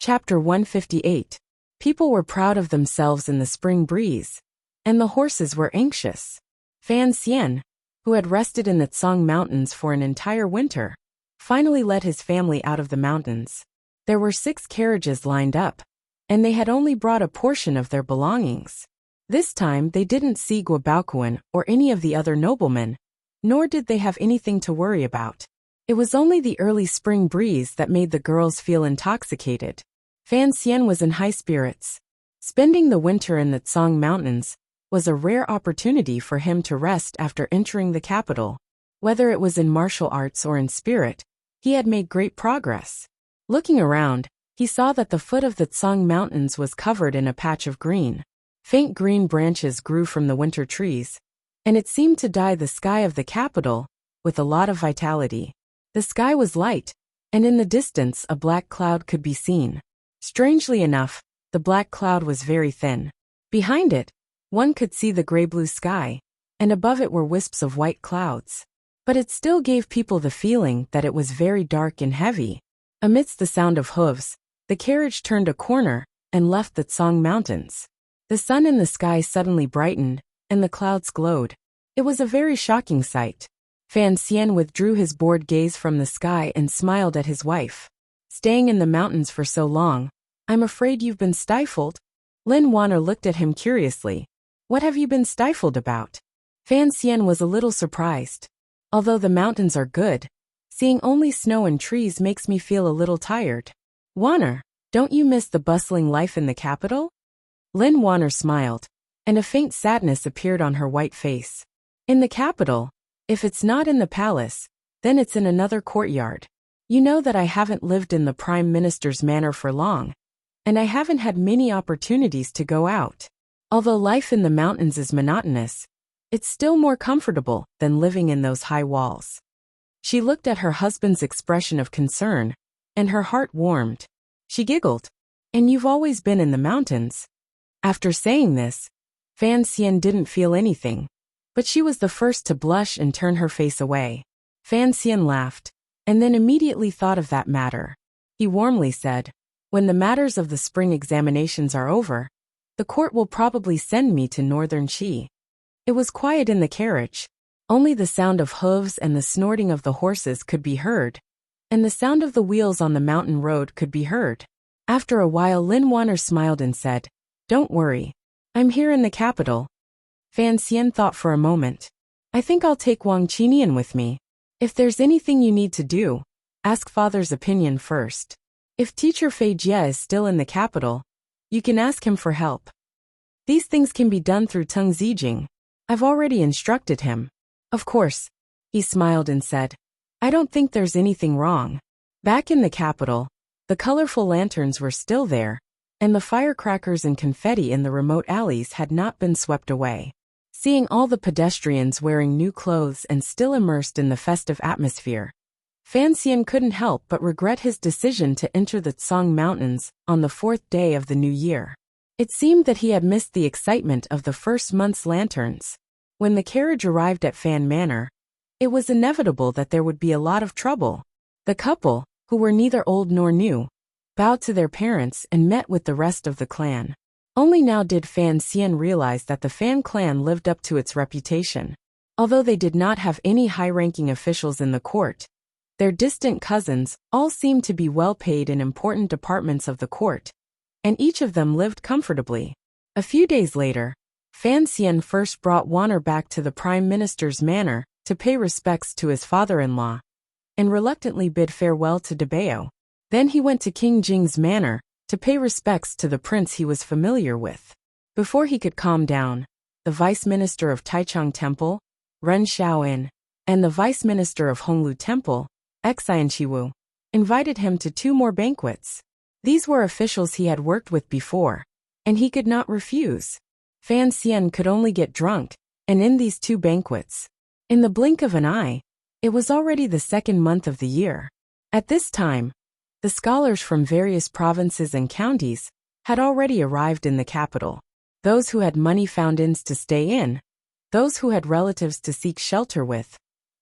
Chapter 158. People were proud of themselves in the spring breeze, and the horses were anxious. Fan Xian, who had rested in the Tsang Mountains for an entire winter, finally led his family out of the mountains. There were 6 carriages lined up, and they had only brought a portion of their belongings. This time they didn't see Guo Baoquan or any of the other noblemen, nor did they have anything to worry about. It was only the early spring breeze that made the girls feel intoxicated. Fan Xian was in high spirits. Spending the winter in the Tsang Mountains was a rare opportunity for him to rest after entering the capital. Whether it was in martial arts or in spirit, he had made great progress. Looking around, he saw that the foot of the Tsang Mountains was covered in a patch of green. Faint green branches grew from the winter trees, and it seemed to dye the sky of the capital with a lot of vitality. The sky was light, and in the distance a black cloud could be seen. Strangely enough, the black cloud was very thin. Behind it, one could see the gray-blue sky, and above it were wisps of white clouds. But it still gave people the feeling that it was very dark and heavy. Amidst the sound of hooves, the carriage turned a corner and left the Tsang Mountains. The sun in the sky suddenly brightened, and the clouds glowed. It was a very shocking sight. Fan Xian withdrew his bored gaze from the sky and smiled at his wife. "Staying in the mountains for so long, I'm afraid you've been stifled?" Lin Wanner looked at him curiously. "What have you been stifled about?" Fan Xian was a little surprised. "Although the mountains are good, seeing only snow and trees makes me feel a little tired." "Wanner, don't you miss the bustling life in the capital?" Lin Wanner smiled, and a faint sadness appeared on her white face. "In the capital, if it's not in the palace, then it's in another courtyard. You know that I haven't lived in the Prime Minister's manor for long, and I haven't had many opportunities to go out. Although life in the mountains is monotonous, it's still more comfortable than living in those high walls." She looked at her husband's expression of concern, and her heart warmed. She giggled. "And you've always been in the mountains?" After saying this, Fan Xian didn't feel anything, but she was the first to blush and turn her face away. Fan Xian laughed, and then immediately thought of that matter. He warmly said, "When the matters of the spring examinations are over, the court will probably send me to northern Qi." It was quiet in the carriage. Only the sound of hooves and the snorting of the horses could be heard, and the sound of the wheels on the mountain road could be heard. After a while Lin Wanner smiled and said, "Don't worry. I'm here in the capital." Fan Xian thought for a moment. "I think I'll take Wang Qinian with me. If there's anything you need to do, ask father's opinion first. If teacher Fei Jie is still in the capital, you can ask him for help. These things can be done through Teng Zijing. I've already instructed him." "Of course." He smiled and said, "I don't think there's anything wrong." Back in the capital, the colorful lanterns were still there, and the firecrackers and confetti in the remote alleys had not been swept away. Seeing all the pedestrians wearing new clothes and still immersed in the festive atmosphere, Fan Xian couldn't help but regret his decision to enter the Tsang Mountains on the 4th day of the new year. It seemed that he had missed the excitement of the first month's lanterns. When the carriage arrived at Fan Manor, it was inevitable that there would be a lot of trouble. The couple, who were neither old nor new, bowed to their parents and met with the rest of the clan. Only now did Fan Xian realize that the Fan clan lived up to its reputation. Although they did not have any high-ranking officials in the court, their distant cousins all seemed to be well paid in important departments of the court, and each of them lived comfortably. A few days later, Fan Xian first brought Wanner back to the Prime Minister's manor to pay respects to his father-in-law, and reluctantly bid farewell to Debao. Then he went to King Jing's manor to pay respects to the prince he was familiar with. Before he could calm down, the vice minister of Taichung Temple, Ren Xiaoan, and the vice minister of Honglu Temple, Xian Qiwu, invited him to 2 more banquets. These were officials he had worked with before, and he could not refuse. Fan Xian could only get drunk, and in these 2 banquets, in the blink of an eye, it was already the 2nd month of the year. At this time, the scholars from various provinces and counties had already arrived in the capital. Those who had money found inns to stay in, those who had relatives to seek shelter with,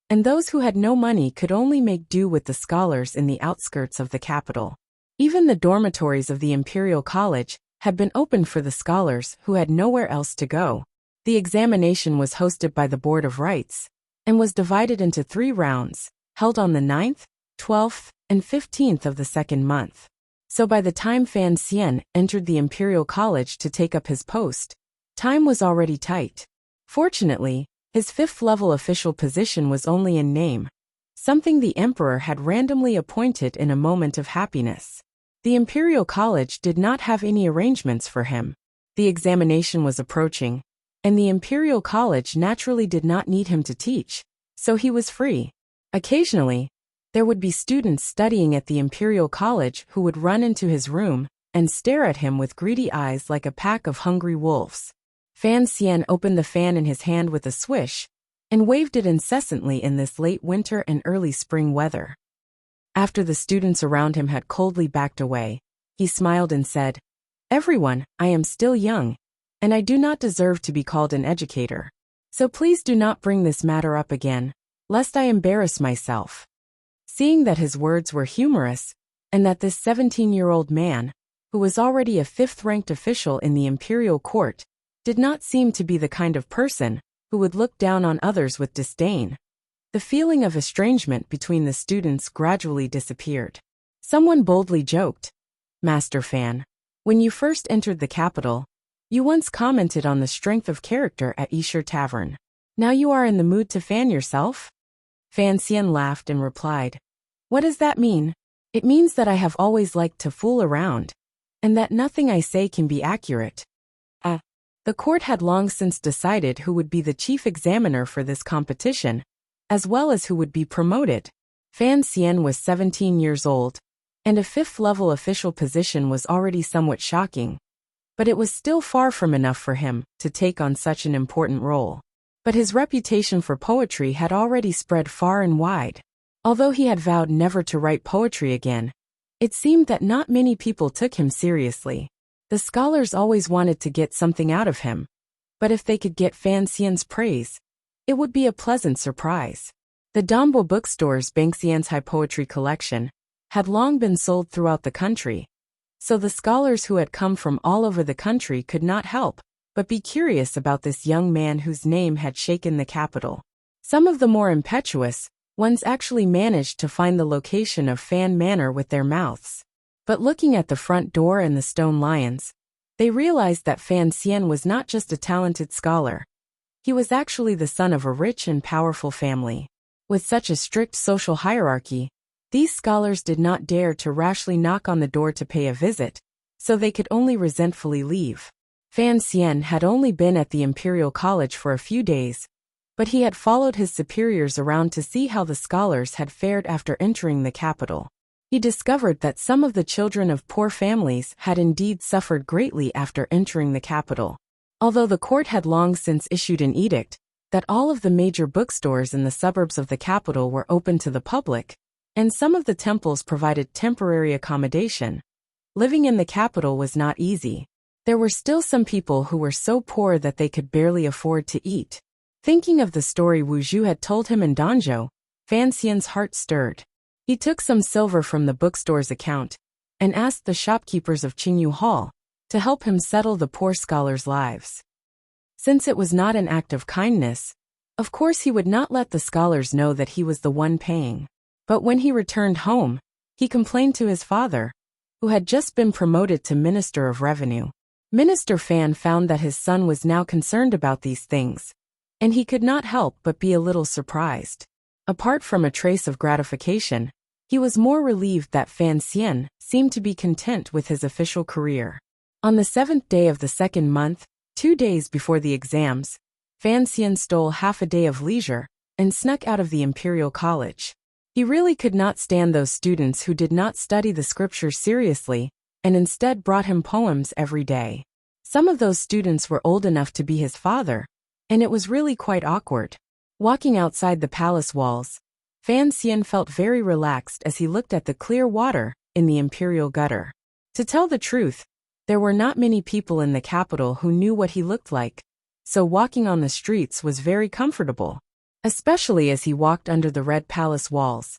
and those who had no money could only make do with the scholars in the outskirts of the capital. Even the dormitories of the Imperial College had been opened for the scholars who had nowhere else to go. The examination was hosted by the Board of Rites and was divided into 3 rounds, held on the 9th, 12th, and 15th of the second month. So by the time Fan Xian entered the Imperial College to take up his post, time was already tight. Fortunately, his 5th-level official position was only in name, something the Emperor had randomly appointed in a moment of happiness. The Imperial College did not have any arrangements for him. The examination was approaching, and the Imperial College naturally did not need him to teach, so he was free. Occasionally, there would be students studying at the Imperial College who would run into his room and stare at him with greedy eyes like a pack of hungry wolves. Fan Xian opened the fan in his hand with a swish and waved it incessantly in this late winter and early spring weather. After the students around him had coldly backed away, he smiled and said, "Everyone, I am still young, and I do not deserve to be called an educator. So please do not bring this matter up again, lest I embarrass myself." Seeing that his words were humorous, and that this 17-year-old man, who was already a 5th-ranked official in the imperial court, did not seem to be the kind of person who would look down on others with disdain, the feeling of estrangement between the students gradually disappeared. Someone boldly joked, "Master Fan, when you first entered the capital, you once commented on the strength of character at Yishir Tavern. Now you are in the mood to fan yourself?" Fan Xian laughed and replied, "What does that mean? It means that I have always liked to fool around, and that nothing I say can be accurate." The court had long since decided who would be the chief examiner for this competition, as well as who would be promoted. Fan Xian was 17 years old, and a 5th-level official position was already somewhat shocking, but it was still far from enough for him to take on such an important role. But his reputation for poetry had already spread far and wide. Although he had vowed never to write poetry again, it seemed that not many people took him seriously. The scholars always wanted to get something out of him, but if they could get Fan Xian's praise, it would be a pleasant surprise. The Dambo bookstore's Bangxian's high poetry collection had long been sold throughout the country, so the scholars who had come from all over the country could not help but be curious about this young man whose name had shaken the capital. Some of the more impetuous ones actually managed to find the location of Fan Manor with their mouths. But looking at the front door and the stone lions, they realized that Fan Xian was not just a talented scholar. He was actually the son of a rich and powerful family. With such a strict social hierarchy, these scholars did not dare to rashly knock on the door to pay a visit, so they could only resentfully leave. Fan Xian had only been at the Imperial College for a few days, but he had followed his superiors around to see how the scholars had fared after entering the capital. He discovered that some of the children of poor families had indeed suffered greatly after entering the capital. Although the court had long since issued an edict that all of the major bookstores in the suburbs of the capital were open to the public, and some of the temples provided temporary accommodation, living in the capital was not easy. There were still some people who were so poor that they could barely afford to eat. Thinking of the story Wu Zhu had told him in Danzhou, Fan Xian's heart stirred. He took some silver from the bookstore's account and asked the shopkeepers of Qingyu Hall to help him settle the poor scholars' lives. Since it was not an act of kindness, of course he would not let the scholars know that he was the one paying. But when he returned home, he complained to his father, who had just been promoted to Minister of Revenue. Minister Fan found that his son was now concerned about these things, and he could not help but be a little surprised. Apart from a trace of gratification, he was more relieved that Fan Xian seemed to be content with his official career. On the 7th day of the second month, 2 days before the exams, Fan Xian stole half a day of leisure and snuck out of the Imperial College. He really could not stand those students who did not study the scriptures seriously and instead brought him poems every day. Some of those students were old enough to be his father, and it was really quite awkward. Walking outside the palace walls, Fan Xian felt very relaxed as he looked at the clear water in the imperial gutter. To tell the truth, there were not many people in the capital who knew what he looked like, so walking on the streets was very comfortable. Especially as he walked under the red palace walls.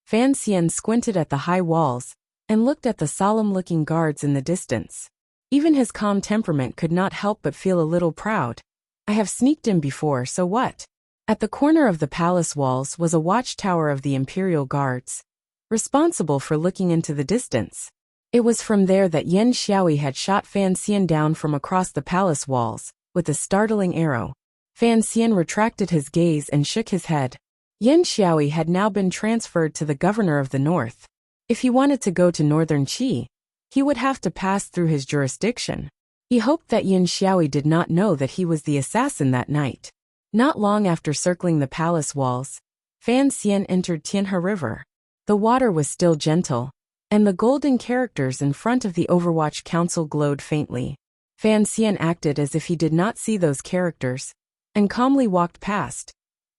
Fan Xian squinted at the high walls and looked at the solemn-looking guards in the distance. Even his calm temperament could not help but feel a little proud. I have sneaked in before, so what? At the corner of the palace walls was a watchtower of the Imperial Guards, responsible for looking into the distance. It was from there that Yan Xiaoyi had shot Fan Xian down from across the palace walls, with a startling arrow. Fan Xian retracted his gaze and shook his head. Yan Xiaoyi had now been transferred to the governor of the north. If he wanted to go to northern Qi, he would have to pass through his jurisdiction. He hoped that Yan Xiaoyi did not know that he was the assassin that night. Not long after circling the palace walls, Fan Xian entered Tianhe River. The water was still gentle, and the golden characters in front of the Overwatch Council glowed faintly. Fan Xian acted as if he did not see those characters, and calmly walked past,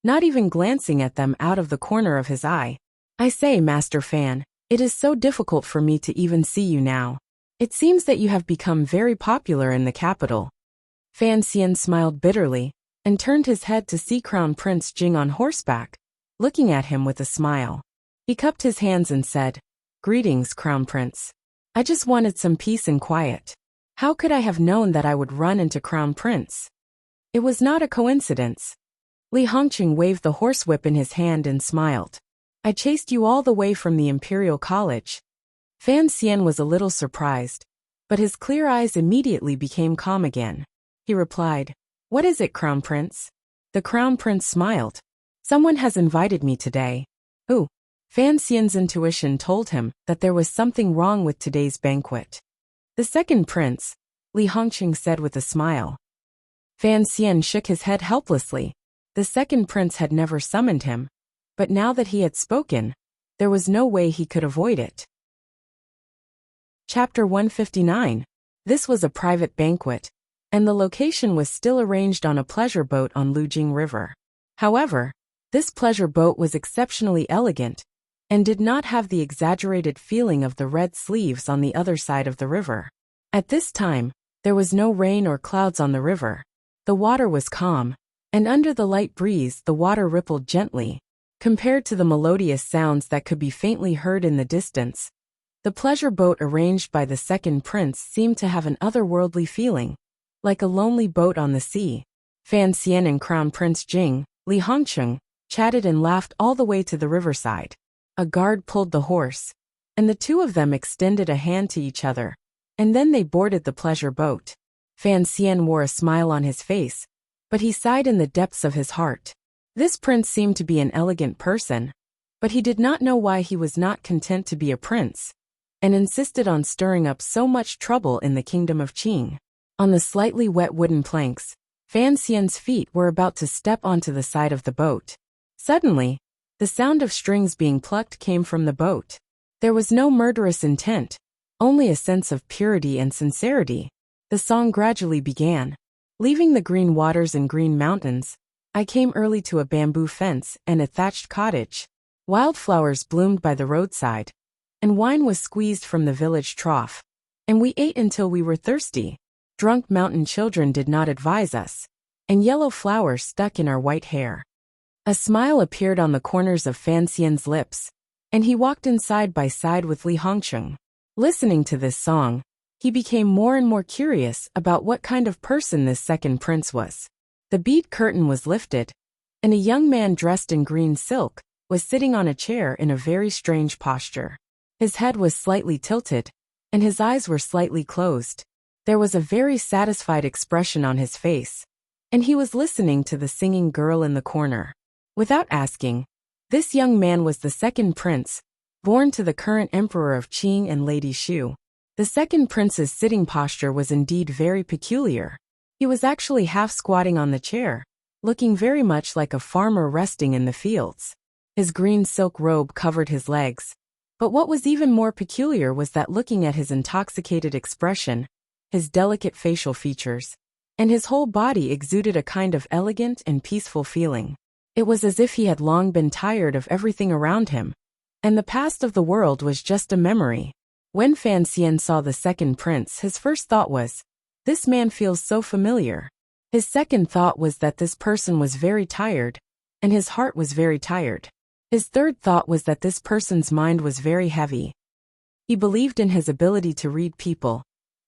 not even glancing at them out of the corner of his eye. I say, Master Fan, it is so difficult for me to even see you now. It seems that you have become very popular in the capital. Fan Xian smiled bitterly, and turned his head to see Crown Prince Jing on horseback, looking at him with a smile. He cupped his hands and said, "Greetings, Crown Prince. I just wanted some peace and quiet. How could I have known that I would run into Crown Prince? It was not a coincidence." Li Hongqing waved the horsewhip in his hand and smiled. "I chased you all the way from the Imperial College." Fan Xian was a little surprised, but his clear eyes immediately became calm again. He replied, "What is it, Crown Prince?" The Crown Prince smiled. "Someone has invited me today." "Who?" Fan Xian's intuition told him that there was something wrong with today's banquet. "The second prince," Li Hongqing said with a smile. Fan Xian shook his head helplessly. The second prince had never summoned him, but now that he had spoken, there was no way he could avoid it. Chapter 159. This was a private banquet, and the location was still arranged on a pleasure boat on Lujing River. However, this pleasure boat was exceptionally elegant, and did not have the exaggerated feeling of the red sleeves on the other side of the river. At this time, there was no rain or clouds on the river. The water was calm, and under the light breeze the water rippled gently. Compared to the melodious sounds that could be faintly heard in the distance, the pleasure boat arranged by the second prince seemed to have an otherworldly feeling, like a lonely boat on the sea. Fan Xian and Crown Prince Jing, Li Hongqing, chatted and laughed all the way to the riverside. A guard pulled the horse, and the two of them extended a hand to each other, and then they boarded the pleasure boat. Fan Xian wore a smile on his face, but he sighed in the depths of his heart. This prince seemed to be an elegant person, but he did not know why he was not content to be a prince, and insisted on stirring up so much trouble in the kingdom of Qing. On the slightly wet wooden planks, Fan Xian's feet were about to step onto the side of the boat. Suddenly, the sound of strings being plucked came from the boat. There was no murderous intent, only a sense of purity and sincerity. The song gradually began. Leaving the green waters and green mountains, I came early to a bamboo fence and a thatched cottage. Wildflowers bloomed by the roadside, and wine was squeezed from the village trough, and we ate until we were thirsty. Drunk mountain children did not advise us, and yellow flowers stuck in our white hair. A smile appeared on the corners of Fan Xian's lips, and he walked in side by side with Li Hongqing. Listening to this song, he became more and more curious about what kind of person this second prince was. The bead curtain was lifted, and a young man dressed in green silk was sitting on a chair in a very strange posture. His head was slightly tilted, and his eyes were slightly closed. There was a very satisfied expression on his face, and he was listening to the singing girl in the corner. Without asking, this young man was the second prince, born to the current emperor of Qing and Lady Shu. The second prince's sitting posture was indeed very peculiar. He was actually half squatting on the chair, looking very much like a farmer resting in the fields. His green silk robe covered his legs, but what was even more peculiar was that looking at his intoxicated expression, his delicate facial features, and his whole body exuded a kind of elegant and peaceful feeling. It was as if he had long been tired of everything around him, and the past of the world was just a memory. When Fan Xian saw the second prince, his first thought was, "This man feels so familiar." His second thought was that this person was very tired, and his heart was very tired. His third thought was that this person's mind was very heavy. He believed in his ability to read people,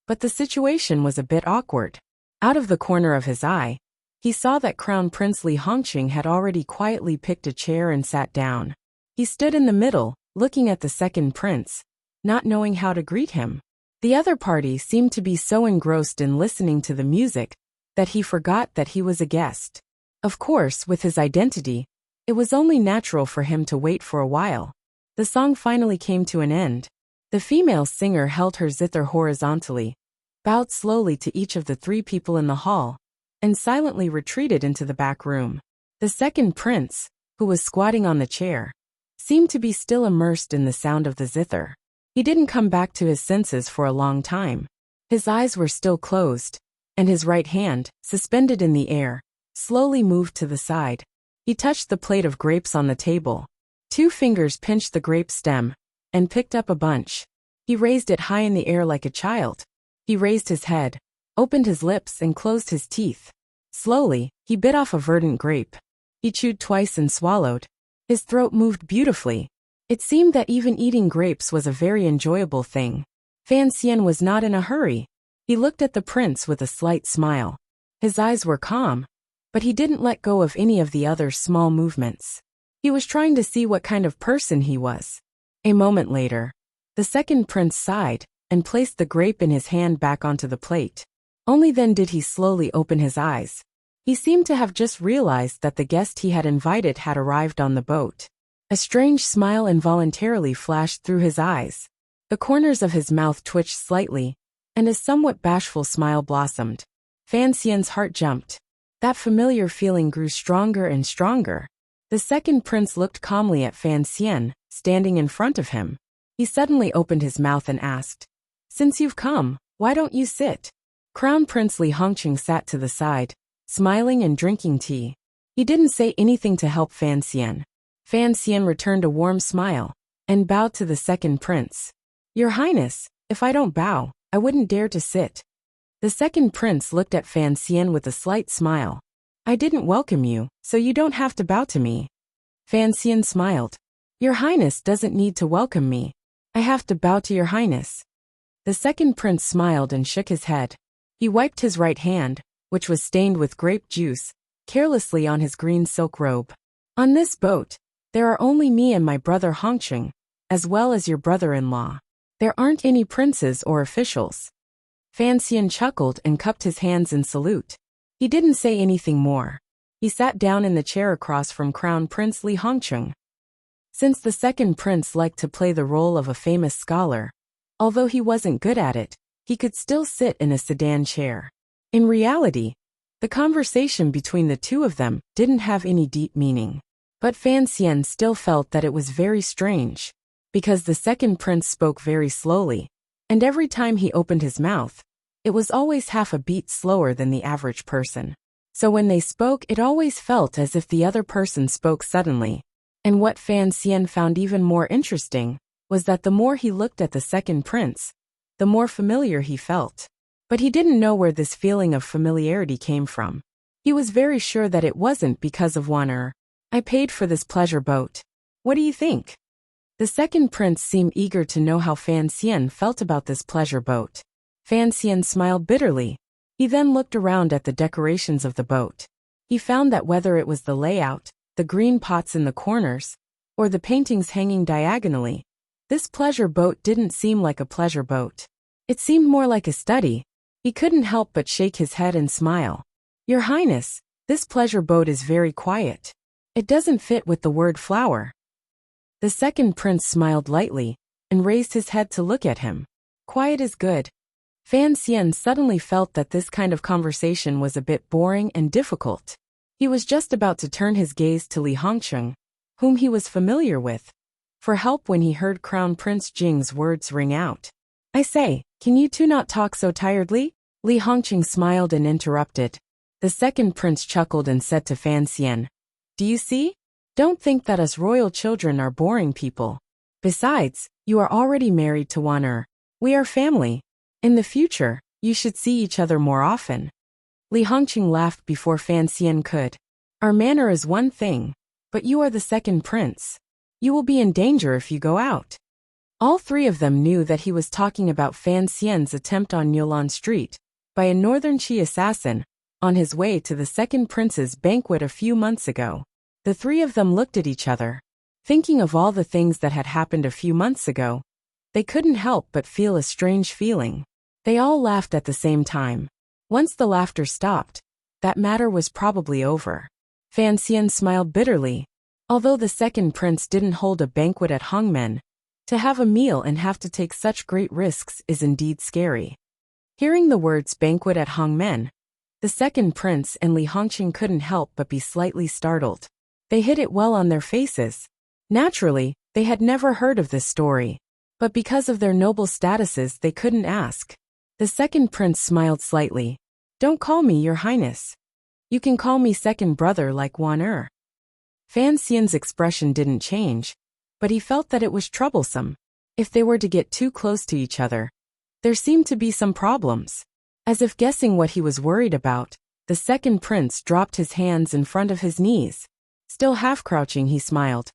but the situation was a bit awkward. Out of the corner of his eye, he saw that Crown Prince Li Hongqing had already quietly picked a chair and sat down. He stood in the middle, looking at the second prince, not knowing how to greet him. The other party seemed to be so engrossed in listening to the music that he forgot that he was a guest. Of course, with his identity, it was only natural for him to wait for a while. The song finally came to an end. The female singer held her zither horizontally, bowed slowly to each of the three people in the hall, and silently retreated into the back room. The second prince, who was squatting on the chair, seemed to be still immersed in the sound of the zither. He didn't come back to his senses for a long time. His eyes were still closed, and his right hand, suspended in the air, slowly moved to the side. He touched the plate of grapes on the table. 2 fingers pinched the grape stem and picked up a bunch. He raised it high in the air like a child. He raised his head, opened his lips and closed his teeth. Slowly, he bit off a verdant grape. He chewed twice and swallowed. His throat moved beautifully. It seemed that even eating grapes was a very enjoyable thing. Fan Xian was not in a hurry. He looked at the prince with a slight smile. His eyes were calm, but he didn't let go of any of the other small movements. He was trying to see what kind of person he was. A moment later, the second prince sighed and placed the grape in his hand back onto the plate. Only then did he slowly open his eyes. He seemed to have just realized that the guest he had invited had arrived on the boat. A strange smile involuntarily flashed through his eyes. The corners of his mouth twitched slightly, and a somewhat bashful smile blossomed. Fan Xian's heart jumped. That familiar feeling grew stronger and stronger. The second prince looked calmly at Fan Xian, standing in front of him. He suddenly opened his mouth and asked, "Since you've come, why don't you sit?" Crown Prince Li Hongqing sat to the side, smiling and drinking tea. He didn't say anything to help Fan Xian. Fan Xian returned a warm smile and bowed to the second prince. "Your Highness, if I don't bow, I wouldn't dare to sit." The second prince looked at Fan Xian with a slight smile. "I didn't welcome you, so you don't have to bow to me." Fan Xian smiled. "Your Highness doesn't need to welcome me. I have to bow to your Highness." The second prince smiled and shook his head. He wiped his right hand, which was stained with grape juice, carelessly on his green silk robe. "On this boat, there are only me and my brother Hongqing, as well as your brother-in-law. There aren't any princes or officials." Fan Xian chuckled and cupped his hands in salute. He didn't say anything more. He sat down in the chair across from Crown Prince Li Hongqing. Since the second prince liked to play the role of a famous scholar, although he wasn't good at it, he could still sit in a sedan chair. In reality, the conversation between the two of them didn't have any deep meaning. But Fan Xian still felt that it was very strange, because the second prince spoke very slowly, and every time he opened his mouth, it was always half a beat slower than the average person. So when they spoke, it always felt as if the other person spoke suddenly. And what Fan Xian found even more interesting was that the more he looked at the second prince, the more familiar he felt. But he didn't know where this feeling of familiarity came from. He was very sure that it wasn't because of one "I paid for this pleasure boat. What do you think?" The second prince seemed eager to know how Fan Xian felt about this pleasure boat. Fan Xian smiled bitterly. He then looked around at the decorations of the boat. He found that whether it was the layout, the green pots in the corners, or the paintings hanging diagonally, this pleasure boat didn't seem like a pleasure boat. It seemed more like a study. He couldn't help but shake his head and smile. "Your Highness, this pleasure boat is very quiet. It doesn't fit with the word flower." The second prince smiled lightly and raised his head to look at him. "Quiet is good." Fan Xian suddenly felt that this kind of conversation was a bit boring and difficult. He was just about to turn his gaze to Li Hongqing, whom he was familiar with, for help when he heard Crown Prince Jing's words ring out. "I say, can you two not talk so tiredly?" Li Hongqing smiled and interrupted. The second prince chuckled and said to Fan Xian, "Do you see? Don't think that us royal children are boring people. Besides, you are already married to one. We are family. In the future, you should see each other more often." Li Hongqing laughed before Fan Xian could. "Our manner is one thing, but you are the second prince. You will be in danger if you go out." All three of them knew that he was talking about Fan Xian's attempt on Nyolan Street by a northern Qi assassin on his way to the second prince's banquet a few months ago. The three of them looked at each other. Thinking of all the things that had happened a few months ago, they couldn't help but feel a strange feeling. They all laughed at the same time. Once the laughter stopped, that matter was probably over. Fan Xian smiled bitterly. Although the second prince didn't hold a banquet at Hongmen, to have a meal and have to take such great risks is indeed scary. Hearing the words banquet at Hongmen, the second prince and Li Hongqing couldn't help but be slightly startled. They hid it well on their faces. Naturally, they had never heard of this story, but because of their noble statuses they couldn't ask. The second prince smiled slightly. Don't call me your highness. You can call me second brother like Wan. Fan Xian's expression didn't change, but he felt that it was troublesome. If they were to get too close to each other, there seemed to be some problems. As if guessing what he was worried about, the second prince dropped his hands in front of his knees. Still half-crouching, he smiled.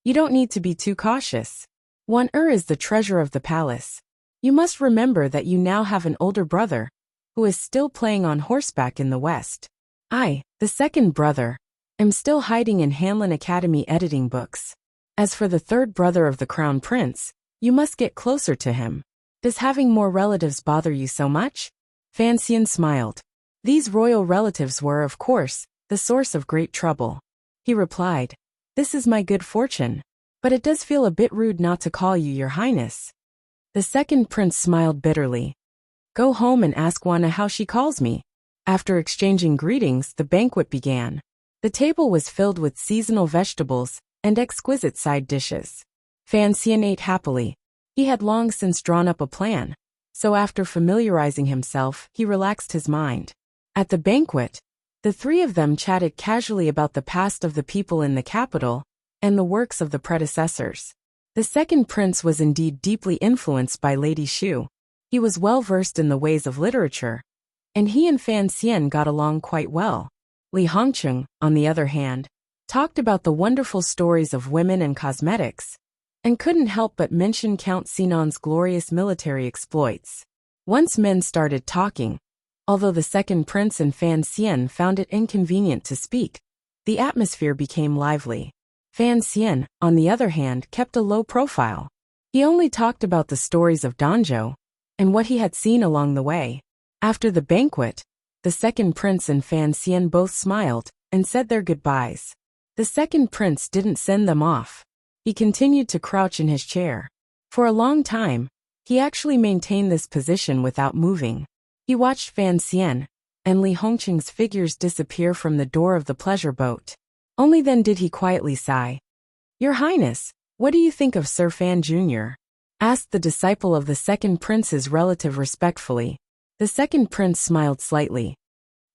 You don't need to be too cautious. Wan is the treasure of the palace. You must remember that you now have an older brother, who is still playing on horseback in the west. I, the second brother, am still hiding in Hanlin Academy editing books. As for the third brother of the crown prince, you must get closer to him. Does having more relatives bother you so much? Fan Xian smiled. These royal relatives were, of course, the source of great trouble. He replied, This is my good fortune. But it does feel a bit rude not to call you your highness. The second prince smiled bitterly. Go home and ask Wana how she calls me. After exchanging greetings, the banquet began. The table was filled with seasonal vegetables and exquisite side dishes. Fan Xian ate happily. He had long since drawn up a plan, so after familiarizing himself, he relaxed his mind. At the banquet, the three of them chatted casually about the past of the people in the capital and the works of the predecessors. The second prince was indeed deeply influenced by Lady Xu. He was well versed in the ways of literature, and he and Fan Xian got along quite well. Li Hongqing, on the other hand, talked about the wonderful stories of women and cosmetics, and couldn't help but mention Count Sinan's glorious military exploits. Once men started talking, although the second prince and Fan Xian found it inconvenient to speak, the atmosphere became lively. Fan Xian, on the other hand, kept a low profile. He only talked about the stories of Danzhou and what he had seen along the way. After the banquet, the second prince and Fan Xian both smiled and said their goodbyes. The second prince didn't send them off. He continued to crouch in his chair. For a long time, he actually maintained this position without moving. He watched Fan Xian and Li Hongqing's figures disappear from the door of the pleasure boat. Only then did he quietly sigh. Your Highness, what do you think of Sir Fan Jr.? Asked the disciple of the second prince's relative respectfully. The second prince smiled slightly.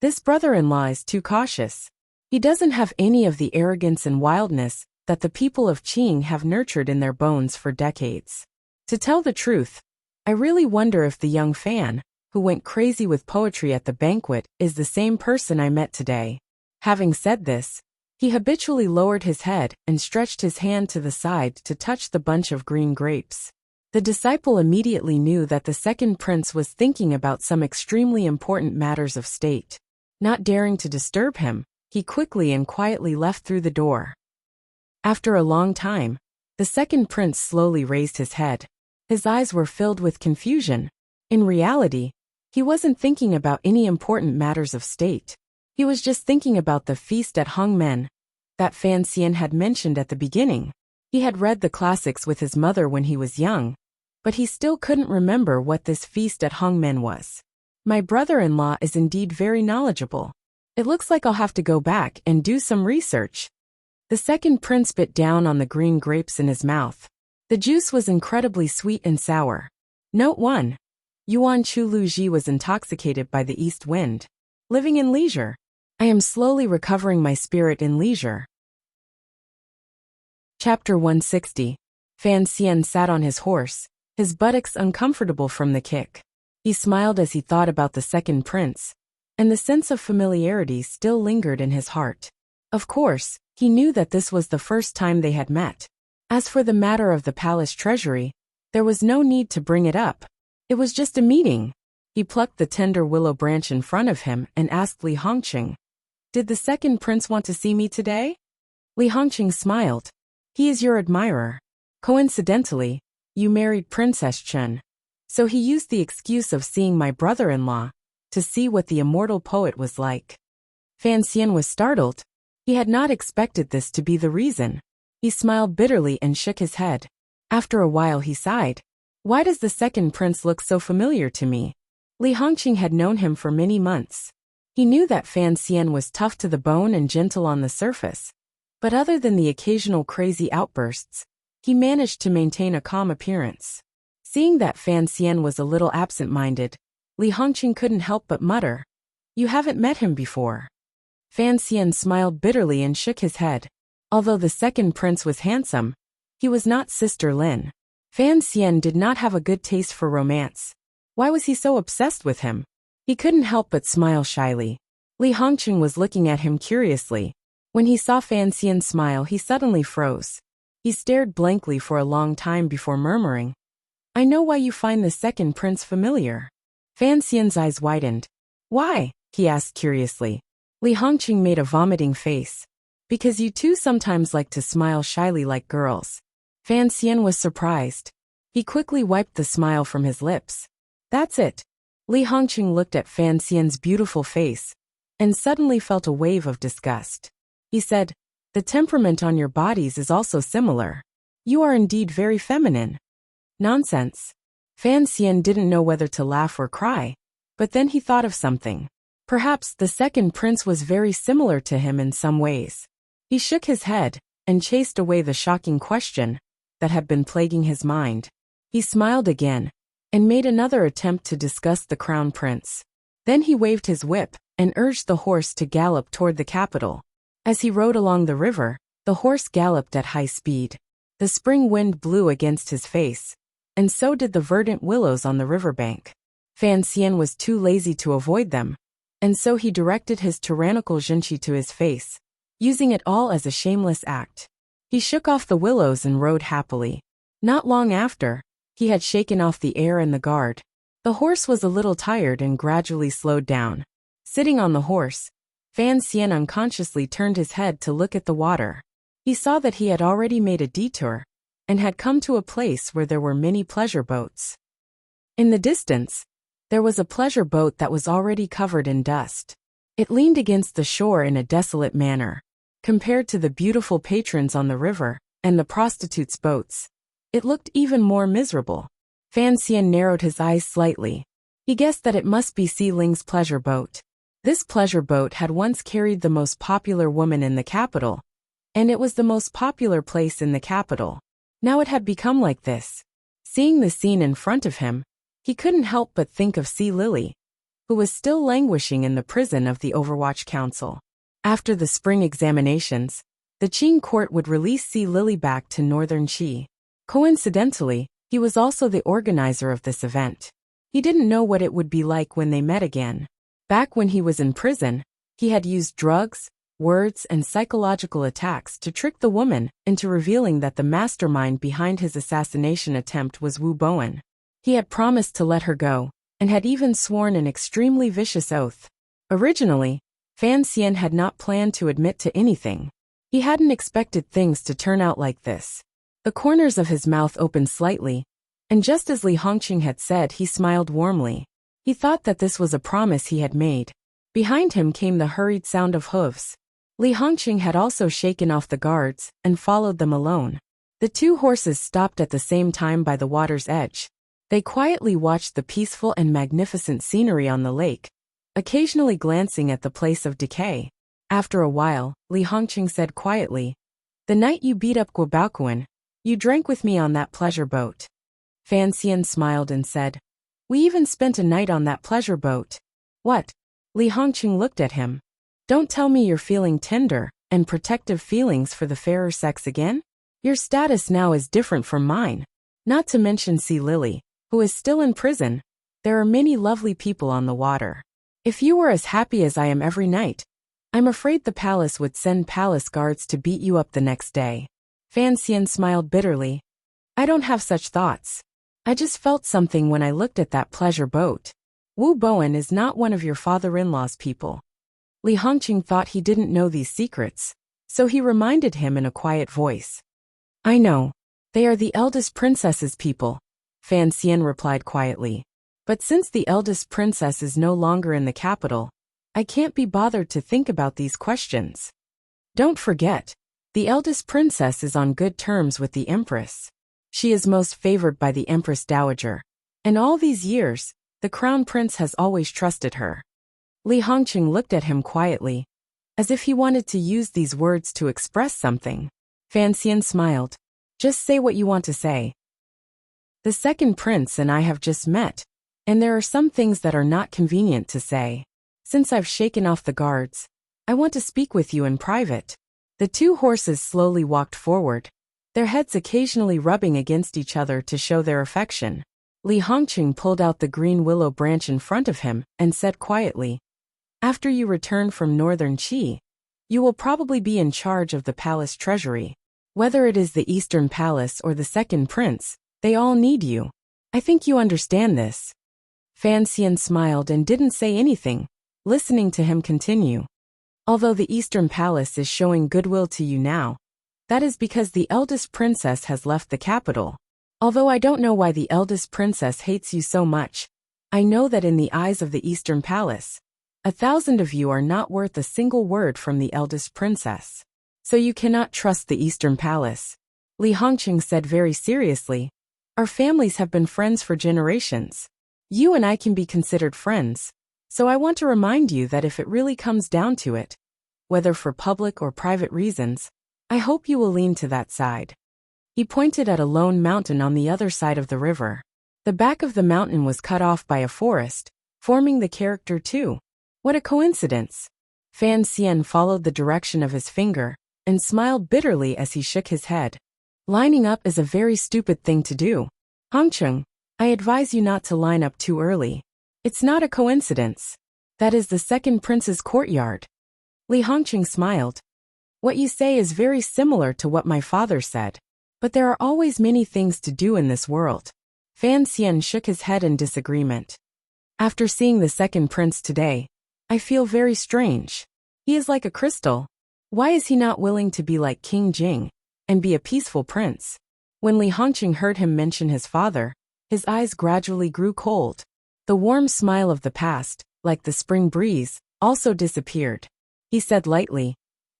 This brother-in-law is too cautious. He doesn't have any of the arrogance and wildness that the people of Qing have nurtured in their bones for decades. To tell the truth, I really wonder if the young Fan, who went crazy with poetry at the banquet, is the same person I met today. Having said this, he habitually lowered his head and stretched his hand to the side to touch the bunch of green grapes. The disciple immediately knew that the second prince was thinking about some extremely important matters of state. Not daring to disturb him, he quickly and quietly left through the door. After a long time, the second prince slowly raised his head. His eyes were filled with confusion. In reality, he wasn't thinking about any important matters of state. He was just thinking about the feast at Hongmen that Fan Xian had mentioned at the beginning. He had read the classics with his mother when he was young, but he still couldn't remember what this feast at Hongmen was. My brother-in-law is indeed very knowledgeable. It looks like I'll have to go back and do some research. The second prince bit down on the green grapes in his mouth. The juice was incredibly sweet and sour. Note 1. Yuan Chu Lu Ji was intoxicated by the east wind. Living in leisure. I am slowly recovering my spirit in leisure. Chapter 160. Fan Xian sat on his horse, his buttocks uncomfortable from the kick. He smiled as he thought about the second prince, and the sense of familiarity still lingered in his heart. Of course, he knew that this was the first time they had met. As for the matter of the palace treasury, There was no need to bring it up. It was just a meeting. He plucked the tender willow branch in front of him and asked Li Hongqing, "Did the second prince want to see me today?" Li Hongqing smiled. "He is your admirer. Coincidentally, you married Princess Chen. So he used the excuse of seeing my brother-in-law to see what the immortal poet was like." Fan Xian was startled. He had not expected this to be the reason. He smiled bitterly and shook his head. After a while he sighed. "Why does the second prince look so familiar to me?" Li Hongqing had known him for many months. He knew that Fan Xian was tough to the bone and gentle on the surface. But other than the occasional crazy outbursts, he managed to maintain a calm appearance. Seeing that Fan Xian was a little absent-minded, Li Hongqing couldn't help but mutter, "You haven't met him before." Fan Xian smiled bitterly and shook his head. Although the second prince was handsome, he was not Sister Lin. Fan Xian did not have a good taste for romance. Why was he so obsessed with him? He couldn't help but smile shyly. Li Hongqing was looking at him curiously. When he saw Fan Xian smile, he suddenly froze. He stared blankly for a long time before murmuring, "I know why you find the second prince familiar." Fan Xian's eyes widened. "Why?" he asked curiously. Li Hongqing made a vomiting face. "Because you two sometimes like to smile shyly like girls." Fan Xian was surprised. He quickly wiped the smile from his lips. "That's it." Li Hongqing looked at Fan Xian's beautiful face and suddenly felt a wave of disgust. He said, "The temperament on your bodies is also similar. You are indeed very feminine." "Nonsense." Fan Xian didn't know whether to laugh or cry, but then he thought of something. Perhaps the second prince was very similar to him in some ways. He shook his head and chased away the shocking question that had been plaguing his mind. He smiled again and made another attempt to discuss the crown prince. Then he waved his whip and urged the horse to gallop toward the capital. As he rode along the river, the horse galloped at high speed. The spring wind blew against his face, and so did the verdant willows on the riverbank. Fan Xian was too lazy to avoid them, and so he directed his tyrannical zhenqi to his face, using it all as a shameless act. He shook off the willows and rode happily. Not long after, he had shaken off the air and the guard. The horse was a little tired and gradually slowed down. Sitting on the horse, Fan Xian unconsciously turned his head to look at the water. He saw that he had already made a detour and had come to a place where there were many pleasure boats. In the distance, there was a pleasure boat that was already covered in dust. It leaned against the shore in a desolate manner. Compared to the beautiful patrons on the river and the prostitutes' boats, it looked even more miserable. Fan Xian narrowed his eyes slightly. He guessed that it must be Si Ling's pleasure boat. This pleasure boat had once carried the most popular woman in the capital, and it was the most popular place in the capital. Now it had become like this. Seeing the scene in front of him, he couldn't help but think of Si Lily, who was still languishing in the prison of the Overwatch Council. After the spring examinations, the Qing court would release Si Lily back to northern Qi. Coincidentally, he was also the organizer of this event. He didn't know what it would be like when they met again. Back when he was in prison, he had used drugs, words, and psychological attacks to trick the woman into revealing that the mastermind behind his assassination attempt was Wu Bowen. He had promised to let her go, and had even sworn an extremely vicious oath. Originally, Fan Xian had not planned to admit to anything. He hadn't expected things to turn out like this. The corners of his mouth opened slightly, and just as Li Hongqing had said, he smiled warmly. He thought that this was a promise he had made. Behind him came the hurried sound of hooves. Li Hongqing had also shaken off the guards and followed them alone. The two horses stopped at the same time by the water's edge. They quietly watched the peaceful and magnificent scenery on the lake, occasionally glancing at the place of decay. After a while, Li Hongqing said quietly, "The night you beat up Guobaoquan, you drank with me on that pleasure boat." Fan Xian smiled and said, "We even spent a night on that pleasure boat." "What?" Li Hongqing looked at him. "Don't tell me you're feeling tender and protective feelings for the fairer sex again? Your status now is different from mine. Not to mention Si Lily, who is still in prison. There are many lovely people on the water. If you were as happy as I am every night, I'm afraid the palace would send palace guards to beat you up the next day." Fan Xian smiled bitterly. "I don't have such thoughts. I just felt something when I looked at that pleasure boat. Wu Bowen is not one of your father-in-law's people. Li Hongqing thought he didn't know these secrets, so he reminded him in a quiet voice. I know. They are the eldest princess's people, Fan Xian replied quietly. But since the eldest princess is no longer in the capital, I can't be bothered to think about these questions. Don't forget, the eldest princess is on good terms with the empress. She is most favored by the empress dowager, and all these years, the crown prince has always trusted her. Li Hongqing looked at him quietly, as if he wanted to use these words to express something. Fan Xian smiled. Just say what you want to say. The second prince and I have just met, and there are some things that are not convenient to say. Since I've shaken off the guards, I want to speak with you in private. The two horses slowly walked forward, their heads occasionally rubbing against each other to show their affection. Li Hongqing pulled out the green willow branch in front of him and said quietly, After you return from northern Qi, you will probably be in charge of the palace treasury. Whether it is the Eastern Palace or the second prince, they all need you. I think you understand this. Fan Xian smiled and didn't say anything, listening to him continue. Although the Eastern Palace is showing goodwill to you now, that is because the eldest princess has left the capital. Although I don't know why the eldest princess hates you so much, I know that in the eyes of the Eastern Palace, 1,000 of you are not worth a single word from the eldest princess. So you cannot trust the Eastern Palace. Li Hongqing said very seriously, Our families have been friends for generations. You and I can be considered friends, so I want to remind you that if it really comes down to it, whether for public or private reasons, I hope you will lean to that side. He pointed at a lone mountain on the other side of the river. The back of the mountain was cut off by a forest, forming the character 2. What a coincidence! Fan Xian followed the direction of his finger and smiled bitterly as he shook his head. Lining up is a very stupid thing to do. Hongqing, I advise you not to line up too early. It's not a coincidence. That is the second prince's courtyard. Li Hongqing smiled. What you say is very similar to what my father said. But there are always many things to do in this world. Fan Xian shook his head in disagreement. After seeing the second prince today, I feel very strange. He is like a crystal. Why is he not willing to be like King Jing and be a peaceful prince? When Li Hongqing heard him mention his father, his eyes gradually grew cold. The warm smile of the past, like the spring breeze, also disappeared. He said lightly,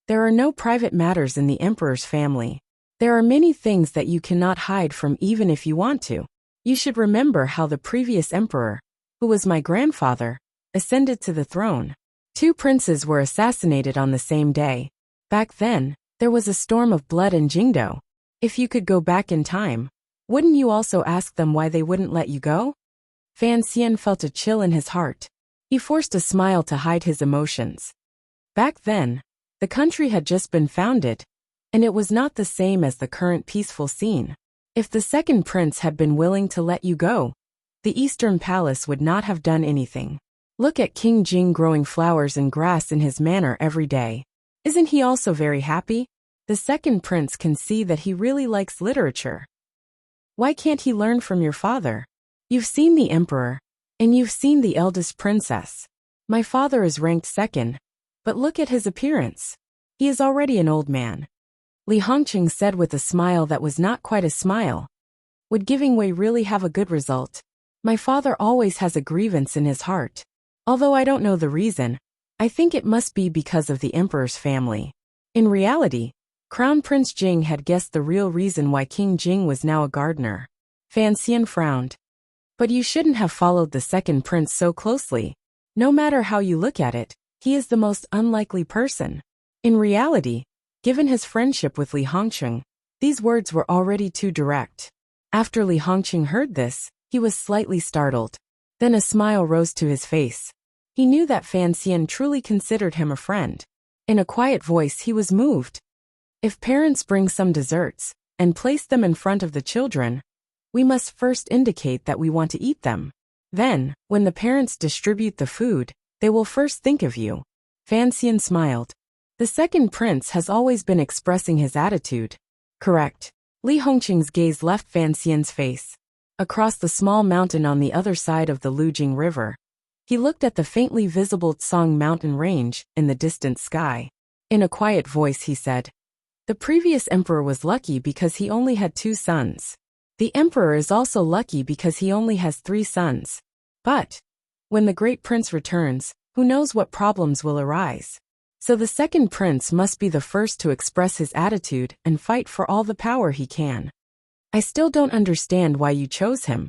There are no private matters in the emperor's family. There are many things that you cannot hide from even if you want to. You should remember how the previous emperor, who was my grandfather, ascended to the throne. 2 princes were assassinated on the same day. Back then, there was a storm of blood in Jingdo. If you could go back in time, wouldn't you also ask them why they wouldn't let you go? Fan Xian felt a chill in his heart. He forced a smile to hide his emotions. Back then, the country had just been founded, and it was not the same as the current peaceful scene. If the second prince had been willing to let you go, the Eastern Palace would not have done anything. Look at King Jing growing flowers and grass in his manor every day. Isn't he also very happy? The second prince can see that he really likes literature. Why can't he learn from your father? You've seen the emperor, and you've seen the eldest princess. My father is ranked second, but look at his appearance. He is already an old man. Li Hongqing said with a smile that was not quite a smile. Would giving way really have a good result? My father always has a grievance in his heart. Although I don't know the reason, I think it must be because of the emperor's family. In reality, Crown Prince Jing had guessed the real reason why King Jing was now a gardener. Fan Xian frowned. But you shouldn't have followed the second prince so closely. No matter how you look at it, he is the most unlikely person. In reality, given his friendship with Li Hongqing, these words were already too direct. After Li Hongqing heard this, he was slightly startled. Then a smile rose to his face. He knew that Fan Xian truly considered him a friend. In a quiet voice he was moved. If parents bring some desserts and place them in front of the children, we must first indicate that we want to eat them. Then, when the parents distribute the food, they will first think of you. Fan Xian smiled. The second prince has always been expressing his attitude. Correct. Li Hongqing's gaze left Fan Xian's face. across the small mountain on the other side of the Lujing River. He looked at the faintly visible Tsang mountain range in the distant sky. In a quiet voice he said, "The previous emperor was lucky because he only had 2 sons. The emperor is also lucky because he only has 3 sons. But when the great prince returns, who knows what problems will arise? So the second prince must be the first to express his attitude and fight for all the power he can. I still don't understand why you chose him."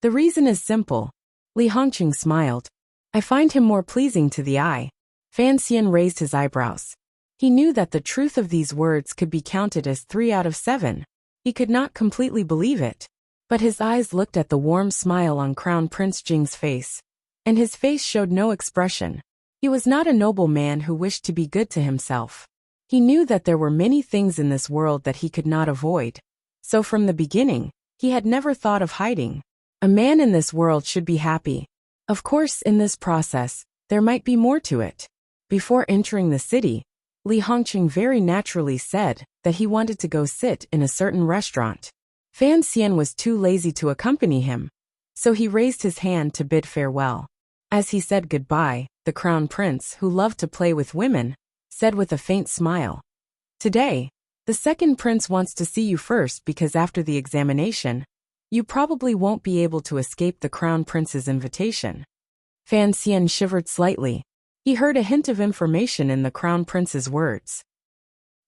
The reason is simple. Li Hongqing smiled. "I find him more pleasing to the eye." Fan Xian raised his eyebrows. He knew that the truth of these words could be counted as 3 out of 7. He could not completely believe it. But his eyes looked at the warm smile on Crown Prince Jing's face, and his face showed no expression. He was not a noble man who wished to be good to himself. He knew that there were many things in this world that he could not avoid. So from the beginning, he had never thought of hiding. A man in this world should be happy. Of course, in this process, there might be more to it. Before entering the city, Li Hongqing very naturally said that he wanted to go sit in a certain restaurant. Fan Xian was too lazy to accompany him, so he raised his hand to bid farewell. As he said goodbye, the crown prince, who loved to play with women, said with a faint smile, "Today, the second prince wants to see you first because after the examination, you probably won't be able to escape the crown prince's invitation." Fan Xian shivered slightly. He heard a hint of information in the crown prince's words.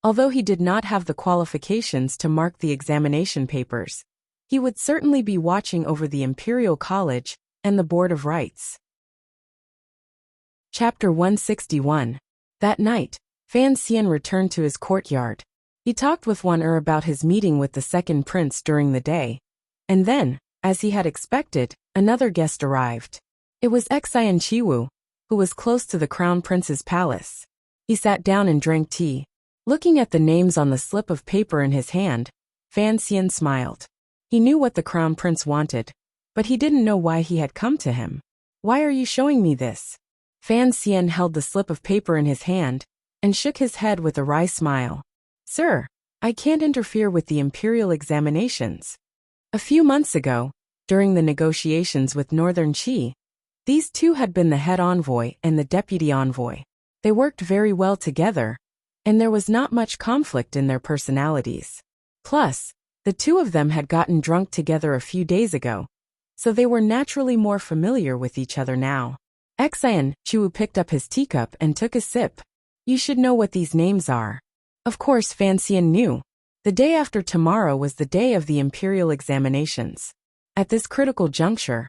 Although he did not have the qualifications to mark the examination papers, he would certainly be watching over the Imperial College and the Board of Rights. Chapter 161. That night, Fan Xian returned to his courtyard. He talked with Wan about his meeting with the second prince during the day. And then, as he had expected, another guest arrived. It was Xian Qiwu, who was close to the crown prince's palace. He sat down and drank tea. Looking at the names on the slip of paper in his hand, Fan Xian smiled. He knew what the crown prince wanted, but he didn't know why he had come to him. "Why are you showing me this?" Fan Xian held the slip of paper in his hand and shook his head with a wry smile. "Sir, I can't interfere with the imperial examinations. A few months ago, during the negotiations with Northern Qi, these two had been the head envoy and the deputy envoy. They worked very well together, and there was not much conflict in their personalities. Plus, the two of them had gotten drunk together a few days ago, so they were naturally more familiar with each other now." Xian Qiwu picked up his teacup and took a sip. "You should know what these names are." Of course, Fan Xian knew. The day after tomorrow was the day of the imperial examinations. At this critical juncture,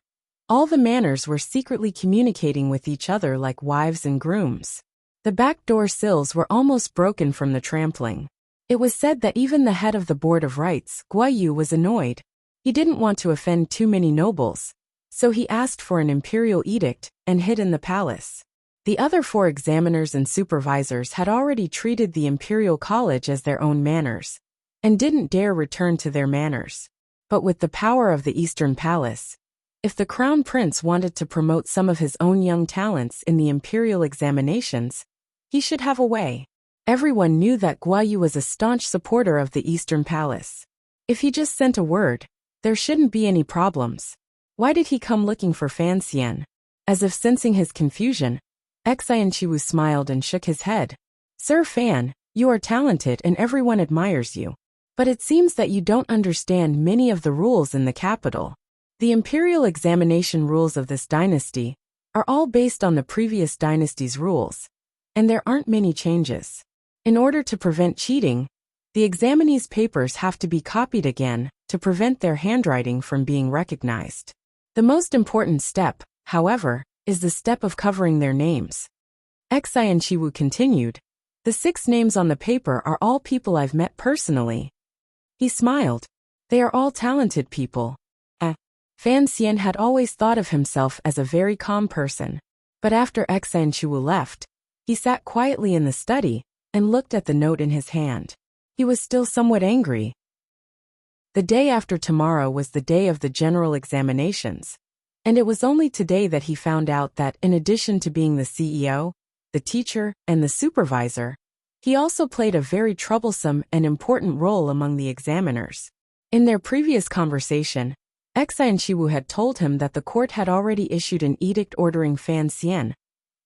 all the manners were secretly communicating with each other like wives and grooms. The back door sills were almost broken from the trampling. It was said that even the head of the Board of Rights, Guayu, was annoyed. He didn't want to offend too many nobles, so he asked for an imperial edict and hid in the palace. The other 4 examiners and supervisors had already treated the Imperial College as their own manners, and didn't dare return to their manners. But with the power of the Eastern Palace, if the Crown Prince wanted to promote some of his own young talents in the imperial examinations, he should have a way. Everyone knew that Guayu was a staunch supporter of the Eastern Palace. If he just sent a word, there shouldn't be any problems. Why did he come looking for Fan Xian? As if sensing his confusion, Xian Qiwu smiled and shook his head. "Sir Fan, you are talented and everyone admires you. But it seems that you don't understand many of the rules in the capital. The imperial examination rules of this dynasty are all based on the previous dynasty's rules, and there aren't many changes. In order to prevent cheating, the examinees' papers have to be copied again to prevent their handwriting from being recognized. The most important step, however, is the step of covering their names." Xian Qiwu continued, "The 6 names on the paper are all people I've met personally." He smiled. "They are all talented people." Fan Xian had always thought of himself as a very calm person, but after Xian Qiwu left, he sat quietly in the study and looked at the note in his hand. He was still somewhat angry. The day after tomorrow was the day of the general examinations, and it was only today that he found out that in addition to being the CEO, the teacher, and the supervisor, he also played a very troublesome and important role among the examiners. In their previous conversation, Xianqiwu had told him that the court had already issued an edict ordering Fan Xian,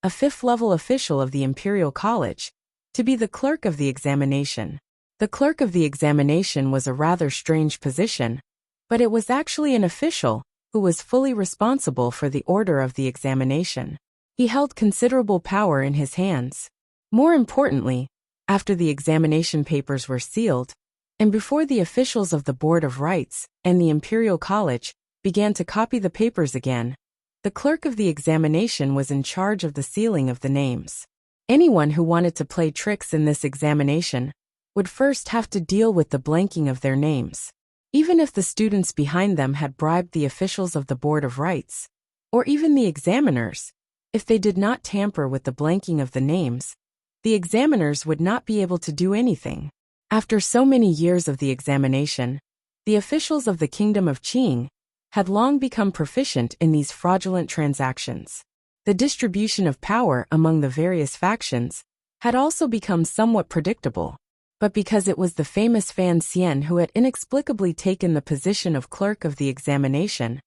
a fifth-level official of the Imperial College, to be the clerk of the examination. The clerk of the examination was a rather strange position, but it was actually an official who was fully responsible for the order of the examination. He held considerable power in his hands. More importantly, after the examination papers were sealed, and before the officials of the Board of Rites and the Imperial College began to copy the papers again, the clerk of the examination was in charge of the sealing of the names. Anyone who wanted to play tricks in this examination would first have to deal with the blanking of their names. Even if the students behind them had bribed the officials of the Board of Rites, or even the examiners, if they did not tamper with the blanking of the names, the examiners would not be able to do anything. After so many years of the examination, the officials of the Kingdom of Qing had long become proficient in these fraudulent transactions. The distribution of power among the various factions had also become somewhat predictable, but because it was the famous Fan Xian who had inexplicably taken the position of clerk of the examination,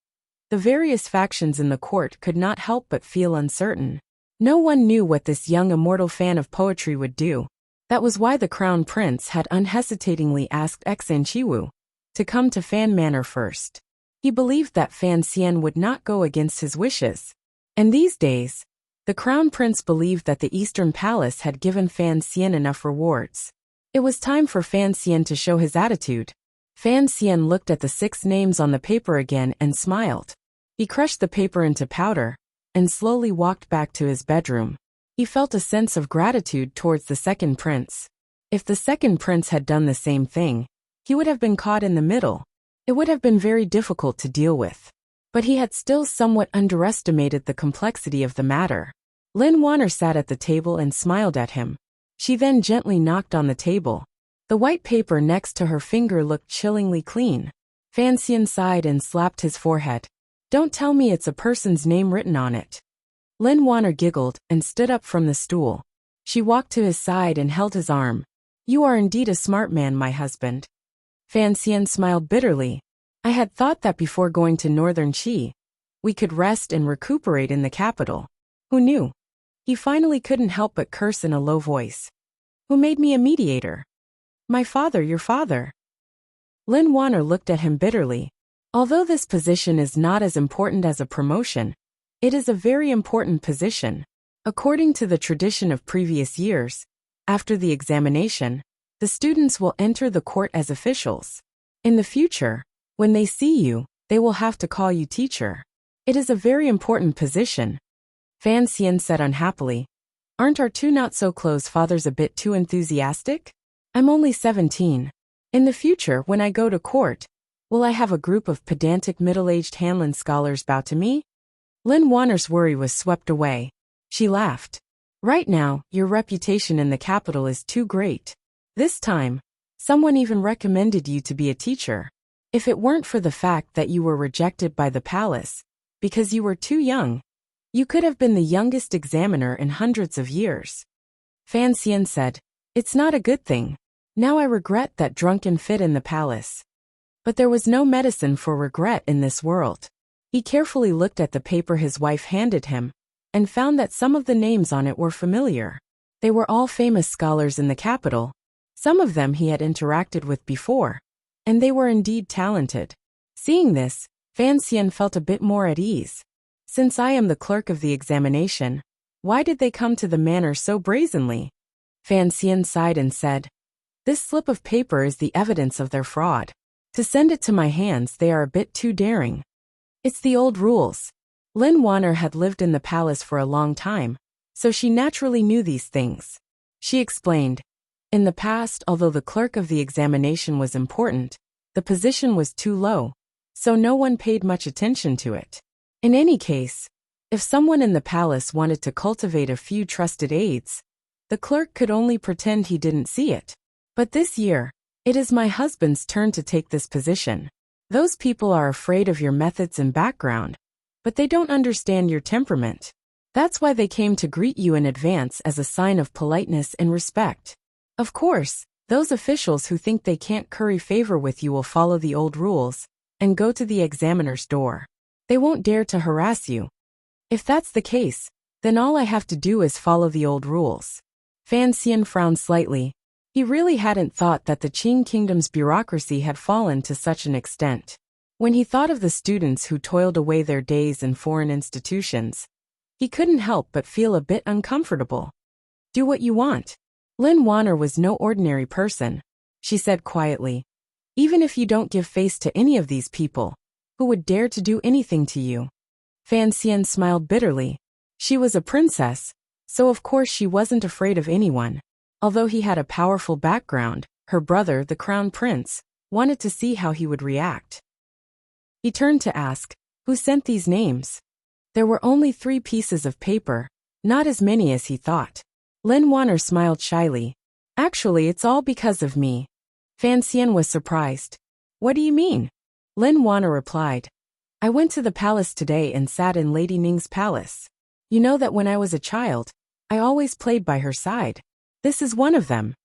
the various factions in the court could not help but feel uncertain. No one knew what this young immortal fan of poetry would do. That was why the Crown Prince had unhesitatingly asked Xianqiwu to come to Fan Manor first. He believed that Fan Xian would not go against his wishes. And these days, the Crown Prince believed that the Eastern Palace had given Fan Xian enough rewards. It was time for Fan Xian to show his attitude. Fan Xian looked at the 6 names on the paper again and smiled. He crushed the paper into powder and slowly walked back to his bedroom. He felt a sense of gratitude towards the second prince. If the second prince had done the same thing, he would have been caught in the middle. It would have been very difficult to deal with. But he had still somewhat underestimated the complexity of the matter. Lin Wanner sat at the table and smiled at him. She then gently knocked on the table. The white paper next to her finger looked chillingly clean. Fan Xian sighed and slapped his forehead. Don't tell me it's a person's name written on it. Lin Wanner giggled and stood up from the stool. She walked to his side and held his arm. You are indeed a smart man, my husband. Fan Xian smiled bitterly. I had thought that before going to Northern Qi, we could rest and recuperate in the capital. Who knew? He finally couldn't help but curse in a low voice. Who made me a mediator? My father, your father. Lin Wanner looked at him bitterly. Although this position is not as important as a promotion, it is a very important position. According to the tradition of previous years, after the examination, the students will enter the court as officials. In the future, when they see you, they will have to call you teacher. It is a very important position. Fan Xian said unhappily. Aren't our 2 not-so-close fathers a bit too enthusiastic? I'm only 17. In the future, when I go to court, will I have a group of pedantic middle-aged Hanlin scholars bow to me? Lin Wanner's worry was swept away. She laughed. Right now, your reputation in the capital is too great. This time, someone even recommended you to be a teacher. If it weren't for the fact that you were rejected by the palace, because you were too young, you could have been the youngest examiner in hundreds of years. Fan Xian said, It's not a good thing. Now I regret that drunken fit in the palace. But there was no medicine for regret in this world. He carefully looked at the paper his wife handed him, and found that some of the names on it were familiar. They were all famous scholars in the capital. Some of them he had interacted with before, and they were indeed talented. Seeing this, Fan Xian felt a bit more at ease. Since I am the clerk of the examination, why did they come to the manor so brazenly? Fan Xian sighed and said, This slip of paper is the evidence of their fraud. To send it to my hands, they are a bit too daring. It's the old rules. Lin Wanner had lived in the palace for a long time, so she naturally knew these things. She explained, In the past, although the clerk of the examination was important, the position was too low, so no one paid much attention to it. In any case, if someone in the palace wanted to cultivate a few trusted aides, the clerk could only pretend he didn't see it. But this year, it is my husband's turn to take this position. Those people are afraid of your methods and background, but they don't understand your temperament. That's why they came to greet you in advance as a sign of politeness and respect. Of course, those officials who think they can't curry favor with you will follow the old rules and go to the examiner's door. They won't dare to harass you. If that's the case, then all I have to do is follow the old rules. Fan Xian frowned slightly. He really hadn't thought that the Qing kingdom's bureaucracy had fallen to such an extent. When he thought of the students who toiled away their days in foreign institutions, he couldn't help but feel a bit uncomfortable. Do what you want. Lin Wanner was no ordinary person, she said quietly. Even if you don't give face to any of these people, who would dare to do anything to you? Fan Xian smiled bitterly. She was a princess, so of course she wasn't afraid of anyone. Although he had a powerful background, her brother, the crown prince, wanted to see how he would react. He turned to ask, who sent these names? There were only 3 pieces of paper, not as many as he thought. Lin Wanner smiled shyly. Actually, it's all because of me. Fan Xian was surprised. What do you mean? Lin Wanner replied. I went to the palace today and sat in Lady Ning's palace. You know that when I was a child, I always played by her side. This is one of them.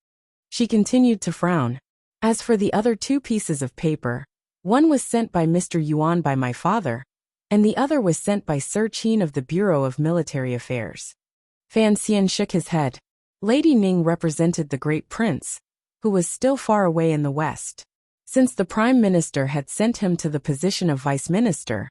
She continued to frown. As for the other 2 pieces of paper, one was sent by Mr. Yuan by my father, and the other was sent by Sir Qin of the Bureau of Military Affairs. Fan Xian shook his head. Lady Ning represented the great prince, who was still far away in the west. Since the prime minister had sent him to the position of vice minister,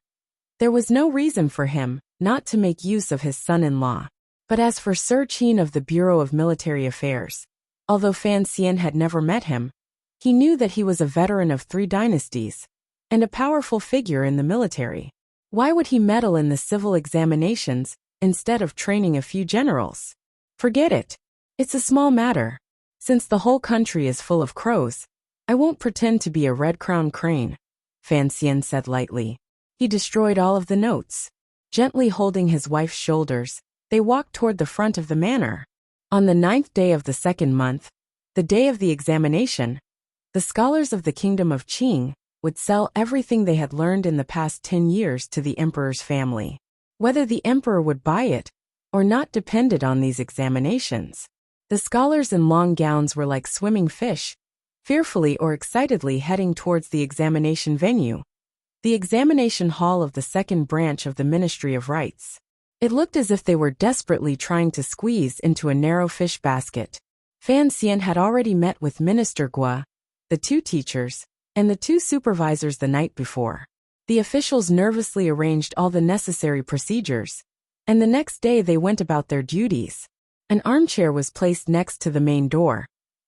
there was no reason for him not to make use of his son-in-law. But as for Sir Qin of the Bureau of Military Affairs, although Fan Xian had never met him, he knew that he was a veteran of 3 dynasties, and a powerful figure in the military. Why would he meddle in the civil examinations instead of training a few generals? Forget it. It's a small matter. Since the whole country is full of crows, I won't pretend to be a red-crowned crane, Fan Xian said lightly. He destroyed all of the notes. Gently holding his wife's shoulders, they walked toward the front of the manor. On the 9th day of the 2nd month, the day of the examination, the scholars of the kingdom of Qing would sell everything they had learned in the past 10 years to the emperor's family. Whether the emperor would buy it or not depended on these examinations. The scholars in long gowns were like swimming fish, fearfully or excitedly heading towards the examination venue, the examination hall of the 2nd branch of the Ministry of Rites. It looked as if they were desperately trying to squeeze into a narrow fish basket. Fan Xian had already met with Minister Gua, the 2 teachers, and the 2 supervisors the night before. The officials nervously arranged all the necessary procedures, and the next day they went about their duties. An armchair was placed next to the main door,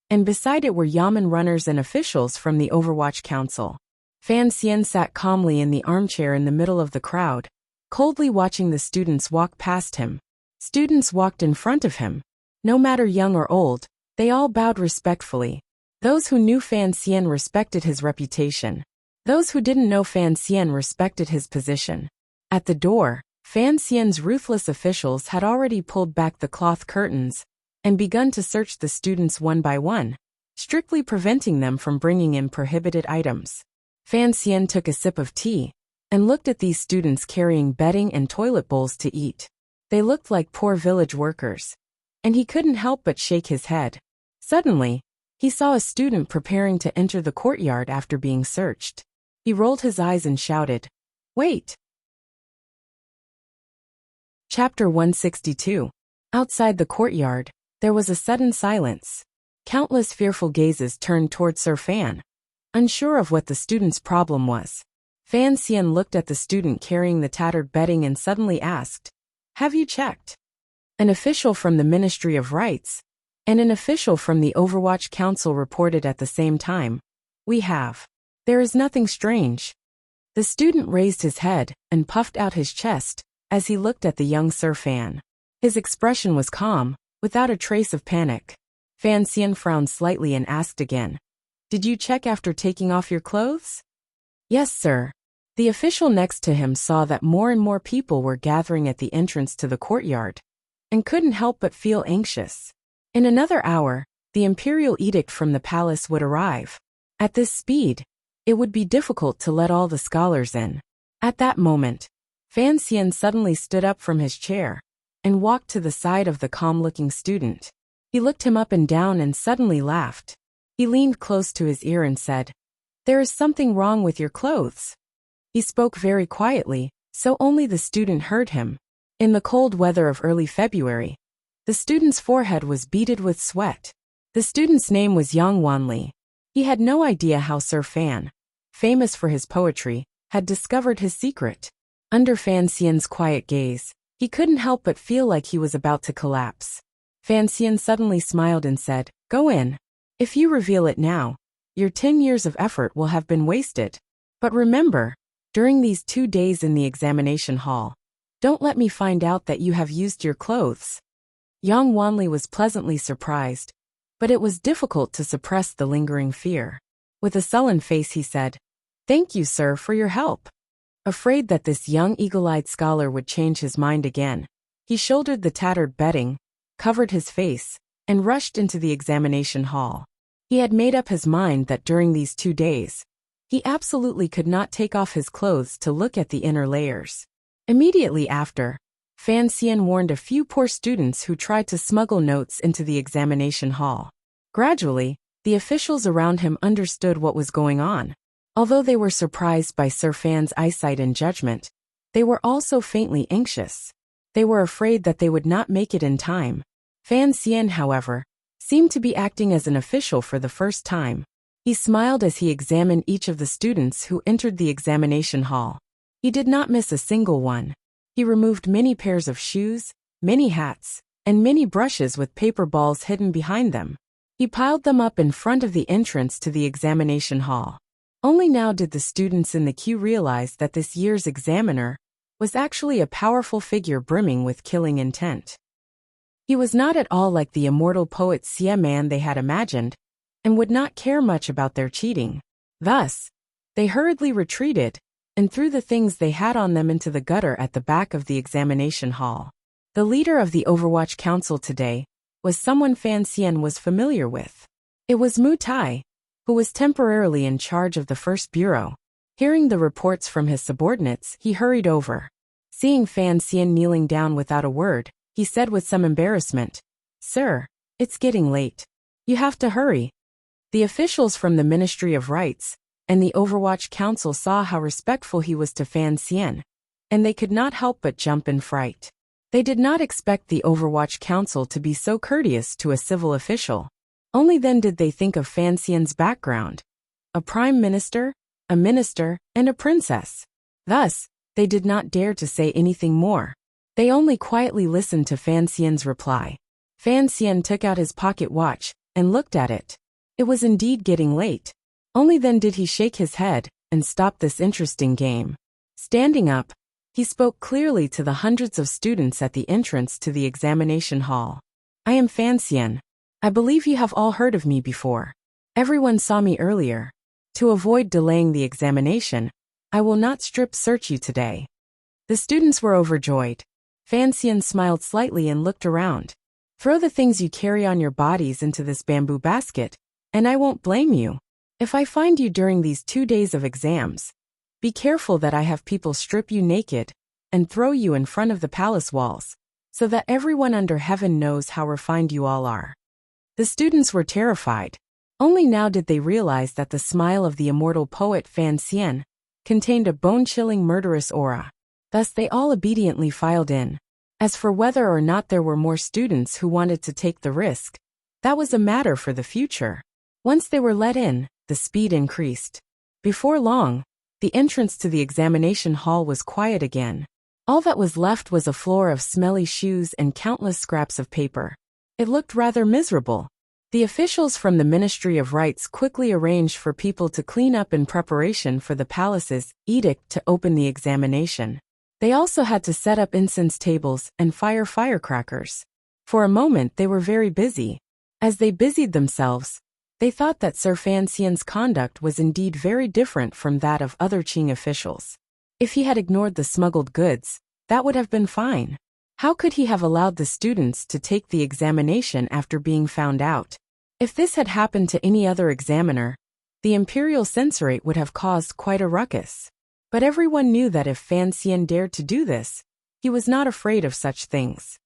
and beside it were yamen runners and officials from the Overwatch Council. Fan Xian sat calmly in the armchair in the middle of the crowd, coldly watching the students walk past him. Students walked in front of him. No matter young or old, they all bowed respectfully. Those who knew Fan Xian respected his reputation. Those who didn't know Fan Xian respected his position. At the door, Fan Xian's ruthless officials had already pulled back the cloth curtains and begun to search the students one by one, strictly preventing them from bringing in prohibited items. Fan Xian took a sip of tea and looked at these students carrying bedding and toilet bowls to eat. They looked like poor village workers, and he couldn't help but shake his head. Suddenly, he saw a student preparing to enter the courtyard after being searched. He rolled his eyes and shouted, "Wait!" Chapter 162. Outside the courtyard, there was a sudden silence. Countless fearful gazes turned toward Sir Fan, unsure of what the student's problem was. Fan Xian looked at the student carrying the tattered bedding and suddenly asked, "Have you checked?" An official from the Ministry of Rites and an official from the Overwatch Council reported at the same time, "We have. There is nothing strange." The student raised his head and puffed out his chest as he looked at the young Sir Fan. His expression was calm, without a trace of panic. Fan Xian frowned slightly and asked again, "Did you check after taking off your clothes?" "Yes, sir." The official next to him saw that more and more people were gathering at the entrance to the courtyard, and couldn't help but feel anxious. In another hour, the imperial edict from the palace would arrive. At this speed, it would be difficult to let all the scholars in. At that moment, Fan Xian suddenly stood up from his chair and walked to the side of the calm-looking student. He looked him up and down and suddenly laughed. He leaned close to his ear and said, "There is something wrong with your clothes." He spoke very quietly, so only the student heard him. In the cold weather of early February, the student's forehead was beaded with sweat. The student's name was Yang Wanli. He had no idea how Sir Fan, famous for his poetry, had discovered his secret. Under Fan Xian's quiet gaze, he couldn't help but feel like he was about to collapse. Fan Xian suddenly smiled and said, "Go in. If you reveal it now, your 10 years of effort will have been wasted. But remember, during these 2 days in the examination hall, don't let me find out that you have used your clothes." Yang Wanli was pleasantly surprised, but it was difficult to suppress the lingering fear. With a sullen face he said, "Thank you, sir, for your help." Afraid that this young eagle-eyed scholar would change his mind again, he shouldered the tattered bedding, covered his face, and rushed into the examination hall. He had made up his mind that during these 2 days, he absolutely could not take off his clothes to look at the inner layers. Immediately after, Fan Xian warned a few poor students who tried to smuggle notes into the examination hall. Gradually, the officials around him understood what was going on. Although they were surprised by Sir Fan's eyesight and judgment, they were also faintly anxious. They were afraid that they would not make it in time. Fan Xian, however, seemed to be acting as an official for the first time. He smiled as he examined each of the students who entered the examination hall. He did not miss a single one. He removed many pairs of shoes, many hats, and many brushes with paper balls hidden behind them. He piled them up in front of the entrance to the examination hall. Only now did the students in the queue realize that this year's examiner was actually a powerful figure brimming with killing intent. He was not at all like the immortal poet Xie Man they had imagined, and would not care much about their cheating. Thus, they hurriedly retreated, and threw the things they had on them into the gutter at the back of the examination hall. The leader of the Overwatch Council today was someone Fan Xian was familiar with. It was Mu Tai, who was temporarily in charge of the first bureau. Hearing the reports from his subordinates, he hurried over. Seeing Fan Xian kneeling down without a word, he said with some embarrassment, "Sir, it's getting late. You have to hurry." The officials from the Ministry of Rights and the Overwatch Council saw how respectful he was to Fan Xian, and they could not help but jump in fright. They did not expect the Overwatch Council to be so courteous to a civil official. Only then did they think of Fan Xian's background: a prime minister, a minister, and a princess. Thus, they did not dare to say anything more. They only quietly listened to Fan Xian's reply. Fan Xian took out his pocket watch and looked at it. It was indeed getting late. Only then did he shake his head and stop this interesting game. Standing up, he spoke clearly to the hundreds of students at the entrance to the examination hall. "I am Fan Xian. I believe you have all heard of me before. Everyone saw me earlier. To avoid delaying the examination, I will not strip search you today." The students were overjoyed. Fan Xian smiled slightly and looked around. "Throw the things you carry on your bodies into this bamboo basket, and I won't blame you. If I find you during these 2 days of exams, be careful that I have people strip you naked and throw you in front of the palace walls, so that everyone under heaven knows how refined you all are." The students were terrified. Only now did they realize that the smile of the immortal poet Fan Xian contained a bone-chilling murderous aura. Thus they all obediently filed in. As for whether or not there were more students who wanted to take the risk, that was a matter for the future. Once they were let in, the speed increased. Before long, the entrance to the examination hall was quiet again. All that was left was a floor of smelly shoes and countless scraps of paper. It looked rather miserable. The officials from the Ministry of Rights quickly arranged for people to clean up in preparation for the palace's edict to open the examination. They also had to set up incense tables and fire firecrackers. For a moment they were very busy. As they busied themselves, they thought that Sir Fan Xian's conduct was indeed very different from that of other Qing officials. If he had ignored the smuggled goods, that would have been fine. How could he have allowed the students to take the examination after being found out? If this had happened to any other examiner, the imperial censorate would have caused quite a ruckus. But everyone knew that if Fan Xian dared to do this, he was not afraid of such things.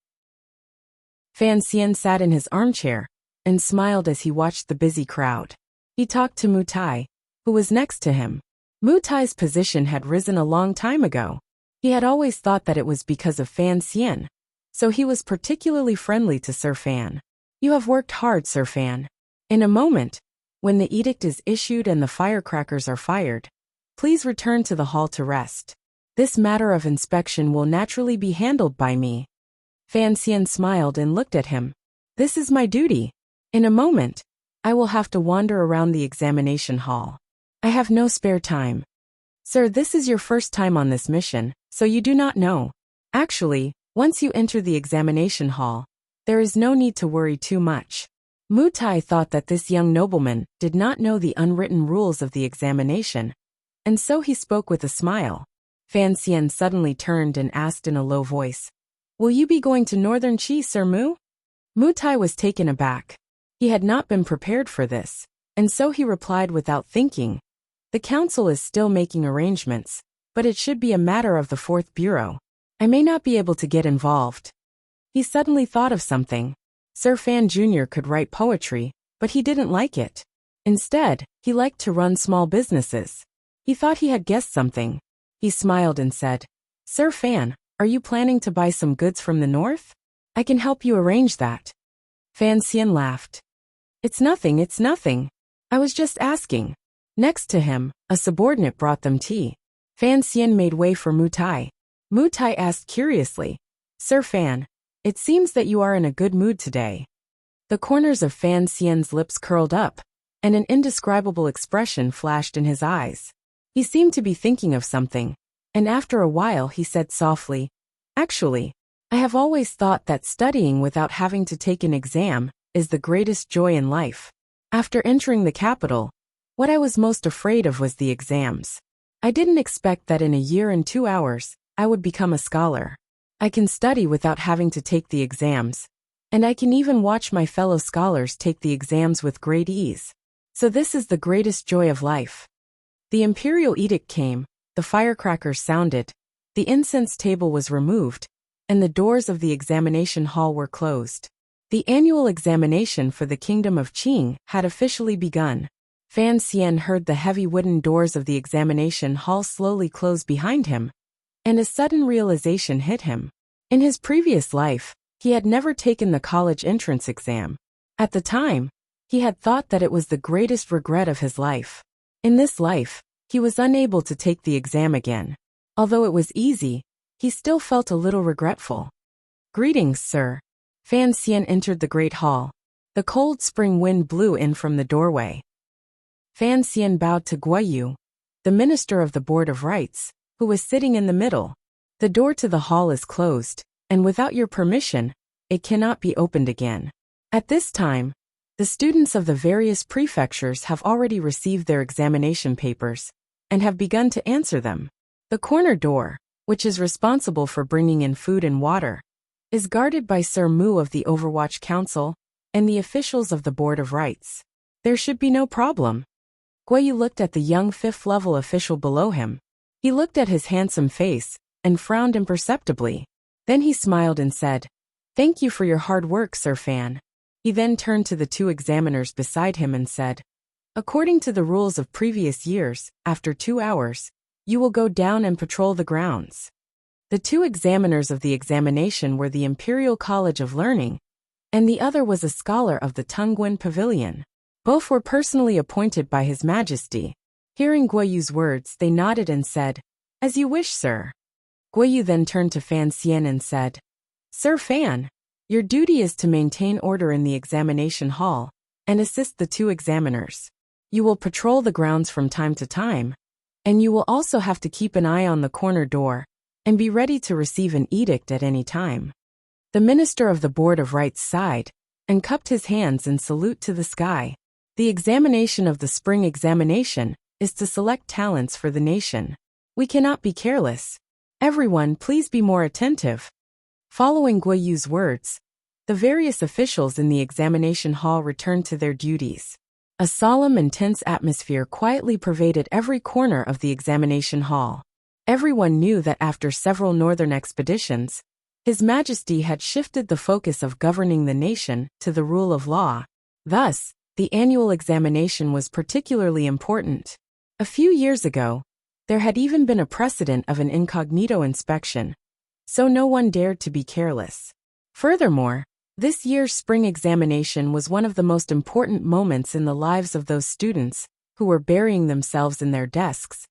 Fan Xian sat in his armchair and smiled as he watched the busy crowd. He talked to Mu Tai, who was next to him. Mu Tai's position had risen a long time ago. He had always thought that it was because of Fan Xian, so he was particularly friendly to Sir Fan. You have worked hard, Sir Fan. In a moment, when the edict is issued and the firecrackers are fired, please return to the hall to rest. This matter of inspection will naturally be handled by me. Fan Xian smiled and looked at him. This is my duty. In a moment, I will have to wander around the examination hall. I have no spare time. Sir, this is your first time on this mission, so you do not know. Actually, once you enter the examination hall, there is no need to worry too much. Mu Tai thought that this young nobleman did not know the unwritten rules of the examination, and so he spoke with a smile. Fan Xian suddenly turned and asked in a low voice, Will you be going to Northern Qi, Sir Mu? Mu Tai was taken aback. He had not been prepared for this, and so he replied without thinking, The council is still making arrangements, but it should be a matter of the Fourth Bureau. I may not be able to get involved. He suddenly thought of something. Sir Fan Jr. could write poetry, but he didn't like it. Instead, he liked to run small businesses. He thought he had guessed something. He smiled and said, Sir Fan, are you planning to buy some goods from the north? I can help you arrange that. Fan Xian laughed. It's nothing. I was just asking. Next to him, a subordinate brought them tea. Fan Xian made way for Mu Tai. Mu Tai asked curiously, Sir Fan, it seems that you are in a good mood today. The corners of Fan Xian's lips curled up, and an indescribable expression flashed in his eyes. He seemed to be thinking of something, and after a while he said softly, Actually, I have always thought that studying without having to take an exam is the greatest joy in life. After entering the capital, what I was most afraid of was the exams. I didn't expect that in a year and 2 hours, I would become a scholar. I can study without having to take the exams, and I can even watch my fellow scholars take the exams with great ease. So this is the greatest joy of life. The imperial edict came, the firecrackers sounded, the incense table was removed, and the doors of the examination hall were closed. The annual examination for the Kingdom of Qing had officially begun. Fan Xian heard the heavy wooden doors of the examination hall slowly close behind him, and a sudden realization hit him. In his previous life, he had never taken the college entrance exam. At the time, he had thought that it was the greatest regret of his life. In this life, he was unable to take the exam again. Although it was easy, he still felt a little regretful. Greetings, sir. Fan Xian entered the great hall. The cold spring wind blew in from the doorway. Fan Xian bowed to Guoyu, the minister of the Board of Rites, who was sitting in the middle. The door to the hall is closed, and without your permission, it cannot be opened again. At this time, the students of the various prefectures have already received their examination papers, and have begun to answer them. The corner door, which is responsible for bringing in food and water, is guarded by Sir Mu of the Overwatch Council, and the officials of the Board of Rites. There should be no problem. Guoyu looked at the young 5th-level official below him. He looked at his handsome face, and frowned imperceptibly. Then he smiled and said, Thank you for your hard work, Sir Fan. He then turned to the 2 examiners beside him and said, According to the rules of previous years, after 2 hours, you will go down and patrol the grounds. The 2 examiners of the examination were the Imperial College of Learning, and the other was a scholar of the Tungguan Pavilion. Both were personally appointed by His Majesty. Hearing Guoyu's words, they nodded and said, As you wish, sir. Guoyu then turned to Fan Xian and said, Sir Fan, your duty is to maintain order in the examination hall, and assist the 2 examiners. You will patrol the grounds from time to time, and you will also have to keep an eye on the corner door, and be ready to receive an edict at any time. The minister of the Board of Rites sighed, and cupped his hands in salute to the sky. The examination of the spring examination is to select talents for the nation. We cannot be careless. Everyone, please be more attentive. Following Guoyu's words, the various officials in the examination hall returned to their duties. A solemn and tense atmosphere quietly pervaded every corner of the examination hall. Everyone knew that after several northern expeditions, His Majesty had shifted the focus of governing the nation to the rule of law. Thus, the annual examination was particularly important. A few years ago, There had even been a precedent of an incognito inspection, so no one dared to be careless. Furthermore, this year's spring examination was one of the most important moments in the lives of those students who were burying themselves in their desks,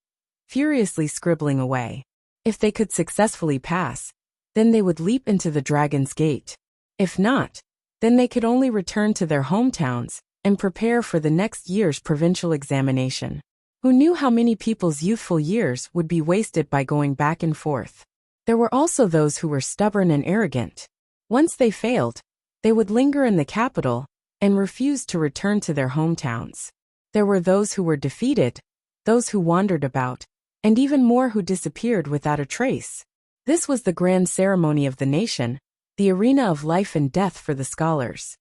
furiously scribbling away. If they could successfully pass, then they would leap into the Dragon's Gate. If not, then they could only return to their hometowns and prepare for the next year's provincial examination. Who knew how many people's youthful years would be wasted by going back and forth? There were also those who were stubborn and arrogant. Once they failed, they would linger in the capital and refuse to return to their hometowns. There were those who were defeated, those who wandered about, and even more who disappeared without a trace. This was the grand ceremony of the nation, the arena of life and death for the scholars.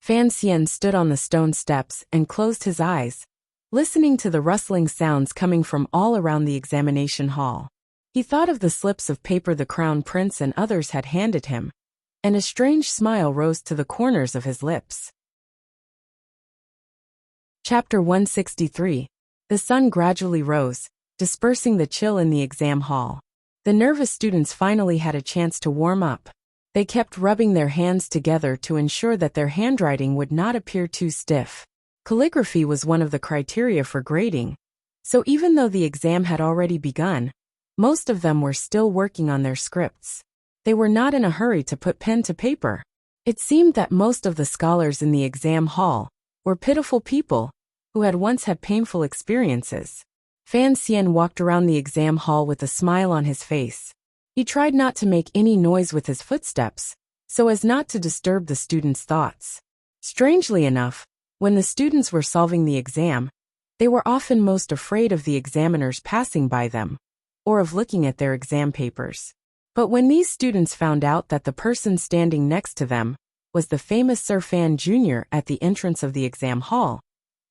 Fan Xian stood on the stone steps and closed his eyes, listening to the rustling sounds coming from all around the examination hall. He thought of the slips of paper the crown prince and others had handed him, and a strange smile rose to the corners of his lips. Chapter 163. The sun gradually rose, dispersing the chill in the exam hall. The nervous students finally had a chance to warm up. They kept rubbing their hands together to ensure that their handwriting would not appear too stiff. Calligraphy was one of the criteria for grading, so even though the exam had already begun, most of them were still working on their scripts. They were not in a hurry to put pen to paper. It seemed that most of the scholars in the exam hall were pitiful people who had once had painful experiences. Fan Xian walked around the exam hall with a smile on his face. He tried not to make any noise with his footsteps, so as not to disturb the students' thoughts. Strangely enough, when the students were solving the exam, they were often most afraid of the examiners passing by them, or of looking at their exam papers. But when these students found out that the person standing next to them was the famous Sir Fan Jr. at the entrance of the exam hall,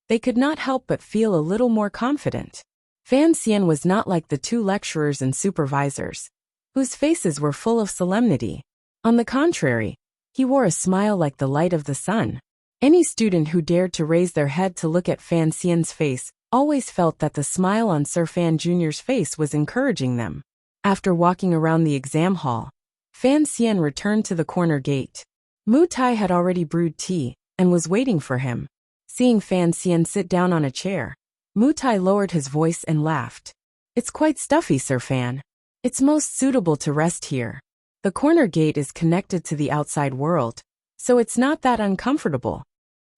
they could not help but feel a little more confident. Fan Xian was not like the two lecturers and supervisors, whose faces were full of solemnity. On the contrary, he wore a smile like the light of the sun. Any student who dared to raise their head to look at Fan Xian's face always felt that the smile on Sir Fan Jr.'s face was encouraging them. After walking around the exam hall, Fan Xian returned to the corner gate. Mu Tai had already brewed tea and was waiting for him. Seeing Fan Xian sit down on a chair, Mu Tai lowered his voice and laughed. "It's quite stuffy, Sir Fan. It's most suitable to rest here. The corner gate is connected to the outside world, so it's not that uncomfortable."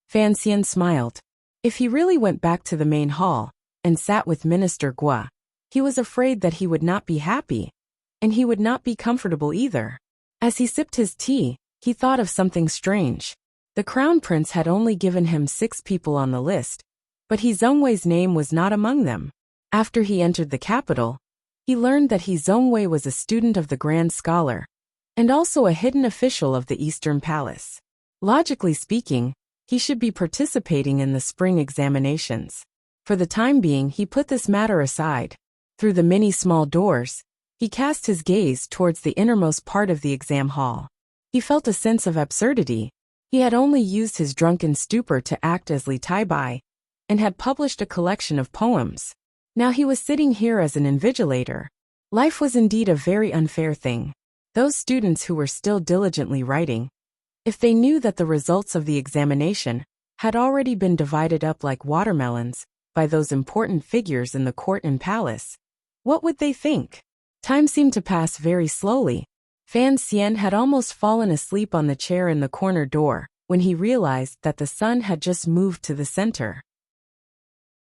Fan Xian smiled. If he really went back to the main hall and sat with Minister Gua, he was afraid that he would not be happy, and he would not be comfortable either. As he sipped his tea, he thought of something strange. The Crown Prince had only given him 6 people on the list, but He Zhongwei's name was not among them. After he entered the capital, he learned that He Zhongwei was a student of the Grand Scholar, and also a hidden official of the Eastern Palace. Logically speaking, he should be participating in the spring examinations. For the time being, he put this matter aside. Through the many small doors, he cast his gaze towards the innermost part of the exam hall. He felt a sense of absurdity. He had only used his drunken stupor to act as Li Tai-bai, and had published a collection of poems. Now he was sitting here as an invigilator. Life was indeed a very unfair thing. Those students who were still diligently writing, if they knew that the results of the examination had already been divided up like watermelons by those important figures in the court and palace, what would they think? Time seemed to pass very slowly. Fan Xian had almost fallen asleep on the chair in the corner door when he realized that the sun had just moved to the center.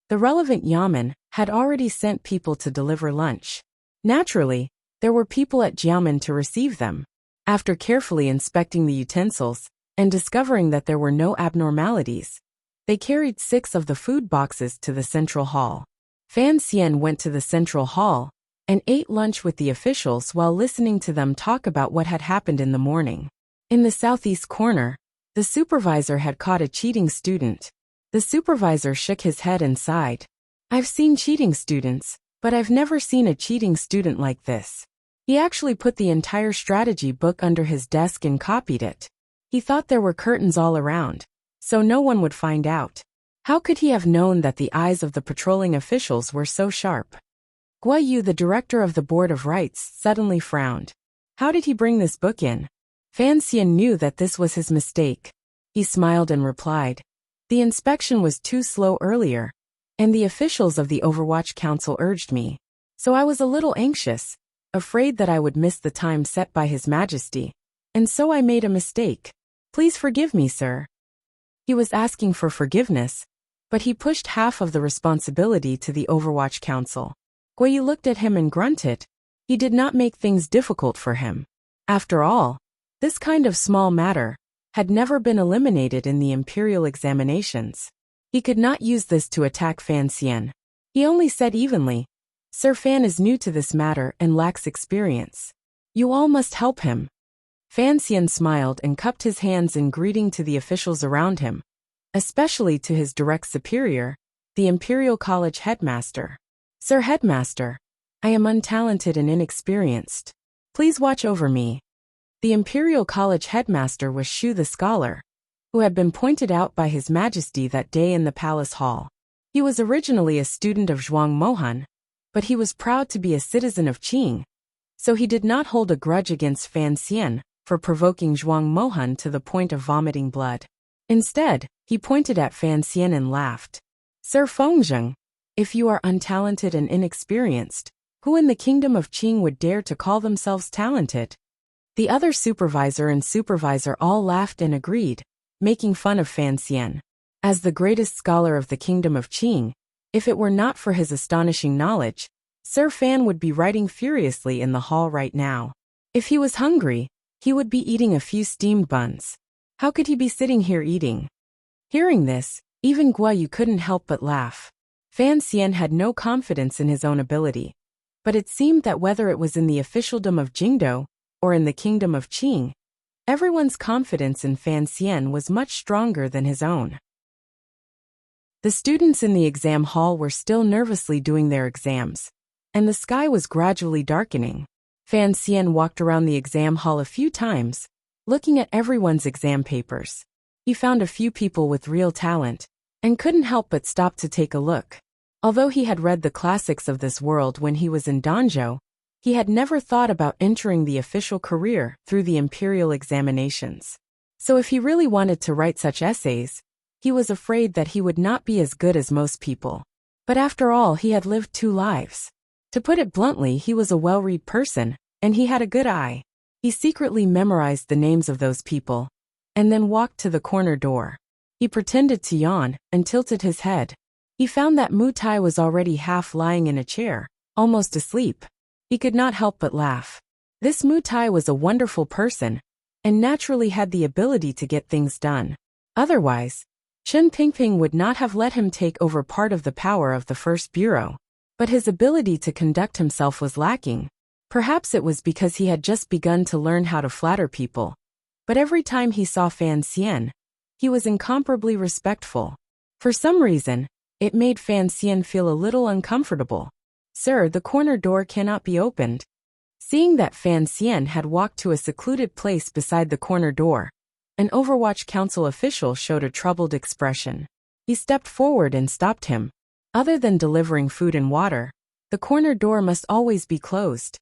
The relevant yamen had already sent people to deliver lunch. Naturally, there were people at Jiamen to receive them. After carefully inspecting the utensils and discovering that there were no abnormalities, they carried 6 of the food boxes to the central hall. Fan Xian went to the central hall and ate lunch with the officials while listening to them talk about what had happened in the morning. In the southeast corner, the supervisor had caught a cheating student. The supervisor shook his head and sighed. "I've seen cheating students, but I've never seen a cheating student like this." He actually put the entire strategy book under his desk and copied it. He thought there were curtains all around, so no one would find out. How could he have known that the eyes of the patrolling officials were so sharp? Guo Yu, the director of the Board of Rights, suddenly frowned. How did he bring this book in? Fan Xian knew that this was his mistake. He smiled and replied, "The inspection was too slow earlier, and the officials of the Overwatch Council urged me. So I was a little anxious, afraid that I would miss the time set by His Majesty, and so I made a mistake. Please forgive me, sir." He was asking for forgiveness, but he pushed half of the responsibility to the Overwatch Council. Guo Yu looked at him and grunted. He did not make things difficult for him. After all, this kind of small matter had never been eliminated in the imperial examinations. He could not use this to attack Fan Xian. He only said evenly, "Sir Fan is new to this matter and lacks experience. You all must help him." Fan Xian smiled and cupped his hands in greeting to the officials around him, especially to his direct superior, the Imperial College headmaster. "Sir Headmaster, I am untalented and inexperienced. Please watch over me." The Imperial College headmaster was Shu the scholar, who had been pointed out by His Majesty that day in the palace hall. He was originally a student of Zhuang Mohan, but he was proud to be a citizen of Qing, so he did not hold a grudge against Fan Xian for provoking Zhuang Mohan to the point of vomiting blood. Instead, he pointed at Fan Xian and laughed. "Sir Fengzheng, if you are untalented and inexperienced, who in the kingdom of Qing would dare to call themselves talented?" The other supervisor and supervisor all laughed and agreed, making fun of Fan Xian. As the greatest scholar of the kingdom of Qing, if it were not for his astonishing knowledge, Sir Fan would be writing furiously in the hall right now. If he was hungry, he would be eating a few steamed buns. How could he be sitting here eating? Hearing this, even Guo Yu couldn't help but laugh. Fan Xian had no confidence in his own ability, but it seemed that whether it was in the officialdom of Jingdo or in the kingdom of Qing, everyone's confidence in Fan Xian was much stronger than his own. The students in the exam hall were still nervously doing their exams, and the sky was gradually darkening. Fan Xian walked around the exam hall a few times, looking at everyone's exam papers. He found a few people with real talent, and couldn't help but stop to take a look. Although he had read the classics of this world when he was in Danzhou, he had never thought about entering the official career through the imperial examinations. So if he really wanted to write such essays, he was afraid that he would not be as good as most people. But after all, he had lived 2 lives. To put it bluntly, he was a well-read person, and he had a good eye. He secretly memorized the names of those people, and then walked to the corner door. He pretended to yawn and tilted his head. He found that Mu Tai was already half lying in a chair, almost asleep. He could not help but laugh. This Mu Tai was a wonderful person, and naturally had the ability to get things done. Otherwise, Chen Pingping would not have let him take over part of the power of the First Bureau. But his ability to conduct himself was lacking. Perhaps it was because he had just begun to learn how to flatter people. But every time he saw Fan Xian, he was incomparably respectful. For some reason, it made Fan Xian feel a little uncomfortable. "Sir, the corner door cannot be opened." Seeing that Fan Xian had walked to a secluded place beside the corner door, an Overwatch Council official showed a troubled expression. He stepped forward and stopped him. Other than delivering food and water, the corner door must always be closed.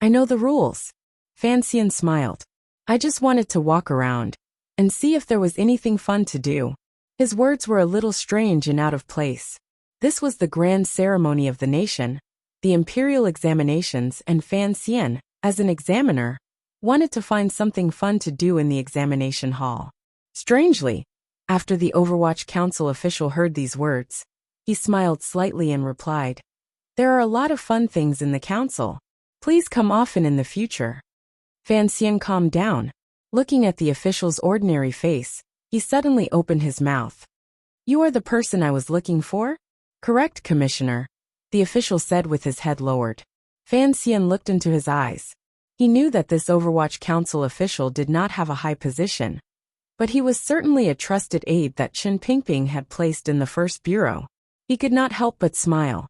"I know the rules." Fan Xian smiled. "I just wanted to walk around and see if there was anything fun to do." His words were a little strange and out of place. This was the grand ceremony of the nation, the imperial examinations, and Fan Xian, as an examiner, wanted to find something fun to do in the examination hall. Strangely, after the Overwatch Council official heard these words, he smiled slightly and replied, "There are a lot of fun things in the council. Please come often in the future." Fan Xian calmed down. Looking at the official's ordinary face, he suddenly opened his mouth. "You are the person I was looking for?" "Correct, Commissioner," the official said with his head lowered. Fan Xian looked into his eyes. He knew that this Overwatch Council official did not have a high position, but he was certainly a trusted aide that Chen Pingping had placed in the First Bureau. He could not help but smile.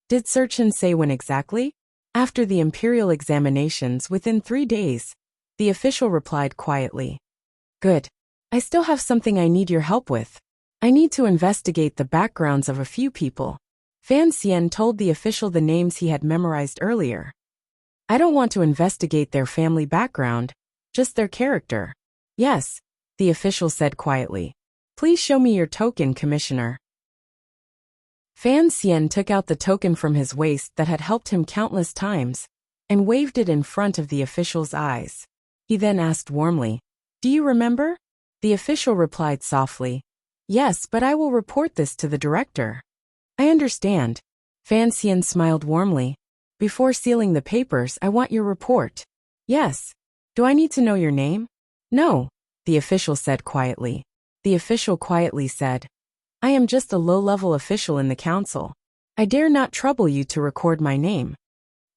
"Did Sir Chen say when exactly?" "After the imperial examinations, within 3 days," the official replied quietly. "Good. I still have something I need your help with." I need to investigate the backgrounds of a few people. Fan Xian told the official the names he had memorized earlier. I don't want to investigate their family background, just their character. Yes, the official said quietly. Please show me your token, Commissioner. Fan Xian took out the token from his waist that had helped him countless times and waved it in front of the official's eyes. He then asked warmly, Do you remember? The official replied softly, Yes, but I will report this to the director. I understand. Fan Xian smiled warmly. Before sealing the papers, I want your report. Yes. Do I need to know your name? No, the official said quietly. The official quietly said, I am just a low-level official in the council. I dare not trouble you to record my name.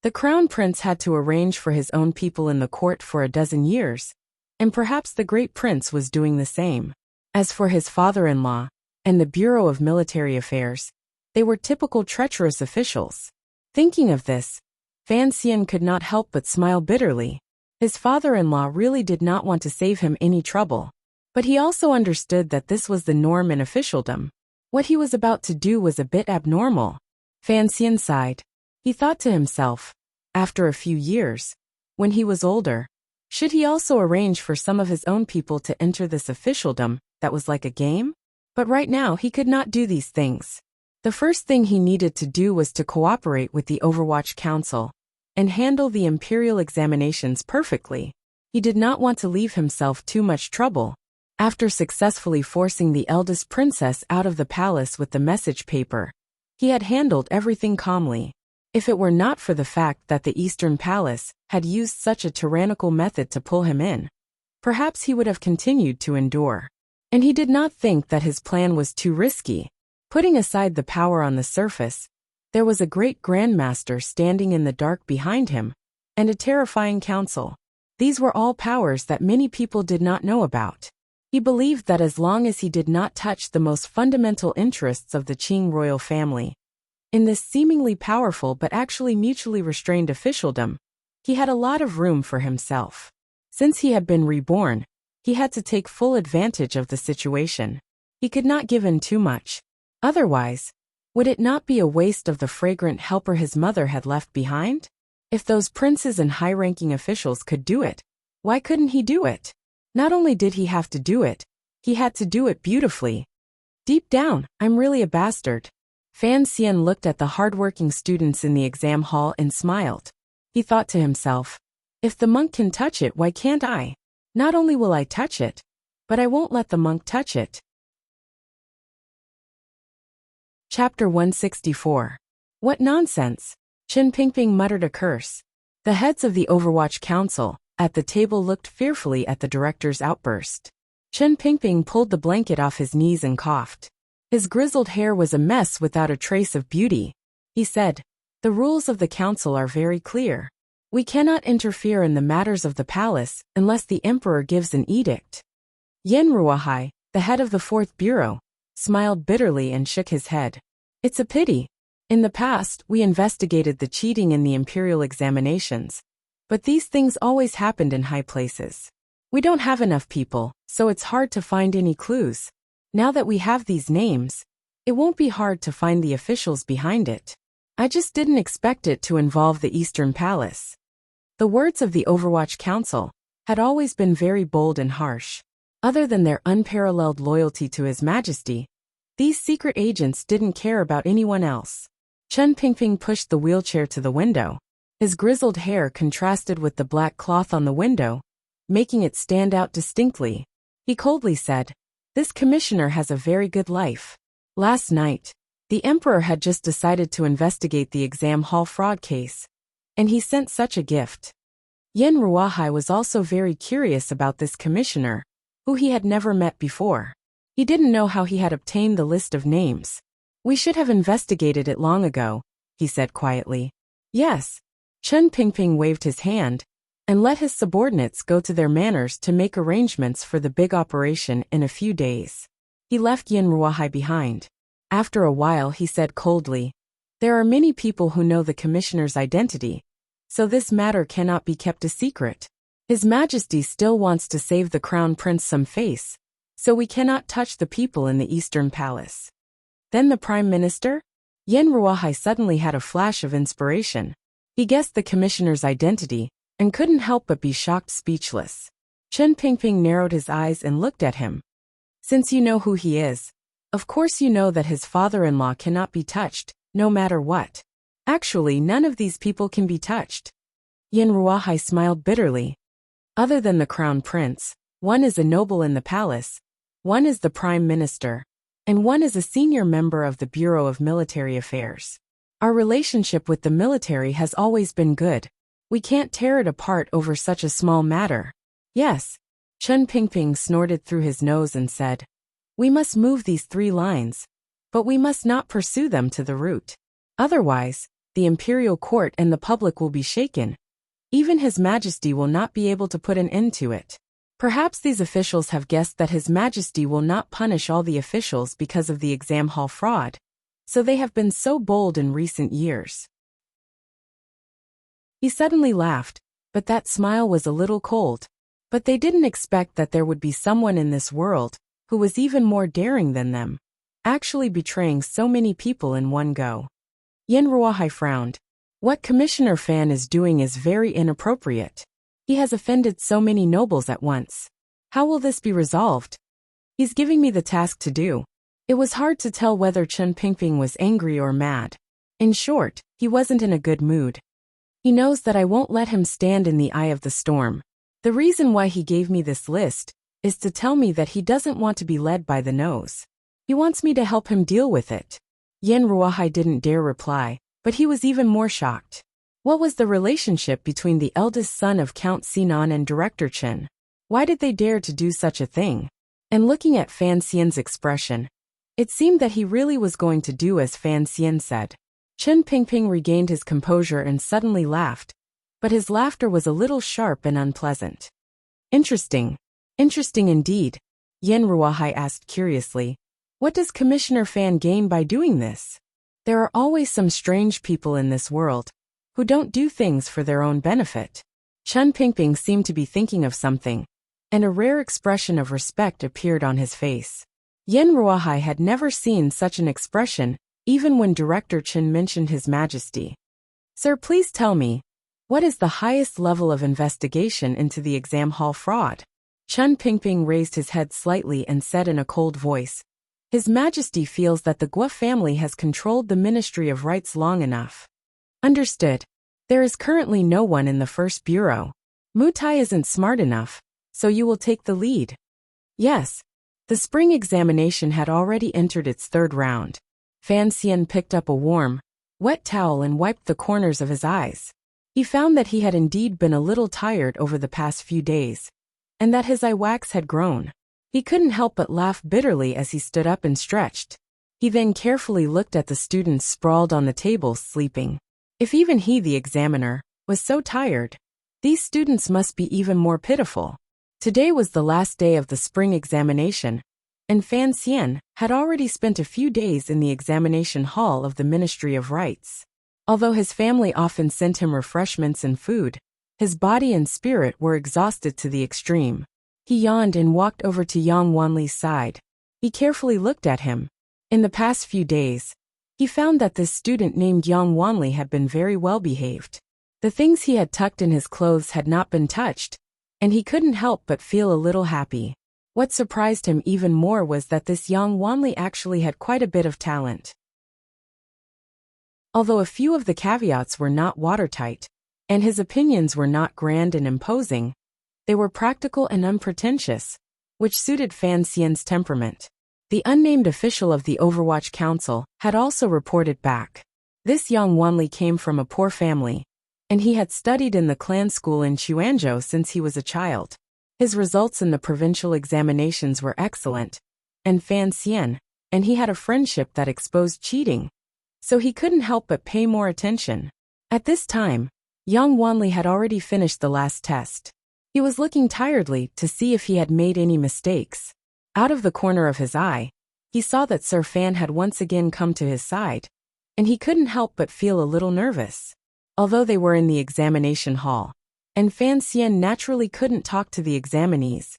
The crown prince had to arrange for his own people in the court for a dozen years, and perhaps the great prince was doing the same. As for his father-in-law and the Bureau of Military Affairs, they were typical treacherous officials. Thinking of this, Fan Xian could not help but smile bitterly. His father-in-law really did not want to save him any trouble, but he also understood that this was the norm in officialdom. What he was about to do was a bit abnormal. Fan Xian sighed. He thought to himself, after a few years, when he was older, should he also arrange for some of his own people to enter this officialdom that was like a game? But right now he could not do these things. The first thing he needed to do was to cooperate with the Overwatch Council and handle the imperial examinations perfectly. He did not want to leave himself too much trouble. After successfully forcing the eldest princess out of the palace with the message paper, he had handled everything calmly. If it were not for the fact that the Eastern Palace had used such a tyrannical method to pull him in, perhaps he would have continued to endure. And he did not think that his plan was too risky. Putting aside the power on the surface, there was a great grandmaster standing in the dark behind him, and a terrifying council. These were all powers that many people did not know about. He believed that as long as he did not touch the most fundamental interests of the Qing royal family, in this seemingly powerful but actually mutually restrained officialdom, he had a lot of room for himself. Since he had been reborn, he had to take full advantage of the situation. He could not give in too much. Otherwise, would it not be a waste of the fragrant helper his mother had left behind? If those princes and high-ranking officials could do it, why couldn't he do it? Not only did he have to do it, he had to do it beautifully. Deep down, I'm really a bastard. Fan Xian looked at the hard-working students in the exam hall and smiled. He thought to himself, if the monk can touch it, why can't I? Not only will I touch it, but I won't let the monk touch it. Chapter 164. What nonsense! Chen Pingping muttered a curse. The heads of the Overwatch Council at the table looked fearfully at the director's outburst. Chen Pingping pulled the blanket off his knees and coughed. His grizzled hair was a mess without a trace of beauty. He said, The rules of the council are very clear. We cannot interfere in the matters of the palace unless the emperor gives an edict. Yen Ruahai, the head of the 4th Bureau, smiled bitterly and shook his head. It's a pity. In the past, we investigated the cheating in the imperial examinations, but these things always happened in high places. We don't have enough people, so it's hard to find any clues. Now that we have these names, it won't be hard to find the officials behind it. I just didn't expect it to involve the Eastern Palace. The words of the Overwatch Council had always been very bold and harsh. Other than their unparalleled loyalty to His Majesty, these secret agents didn't care about anyone else. Chen Pingping pushed the wheelchair to the window. His grizzled hair contrasted with the black cloth on the window, making it stand out distinctly. He coldly said, This commissioner has a very good life. Last night, the emperor had just decided to investigate the exam hall fraud case, and he sent such a gift. Yen Ruahai was also very curious about this commissioner, who he had never met before. He didn't know how he had obtained the list of names. We should have investigated it long ago, he said quietly. Yes. Chen Pingping waved his hand and let his subordinates go to their manors to make arrangements for the big operation in a few days. He left Yen Ruahai behind. After a while he said coldly, There are many people who know the commissioner's identity, so this matter cannot be kept a secret. His Majesty still wants to save the crown prince some face, so we cannot touch the people in the Eastern Palace. Then the Prime Minister? Yen Ruahai suddenly had a flash of inspiration. He guessed the commissioner's identity, and couldn't help but be shocked speechless. Chen Pingping narrowed his eyes and looked at him. Since you know who he is, of course you know that his father-in-law cannot be touched, no matter what. Actually, none of these people can be touched. Yen Ruahai smiled bitterly. Other than the crown prince, one is a noble in the palace, one is the prime minister, and one is a senior member of the Bureau of Military Affairs. Our relationship with the military has always been good. We can't tear it apart over such a small matter. Yes. Chen Pingping snorted through his nose and said, we must move these 3 lines, but we must not pursue them to the root. Otherwise, the imperial court and the public will be shaken. Even His Majesty will not be able to put an end to it. Perhaps these officials have guessed that His Majesty will not punish all the officials because of the exam hall fraud, so they have been so bold in recent years. He suddenly laughed, but that smile was a little cold. But they didn't expect that there would be someone in this world who was even more daring than them, actually betraying so many people in one go. Yen Ruahai frowned. What Commissioner Fan is doing is very inappropriate. He has offended so many nobles at once. How will this be resolved? He's giving me the task to do. It was hard to tell whether Chen Pingping was angry or mad. In short, he wasn't in a good mood. He knows that I won't let him stand in the eye of the storm. The reason why he gave me this list is to tell me that he doesn't want to be led by the nose. He wants me to help him deal with it. Yen Ruahai didn't dare reply, but he was even more shocked. What was the relationship between the eldest son of Count Sinan and Director Chen? Why did they dare to do such a thing? And looking at Fan Xian's expression, it seemed that he really was going to do as Fan Xian said. Chen Pingping regained his composure and suddenly laughed, but his laughter was a little sharp and unpleasant. Interesting. Interesting indeed. Yen Ruahai asked curiously, what does Commissioner Fan gain by doing this? There are always some strange people in this world who don't do things for their own benefit. Chen Pingping seemed to be thinking of something, and a rare expression of respect appeared on his face. Yen Ruahai had never seen such an expression, even when Director Chen mentioned His Majesty. Sir, please tell me, what is the highest level of investigation into the exam hall fraud? Chen Pingping raised his head slightly and said in a cold voice, His Majesty feels that the Guo family has controlled the Ministry of Rights long enough. Understood. There is currently no one in the First Bureau. Mutai isn't smart enough, so you will take the lead. Yes. The spring examination had already entered its 3rd round. Fan Xian picked up a warm, wet towel and wiped the corners of his eyes. He found that he had indeed been a little tired over the past few days, and that his eye wax had grown. He couldn't help but laugh bitterly as he stood up and stretched. He then carefully looked at the students sprawled on the tables sleeping. If even he, the examiner, was so tired, these students must be even more pitiful. Today was the last day of the spring examination, and Fan Xian had already spent a few days in the examination hall of the Ministry of Rights. Although his family often sent him refreshments and food, his body and spirit were exhausted to the extreme. He yawned and walked over to Yang Wanli's side. He carefully looked at him. In the past few days, he found that this student named Yang Wanli had been very well behaved. The things he had tucked in his clothes had not been touched, and he couldn't help but feel a little happy. What surprised him even more was that this Yang Wanli actually had quite a bit of talent. Although a few of the caveats were not watertight, and his opinions were not grand and imposing, they were practical and unpretentious, which suited Fan Xian's temperament. The unnamed official of the Overwatch Council had also reported back. This Yang Wanli came from a poor family, and he had studied in the clan school in Chuanzhou since he was a child. His results in the provincial examinations were excellent, and Fan Xian, and he had a friendship that exposed cheating, so he couldn't help but pay more attention. At this time, Yang Wanli had already finished the last test. He was looking tiredly to see if he had made any mistakes. Out of the corner of his eye, he saw that Sir Fan had once again come to his side, and he couldn't help but feel a little nervous. Although they were in the examination hall, and Fan Xian naturally couldn't talk to the examinees,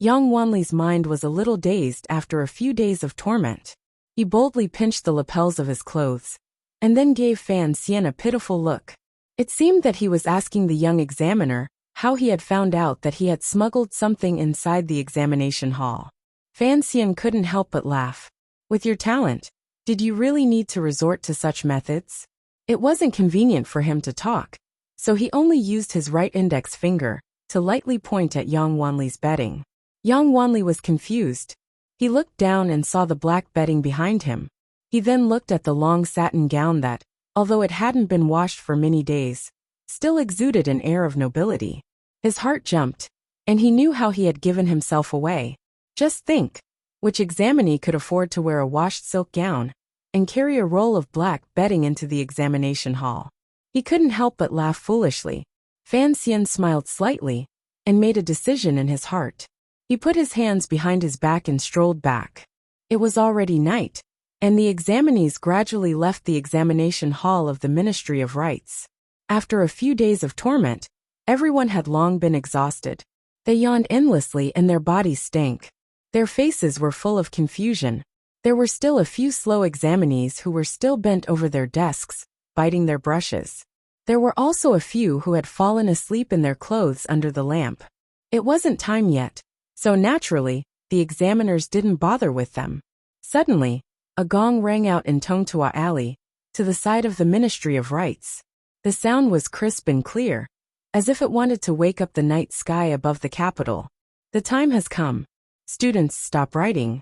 Yang Wanli's mind was a little dazed after a few days of torment. He boldly pinched the lapels of his clothes, and then gave Fan Xian a pitiful look. It seemed that he was asking the young examiner how he had found out that he had smuggled something inside the examination hall. Fan Xian couldn't help but laugh. With your talent, did you really need to resort to such methods? It wasn't convenient for him to talk, so he only used his right index finger to lightly point at Yang Wanli's bedding. Yang Wanli was confused. He looked down and saw the black bedding behind him. He then looked at the long satin gown that, although it hadn't been washed for many days, still exuded an air of nobility. His heart jumped, and he knew how he had given himself away. Just think, which examinee could afford to wear a washed silk gown and carry a roll of black bedding into the examination hall? He couldn't help but laugh foolishly. Fan Xian smiled slightly and made a decision in his heart. He put his hands behind his back and strolled back. It was already night, and the examinees gradually left the examination hall of the Ministry of Rites. After a few days of torment, everyone had long been exhausted. They yawned endlessly and their bodies stank. Their faces were full of confusion. There were still a few slow examinees who were still bent over their desks, biting their brushes. There were also a few who had fallen asleep in their clothes under the lamp. It wasn't time yet, so naturally, the examiners didn't bother with them. Suddenly, a gong rang out in Tongtua Alley, to the side of the Ministry of Rites. The sound was crisp and clear, as if it wanted to wake up the night sky above the capital. The time has come. Students, stop writing.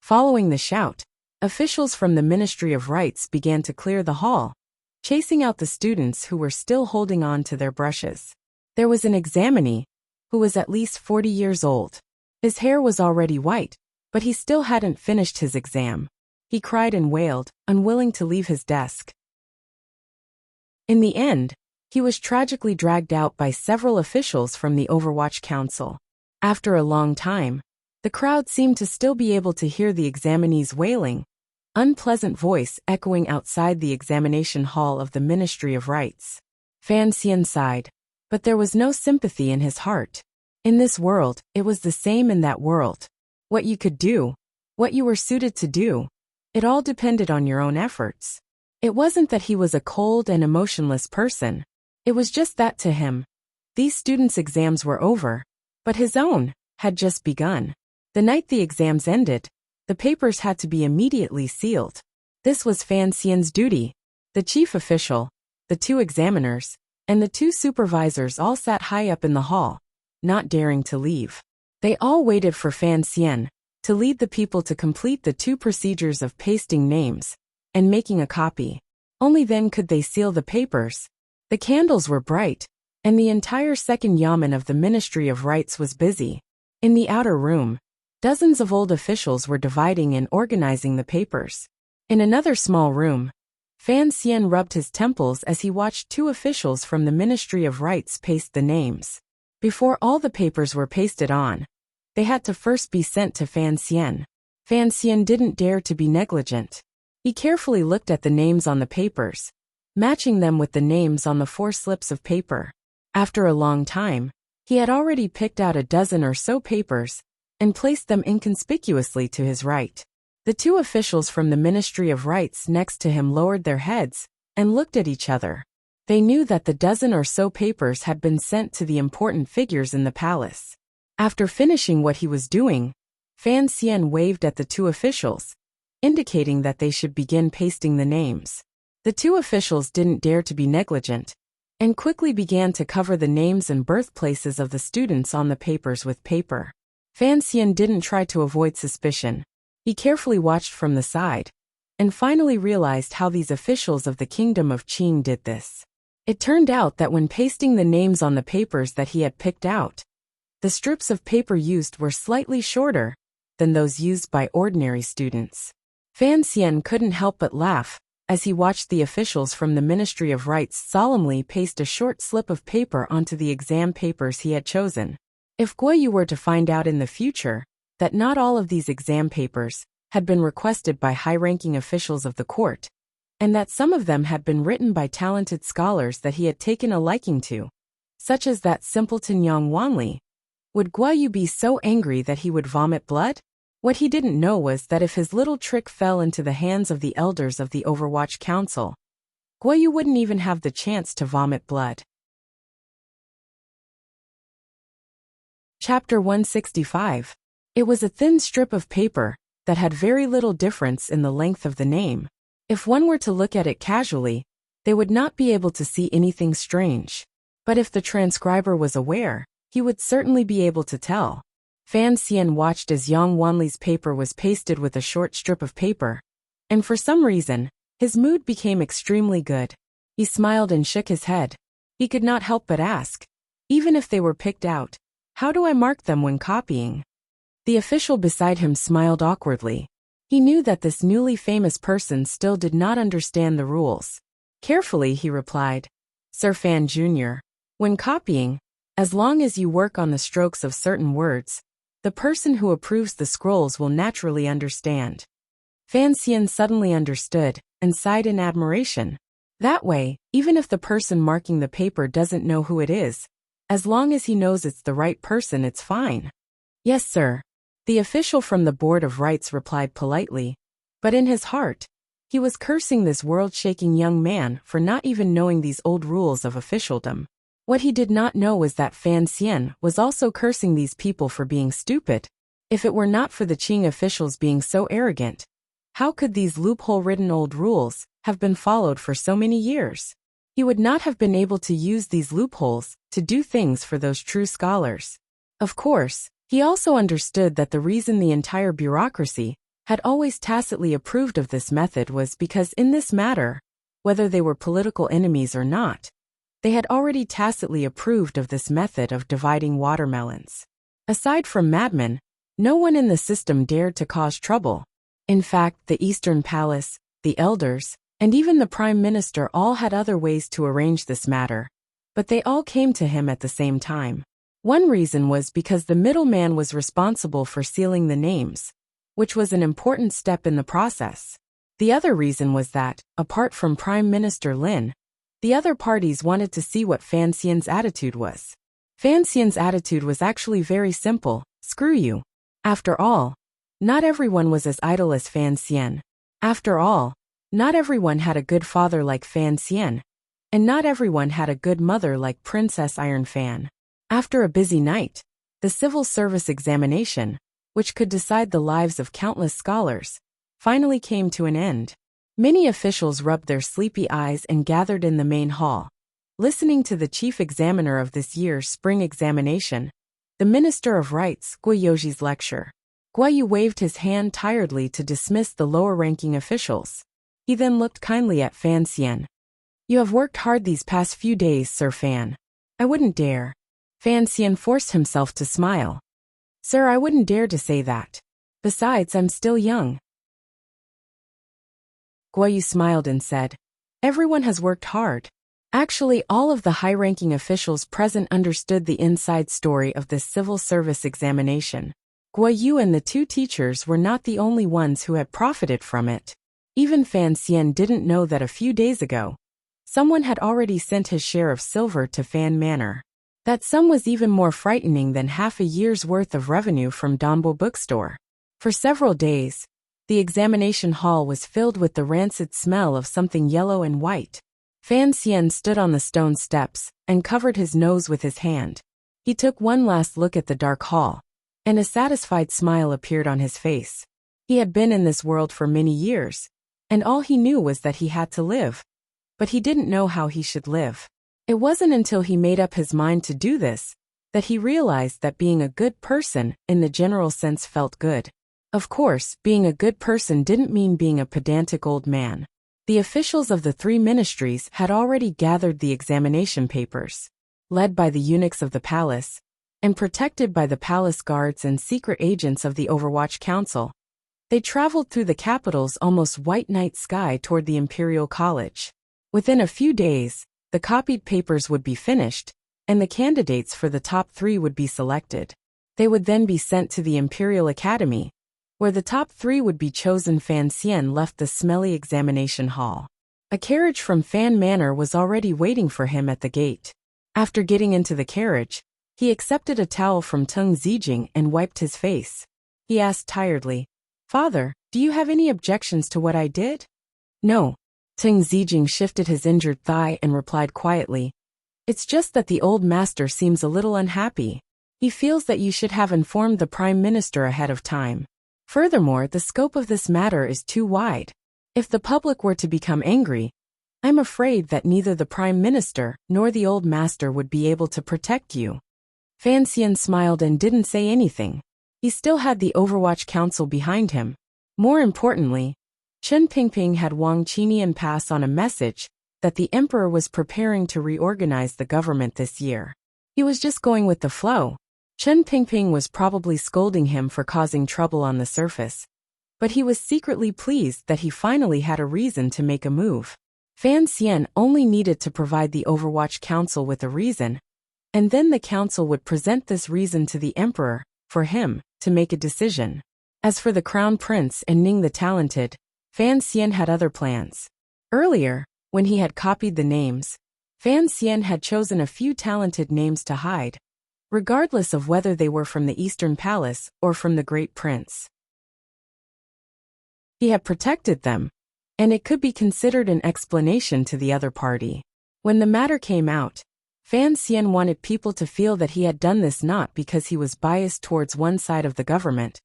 Following the shout, officials from the Ministry of Rites began to clear the hall, chasing out the students who were still holding on to their brushes. There was an examinee, who was at least 40 years old. His hair was already white, but he still hadn't finished his exam. He cried and wailed, unwilling to leave his desk. In the end, he was tragically dragged out by several officials from the Overwatch Council. After a long time, the crowd seemed to still be able to hear the examinee's wailing, unpleasant voice echoing outside the examination hall of the Ministry of Rites. Fan Xian sighed, but there was no sympathy in his heart. In this world, it was the same in that world. What you could do, what you were suited to do, it all depended on your own efforts. It wasn't that he was a cold and emotionless person. It was just that to him, these students' exams were over, but his own had just begun. The night the exams ended, the papers had to be immediately sealed. This was Fan Xian's duty. The chief official, the 2 examiners, and the 2 supervisors all sat high up in the hall, not daring to leave. They all waited for Fan Xian to lead the people to complete the 2 procedures of pasting names and making a copy. Only then could they seal the papers. The candles were bright, and the entire second yamen of the Ministry of Rites was busy. In the outer room, dozens of old officials were dividing and organizing the papers. In another small room, Fan Xian rubbed his temples as he watched 2 officials from the Ministry of Rites paste the names. Before all the papers were pasted on, they had to first be sent to Fan Xian. Fan Xian didn't dare to be negligent. He carefully looked at the names on the papers, matching them with the names on the 4 slips of paper. After a long time, he had already picked out a dozen or so papers and placed them inconspicuously to his right. The 2 officials from the Ministry of Rites next to him lowered their heads and looked at each other. They knew that the dozen or so papers had been sent to the important figures in the palace. After finishing what he was doing, Fan Xian waved at the 2 officials, indicating that they should begin pasting the names. The 2 officials didn't dare to be negligent, and quickly began to cover the names and birthplaces of the students on the papers with paper. Fan Xian didn't try to avoid suspicion. He carefully watched from the side, and finally realized how these officials of the Kingdom of Qing did this. It turned out that when pasting the names on the papers that he had picked out, the strips of paper used were slightly shorter than those used by ordinary students. Fan Xian couldn't help but laugh as he watched the officials from the Ministry of Rites solemnly paste a short slip of paper onto the exam papers he had chosen. If Guo Yu were to find out in the future that not all of these exam papers had been requested by high-ranking officials of the court, and that some of them had been written by talented scholars that he had taken a liking to, such as that simpleton Yang Wanli, Would Guo Yu be so angry that he would vomit blood? What he didn't know was that if his little trick fell into the hands of the elders of the Overwatch Council, Guo Yu wouldn't even have the chance to vomit blood. Chapter 165. It was a thin strip of paper that had very little difference in the length of the name. If one were to look at it casually, they would not be able to see anything strange. But if the transcriber was aware, he would certainly be able to tell. Fan Xian watched as Yang Wanli's paper was pasted with a short strip of paper, and for some reason, his mood became extremely good. He smiled and shook his head. He could not help but ask, even if they were picked out, how do I mark them when copying? The official beside him smiled awkwardly. He knew that this newly famous person still did not understand the rules. Carefully, he replied, Sir Fan Jr., when copying, as long as you work on the strokes of certain words, the person who approves the scrolls will naturally understand. Fan Xian suddenly understood and sighed in admiration. That way, even if the person marking the paper doesn't know who it is, as long as he knows it's the right person, it's fine. Yes, sir. The official from the Board of Rights replied politely, but in his heart, he was cursing this world-shaking young man for not even knowing these old rules of officialdom. What he did not know was that Fan Xian was also cursing these people for being stupid. If it were not for the Qing officials being so arrogant, how could these loophole-ridden old rules have been followed for so many years? He would not have been able to use these loopholes to do things for those true scholars. Of course, he also understood that the reason the entire bureaucracy had always tacitly approved of this method was because in this matter, whether they were political enemies or not, they had already tacitly approved of this method of dividing watermelons. Aside from madmen, no one in the system dared to cause trouble. In fact, the Eastern Palace, the elders, and even the Prime Minister all had other ways to arrange this matter, but they all came to him at the same time. One reason was because the middleman was responsible for sealing the names, which was an important step in the process. The other reason was that, apart from Prime Minister Lin, the other parties wanted to see what Fan Xian's attitude was. Fan Xian's attitude was actually very simple: screw you. After all, not everyone was as idle as Fan Xian. After all, not everyone had a good father like Fan Xian, and not everyone had a good mother like Princess Iron Fan. After a busy night, the civil service examination, which could decide the lives of countless scholars, finally came to an end. Many officials rubbed their sleepy eyes and gathered in the main hall, listening to the chief examiner of this year's spring examination, the Minister of Rights, Guo Youji's lecture. Guo Yu waved his hand tiredly to dismiss the lower-ranking officials. He then looked kindly at Fan Xian. You have worked hard these past few days, Sir Fan. I wouldn't dare. Fan Xian forced himself to smile. Sir, I wouldn't dare to say that. Besides, I'm still young. Guo Yu smiled and said, everyone has worked hard. Actually, all of the high-ranking officials present understood the inside story of this civil service examination. Guo Yu and the two teachers were not the only ones who had profited from it. Even Fan Xian didn't know that a few days ago, someone had already sent his share of silver to Fan Manor. That sum was even more frightening than half a year's worth of revenue from Danbo Bookstore. For several days, the examination hall was filled with the rancid smell of something yellow and white. Fan Xian stood on the stone steps and covered his nose with his hand. He took one last look at the dark hall, and a satisfied smile appeared on his face. He had been in this world for many years, and all he knew was that he had to live. But he didn't know how he should live. It wasn't until he made up his mind to do this that he realized that being a good person in the general sense felt good. Of course, being a good person didn't mean being a pedantic old man. The officials of the three ministries had already gathered the examination papers. Led by the eunuchs of the palace, and protected by the palace guards and secret agents of the Overwatch Council, they traveled through the capital's almost white night sky toward the Imperial College. Within a few days, the copied papers would be finished, and the candidates for the top 3 would be selected. They would then be sent to the Imperial Academy, where the top 3 would be chosen. Fan Xian left the smelly examination hall. A carriage from Fan Manor was already waiting for him at the gate. After getting into the carriage, He accepted a towel from Tung Zijing and wiped his face. He asked tiredly, "Father, do you have any objections to what I did?" "No." Tung Zijing shifted his injured thigh and replied quietly, "It's just that the old master seems a little unhappy. He feels that you should have informed the Prime Minister ahead of time. Furthermore, the scope of this matter is too wide. If the public were to become angry, I'm afraid that neither the Prime Minister nor the old master would be able to protect you." Fan Xian smiled and didn't say anything. He still had the Overwatch Council behind him. More importantly, Chen Pingping had Wang Qinian pass on a message that the emperor was preparing to reorganize the government this year. He was just going with the flow. Chen Pingping was probably scolding him for causing trouble on the surface, but he was secretly pleased that he finally had a reason to make a move. Fan Xian only needed to provide the Overwatch Council with a reason, and then the council would present this reason to the emperor, for him to make a decision. As for the Crown Prince and Ning the Talented, Fan Xian had other plans. Earlier, when he had copied the names, Fan Xian had chosen a few talented names to hide, regardless of whether they were from the Eastern Palace or from the Great Prince. He had protected them, and it could be considered an explanation to the other party. When the matter came out, Fan Xian wanted people to feel that he had done this not because he was biased towards one side of the government,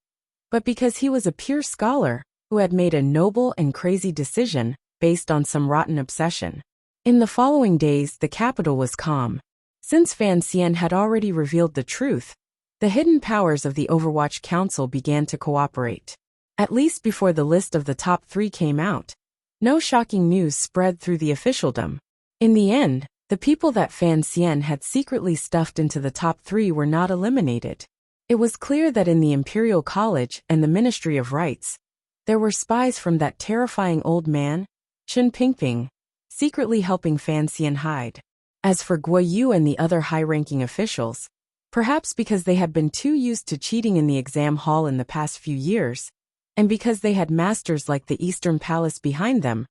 but because he was a pure scholar who had made a noble and crazy decision based on some rotten obsession. In the following days, the capital was calm. Since Fan Xian had already revealed the truth, the hidden powers of the Overwatch Council began to cooperate. At least before the list of the top 3 came out, no shocking news spread through the officialdom. In the end, the people that Fan Xian had secretly stuffed into the top 3 were not eliminated. It was clear that in the Imperial College and the Ministry of Rights, there were spies from that terrifying old man, Chen Pingping, secretly helping Fan Xian hide. As for Guo Yu and the other high-ranking officials, perhaps because they had been too used to cheating in the exam hall in the past few years, and because they had masters like the Eastern Palace behind them,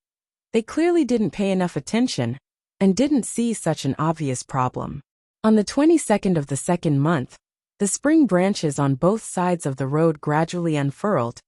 they clearly didn't pay enough attention and didn't see such an obvious problem. On the 22nd of the second month, the spring branches on both sides of the road gradually unfurled,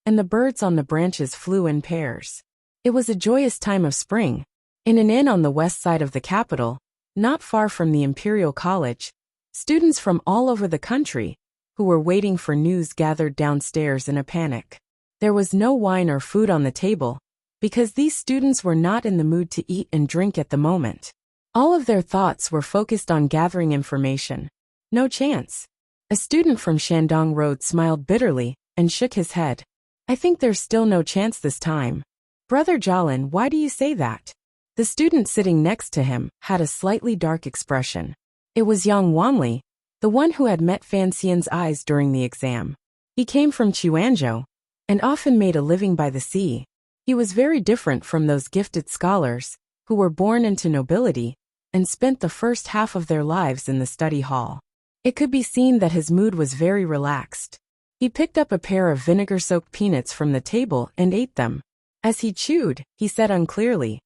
and the birds on the branches flew in pairs. It was a joyous time of spring. In an inn on the west side of the capital, not far from the Imperial College, students from all over the country, who were waiting for news, gathered downstairs in a panic. There was no wine or food on the table, because these students were not in the mood to eat and drink at the moment. All of their thoughts were focused on gathering information. No chance. A student from Shandong Road smiled bitterly and shook his head. "I think there's still no chance this time." "Brother Jialin, why do you say that?" The student sitting next to him had a slightly dark expression. It was Yang Wanli, the one who had met Fan Xian's eyes during the exam. He came from Chuanzhou and often made a living by the sea. He was very different from those gifted scholars who were born into nobility and spent the first half of their lives in the study hall. It could be seen that his mood was very relaxed. He picked up a pair of vinegar-soaked peanuts from the table and ate them. As he chewed, he said unclearly,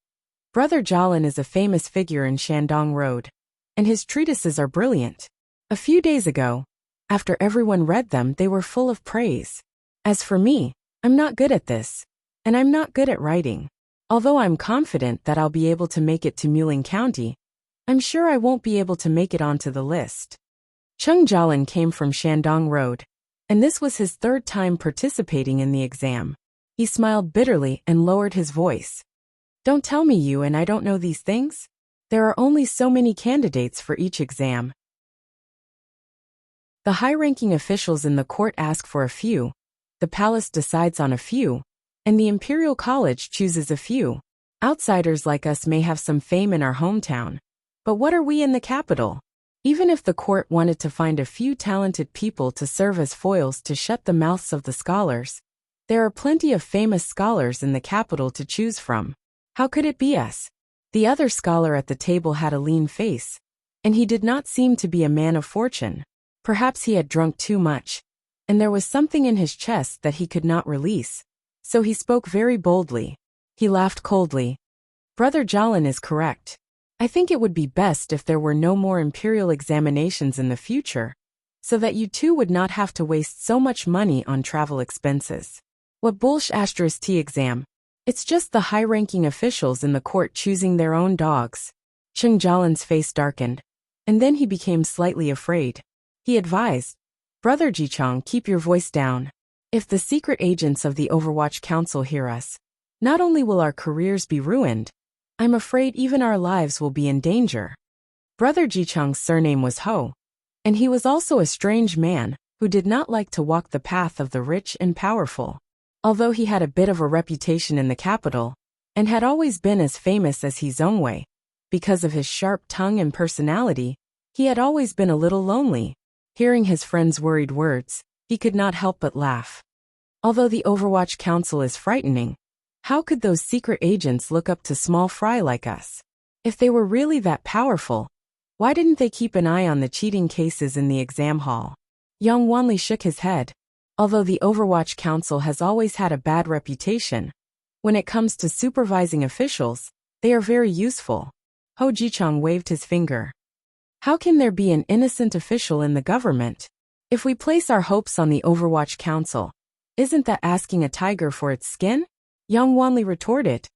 "Brother Jialin is a famous figure in Shandong Road, and his treatises are brilliant. A few days ago, after everyone read them, they were full of praise. As for me, I'm not good at this, and I'm not good at writing. Although I'm confident that I'll be able to make it to Muling County, I'm sure I won't be able to make it onto the list." Cheng Jialin came from Shandong Road, and this was his 3rd time participating in the exam. He smiled bitterly and lowered his voice. "Don't tell me you and I don't know these things? There are only so many candidates for each exam. The high-ranking officials in the court ask for a few, the palace decides on a few, and the Imperial College chooses a few. Outsiders like us may have some fame in our hometown, but what are we in the capital? Even if the court wanted to find a few talented people to serve as foils to shut the mouths of the scholars, there are plenty of famous scholars in the capital to choose from. How could it be us?" The other scholar at the table had a lean face, and he did not seem to be a man of fortune. Perhaps he had drunk too much, and there was something in his chest that he could not release, so he spoke very boldly. He laughed coldly. "Brother Jialin is correct. I think it would be best if there were no more imperial examinations in the future, so that you two would not have to waste so much money on travel expenses. What bullsh** T exam? It's just the high-ranking officials in the court choosing their own dogs. Cheng Jialan's face darkened, and then he became slightly afraid. He advised, Brother Jichang, keep your voice down. If the secret agents of the Overwatch Council hear us, not only will our careers be ruined, I'm afraid even our lives will be in danger. Brother Jichang's surname was Ho, and he was also a strange man who did not like to walk the path of the rich and powerful. Although he had a bit of a reputation in the capital, and had always been as famous as He Zhongwei, because of his sharp tongue and personality, he had always been a little lonely. Hearing his friend's worried words, he could not help but laugh. Although the Overwatch Council is frightening, how could those secret agents look up to small fry like us? If they were really that powerful, why didn't they keep an eye on the cheating cases in the exam hall? Yang Wanli shook his head. Although the Overwatch Council has always had a bad reputation, when it comes to supervising officials, they are very useful. Ho Jichang waved his finger. How can there be an innocent official in the government? If we place our hopes on the Overwatch Council, isn't that asking a tiger for its skin? Yang Wanli retorted.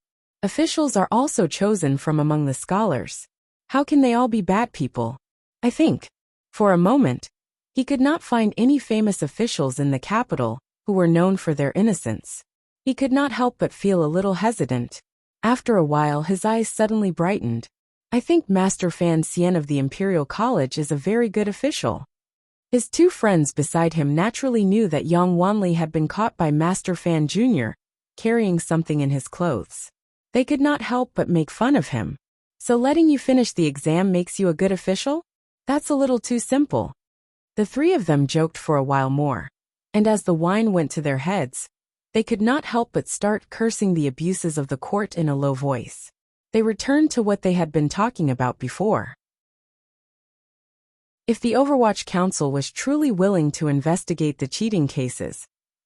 Officials are also chosen from among the scholars. How can they all be bad people? I think, for a moment, he could not find any famous officials in the capital who were known for their innocence. He could not help but feel a little hesitant. After a while his eyes suddenly brightened. I think Master Fan Xian of the Imperial College is a very good official. His two friends beside him naturally knew that Yang Wanli had been caught by Master Fan Jr., carrying something in his clothes. They could not help but make fun of him. So letting you finish the exam makes you a good official? That's a little too simple. The three of them joked for a while more, and as the wine went to their heads, they could not help but start cursing the abuses of the court in a low voice. They returned to what they had been talking about before. If the Overwatch Council was truly willing to investigate the cheating cases,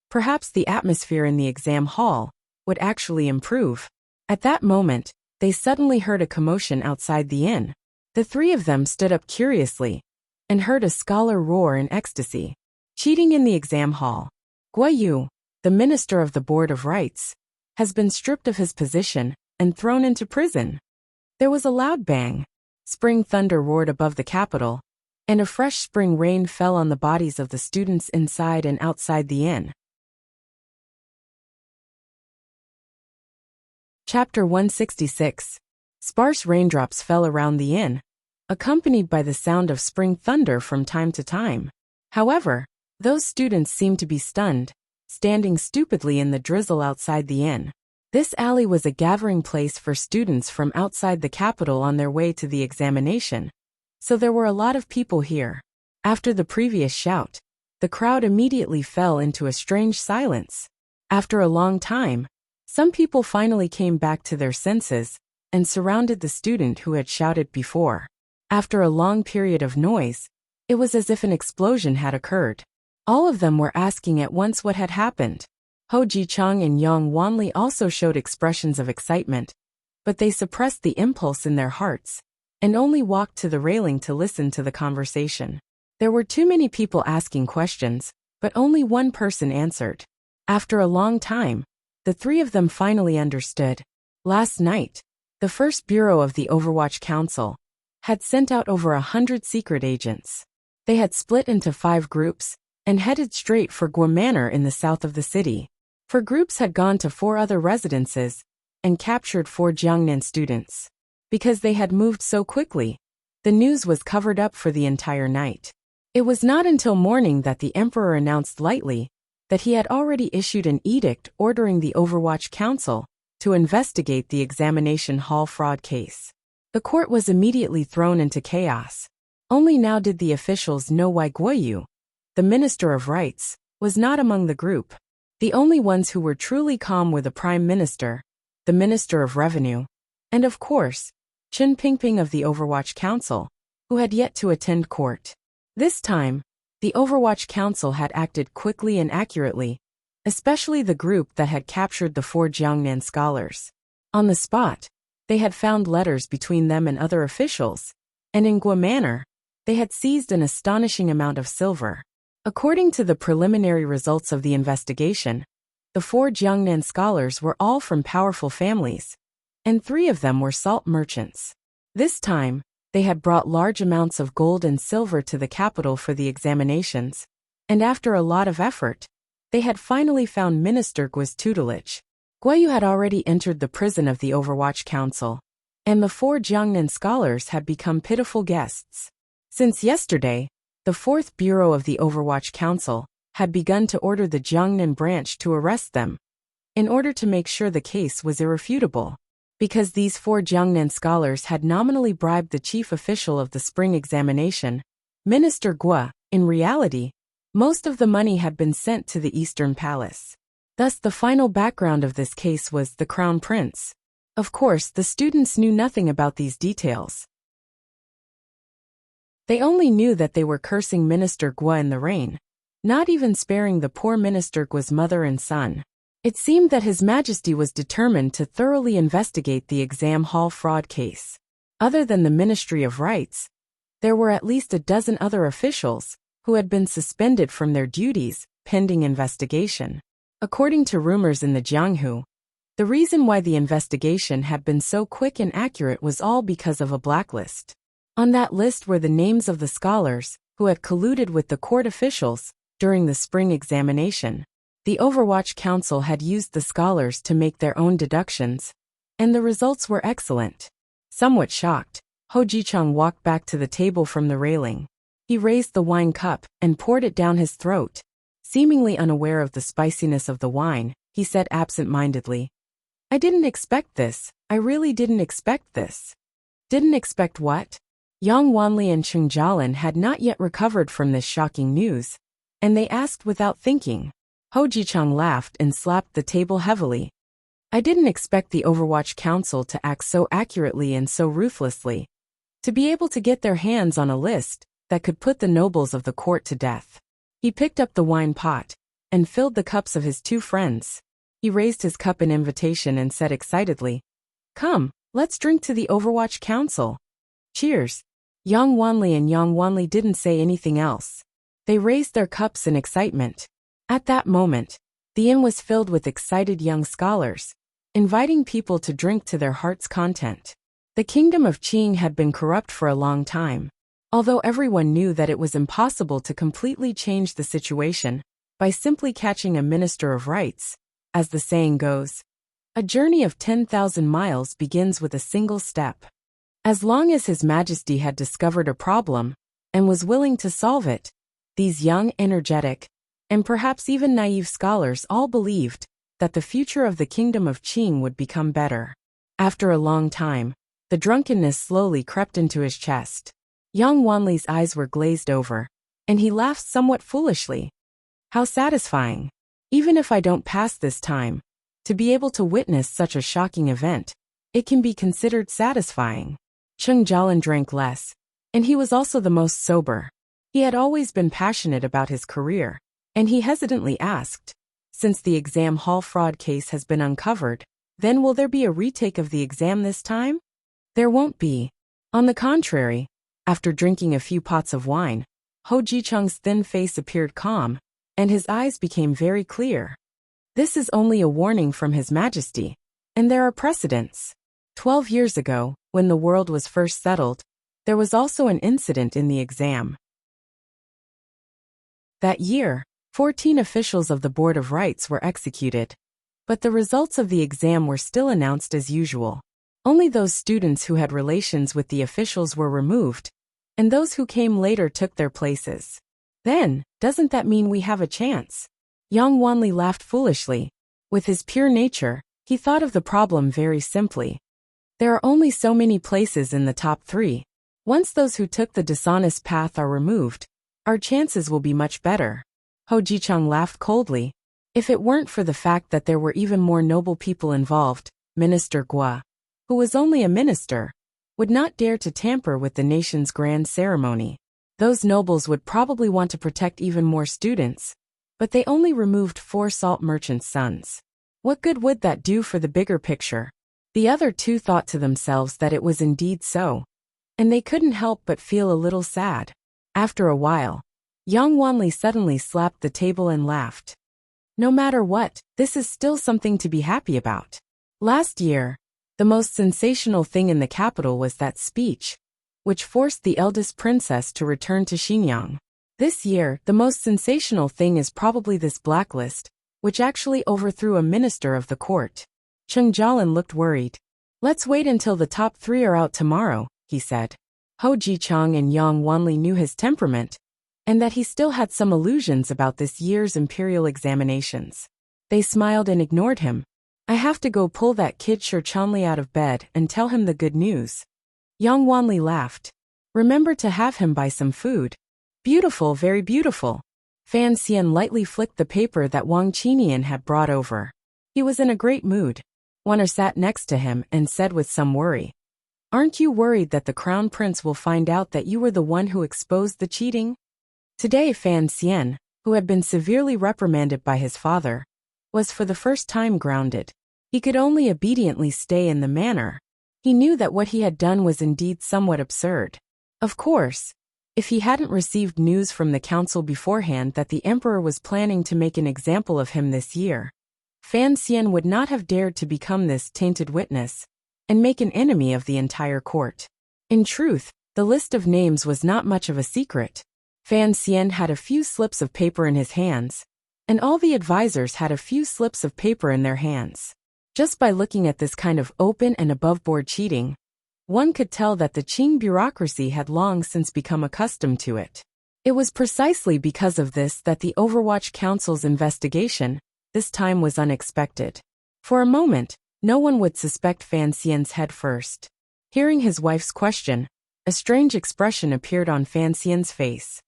perhaps the atmosphere in the exam hall would actually improve. At that moment, they suddenly heard a commotion outside the inn. The three of them stood up curiously and heard a scholar roar in ecstasy. Cheating in the exam hall. Guo Yu, the minister of the Board of Rights, has been stripped of his position and thrown into prison. There was a loud bang. Spring thunder roared above the capital, and a fresh spring rain fell on the bodies of the students inside and outside the inn. Chapter 166. Sparse raindrops fell around the inn, accompanied by the sound of spring thunder from time to time. However, those students seemed to be stunned, standing stupidly in the drizzle outside the inn. This alley was a gathering place for students from outside the capital on their way to the examination, so there were a lot of people here. After the previous shout, the crowd immediately fell into a strange silence. After a long time, some people finally came back to their senses and surrounded the student who had shouted before. After a long period of noise, it was as if an explosion had occurred. All of them were asking at once what had happened. Ho Jichang and Yang Wanli also showed expressions of excitement, but they suppressed the impulse in their hearts and only walked to the railing to listen to the conversation. There were too many people asking questions, but only one person answered. After a long time, the three of them finally understood. Last night, the first bureau of the Overwatch Council had sent out over 100 secret agents. They had split into 5 groups and headed straight for Guo Manor in the south of the city. 4 groups had gone to 4 other residences and captured 4 Jiangnan students. Because they had moved so quickly, the news was covered up for the entire night. It was not until morning that the emperor announced lightly that he had already issued an edict ordering the Overwatch Council to investigate the examination hall fraud case. The court was immediately thrown into chaos. Only now did the officials know why Guo Yu, the Minister of Rights, was not among the group. The only ones who were truly calm were the Prime Minister, the Minister of Revenue, and of course, Chen Pingping of the Overwatch Council, who had yet to attend court. This time, the Overwatch Council had acted quickly and accurately, especially the group that had captured the 4 Jiangnan scholars. On the spot, they had found letters between them and other officials, and in Gua Manor, they had seized an astonishing amount of silver. According to the preliminary results of the investigation, the 4 Jiangnan scholars were all from powerful families, and 3 of them were salt merchants. This time, they had brought large amounts of gold and silver to the capital for the examinations, and after a lot of effort, they had finally found Minister Gua's tutelage. Guayu had already entered the prison of the Overwatch Council, and the 4 Jiangnan scholars had become pitiful guests. Since yesterday, the 4th Bureau of the Overwatch Council had begun to order the Jiangnan branch to arrest them, in order to make sure the case was irrefutable. Because these 4 Jiangnan scholars had nominally bribed the chief official of the spring examination, Minister Gua, in reality, most of the money had been sent to the Eastern Palace. Thus the final background of this case was the Crown Prince. Of course, the students knew nothing about these details. They only knew that they were cursing Minister Gua in the rain, not even sparing the poor Minister Gua's mother and son. It seemed that His Majesty was determined to thoroughly investigate the exam hall fraud case. Other than the Ministry of Rights, there were at least a dozen other officials who had been suspended from their duties pending investigation. According to rumors in the Jianghu, the reason why the investigation had been so quick and accurate was all because of a blacklist. On that list were the names of the scholars who had colluded with the court officials during the spring examination. The Overwatch Council had used the scholars to make their own deductions, and the results were excellent. Somewhat shocked, Ho Jicheng walked back to the table from the railing. He raised the wine cup and poured it down his throat. Seemingly unaware of the spiciness of the wine, he said absent-mindedly, "I didn't expect this. I really didn't expect this." Didn't expect what? Yang Wanli and Cheng Jialin had not yet recovered from this shocking news, and they asked without thinking. Ho Jicheng laughed and slapped the table heavily. "I didn't expect the Overwatch Council to act so accurately and so ruthlessly, to be able to get their hands on a list that could put the nobles of the court to death." He picked up the wine pot and filled the cups of his 2 friends. He raised his cup in invitation and said excitedly, "Come, let's drink to the Overwatch Council. Cheers." Yang Wanli and Yang Wanli didn't say anything else. They raised their cups in excitement. At that moment, the inn was filled with excited young scholars, inviting people to drink to their heart's content. The kingdom of Qing had been corrupt for a long time. Although everyone knew that it was impossible to completely change the situation by simply catching a minister of rights, as the saying goes, a journey of 10,000 miles begins with a single step. As long as His Majesty had discovered a problem and was willing to solve it, these young, energetic, and perhaps even naive scholars all believed that the future of the kingdom of Qing would become better. After a long time, the drunkenness slowly crept into his chest. Yang Wanli's eyes were glazed over, and he laughed somewhat foolishly. How satisfying. Even if I don't pass this time, to be able to witness such a shocking event, it can be considered satisfying. Cheng Jialin drank less, and he was also the most sober. He had always been passionate about his career, and he hesitantly asked, "Since the exam hall fraud case has been uncovered, then will there be a retake of the exam this time?" "There won't be. On the contrary." After drinking a few pots of wine, Ho Jicheng's thin face appeared calm, and his eyes became very clear. "This is only a warning from His Majesty, and there are precedents. 12 years ago, when the world was first settled, there was also an incident in the exam. That year, 14 officials of the Board of Rights were executed, but the results of the exam were still announced as usual. Only those students who had relations with the officials were removed, and those who came later took their places. Then, doesn't that mean we have a chance?" Yang Wanli laughed foolishly. With his pure nature, he thought of the problem very simply. There are only so many places in the top 3. Once those who took the dishonest path are removed, our chances will be much better. Ho Jicheng laughed coldly. If it weren't for the fact that there were even more noble people involved, Minister Gua, who was only a minister, would not dare to tamper with the nation's grand ceremony. Those nobles would probably want to protect even more students, but they only removed 4 salt merchants' sons. What good would that do for the bigger picture? The other two thought to themselves that it was indeed so, and they couldn't help but feel a little sad. After a while, Yang Wanli suddenly slapped the table and laughed. No matter what, this is still something to be happy about. Last year, the most sensational thing in the capital was that speech, which forced the eldest princess to return to Xinjiang. This year, the most sensational thing is probably this blacklist, which actually overthrew a minister of the court. Cheng Jialin looked worried. Let's wait until the top 3 are out tomorrow, he said. Ho Jichang and Yang Wanli knew his temperament, and that he still had some illusions about this year's imperial examinations. They smiled and ignored him. I have to go pull that kid Shi Chanli out of bed and tell him the good news. Yang Wanli laughed. Remember to have him buy some food. Beautiful, very beautiful. Fan Xian lightly flicked the paper that Wang Qinian had brought over. He was in a great mood. Wanner sat next to him and said with some worry, Aren't you worried that the crown prince will find out that you were the one who exposed the cheating? Today Fan Xian, who had been severely reprimanded by his father, was for the first time grounded. He could only obediently stay in the manor. He knew that what he had done was indeed somewhat absurd. Of course, if he hadn't received news from the council beforehand that the emperor was planning to make an example of him this year, Fan Xian would not have dared to become this tainted witness and make an enemy of the entire court. In truth, the list of names was not much of a secret. Fan Xian had a few slips of paper in his hands, and all the advisors had a few slips of paper in their hands. Just by looking at this kind of open and above-board cheating, one could tell that the Qing bureaucracy had long since become accustomed to it. It was precisely because of this that the Overwatch Council's investigation, this time, was unexpected. For a moment, no one would suspect Fan Xian's head first. Hearing his wife's question, a strange expression appeared on Fan Xian's face.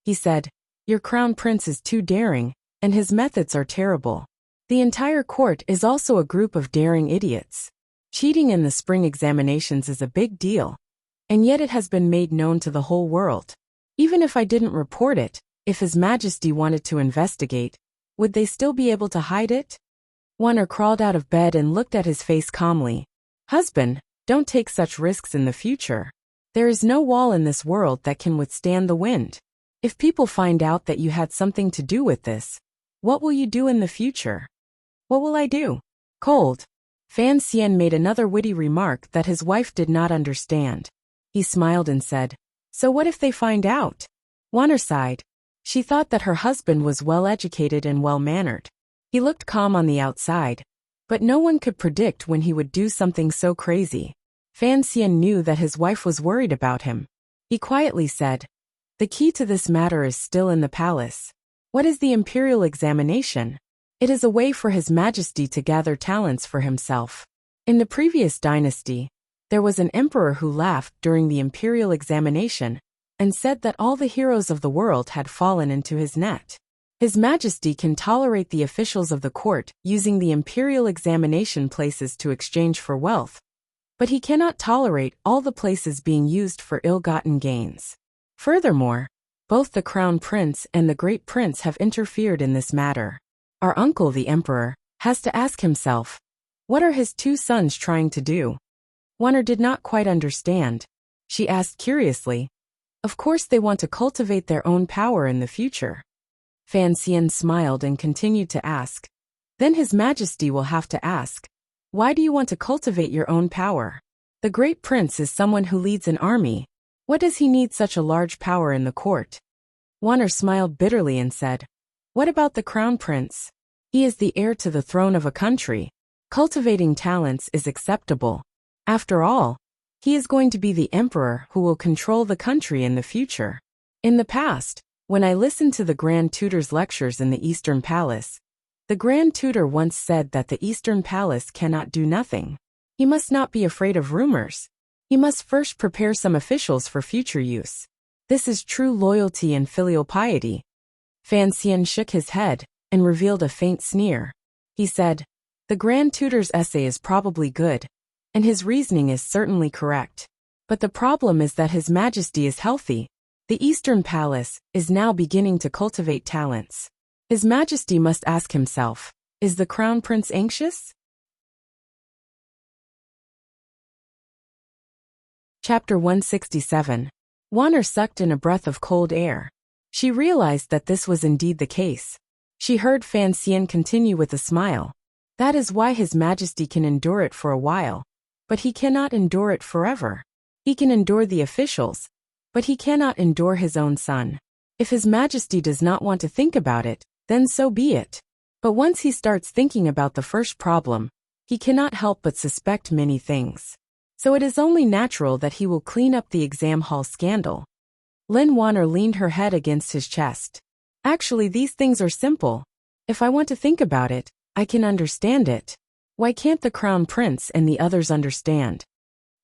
He said, Your crown prince is too daring, and his methods are terrible. The entire court is also a group of daring idiots. Cheating in the spring examinations is a big deal, and yet it has been made known to the whole world. Even if I didn't report it, if His Majesty wanted to investigate, would they still be able to hide it? Wanner crawled out of bed and looked at his face calmly. Husband, don't take such risks in the future. There is no wall in this world that can withstand the wind. If people find out that you had something to do with this, what will you do in the future? What will I do? Cold. Fan Xian made another witty remark that his wife did not understand. He smiled and said, So what if they find out? Wanner sighed. She thought that her husband was well-educated and well-mannered. He looked calm on the outside, but no one could predict when he would do something so crazy. Fan Xian knew that his wife was worried about him. He quietly said, The key to this matter is still in the palace. What is the imperial examination? It is a way for His Majesty to gather talents for himself. In the previous dynasty, there was an emperor who laughed during the imperial examination and said that all the heroes of the world had fallen into his net. His Majesty can tolerate the officials of the court using the imperial examination places to exchange for wealth, but he cannot tolerate all the places being used for ill-gotten gains. Furthermore, both the crown prince and the great prince have interfered in this matter. Our uncle, the emperor, has to ask himself, what are his two sons trying to do? Wanner did not quite understand. She asked curiously, Of course they want to cultivate their own power in the future. Fan Xian smiled and continued to ask, Then His Majesty will have to ask, Why do you want to cultivate your own power? The great prince is someone who leads an army. What does he need such a large power in the court? Wanner smiled bitterly and said, What about the crown prince? He is the heir to the throne of a country. Cultivating talents is acceptable. After all, he is going to be the emperor who will control the country in the future. In the past, when I listened to the Grand Tutor's lectures in the Eastern Palace, the Grand Tutor once said that the Eastern Palace cannot do nothing. He must not be afraid of rumors. He must first prepare some officials for future use. This is true loyalty and filial piety. Fan Xian shook his head and revealed a faint sneer. He said, The Grand Tutor's essay is probably good, and his reasoning is certainly correct. But the problem is that His Majesty is healthy. The Eastern Palace is now beginning to cultivate talents. His Majesty must ask himself, Is the Crown Prince anxious? Chapter 167. Wanner sucked in a breath of cold air. She realized that this was indeed the case. She heard Fan Xian continue with a smile. That is why His Majesty can endure it for a while. But he cannot endure it forever. He can endure the officials, but he cannot endure his own son. If His Majesty does not want to think about it, then so be it. But once he starts thinking about the first problem, he cannot help but suspect many things. So it is only natural that he will clean up the exam hall scandal. Lin Wanner leaned her head against his chest. Actually, these things are simple. If I want to think about it, I can understand it. Why can't the Crown Prince and the others understand?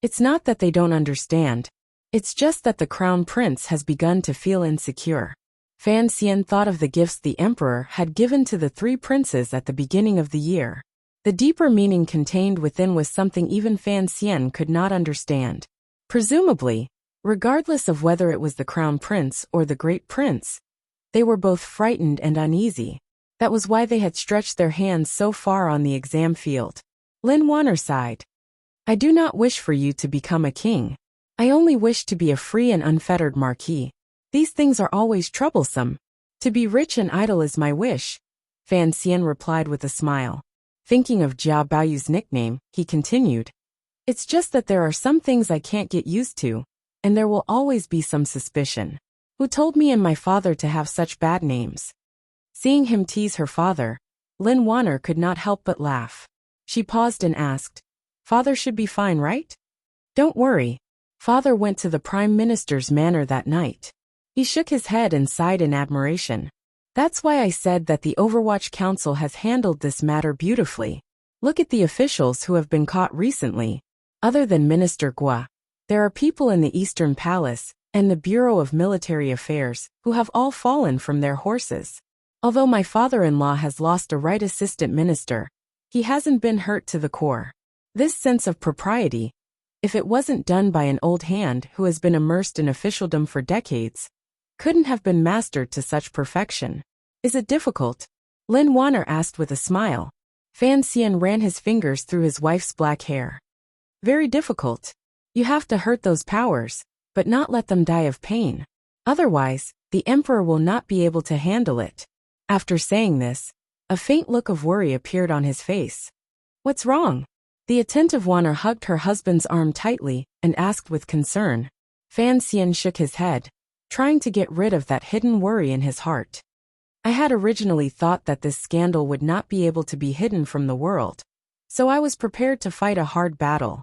It's not that they don't understand. It's just that the Crown Prince has begun to feel insecure. Fan Xian thought of the gifts the Emperor had given to the three princes at the beginning of the year. The deeper meaning contained within was something even Fan Xian could not understand. Presumably, regardless of whether it was the Crown Prince or the Great Prince, they were both frightened and uneasy. That was why they had stretched their hands so far on the exam field. Lin Wanner sighed. I do not wish for you to become a king. I only wish to be a free and unfettered marquis. These things are always troublesome. To be rich and idle is my wish, Fan Xian replied with a smile. Thinking of Jia Baoyu's nickname, he continued. It's just that there are some things I can't get used to, and there will always be some suspicion. Who told me and my father to have such bad names? Seeing him tease her father, Lin Wanner could not help but laugh. She paused and asked, Father should be fine, right? Don't worry. Father went to the Prime Minister's manor that night. He shook his head and sighed in admiration. That's why I said that the Overwatch Council has handled this matter beautifully. Look at the officials who have been caught recently. Other than Minister Gua, there are people in the Eastern Palace and the Bureau of Military Affairs who have all fallen from their horses. Although my father-in-law has lost a right assistant minister, he hasn't been hurt to the core. This sense of propriety, if it wasn't done by an old hand who has been immersed in officialdom for decades, couldn't have been mastered to such perfection. Is it difficult? Lin Wanner asked with a smile. Fan Xian ran his fingers through his wife's black hair. Very difficult. You have to hurt those powers, but not let them die of pain. Otherwise, the Emperor will not be able to handle it. After saying this, a faint look of worry appeared on his face. What's wrong? The attentive Wanner hugged her husband's arm tightly and asked with concern. Fan Xian shook his head, trying to get rid of that hidden worry in his heart. I had originally thought that this scandal would not be able to be hidden from the world, so I was prepared to fight a hard battle.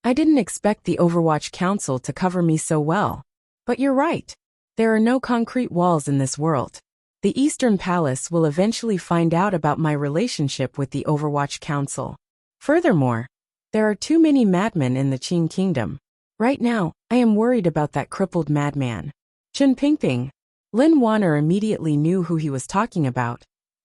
I didn't expect the Overwatch Council to cover me so well. But you're right. There are no concrete walls in this world. The Eastern Palace will eventually find out about my relationship with the Overwatch Council. Furthermore, there are too many madmen in the Qin Kingdom. Right now, I am worried about that crippled madman. Chen Pingping. Lin Wanner immediately knew who he was talking about,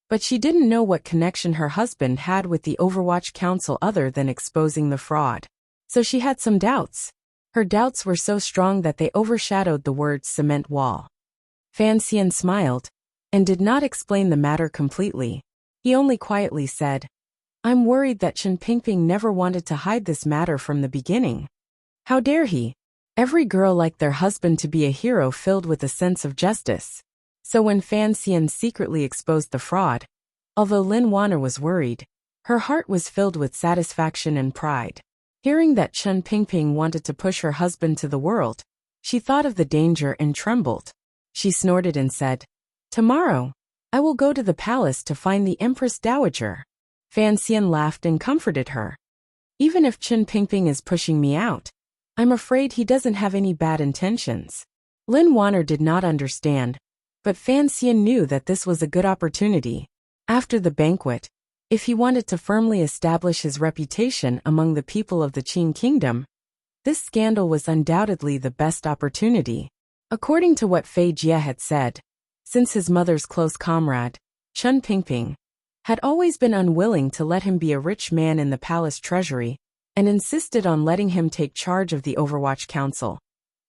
but she didn't know what connection her husband had with the Overwatch Council other than exposing the fraud. So she had some doubts. Her doubts were so strong that they overshadowed the words cement wall. Fan Xian smiled, and did not explain the matter completely. He only quietly said, I'm worried that Chen Pingping never wanted to hide this matter from the beginning. How dare he? Every girl liked their husband to be a hero filled with a sense of justice. So when Fan Xian secretly exposed the fraud, although Lin Wanner was worried, her heart was filled with satisfaction and pride. Hearing that Chen Pingping wanted to push her husband to the world, she thought of the danger and trembled. She snorted and said, Tomorrow, I will go to the palace to find the Empress Dowager. Fan Xian laughed and comforted her. Even if Chen Pingping is pushing me out, I'm afraid he doesn't have any bad intentions. Lin Wanner did not understand, but Fan Xian knew that this was a good opportunity. After the banquet, if he wanted to firmly establish his reputation among the people of the Qin Kingdom, this scandal was undoubtedly the best opportunity. According to what Fei Jie had said, since his mother's close comrade, Chen Pingping, had always been unwilling to let him be a rich man in the palace treasury, and insisted on letting him take charge of the Overwatch Council.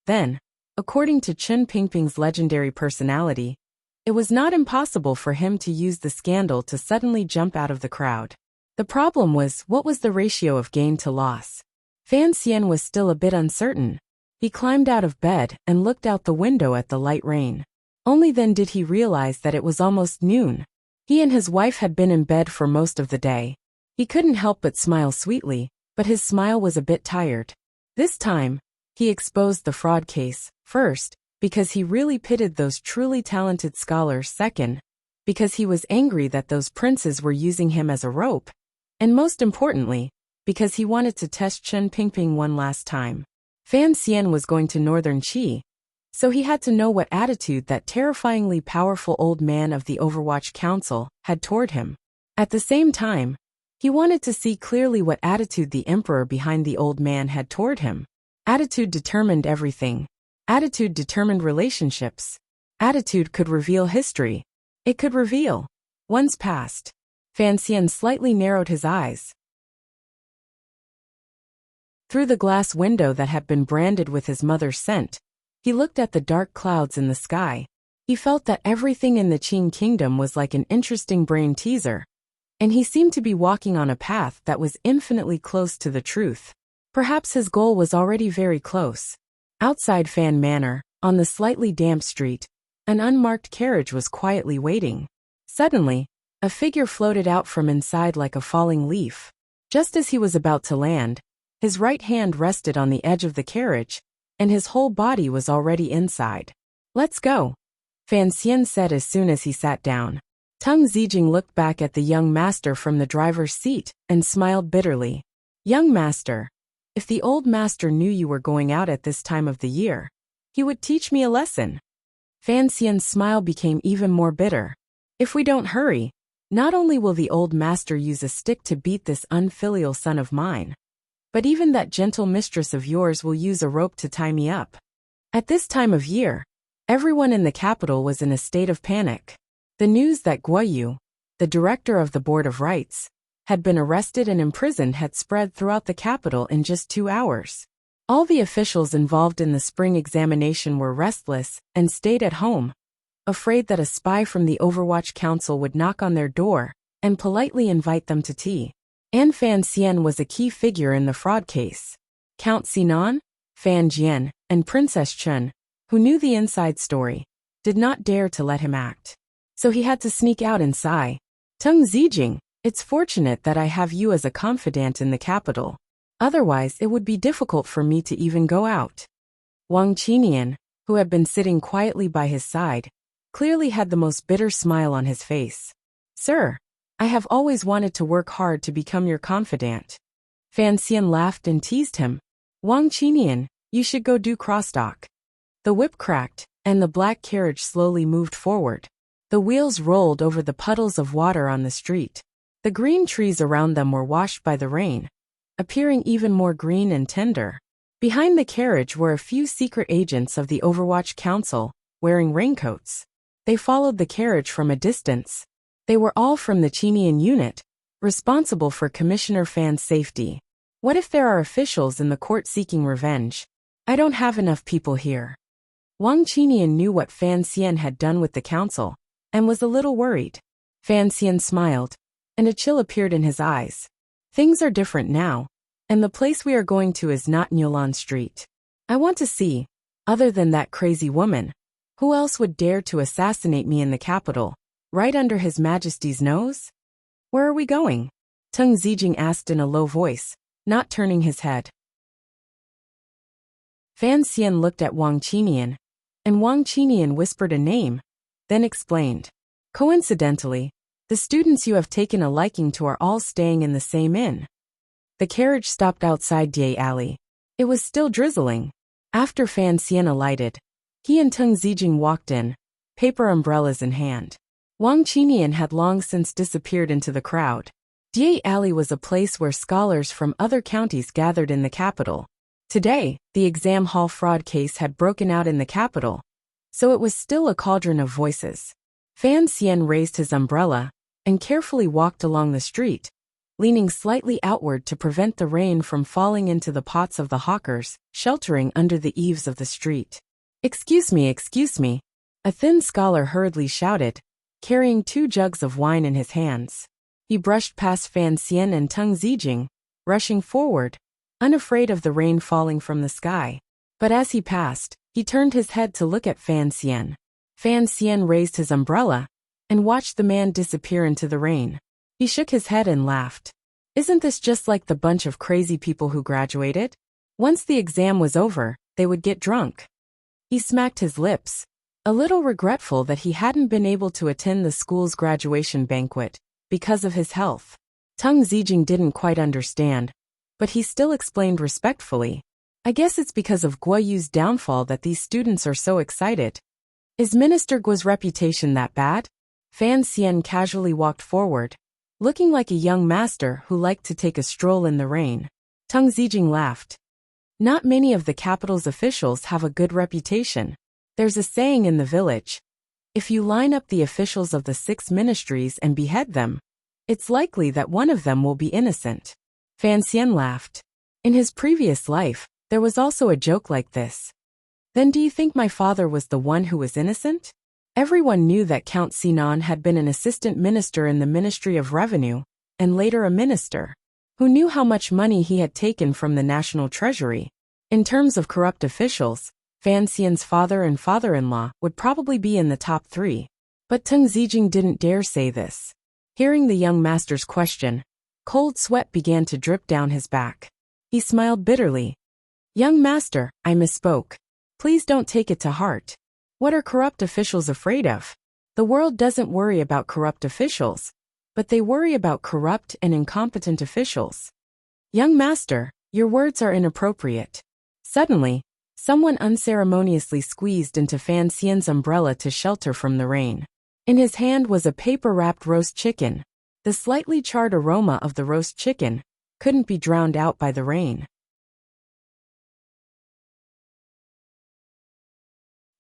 Then, according to Chen Pingping's legendary personality, it was not impossible for him to use the scandal to suddenly jump out of the crowd. The problem was, what was the ratio of gain to loss? Fan Xian was still a bit uncertain. He climbed out of bed and looked out the window at the light rain. Only then did he realize that it was almost noon. He and his wife had been in bed for most of the day. He couldn't help but smile sweetly, but his smile was a bit tired. This time, he exposed the fraud case, first, because he really pitied those truly talented scholars, second, because he was angry that those princes were using him as a rope, and most importantly, because he wanted to test Chen Pingping one last time. Fan Xian was going to Northern Qi, so he had to know what attitude that terrifyingly powerful old man of the Overwatch Council had toward him. At the same time, he wanted to see clearly what attitude the emperor behind the old man had toward him. Attitude determined everything. Attitude determined relationships. Attitude could reveal history. It could reveal one's past. Fan Xian slightly narrowed his eyes. Through the glass window that had been branded with his mother's scent, he looked at the dark clouds in the sky. He felt that everything in the Qing kingdom was like an interesting brain teaser, and he seemed to be walking on a path that was infinitely close to the truth. Perhaps his goal was already very close. Outside Fan Manor, on the slightly damp street, an unmarked carriage was quietly waiting. Suddenly, a figure floated out from inside like a falling leaf. Just as he was about to land, his right hand rested on the edge of the carriage, and his whole body was already inside. "Let's go," Fan Xian said as soon as he sat down. Teng Zijing looked back at the young master from the driver's seat and smiled bitterly. "Young master, if the old master knew you were going out at this time of the year, he would teach me a lesson." Fan Xian's smile became even more bitter. "If we don't hurry, not only will the old master use a stick to beat this unfilial son of mine, but even that gentle mistress of yours will use a rope to tie me up." At this time of year, everyone in the capital was in a state of panic. The news that Guo Yu, the director of the Board of Rights, had been arrested and imprisoned had spread throughout the capital in just 2 hours. All the officials involved in the spring examination were restless and stayed at home, afraid that a spy from the Overwatch Council would knock on their door and politely invite them to tea. And Fan Xian was a key figure in the fraud case. Count Sinan, Fan Jian, and Princess Chen, who knew the inside story, did not dare to let him act. So he had to sneak out and sigh. "Teng Zijing, it's fortunate that I have you as a confidant in the capital. Otherwise it would be difficult for me to even go out." Wang Qinian, who had been sitting quietly by his side, clearly had the most bitter smile on his face. "Sir, I have always wanted to work hard to become your confidant." Fan Xian laughed and teased him. "Wang Qinian, you should go do crosstalk." The whip cracked, and the black carriage slowly moved forward. The wheels rolled over the puddles of water on the street. The green trees around them were washed by the rain, appearing even more green and tender. Behind the carriage were a few secret agents of the Overwatch Council, wearing raincoats. They followed the carriage from a distance. They were all from the Qinian unit, responsible for Commissioner Fan's safety. What if there are officials in the court seeking revenge? I don't have enough people here. Wang Qinian knew what Fan Xian had done with the council, and was a little worried. Fan Xian smiled, and a chill appeared in his eyes. "Things are different now, and the place we are going to is not Nyolan Street. I want to see, other than that crazy woman, who else would dare to assassinate me in the capital, right under His Majesty's nose?" "Where are we going?" Teng Zijing asked in a low voice, not turning his head. Fan Xian looked at Wang Qinian, and Wang Qinian whispered a name, then explained. "Coincidentally, the students you have taken a liking to are all staying in the same inn." The carriage stopped outside Die Alley. It was still drizzling. After Fan Xian alighted, he and Teng Zijing walked in, paper umbrellas in hand. Wang Qinian had long since disappeared into the crowd. Die Alley was a place where scholars from other counties gathered in the capital. Today, the exam hall fraud case had broken out in the capital, so it was still a cauldron of voices. Fan Xian raised his umbrella and carefully walked along the street, leaning slightly outward to prevent the rain from falling into the pots of the hawkers sheltering under the eaves of the street. Excuse me," a thin scholar hurriedly shouted, carrying 2 jugs of wine in his hands. He brushed past Fan Xian and Teng Zijing, rushing forward, unafraid of the rain falling from the sky. But as he passed, he turned his head to look at Fan Xian. Fan Xian raised his umbrella and watched the man disappear into the rain. He shook his head and laughed. Isn't this just like the bunch of crazy people who graduated? Once the exam was over, they would get drunk. He smacked his lips, a little regretful that he hadn't been able to attend the school's graduation banquet because of his health. Teng Zijing didn't quite understand, but he still explained respectfully. I guess it's because of Guo Yu's downfall that these students are so excited. Is Minister Guo's reputation that bad? Fan Xian casually walked forward, looking like a young master who liked to take a stroll in the rain. Teng Zijing laughed. Not many of the capital's officials have a good reputation. There's a saying in the village. If you line up the officials of the 6 ministries and behead them, it's likely that one of them will be innocent. Fan Xian laughed. In his previous life, there was also a joke like this. Then do you think my father was the one who was innocent? Everyone knew that Count Sinan had been an assistant minister in the Ministry of Revenue, and later a minister, who knew how much money he had taken from the national treasury. In terms of corrupt officials, Fan Xian's father and father-in-law would probably be in the top 3. But Teng Zijing didn't dare say this. Hearing the young master's question, cold sweat began to drip down his back. He smiled bitterly. Young master, I misspoke. Please don't take it to heart. What are corrupt officials afraid of? The world doesn't worry about corrupt officials, but they worry about corrupt and incompetent officials. Young master, your words are inappropriate. Suddenly, someone unceremoniously squeezed into Fan Xian's umbrella to shelter from the rain. In his hand was a paper-wrapped roast chicken. The slightly charred aroma of the roast chicken couldn't be drowned out by the rain.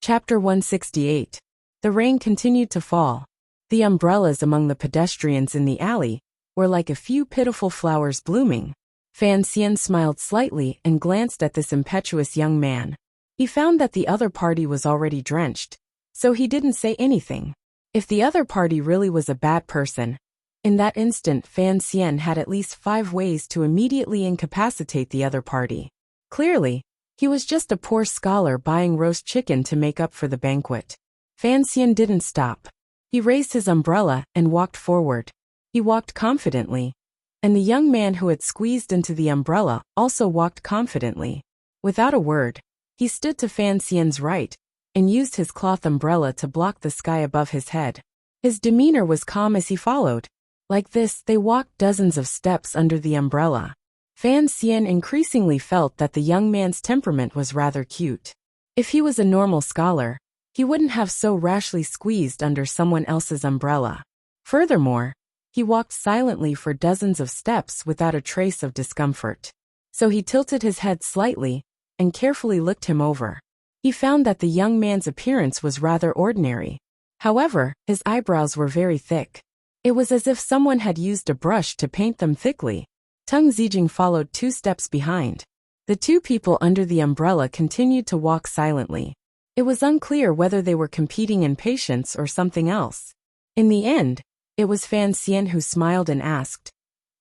Chapter 168. The rain continued to fall. The umbrellas among the pedestrians in the alley were like a few pitiful flowers blooming. Fan Xian smiled slightly and glanced at this impetuous young man. He found that the other party was already drenched, so he didn't say anything. If the other party really was a bad person, in that instant Fan Xian had at least 5 ways to immediately incapacitate the other party. Clearly, he was just a poor scholar buying roast chicken to make up for the banquet. Fan Xian didn't stop. He raised his umbrella and walked forward. He walked confidently, and the young man who had squeezed into the umbrella also walked confidently. Without a word, he stood to Fan Xian's right and used his cloth umbrella to block the sky above his head. His demeanor was calm as he followed. Like this, they walked dozens of steps under the umbrella. Fan Xian increasingly felt that the young man's temperament was rather cute. If he was a normal scholar, he wouldn't have so rashly squeezed under someone else's umbrella. Furthermore, he walked silently for dozens of steps without a trace of discomfort. So he tilted his head slightly and carefully looked him over. He found that the young man's appearance was rather ordinary. However, his eyebrows were very thick. It was as if someone had used a brush to paint them thickly. Teng Zijing followed 2 steps behind. The 2 people under the umbrella continued to walk silently. It was unclear whether they were competing in patience or something else. In the end, it was Fan Xian who smiled and asked,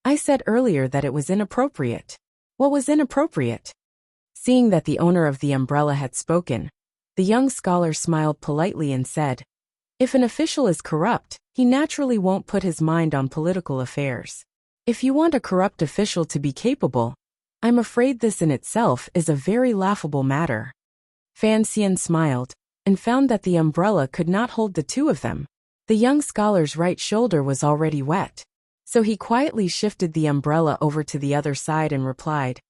I said earlier that it was inappropriate. What was inappropriate? Seeing that the owner of the umbrella had spoken, the young scholar smiled politely and said, if an official is corrupt, he naturally won't put his mind on political affairs. If you want a corrupt official to be capable, I'm afraid this in itself is a very laughable matter. Fan Xian smiled, and found that the umbrella could not hold the 2 of them. The young scholar's right shoulder was already wet. So he quietly shifted the umbrella over to the other side and replied,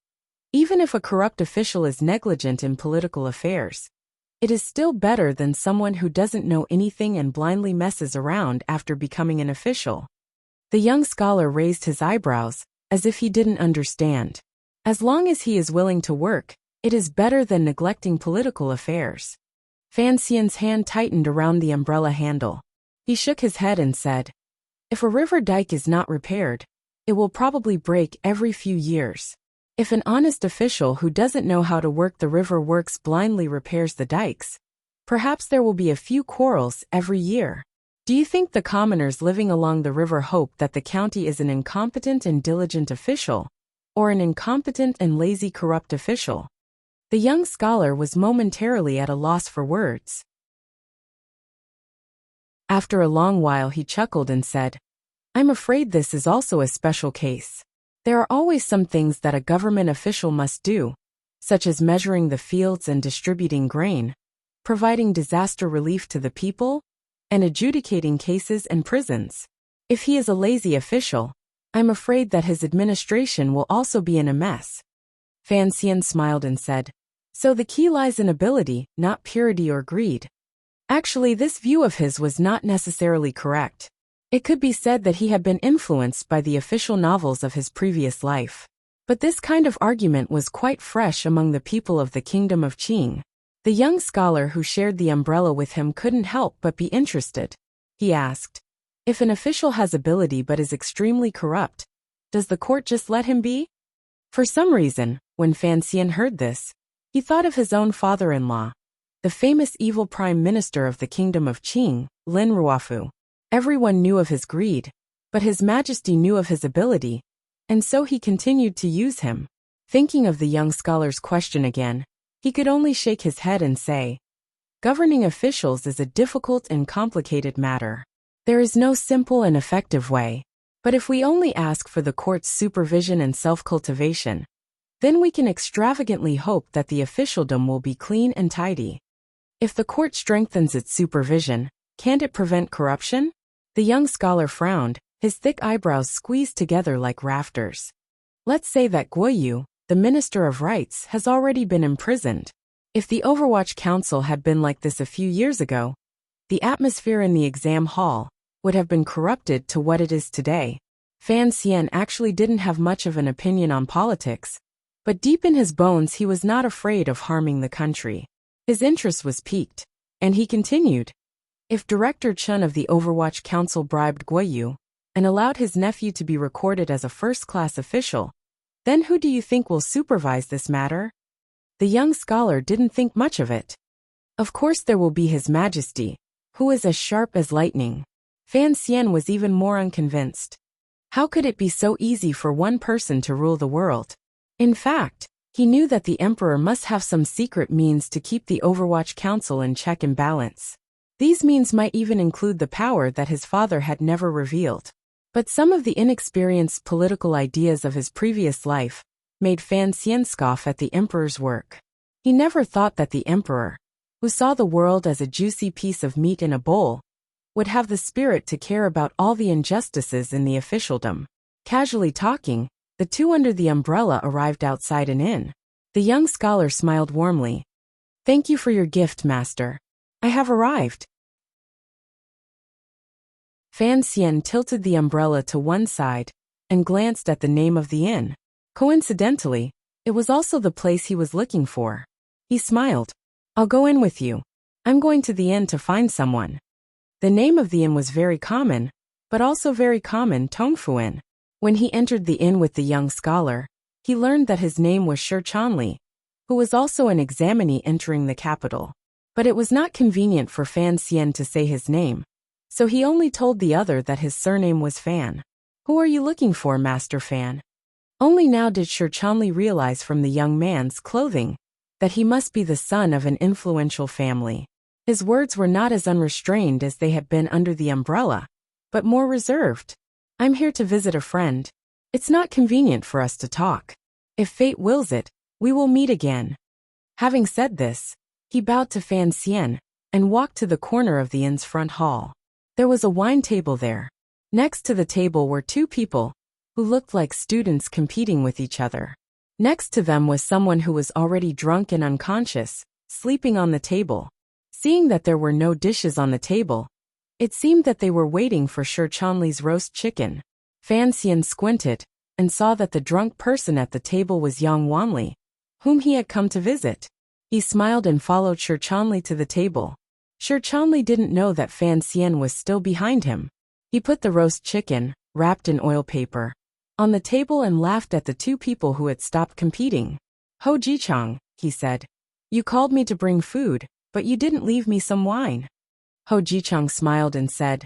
even if a corrupt official is negligent in political affairs, it is still better than someone who doesn't know anything and blindly messes around after becoming an official. The young scholar raised his eyebrows, as if he didn't understand. As long as he is willing to work, it is better than neglecting political affairs. Fan Xian's hand tightened around the umbrella handle. He shook his head and said, if a river dike is not repaired, it will probably break every few years. If an honest official who doesn't know how to work the river works blindly repairs the dikes, perhaps there will be a few quarrels every year. Do you think the commoners living along the river hope that the county is an incompetent and diligent official? or an incompetent and lazy corrupt official? The young scholar was momentarily at a loss for words. After a long while he chuckled and said, "I'm afraid this is also a special case. There are always some things that a government official must do, such as measuring the fields and distributing grain, providing disaster relief to the people, and adjudicating cases and prisons. If he is a lazy official, I'm afraid that his administration will also be in a mess." Fan Xian smiled and said, "So the key lies in ability, not purity or greed." Actually, this view of his was not necessarily correct. It could be said that he had been influenced by the official novels of his previous life. But this kind of argument was quite fresh among the people of the kingdom of Qing. The young scholar who shared the umbrella with him couldn't help but be interested. He asked, "If an official has ability but is extremely corrupt, does the court just let him be?" For some reason, when Fan Xian heard this, he thought of his own father-in-law, the famous evil prime minister of the kingdom of Qing, Lin Ruofu. Everyone knew of his greed, but His Majesty knew of his ability, and so he continued to use him. Thinking of the young scholar's question again, he could only shake his head and say, "Governing officials is a difficult and complicated matter. There is no simple and effective way. But if we only ask for the court's supervision and self-cultivation, then we can extravagantly hope that the officialdom will be clean and tidy. If the court strengthens its supervision, can't it prevent corruption?" The young scholar frowned, his thick eyebrows squeezed together like rafters. "Let's say that Guoyu, the Minister of Rights, has already been imprisoned. If the Overwatch Council had been like this a few years ago, the atmosphere in the exam hall would have been corrupted to what it is today." Fan Xian actually didn't have much of an opinion on politics, but deep in his bones he was not afraid of harming the country. His interest was piqued, and he continued, "If Director Chen of the Overwatch Council bribed Guoyu and allowed his nephew to be recorded as a first-class official, then who do you think will supervise this matter?" The young scholar didn't think much of it. "Of course there will be His Majesty, who is as sharp as lightning." Fan Xian was even more unconvinced. How could it be so easy for one person to rule the world? In fact, he knew that the emperor must have some secret means to keep the Overwatch Council in check and balance. These means might even include the power that his father had never revealed. But some of the inexperienced political ideas of his previous life made Fan Xian scoff at the emperor's work. He never thought that the emperor, who saw the world as a juicy piece of meat in a bowl, would have the spirit to care about all the injustices in the officialdom. Casually talking, the two under the umbrella arrived outside an inn. The young scholar smiled warmly. "Thank you for your gift, master. I have arrived." Fan Xian tilted the umbrella to one side and glanced at the name of the inn. Coincidentally, it was also the place he was looking for. He smiled. "I'll go in with you. I'm going to the inn to find someone." The name of the inn was very common, but also very common, Tongfu Inn. When he entered the inn with the young scholar, he learned that his name was Shi Chanli, who was also an examinee entering the capital. But it was not convenient for Fan Xian to say his name, so he only told the other that his surname was Fan. "Who are you looking for, Master Fan?" Only now did Shi Chanli realize from the young man's clothing that he must be the son of an influential family. His words were not as unrestrained as they had been under the umbrella, but more reserved. "I'm here to visit a friend. It's not convenient for us to talk. If fate wills it, we will meet again." Having said this, he bowed to Fan Xian and walked to the corner of the inn's front hall. There was a wine table there. Next to the table were two people who looked like students competing with each other. Next to them was someone who was already drunk and unconscious, sleeping on the table. Seeing that there were no dishes on the table, it seemed that they were waiting for Shi Chanli's roast chicken. Fan Xian squinted and saw that the drunk person at the table was Yang Wanli, whom he had come to visit. He smiled and followed Shi Chanli to the table. Shi Chanli didn't know that Fan Xian was still behind him. He put the roast chicken, wrapped in oil paper, on the table and laughed at the two people who had stopped competing. "Ho Jichang," he said, "you called me to bring food, but you didn't leave me some wine." Ho Jichang smiled and said,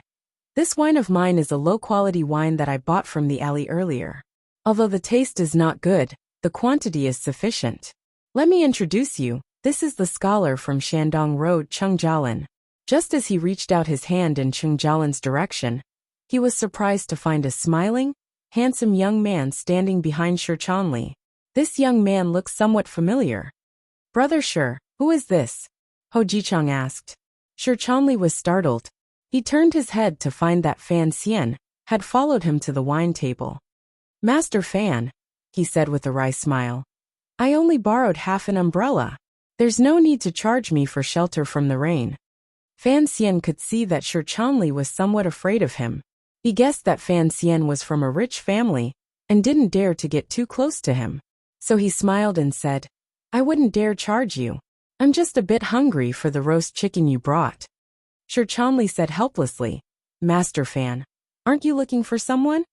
"This wine of mine is a low-quality wine that I bought from the alley earlier. Although the taste is not good, the quantity is sufficient. Let me introduce you. This is the scholar from Shandong Road, Chengjialan. Just as he reached out his hand in Chengjialan's direction, he was surprised to find a smiling, handsome young man standing behind Shi Chanli. This young man looked somewhat familiar. Brother Shi, who is this? Ho Jichang asked. Shi Chanli was startled. He turned his head to find that Fan Xian had followed him to the wine table. Master Fan, he said with a wry smile. I only borrowed half an umbrella. There's no need to charge me for shelter from the rain. Fan Xian could see that Shi Chanli was somewhat afraid of him. He guessed that Fan Xian was from a rich family and didn't dare to get too close to him. So he smiled and said, I wouldn't dare charge you. I'm just a bit hungry for the roast chicken you brought. Shi Chanli said helplessly, Master Fan, aren't you looking for someone?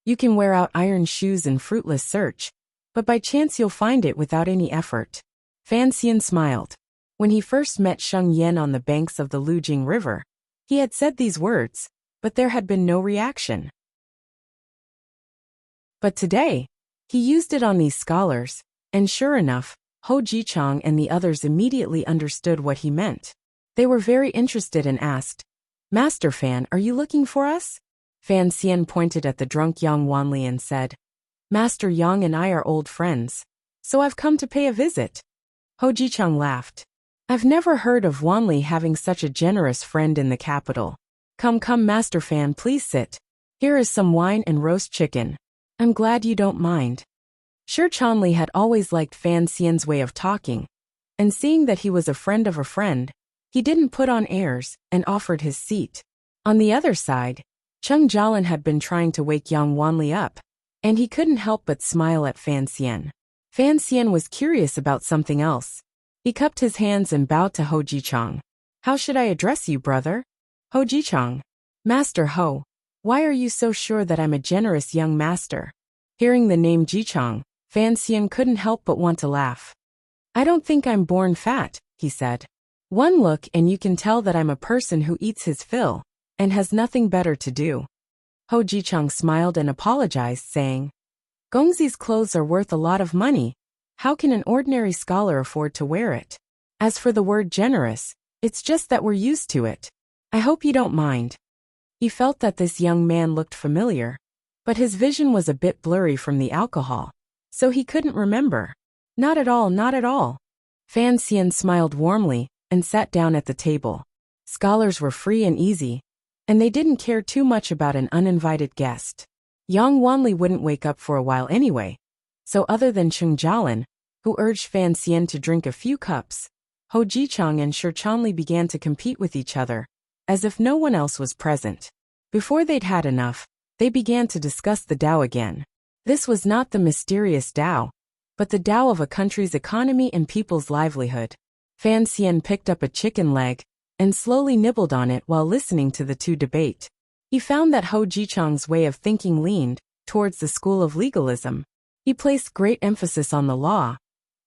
You can wear out iron shoes in fruitless search, but by chance you'll find it without any effort. Fan Xian smiled. When he first met Sheng Yan on the banks of the Lujing River, he had said these words, but there had been no reaction. But today, he used it on these scholars, and sure enough, Ho Jichang and the others immediately understood what he meant. They were very interested and asked, Master Fan, are you looking for us? Fan Xian pointed at the drunk Yang Wanli and said, Master Yang and I are old friends, so I've come to pay a visit. Ho Jichang laughed. I've never heard of Wanli having such a generous friend in the capital. Come, Master Fan, please sit. Here is some wine and roast chicken. I'm glad you don't mind. Shi Chanli had always liked Fan Xian's way of talking, and seeing that he was a friend of a friend, he didn't put on airs and offered his seat. On the other side, Chengjialan had been trying to wake Yang Wanli up, and he couldn't help but smile at Fan Xian. Fan Xian was curious about something else. He cupped his hands and bowed to Ho Jichang. How should I address you, brother? Ho Jichang. Master Ho, why are you so sure that I'm a generous young master? Hearing the name Jichang, Fan Xian couldn't help but want to laugh. I don't think I'm born fat, he said. One look and you can tell that I'm a person who eats his fill and has nothing better to do. Ho Jichang smiled and apologized, saying, Gongzi's clothes are worth a lot of money. How can an ordinary scholar afford to wear it? As for the word generous, it's just that we're used to it. I hope you don't mind. He felt that this young man looked familiar, but his vision was a bit blurry from the alcohol, so he couldn't remember. Not at all, not at all. Fan Xian smiled warmly and sat down at the table. Scholars were free and easy, and they didn't care too much about an uninvited guest. Yang Wanli wouldn't wake up for a while anyway, so other than Chengjialan, who urged Fan Xian to drink a few cups, Ho Jichang and Shi Chanli began to compete with each other, as if no one else was present. Before they'd had enough, they began to discuss the Tao again. This was not the mysterious Tao, but the Tao of a country's economy and people's livelihood. Fan Xian picked up a chicken leg and slowly nibbled on it while listening to the two debate. He found that Ho Jichang's way of thinking leaned towards the school of legalism. He placed great emphasis on the law,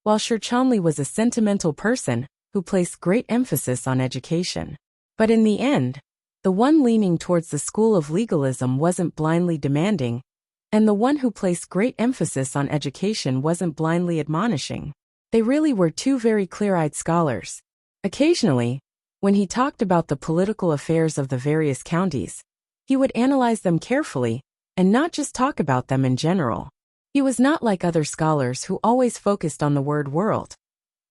while Shi Chanli was a sentimental person who placed great emphasis on education. But in the end, the one leaning towards the school of legalism wasn't blindly demanding, and the one who placed great emphasis on education wasn't blindly admonishing. They really were two very clear-eyed scholars. Occasionally, when he talked about the political affairs of the various counties, he would analyze them carefully and not just talk about them in general. He was not like other scholars who always focused on the word world,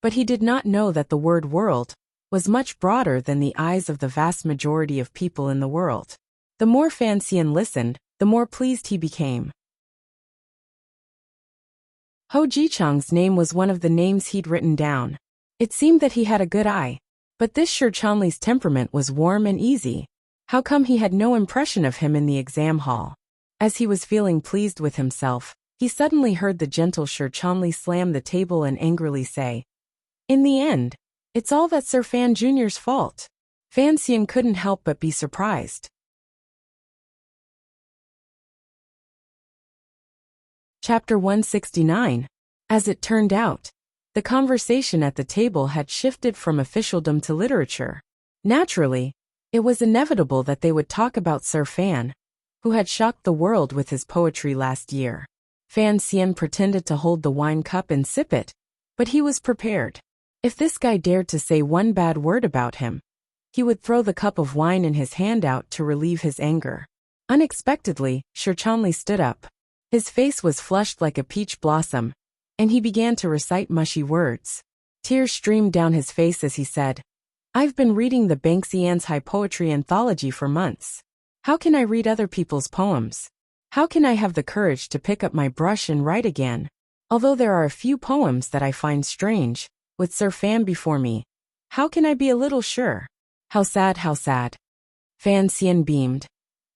but he did not know that the word world was much broader than the eyes of the vast majority of people in the world. The more Fan Xian listened, the more pleased he became. Ho Jichang's name was one of the names he'd written down. It seemed that he had a good eye, but this Shi Chanli's temperament was warm and easy. How come he had no impression of him in the exam hall? As he was feeling pleased with himself, he suddenly heard the gentle Shi Chanli slam the table and angrily say, In the end, it's all that Sir Fan Jr.'s fault. Fan Xian couldn't help but be surprised. Chapter 169. As it turned out, the conversation at the table had shifted from officialdom to literature. Naturally, it was inevitable that they would talk about Sir Fan, who had shocked the world with his poetry last year. Fan Xian pretended to hold the wine cup and sip it, but he was prepared. If this guy dared to say one bad word about him, he would throw the cup of wine in his hand out to relieve his anger. Unexpectedly, Shi Chanli stood up. His face was flushed like a peach blossom, and he began to recite mushy words. Tears streamed down his face as he said, "I've been reading the Banxian's High Poetry Anthology for months. How can I read other people's poems? How can I have the courage to pick up my brush and write again? Although there are a few poems that I find strange, with Sir Fan before me, how can I be a little sure? How sad, how sad." Fan Xian beamed,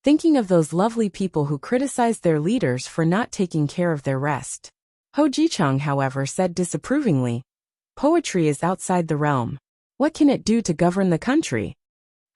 thinking of those lovely people who criticized their leaders for not taking care of their rest. Ho Jicheng, however, said disapprovingly, "Poetry is outside the realm. What can it do to govern the country?"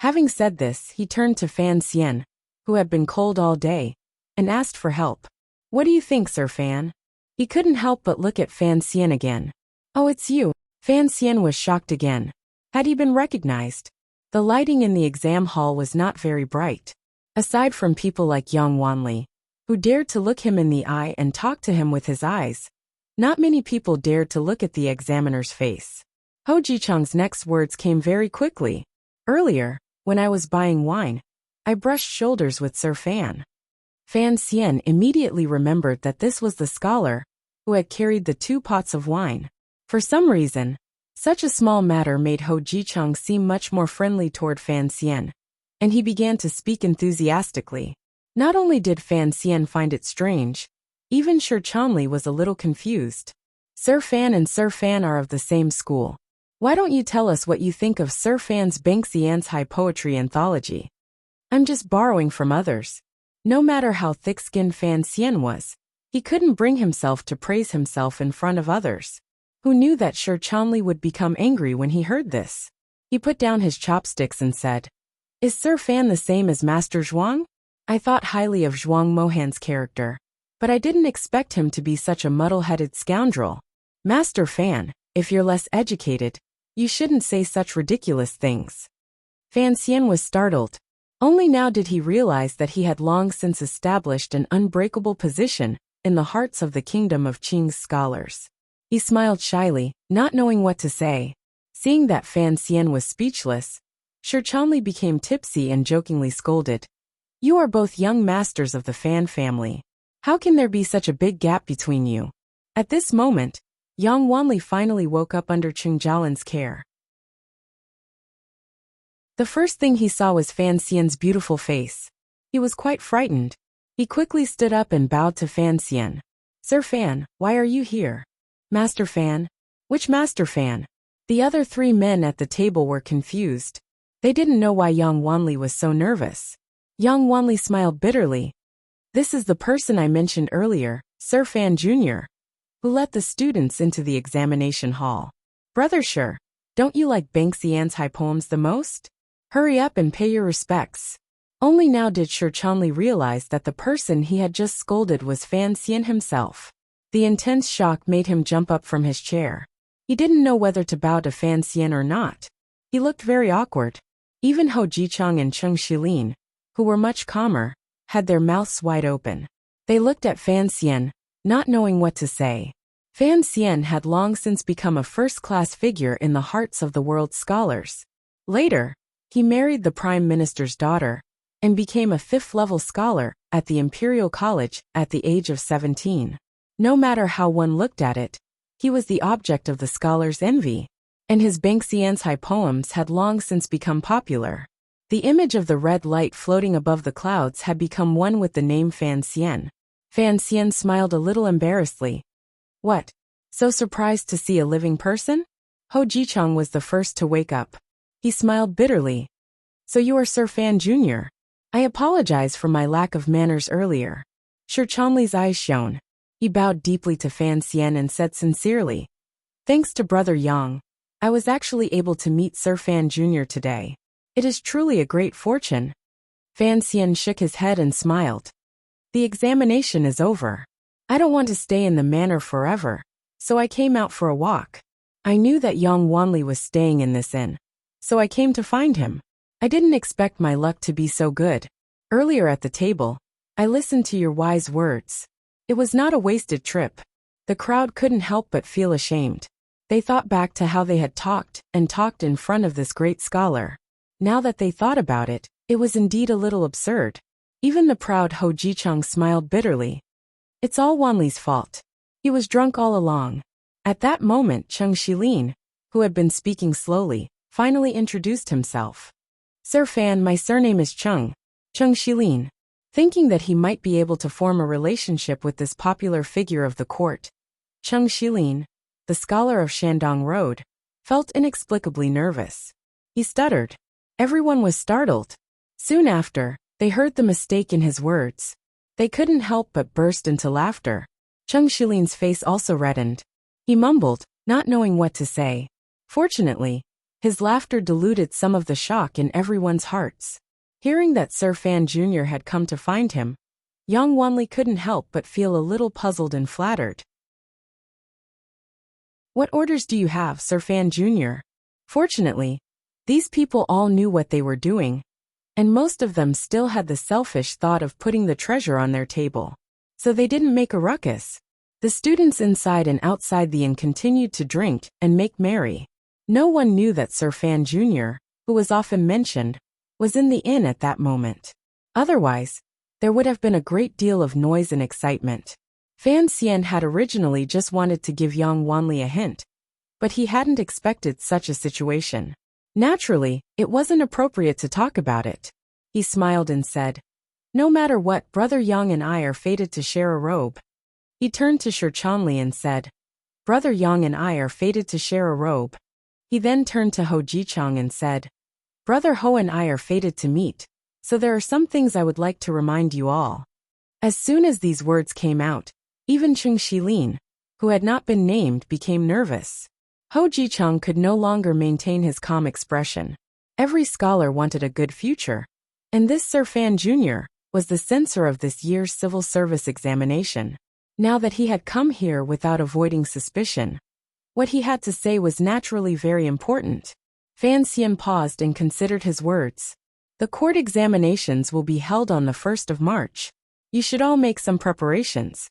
Having said this, he turned to Fan Xian, who had been cold all day, and asked for help. "What do you think, Sir Fan?" He couldn't help but look at Fan Xian again. "Oh, it's you." Fan Xian was shocked again. Had he been recognized? The lighting in the exam hall was not very bright. Aside from people like Yang Wanli, who dared to look him in the eye and talk to him with his eyes, not many people dared to look at the examiner's face. Ho Jicheng's next words came very quickly. "Earlier, when I was buying wine, I brushed shoulders with Sir Fan." Fan Xian immediately remembered that this was the scholar who had carried the 2 pots of wine. For some reason, such a small matter made Ho Jicheng seem much more friendly toward Fan Xian, and he began to speak enthusiastically. Not only did Fan Xian find it strange, even Shi Chanli was a little confused. "Sir Fan and Sir Fan are of the same school. Why don't you tell us what you think of Sir Fan's Banxian's High Poetry Anthology?" "I'm just borrowing from others." No matter how thick-skinned Fan Xian was, he couldn't bring himself to praise himself in front of others. Who knew that Shi Chanli would become angry when he heard this? He put down his chopsticks and said, "Is Sir Fan the same as Master Zhuang? I thought highly of Zhuang Mohan's character, but I didn't expect him to be such a muddle-headed scoundrel. Master Fan, if you're less educated, you shouldn't say such ridiculous things." Fan Xian was startled. Only now did he realize that he had long since established an unbreakable position in the hearts of the kingdom of Qing's scholars. He smiled shyly, not knowing what to say. Seeing that Fan Xian was speechless, Shi Chanli became tipsy and jokingly scolded, "You are both young masters of the Fan family. How can there be such a big gap between you?" At this moment, Yang Wanli finally woke up under Qing Jialin's care. The first thing he saw was Fan Xian's beautiful face. He was quite frightened. He quickly stood up and bowed to Fan Xian. "Sir Fan, why are you here?" "Master Fan?" "Which Master Fan?" The other 3 men at the table were confused. They didn't know why Yang Wanli was so nervous. Yang Wanli smiled bitterly. "This is the person I mentioned earlier, Sir Fan Jr., who let the students into the examination hall. Brother Shi, don't you like Banxian's high poems the most? Hurry up and pay your respects." Only now did Shi Chanli realize that the person he had just scolded was Fan Xian himself. The intense shock made him jump up from his chair. He didn't know whether to bow to Fan Xian or not. He looked very awkward. Even Ho Jicheng and Cheng Shilin, who were much calmer, had their mouths wide open. They looked at Fan Xian, not knowing what to say. Fan Xian had long since become a first-class figure in the hearts of the world's scholars. Later, he married the Prime Minister's daughter, and became a 5th-level scholar at the Imperial College at the age of 17. No matter how one looked at it, he was the object of the scholars' envy, and his Banxian's high poems had long since become popular. The image of the red light floating above the clouds had become one with the name Fan Xian. Fan Xian smiled a little embarrassedly. "What? So surprised to see a living person?" Ho Jicheng was the first to wake up. He smiled bitterly. "So you are Sir Fan Jr. I apologize for my lack of manners earlier." Shi Chanli's eyes shone. He bowed deeply to Fan Xian and said sincerely, "Thanks to Brother Yang, I was actually able to meet Sir Fan Jr. today. It is truly a great fortune." Fan Xian shook his head and smiled. "The examination is over. I don't want to stay in the manor forever, so I came out for a walk. I knew that Yang Wanli was staying in this inn, so I came to find him. I didn't expect my luck to be so good. Earlier at the table, I listened to your wise words. It was not a wasted trip. The crowd couldn't help but feel ashamed. They thought back to how they had talked and talked in front of this great scholar. Now that they thought about it, it was indeed a little absurd. Even the proud Ho Jicheng smiled bitterly. It's all Wanli's fault. He was drunk all along. At that moment, Cheng Shilin, who had been speaking slowly, finally introduced himself. Sir Fan, my surname is Cheng Shilin. Thinking that he might be able to form a relationship with this popular figure of the court, Cheng Shilin, the scholar of Shandong Road, felt inexplicably nervous. He stuttered. Everyone was startled. Soon after, they heard the mistake in his words. They couldn't help but burst into laughter. Cheng Shilin's face also reddened. He mumbled, not knowing what to say. Fortunately, his laughter diluted some of the shock in everyone's hearts. Hearing that Sir Fan Jr. had come to find him, young Wanli couldn't help but feel a little puzzled and flattered. What orders do you have, Sir Fan Jr.? Fortunately, these people all knew what they were doing, and most of them still had the selfish thought of putting the treasure on their table. So they didn't make a ruckus. The students inside and outside the inn continued to drink and make merry. No one knew that Sir Fan Jr., who was often mentioned, was in the inn at that moment. Otherwise, there would have been a great deal of noise and excitement. Fan Xian had originally just wanted to give young Wanli a hint, but he hadn't expected such a situation. Naturally, it wasn't appropriate to talk about it. He smiled and said, "No matter what, Brother Yang and I are fated to share a robe." He turned to Shi Chanli and said, "Brother Yang and I are fated to share a robe." He then turned to Ho Jicheng and said, "Brother Ho and I are fated to meet, so there are some things I would like to remind you all." As soon as these words came out, even Cheng Shilin, who had not been named, became nervous. Ho Jicheng could no longer maintain his calm expression. Every scholar wanted a good future, and this Sir Fan Jr. was the censor of this year's civil service examination. Now that he had come here without avoiding suspicion, what he had to say was naturally very important. Fan Xian paused and considered his words. The court examinations will be held on the 1st of March. You should all make some preparations.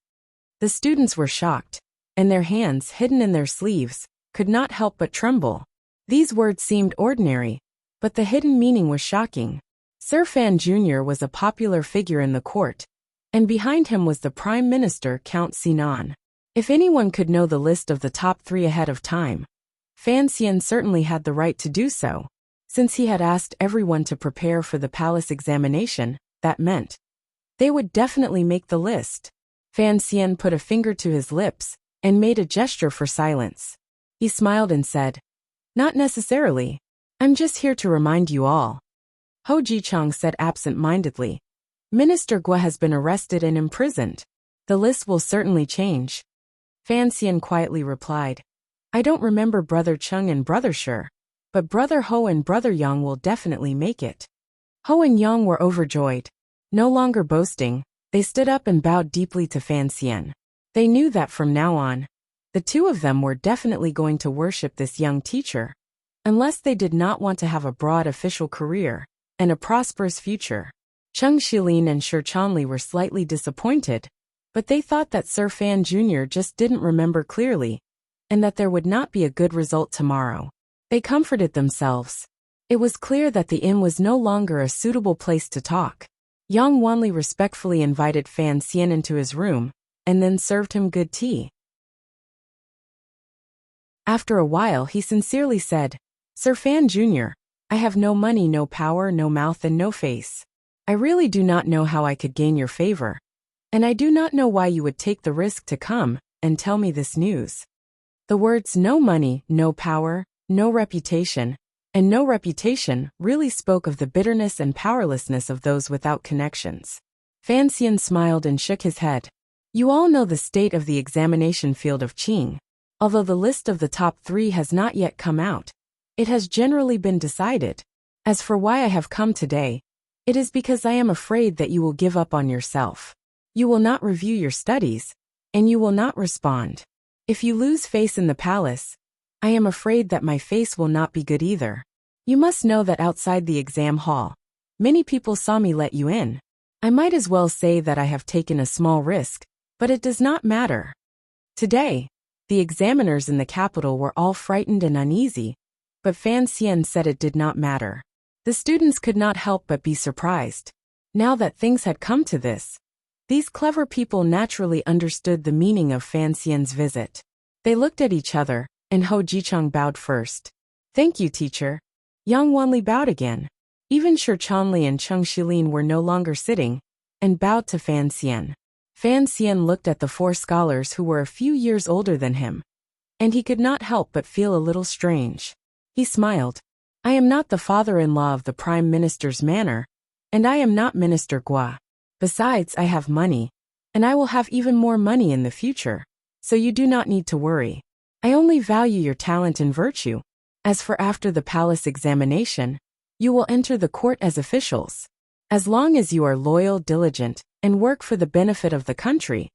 The students were shocked, and their hands, hidden in their sleeves, could not help but tremble. These words seemed ordinary, but the hidden meaning was shocking. Sir Fan Jr. was a popular figure in the court, and behind him was the Prime Minister Count Sinan. If anyone could know the list of the top 3 ahead of time, Fan Xian certainly had the right to do so. Since he had asked everyone to prepare for the palace examination, that meant they would definitely make the list. Fan Xian put a finger to his lips and made a gesture for silence. He smiled and said, "Not necessarily. I'm just here to remind you all." Ho Jicheng said absent-mindedly, "Minister Guo has been arrested and imprisoned. The list will certainly change." Fan Xian quietly replied, "I don't remember Brother Cheng and Brother Shi, but Brother Ho and Brother Yang will definitely make it." Ho and Yang were overjoyed. No longer boasting, they stood up and bowed deeply to Fan Xian. They knew that from now on, the two of them were definitely going to worship this young teacher, unless they did not want to have a broad official career and a prosperous future. Cheng Shilin and Shi Chanli were slightly disappointed, but they thought that Sir Fan Jr. just didn't remember clearly, and that there would not be a good result tomorrow. They comforted themselves. It was clear that the inn was no longer a suitable place to talk. Yang Wanli respectfully invited Fan Xian into his room, and then served him good tea. After a while he sincerely said, "Sir Fan Jr., I have no money, no power, no mouth and no face. I really do not know how I could gain your favor, and I do not know why you would take the risk to come and tell me this news." The words "no money, no power, no reputation," and "no reputation" really spoke of the bitterness and powerlessness of those without connections. Fan Xian smiled and shook his head. "You all know the state of the examination field of Qing. Although the list of the top 3 has not yet come out, it has generally been decided. As for why I have come today, it is because I am afraid that you will give up on yourself. You will not review your studies, and you will not respond. If you lose face in the palace, I am afraid that my face will not be good either. You must know that outside the exam hall, many people saw me let you in. I might as well say that I have taken a small risk, But it does not matter. Today, the examiners in the capital were all frightened and uneasy, but Fan Xian said it did not matter. The students could not help but be surprised. Now that things had come to this, these clever people naturally understood the meaning of Fan Xian's visit. They looked at each other, and Ho Jichang bowed first. Thank you, teacher. Yang Wanli bowed again. Even Shi Chanli and Cheng Shilin were no longer sitting, and bowed to Fan Xian. Fan Xian looked at the four scholars who were a few years older than him, and he could not help but feel a little strange. He smiled. I am not the father-in-law of the Prime Minister's manor, and I am not Minister Gua. Besides, I have money, and I will have even more money in the future, so you do not need to worry. I only value your talent and virtue. As for after the palace examination, you will enter the court as officials. As long as you are loyal, diligent, and work for the benefit of the country,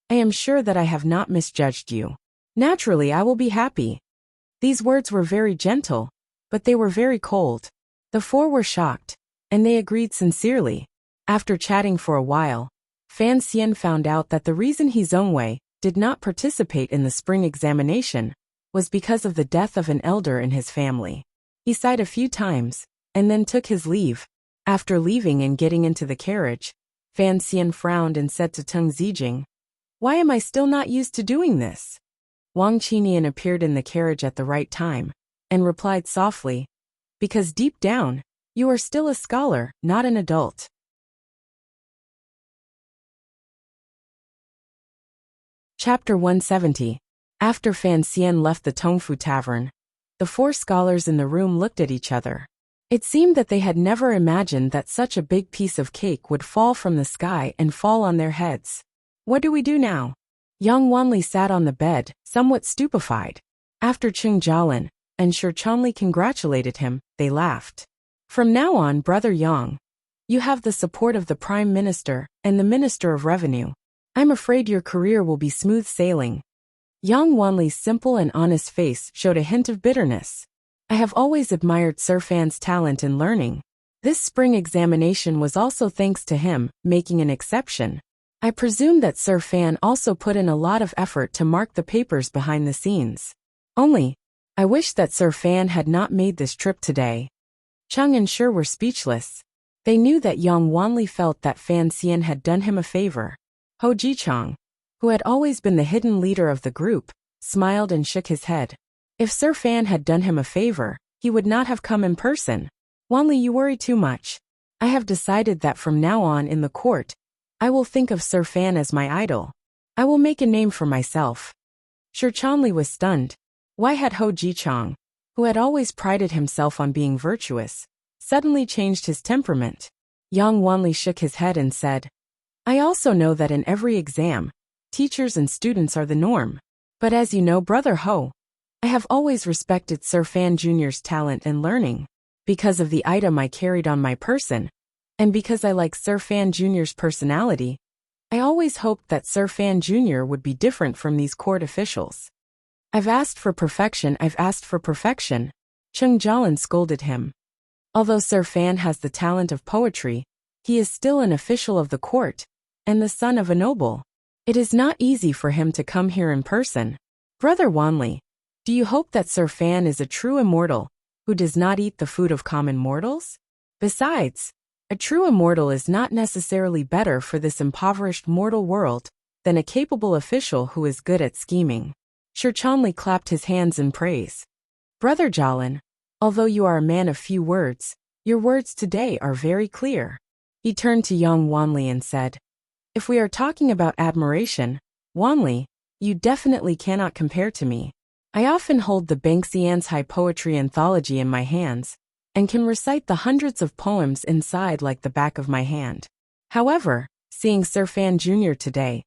I am sure that I have not misjudged you. Naturally, I will be happy. These words were very gentle, but they were very cold. The four were shocked, and they agreed sincerely. After chatting for a while, Fan Xian found out that the reason he Zhongwei did not participate in the spring examination was because of the death of an elder in his family. He sighed a few times, and then took his leave. After leaving and getting into the carriage, Fan Xian frowned and said to Teng Zijing, Why am I still not used to doing this? Wang Qinian appeared in the carriage at the right time, and replied softly, Because deep down, you are still a scholar, not an adult. Chapter 170. After Fan Xian left the Tongfu Tavern, the four scholars in the room looked at each other. It seemed that they had never imagined that such a big piece of cake would fall from the sky and fall on their heads. What do we do now? Yang Wanli sat on the bed, somewhat stupefied. After Qing Jialin and Shi Chanli congratulated him, they laughed. From now on, Brother Yang, you have the support of the Prime Minister and the Minister of Revenue. I'm afraid your career will be smooth sailing. Yang Wanli's simple and honest face showed a hint of bitterness. I have always admired Sir Fan's talent in learning. This spring examination was also thanks to him, making an exception. I presume that Sir Fan also put in a lot of effort to mark the papers behind the scenes. Only, I wish that Sir Fan had not made this trip today. Cheng and Shi were speechless. They knew that Yang Wanli felt that Fan Xian had done him a favor. Ho Jichang, who had always been the hidden leader of the group, smiled and shook his head. If Sir Fan had done him a favor, he would not have come in person. Wanli, you worry too much. I have decided that from now on in the court, I will think of Sir Fan as my idol. I will make a name for myself. Shi Chanli was stunned. Why had Ho Jichang, who had always prided himself on being virtuous, suddenly changed his temperament? Yang Wanli shook his head and said, I also know that in every exam, teachers and students are the norm. But as you know, Brother Ho, I have always respected Sir Fan Jr.'s talent and learning, because of the item I carried on my person, and because I like Sir Fan Jr.'s personality. I always hoped that Sir Fan Jr. would be different from these court officials. I've asked for perfection, Cheng Jialin scolded him. Although Sir Fan has the talent of poetry, he is still an official of the court, and the son of a noble. It is not easy for him to come here in person. Brother Wanli, do you hope that Sir Fan is a true immortal, who does not eat the food of common mortals? Besides, a true immortal is not necessarily better for this impoverished mortal world than a capable official who is good at scheming. Shi Chanli clapped his hands in praise. Brother Jialin, although you are a man of few words, your words today are very clear. He turned to Yang Wanli and said, If we are talking about admiration, Wanli, you definitely cannot compare to me. I often hold the Banksian's High Poetry Anthology in my hands, and can recite the hundreds of poems inside like the back of my hand. However, seeing Sir Fan Jr. today,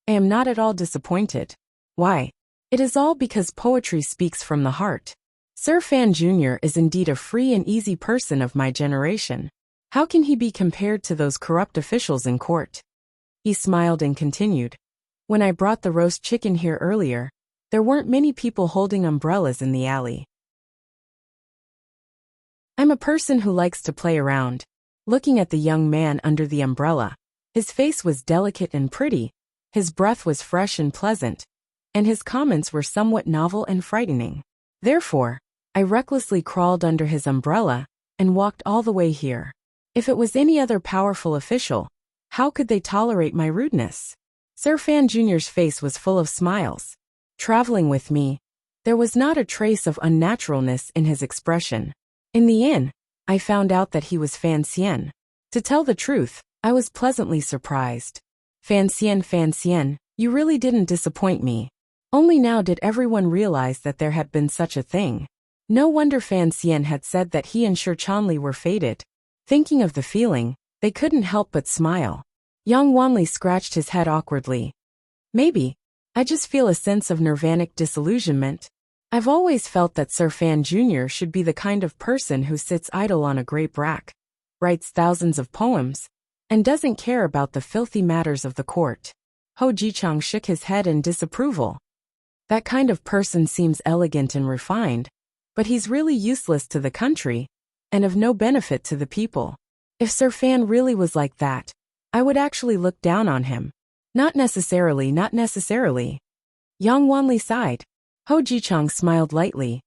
I am not at all disappointed. Why? It is all because poetry speaks from the heart. Sir Fan Jr. is indeed a free and easy person of my generation. How can he be compared to those corrupt officials in court? He smiled and continued. When I brought the roast chicken here earlier, there weren't many people holding umbrellas in the alley. I'm a person who likes to play around. Looking at the young man under the umbrella, his face was delicate and pretty, His breath was fresh and pleasant, and his comments were somewhat novel and frightening. Therefore, I recklessly crawled under his umbrella and walked all the way here. If it was any other powerful official, how could they tolerate my rudeness? Sir Fan Jr.'s face was full of smiles. Traveling with me, there was not a trace of unnaturalness in his expression. In the inn, I found out that he was Fan Xian. To tell the truth, I was pleasantly surprised. Fan Xian, you really didn't disappoint me. Only now did everyone realize that there had been such a thing. No wonder Fan Xian had said that he and Shi Chanli were fated. Thinking of the feeling, they couldn't help but smile. Yang Wanli scratched his head awkwardly. Maybe, I just feel a sense of nirvanic disillusionment. I've always felt that Sir Fan Jr. should be the kind of person who sits idle on a grape rack, writes thousands of poems, and doesn't care about the filthy matters of the court. Ho Jichang shook his head in disapproval. That kind of person seems elegant and refined, but he's really useless to the country, and of no benefit to the people. If Sir Fan really was like that, I would actually look down on him. Not necessarily. Yang Wanli sighed. Ho Jichang smiled lightly.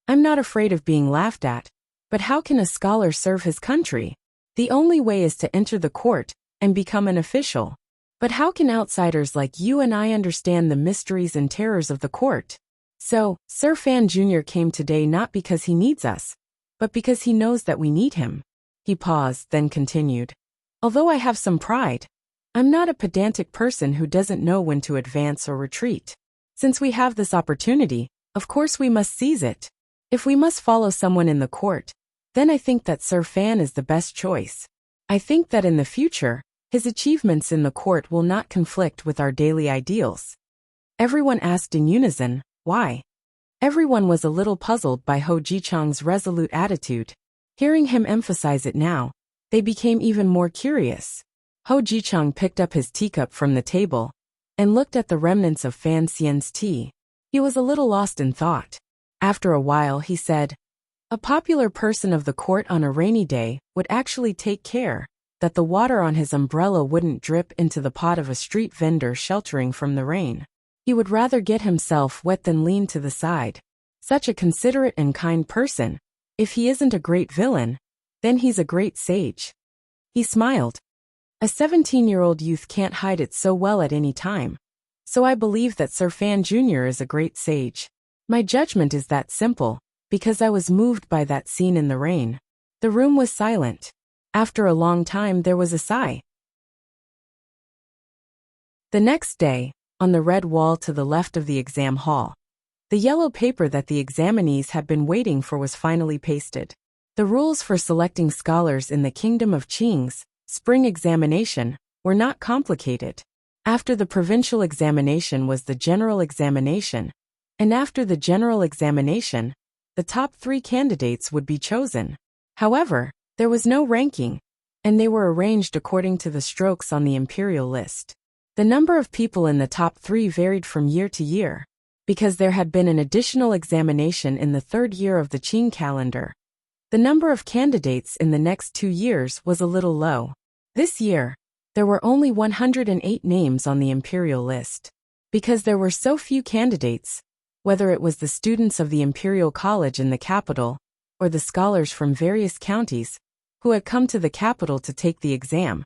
I'm not afraid of being laughed at, but how can a scholar serve his country? The only way is to enter the court and become an official. But how can outsiders like you and I understand the mysteries and terrors of the court? So, Sir Fan Jr. came today not because he needs us, but because he knows that we need him. He paused, then continued. Although I have some pride, I'm not a pedantic person who doesn't know when to advance or retreat. Since we have this opportunity, of course we must seize it. If we must follow someone in the court, then I think that Sir Fan is the best choice. I think that in the future, his achievements in the court will not conflict with our daily ideals. Everyone asked in unison, why? Everyone was a little puzzled by Ho Jichang's resolute attitude. Hearing him emphasize it now, they became even more curious. Ho Jichang picked up his teacup from the table and looked at the remnants of Fan Xian's tea. He was a little lost in thought. After a while he said, a popular person of the court on a rainy day would actually take care that the water on his umbrella wouldn't drip into the pot of a street vendor sheltering from the rain. He would rather get himself wet than lean to the side. Such a considerate and kind person. If he isn't a great villain, then he's a great sage. He smiled. A 17-year-old youth can't hide it so well at any time. So I believe that Sir Fan Jr. is a great sage. My judgment is that simple, because I was moved by that scene in the rain. The room was silent. After a long time there was a sigh. The next day, on the red wall to the left of the exam hall, the yellow paper that the examinees had been waiting for was finally pasted. The rules for selecting scholars in the Kingdom of Qing's spring examination were not complicated. After the provincial examination was the general examination, and after the general examination, the top 3 candidates would be chosen. However, there was no ranking, and they were arranged according to the strokes on the imperial list. The number of people in the top 3 varied from year to year, because there had been an additional examination in the 3rd year of the Qing calendar. The number of candidates in the next 2 years was a little low. This year, there were only 108 names on the imperial list. Because there were so few candidates, whether it was the students of the Imperial College in the capital, or the scholars from various counties, who had come to the capital to take the exam,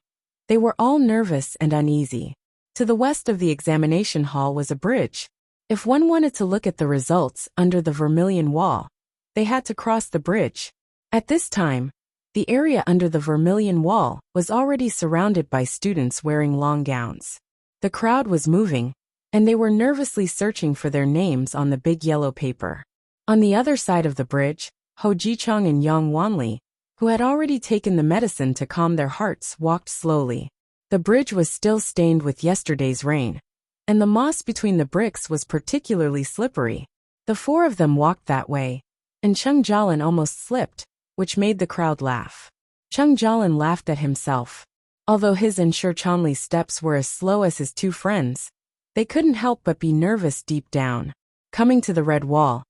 they were all nervous and uneasy. To the west of the examination hall was a bridge. If one wanted to look at the results under the Vermilion Wall, they had to cross the bridge. At this time, the area under the Vermilion Wall was already surrounded by students wearing long gowns. The crowd was moving, and they were nervously searching for their names on the big yellow paper. On the other side of the bridge, Ho Jichang and Yang Wanli, who had already taken the medicine to calm their hearts, walked slowly. The bridge was still stained with yesterday's rain, and the moss between the bricks was particularly slippery. The 4 of them walked that way, and Cheng Jialin almost slipped, which made the crowd laugh. Cheng Jialin laughed at himself. Although his and Shi Chanli's steps were as slow as his 2 friends, they couldn't help but be nervous deep down. Coming to the red wall,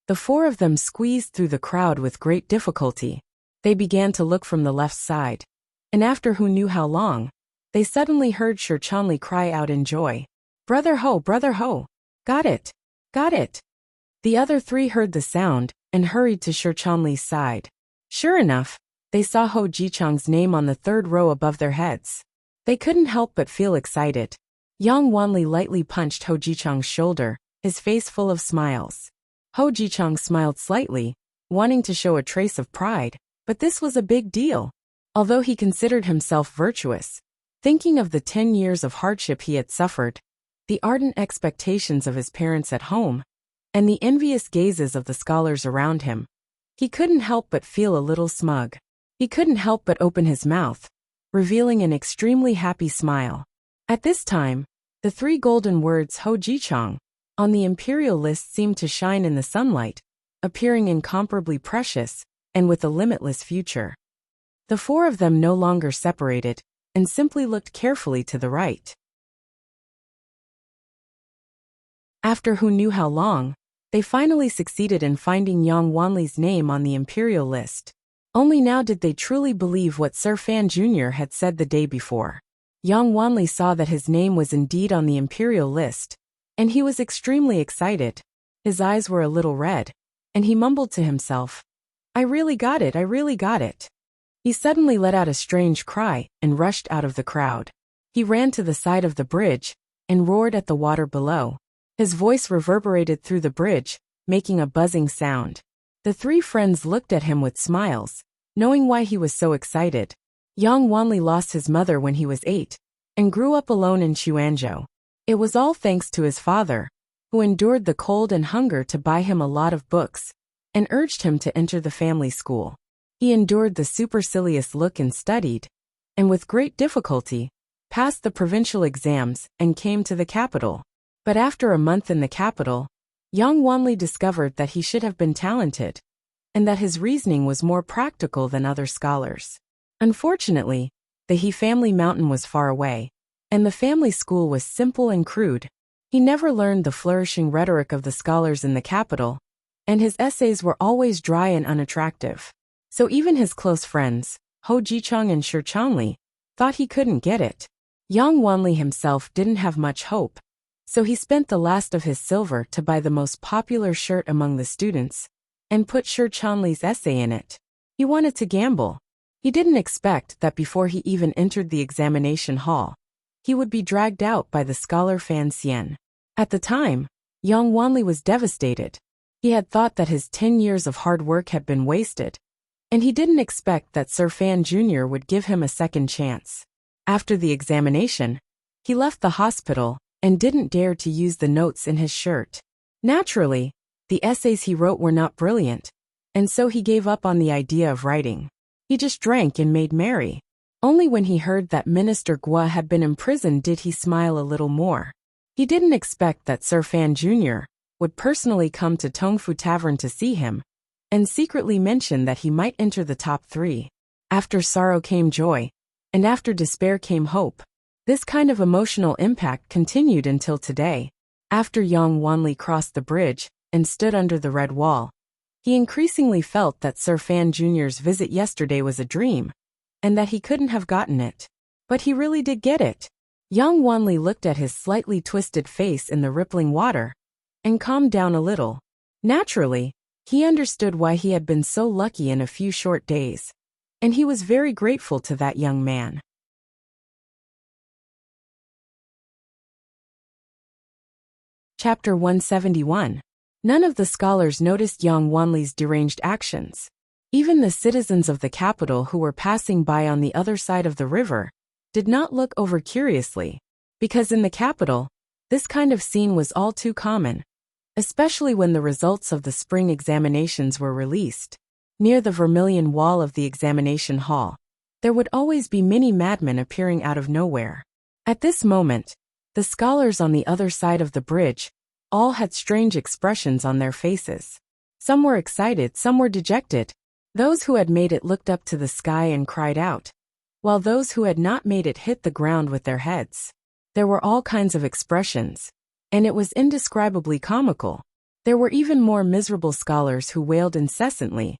the 4 of them squeezed through the crowd with great difficulty. They began to look from the left side, and after who knew how long, they suddenly heard Shi Chanli cry out in joy. Brother Ho, Brother Ho! Got it! Got it!" The other three heard the sound and hurried to Shi Chanli's side. Sure enough, they saw Ho Jichang's name on the third row above their heads. They couldn't help but feel excited. Yang Wanli lightly punched Ho Jichang's shoulder, his face full of smiles. Ho Jichang smiled slightly, wanting to show a trace of pride, but this was a big deal. Although he considered himself virtuous, thinking of the 10 years of hardship he had suffered, the ardent expectations of his parents at home, and the envious gazes of the scholars around him, he couldn't help but feel a little smug. He couldn't help but open his mouth, revealing an extremely happy smile. At this time, the three golden words Ho Jichang on the imperial list seemed to shine in the sunlight, appearing incomparably precious and with a limitless future. The four of them no longer separated and simply looked carefully to the right. After who knew how long, they finally succeeded in finding Yang Wanli's name on the imperial list. Only now did they truly believe what Sir Fan Jr. had said the day before. Yang Wanli saw that his name was indeed on the imperial list, and he was extremely excited. His eyes were a little red, and he mumbled to himself, "I really got it, I really got it." He suddenly let out a strange cry and rushed out of the crowd. He ran to the side of the bridge and roared at the water below. His voice reverberated through the bridge, making a buzzing sound. The three friends looked at him with smiles, knowing why he was so excited. Yang Wanli lost his mother when he was 8, and grew up alone in Xuanzhou. It was all thanks to his father, who endured the cold and hunger to buy him a lot of books, and urged him to enter the family school. He endured the supercilious look and studied, and with great difficulty, passed the provincial exams and came to the capital. But after a month in the capital, Yang Wanli discovered that he should have been talented, and that his reasoning was more practical than other scholars. Unfortunately, the He family mountain was far away, and the family school was simple and crude. He never learned the flourishing rhetoric of the scholars in the capital, and his essays were always dry and unattractive. So even his close friends, Ho Jichang and Shi Chanli, thought he couldn't get it. Yang Wanli himself didn't have much hope, so he spent the last of his silver to buy the most popular shirt among the students, and put Shi Chanli's essay in it. He wanted to gamble. He didn't expect that before he even entered the examination hall, he would be dragged out by the scholar Fan Xian. At the time, Yang Wanli was devastated. He had thought that his 10 years of hard work had been wasted, and he didn't expect that Sir Fan Jr. would give him a second chance. After the examination, he left the hospital and didn't dare to use the notes in his shirt. Naturally, the essays he wrote were not brilliant, and so he gave up on the idea of writing. He just drank and made merry. Only when he heard that Minister Gua had been imprisoned did he smile a little more. He didn't expect that Sir Fan Jr. would personally come to Tongfu Tavern to see him, and secretly mention that he might enter the top 3. After sorrow came joy, and after despair came hope. This kind of emotional impact continued until today. After Yang Wanli crossed the bridge and stood under the red wall, he increasingly felt that Sir Fan Jr.'s visit yesterday was a dream, and that he couldn't have gotten it. But he really did get it. Yang Wanli looked at his slightly twisted face in the rippling water, and calmed down a little. Naturally, he understood why he had been so lucky in a few short days, and he was very grateful to that young man. Chapter 171. None of the scholars noticed Yang Wanli's deranged actions. Even the citizens of the capital who were passing by on the other side of the river did not look over curiously, because in the capital, this kind of scene was all too common, especially when the results of the spring examinations were released. Near the vermilion wall of the examination hall, there would always be many madmen appearing out of nowhere. At this moment, the scholars on the other side of the bridge all had strange expressions on their faces. Some were excited, some were dejected. Those who had made it looked up to the sky and cried out, while those who had not made it hit the ground with their heads. There were all kinds of expressions, and it was indescribably comical. There were even more miserable scholars who wailed incessantly,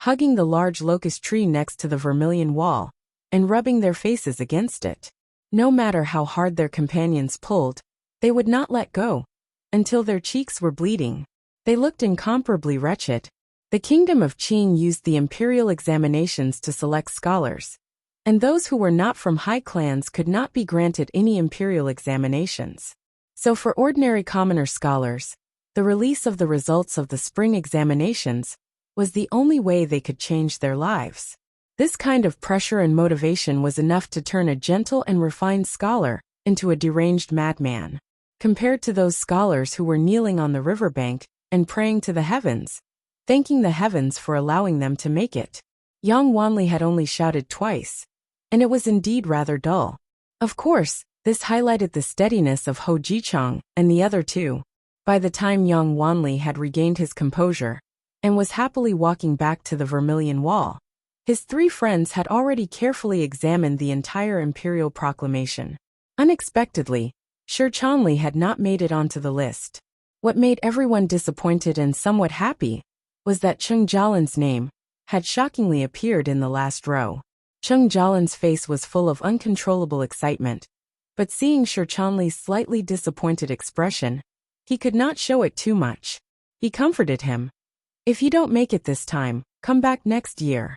hugging the large locust tree next to the vermilion wall, and rubbing their faces against it. No matter how hard their companions pulled, They would not let go until their cheeks were bleeding. They looked incomparably wretched. The kingdom of Qing used the imperial examinations to select scholars, and those who were not from high clans could not be granted any imperial examinations. So for ordinary commoner scholars, the release of the results of the spring examinations was the only way they could change their lives. This kind of pressure and motivation was enough to turn a gentle and refined scholar into a deranged madman. Compared to those scholars who were kneeling on the riverbank and praying to the heavens, thanking the heavens for allowing them to make it, Yang Wanli had only shouted twice, and it was indeed rather dull. Of course, this highlighted the steadiness of Ho Jichang and the other two. By the time Yang Wanli had regained his composure and was happily walking back to the Vermilion Wall, his three friends had already carefully examined the entire imperial proclamation. Unexpectedly, Shi Chanli had not made it onto the list. What made everyone disappointed and somewhat happy was that Cheng Jialan's name had shockingly appeared in the last row. Cheng Jialan's face was full of uncontrollable excitement, but seeing Shi Chanli's slightly disappointed expression, he could not show it too much. He comforted him. "If you don't make it this time, come back next year."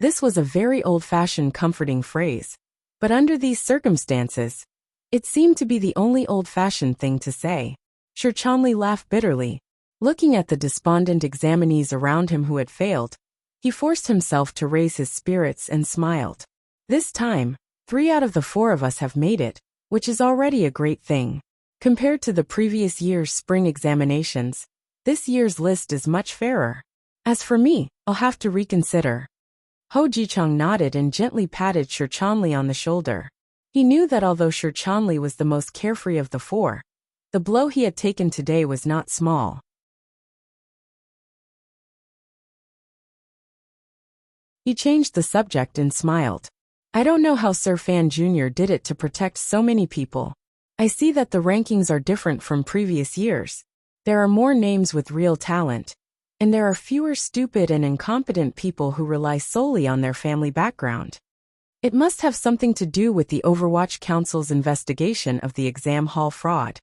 This was a very old-fashioned comforting phrase, but under these circumstances, it seemed to be the only old-fashioned thing to say. Shi Chanli laughed bitterly. Looking at the despondent examinees around him who had failed, he forced himself to raise his spirits and smiled. "This time, 3 out of the 4 of us have made it, which is already a great thing. Compared to the previous year's spring examinations, this year's list is much fairer. As for me, I'll have to reconsider." Ho Jichang nodded and gently patted Shi Chanli on the shoulder. He knew that although Shi Chanli was the most carefree of the 4, the blow he had taken today was not small. He changed the subject and smiled. "I don't know how Sir Fan Jr. did it to protect so many people. I see that the rankings are different from previous years. There are more names with real talent, and there are fewer stupid and incompetent people who rely solely on their family background. It must have something to do with the Overwatch Council's investigation of the exam hall fraud."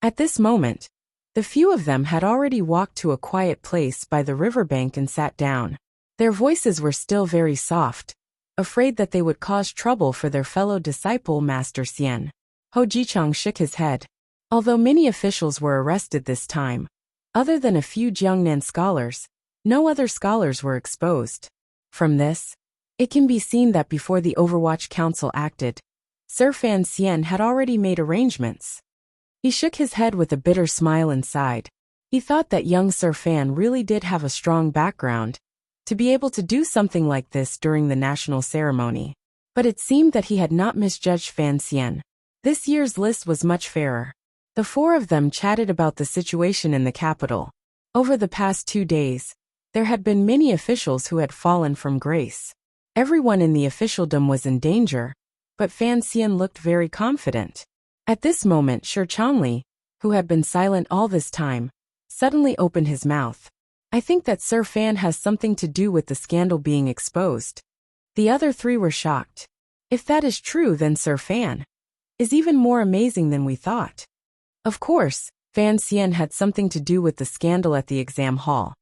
At this moment, the few of them had already walked to a quiet place by the riverbank and sat down. Their voices were still very soft, afraid that they would cause trouble for their fellow disciple Master Xian. Ho Jichang shook his head. Although many officials were arrested this time, other than a few Jiangnan scholars, no other scholars were exposed. From this, it can be seen that before the Overwatch Council acted, Sir Fan Xian had already made arrangements. He shook his head with a bitter smile and sighed. He thought that young Sir Fan really did have a strong background to be able to do something like this during the national ceremony. But it seemed that he had not misjudged Fan Xian. This year's list was much fairer. The 4 of them chatted about the situation in the capital. Over the past 2 days, there had been many officials who had fallen from grace. Everyone in the officialdom was in danger, but Fan Xian looked very confident. At this moment Shi Chanli, who had been silent all this time, suddenly opened his mouth. "I think that Sir Fan has something to do with the scandal being exposed." The other 3 were shocked. "If that is true, then Sir Fan is even more amazing than we thought." Of course, Fan Xian had something to do with the scandal at the exam hall,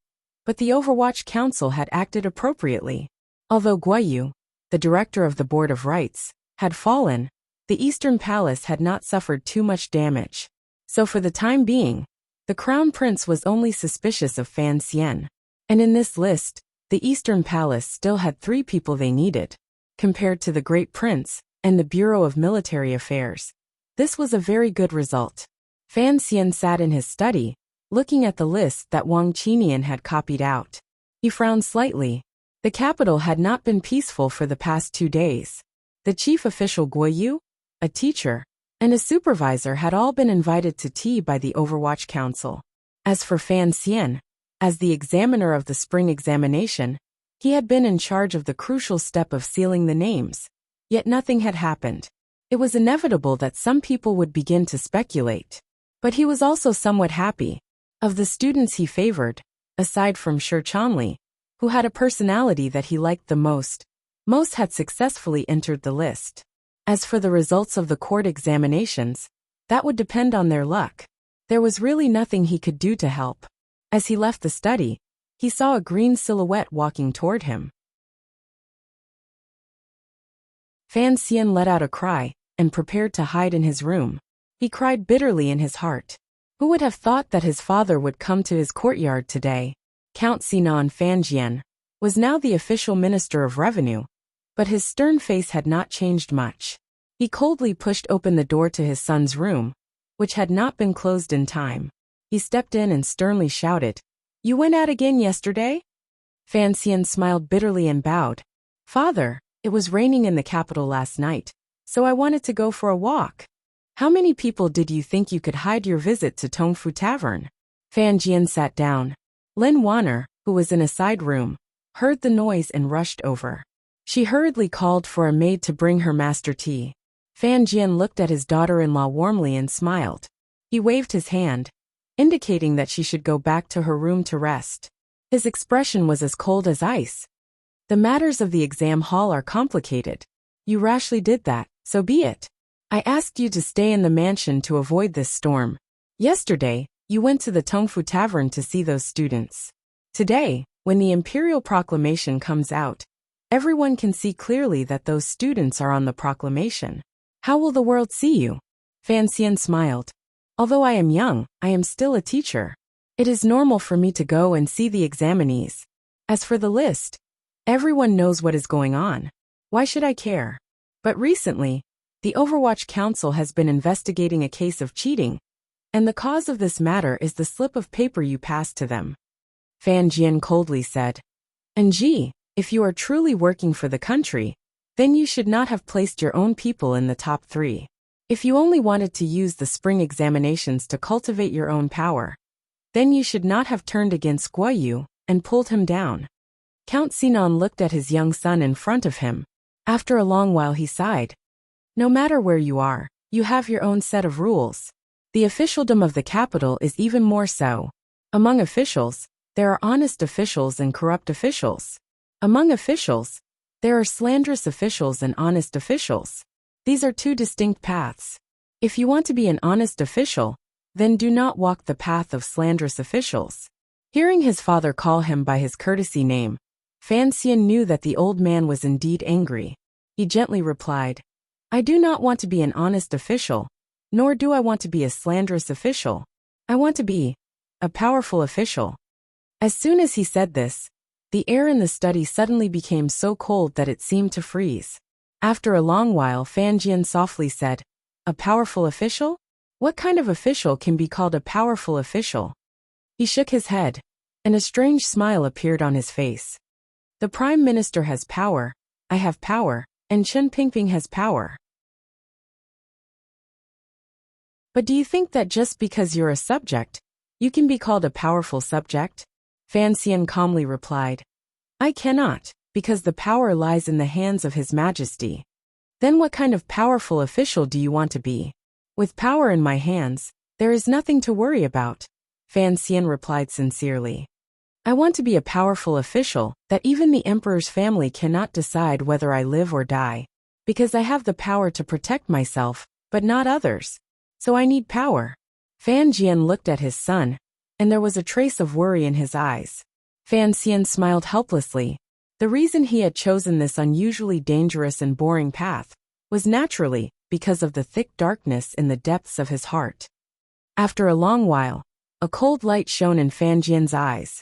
but the Overwatch Council had acted appropriately. Although Guiyu, the director of the Board of Rights, had fallen, the Eastern Palace had not suffered too much damage. So for the time being, the Crown Prince was only suspicious of Fan Xian. And in this list, the Eastern Palace still had 3 people they needed. Compared to the Great Prince and the Bureau of Military Affairs, this was a very good result. Fan Xian sat in his study, looking at the list that Wang Qinian had copied out. He frowned slightly. The capital had not been peaceful for the past 2 days. The chief official Guiyu, a teacher, and a supervisor had all been invited to tea by the Overwatch Council. As for Fan Xian, as the examiner of the spring examination, he had been in charge of the crucial step of sealing the names. Yet nothing had happened. It was inevitable that some people would begin to speculate. But he was also somewhat happy. Of the students he favored, aside from Shi Chanli, who had a personality that he liked the most had successfully entered the list. As for the results of the court examinations, That would depend on their luck. There was really nothing he could do to help. As he left the study, he saw a green silhouette walking toward him. Fan Xian let out a cry and prepared to hide in his room. He cried bitterly in his heart. Who would have thought that his father would come to his courtyard today? Count Sinan Fanjian was now the official minister of revenue, but his stern face had not changed much. He coldly pushed open the door to his son's room, which had not been closed in time. He stepped in and sternly shouted, "You went out again yesterday?" Fan Xian smiled bitterly and bowed. "Father, it was raining in the capital last night, so I wanted to go for a walk." "How many people did you think you could hide your visit to Tongfu Tavern?" Fan Jian sat down. Lin Wanner, who was in a side room, heard the noise and rushed over. She hurriedly called for a maid to bring her master tea. Fan Jian looked at his daughter-in-law warmly and smiled. He waved his hand, indicating that she should go back to her room to rest. His expression was as cold as ice. "The matters of the exam hall are complicated. You rashly did that, so be it. I asked you to stay in the mansion to avoid this storm. Yesterday, you went to the Tongfu Tavern to see those students. Today, when the imperial proclamation comes out, everyone can see clearly that those students are on the proclamation. How will the world see you?" Fan Xian smiled. "Although I am young, I am still a teacher. It is normal for me to go and see the examinees. As for the list, everyone knows what is going on. Why should I care? But recently, the Overwatch Council has been investigating a case of cheating, and the cause of this matter is the slip of paper you passed to them." Fan Jian coldly said, "And gee, if you are truly working for the country, then you should not have placed your own people in the top 3. If you only wanted to use the spring examinations to cultivate your own power, then you should not have turned against Guo Yu and pulled him down." Count Sinan looked at his young son in front of him. After a long while he sighed. "No matter where you are, you have your own set of rules. The officialdom of the capital is even more so. Among officials, there are honest officials and corrupt officials. Among officials, there are slanderous officials and honest officials. These are two distinct paths. If you want to be an honest official, then do not walk the path of slanderous officials." Hearing his father call him by his courtesy name, Fan Xian knew that the old man was indeed angry. He gently replied, "I do not want to be an honest official, nor do I want to be a slanderous official. I want to be a powerful official." As soon as he said this, the air in the study suddenly became so cold that it seemed to freeze. After a long while, Fan Jian softly said, "A powerful official? What kind of official can be called a powerful official?" He shook his head, and a strange smile appeared on his face. "The Prime Minister has power, I have power, and Chen Pingping has power. But do you think that just because you're a subject, you can be called a powerful subject?" Fan Xian calmly replied, "I cannot, because the power lies in the hands of His Majesty." "Then what kind of powerful official do you want to be?" "With power in my hands, there is nothing to worry about," Fan Xian replied sincerely. "I want to be a powerful official that even the emperor's family cannot decide whether I live or die, because I have the power to protect myself, but not others. So I need power." Fan Jian looked at his son, and there was a trace of worry in his eyes. Fan Xian smiled helplessly. The reason he had chosen this unusually dangerous and boring path was naturally because of the thick darkness in the depths of his heart. After a long while, a cold light shone in Fan Jian's eyes.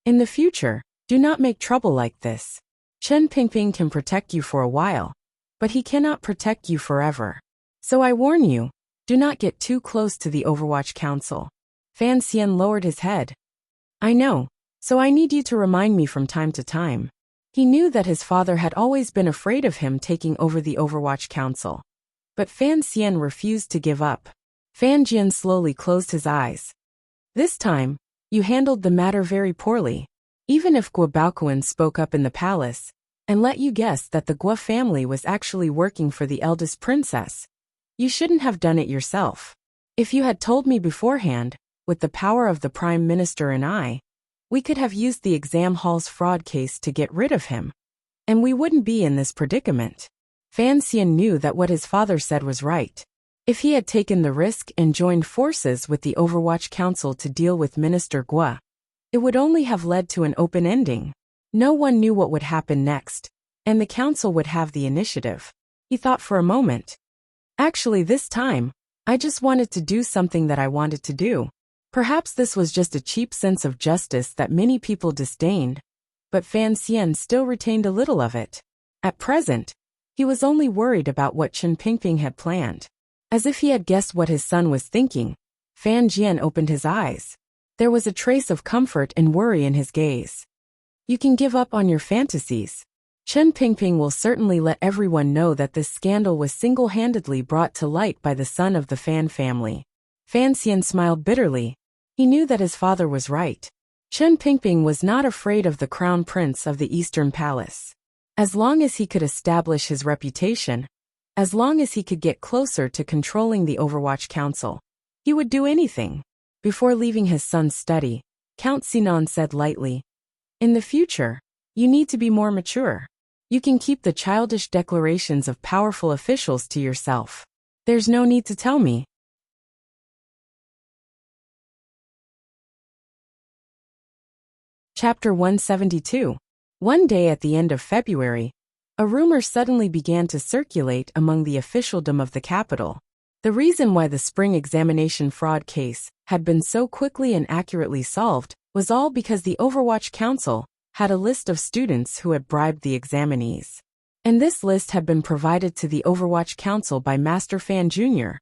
"In the future, do not make trouble like this. Chen Pingping can protect you for a while, but he cannot protect you forever. So I warn you, do not get too close to the Overwatch Council." Fan Xian lowered his head. "I know, so I need you to remind me from time to time." He knew that his father had always been afraid of him taking over the Overwatch Council. But Fan Xian refused to give up. Fan Jian slowly closed his eyes. "This time, you handled the matter very poorly. Even if Guo Baoquan spoke up in the palace and let you guess that the Guo family was actually working for the eldest princess, you shouldn't have done it yourself. If you had told me beforehand, with the power of the Prime Minister and I, we could have used the exam hall's fraud case to get rid of him, and we wouldn't be in this predicament." Fan Xian knew that what his father said was right. If he had taken the risk and joined forces with the Overwatch Council to deal with Minister Gua, it would only have led to an open ending. No one knew what would happen next, and the council would have the initiative. He thought for a moment. Actually, this time, I just wanted to do something that I wanted to do. Perhaps this was just a cheap sense of justice that many people disdained, but Fan Xian still retained a little of it. At present, he was only worried about what Chen Pingping had planned. As if he had guessed what his son was thinking, Fan Jian opened his eyes. There was a trace of comfort and worry in his gaze. You can give up on your fantasies. Chen Pingping will certainly let everyone know that this scandal was single-handedly brought to light by the son of the Fan family. Fan Xian smiled bitterly. He knew that his father was right. Chen Pingping was not afraid of the crown prince of the Eastern Palace. As long as he could establish his reputation, as long as he could get closer to controlling the Overwatch Council, he would do anything. Before leaving his son's study, Count Sinan said lightly, "In the future, you need to be more mature. You can keep the childish declarations of powerful officials to yourself. There's no need to tell me." Chapter 172. One day at the end of February, a rumor suddenly began to circulate among the officialdom of the capital. The reason why the spring examination fraud case had been so quickly and accurately solved was all because the Overwatch Council had a list of students who had bribed the examinees. And this list had been provided to the Overwatch Council by Master Fan Jr.,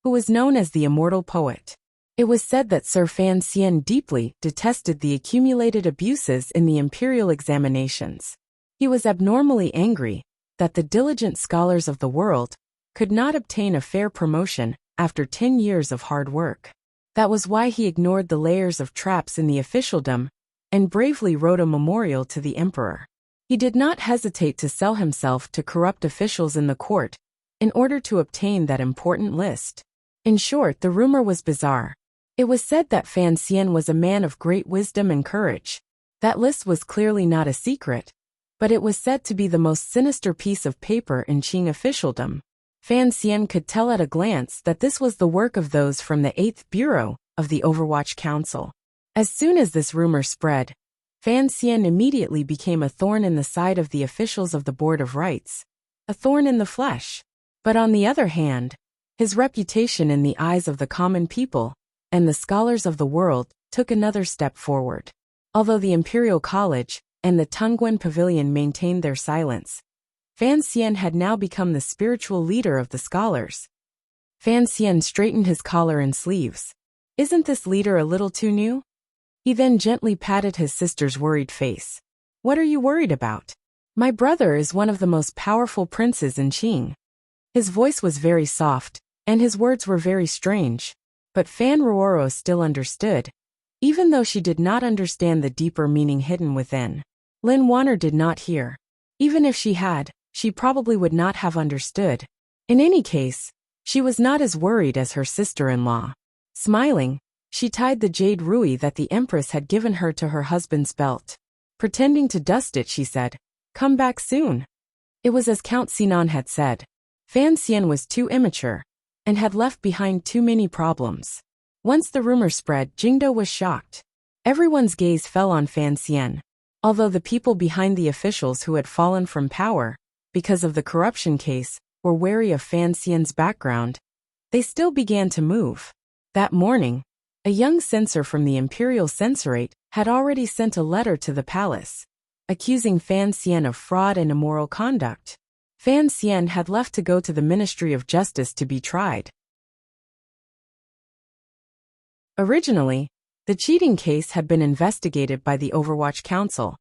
who was known as the Immortal Poet. It was said that Sir Fan Xian deeply detested the accumulated abuses in the imperial examinations. He was abnormally angry that the diligent scholars of the world could not obtain a fair promotion after 10 years of hard work. That was why he ignored the layers of traps in the officialdom and bravely wrote a memorial to the emperor. He did not hesitate to sell himself to corrupt officials in the court in order to obtain that important list. In short, the rumor was bizarre. It was said that Fan Xian was a man of great wisdom and courage. That list was clearly not a secret, but it was said to be the most sinister piece of paper in Qing officialdom. Fan Xian could tell at a glance that this was the work of those from the 8th Bureau of the Overwatch Council. As soon as this rumor spread, Fan Xian immediately became a thorn in the side of the officials of the Board of Rights, a thorn in the flesh. But on the other hand, his reputation in the eyes of the common people and the scholars of the world took another step forward. Although the Imperial College and the Tungguan Pavilion maintained their silence, Fan Xian had now become the spiritual leader of the scholars. Fan Xian straightened his collar and sleeves. "Isn't this leader a little too new?" He then gently patted his sister's worried face. "What are you worried about? My brother is one of the most powerful princes in Qing." His voice was very soft, and his words were very strange. But Fan Ruoro still understood, even though she did not understand the deeper meaning hidden within. Lin Wanner did not hear. Even if she had, she probably would not have understood. In any case, she was not as worried as her sister-in-law. Smiling, she tied the jade rui that the Empress had given her to her husband's belt. Pretending to dust it, she said, "Come back soon." It was as Count Sinan had said. Fan Xian was too immature and had left behind too many problems. Once the rumor spread, Jingdo was shocked. Everyone's gaze fell on Fan Xian. Although the people behind the officials who had fallen from power because of the corruption case were wary of Fan Xian's background, they still began to move. That morning, a young censor from the Imperial Censorate had already sent a letter to the palace, accusing Fan Xian of fraud and immoral conduct. Fan Xian had left to go to the Ministry of Justice to be tried. Originally, the cheating case had been investigated by the Overwatch Council,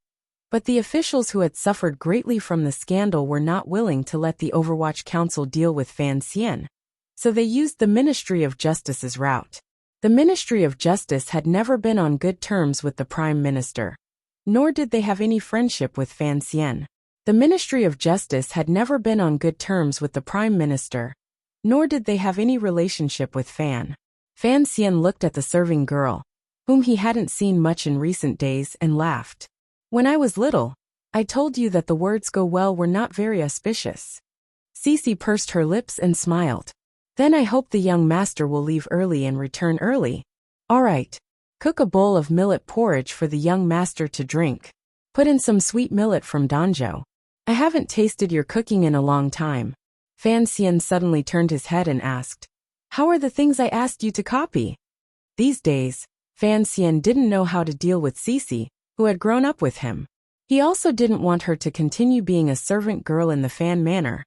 but the officials who had suffered greatly from the scandal were not willing to let the Overwatch Council deal with Fan Xian, so they used the Ministry of Justice's route. The Ministry of Justice had never been on good terms with the Prime Minister, nor did they have any friendship with Fan Xian. The Ministry of Justice had never been on good terms with the Prime Minister, nor did they have any relationship with Fan. Fan Xian looked at the serving girl, whom he hadn't seen much in recent days, and laughed. "When I was little, I told you that the words 'go well' were not very auspicious." Cece pursed her lips and smiled. Then I hope the young master will leave early and return early. All right. Cook a bowl of millet porridge for the young master to drink. Put in some sweet millet from Danzhou. I haven't tasted your cooking in a long time. Fan Xian suddenly turned his head and asked, How are the things I asked you to copy? These days, Fan Xian didn't know how to deal with Cici, who had grown up with him. He also didn't want her to continue being a servant girl in the Fan manor,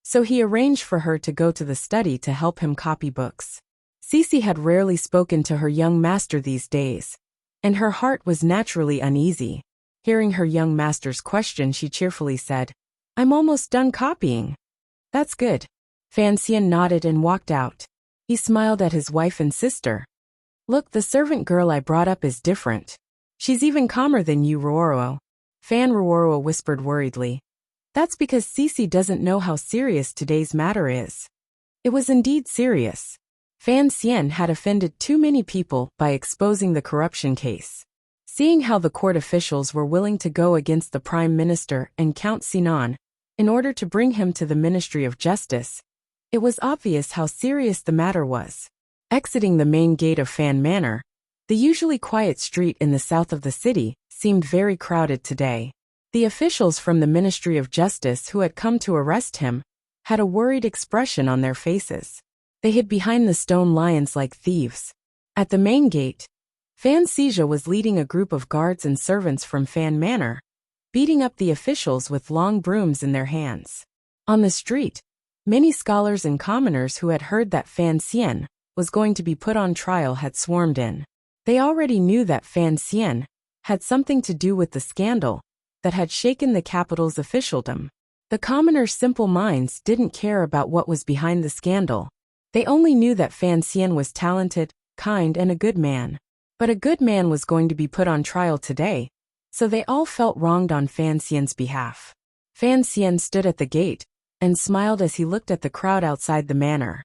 so he arranged for her to go to the study to help him copy books. Cici had rarely spoken to her young master these days, and her heart was naturally uneasy. Hearing her young master's question, she cheerfully said, I'm almost done copying. That's good. Fan Xian nodded and walked out. He smiled at his wife and sister. Look, the servant girl I brought up is different. She's even calmer than you, Ruoro. Fan Ruoro whispered worriedly. That's because Cici doesn't know how serious today's matter is. It was indeed serious. Fan Xian had offended too many people by exposing the corruption case. Seeing how the court officials were willing to go against the Prime Minister and Count Sinan in order to bring him to the Ministry of Justice, it was obvious how serious the matter was. Exiting the main gate of Fan Manor, the usually quiet street in the south of the city seemed very crowded today. The officials from the Ministry of Justice who had come to arrest him had a worried expression on their faces. They hid behind the stone lions like thieves. At the main gate, Fan Xizha was leading a group of guards and servants from Fan Manor, beating up the officials with long brooms in their hands. On the street, many scholars and commoners who had heard that Fan Xian was going to be put on trial had swarmed in. They already knew that Fan Xian had something to do with the scandal that had shaken the capital's officialdom. The commoners' simple minds didn't care about what was behind the scandal. They only knew that Fan Xian was talented, kind, and a good man. But a good man was going to be put on trial today, so they all felt wronged on Fan Xian's behalf. Fan Xian stood at the gate and smiled as he looked at the crowd outside the manor.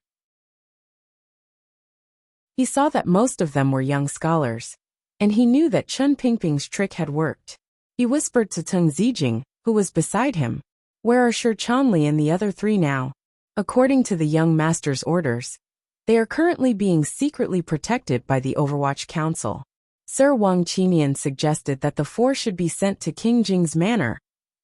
He saw that most of them were young scholars, and he knew that Chun Pingping's trick had worked. He whispered to Teng Zijing, who was beside him, Where are Shi Chanli and the other three now? According to the young master's orders, they are currently being secretly protected by the Overwatch Council. Sir Wang Qinian suggested that the four should be sent to King Jing's manor,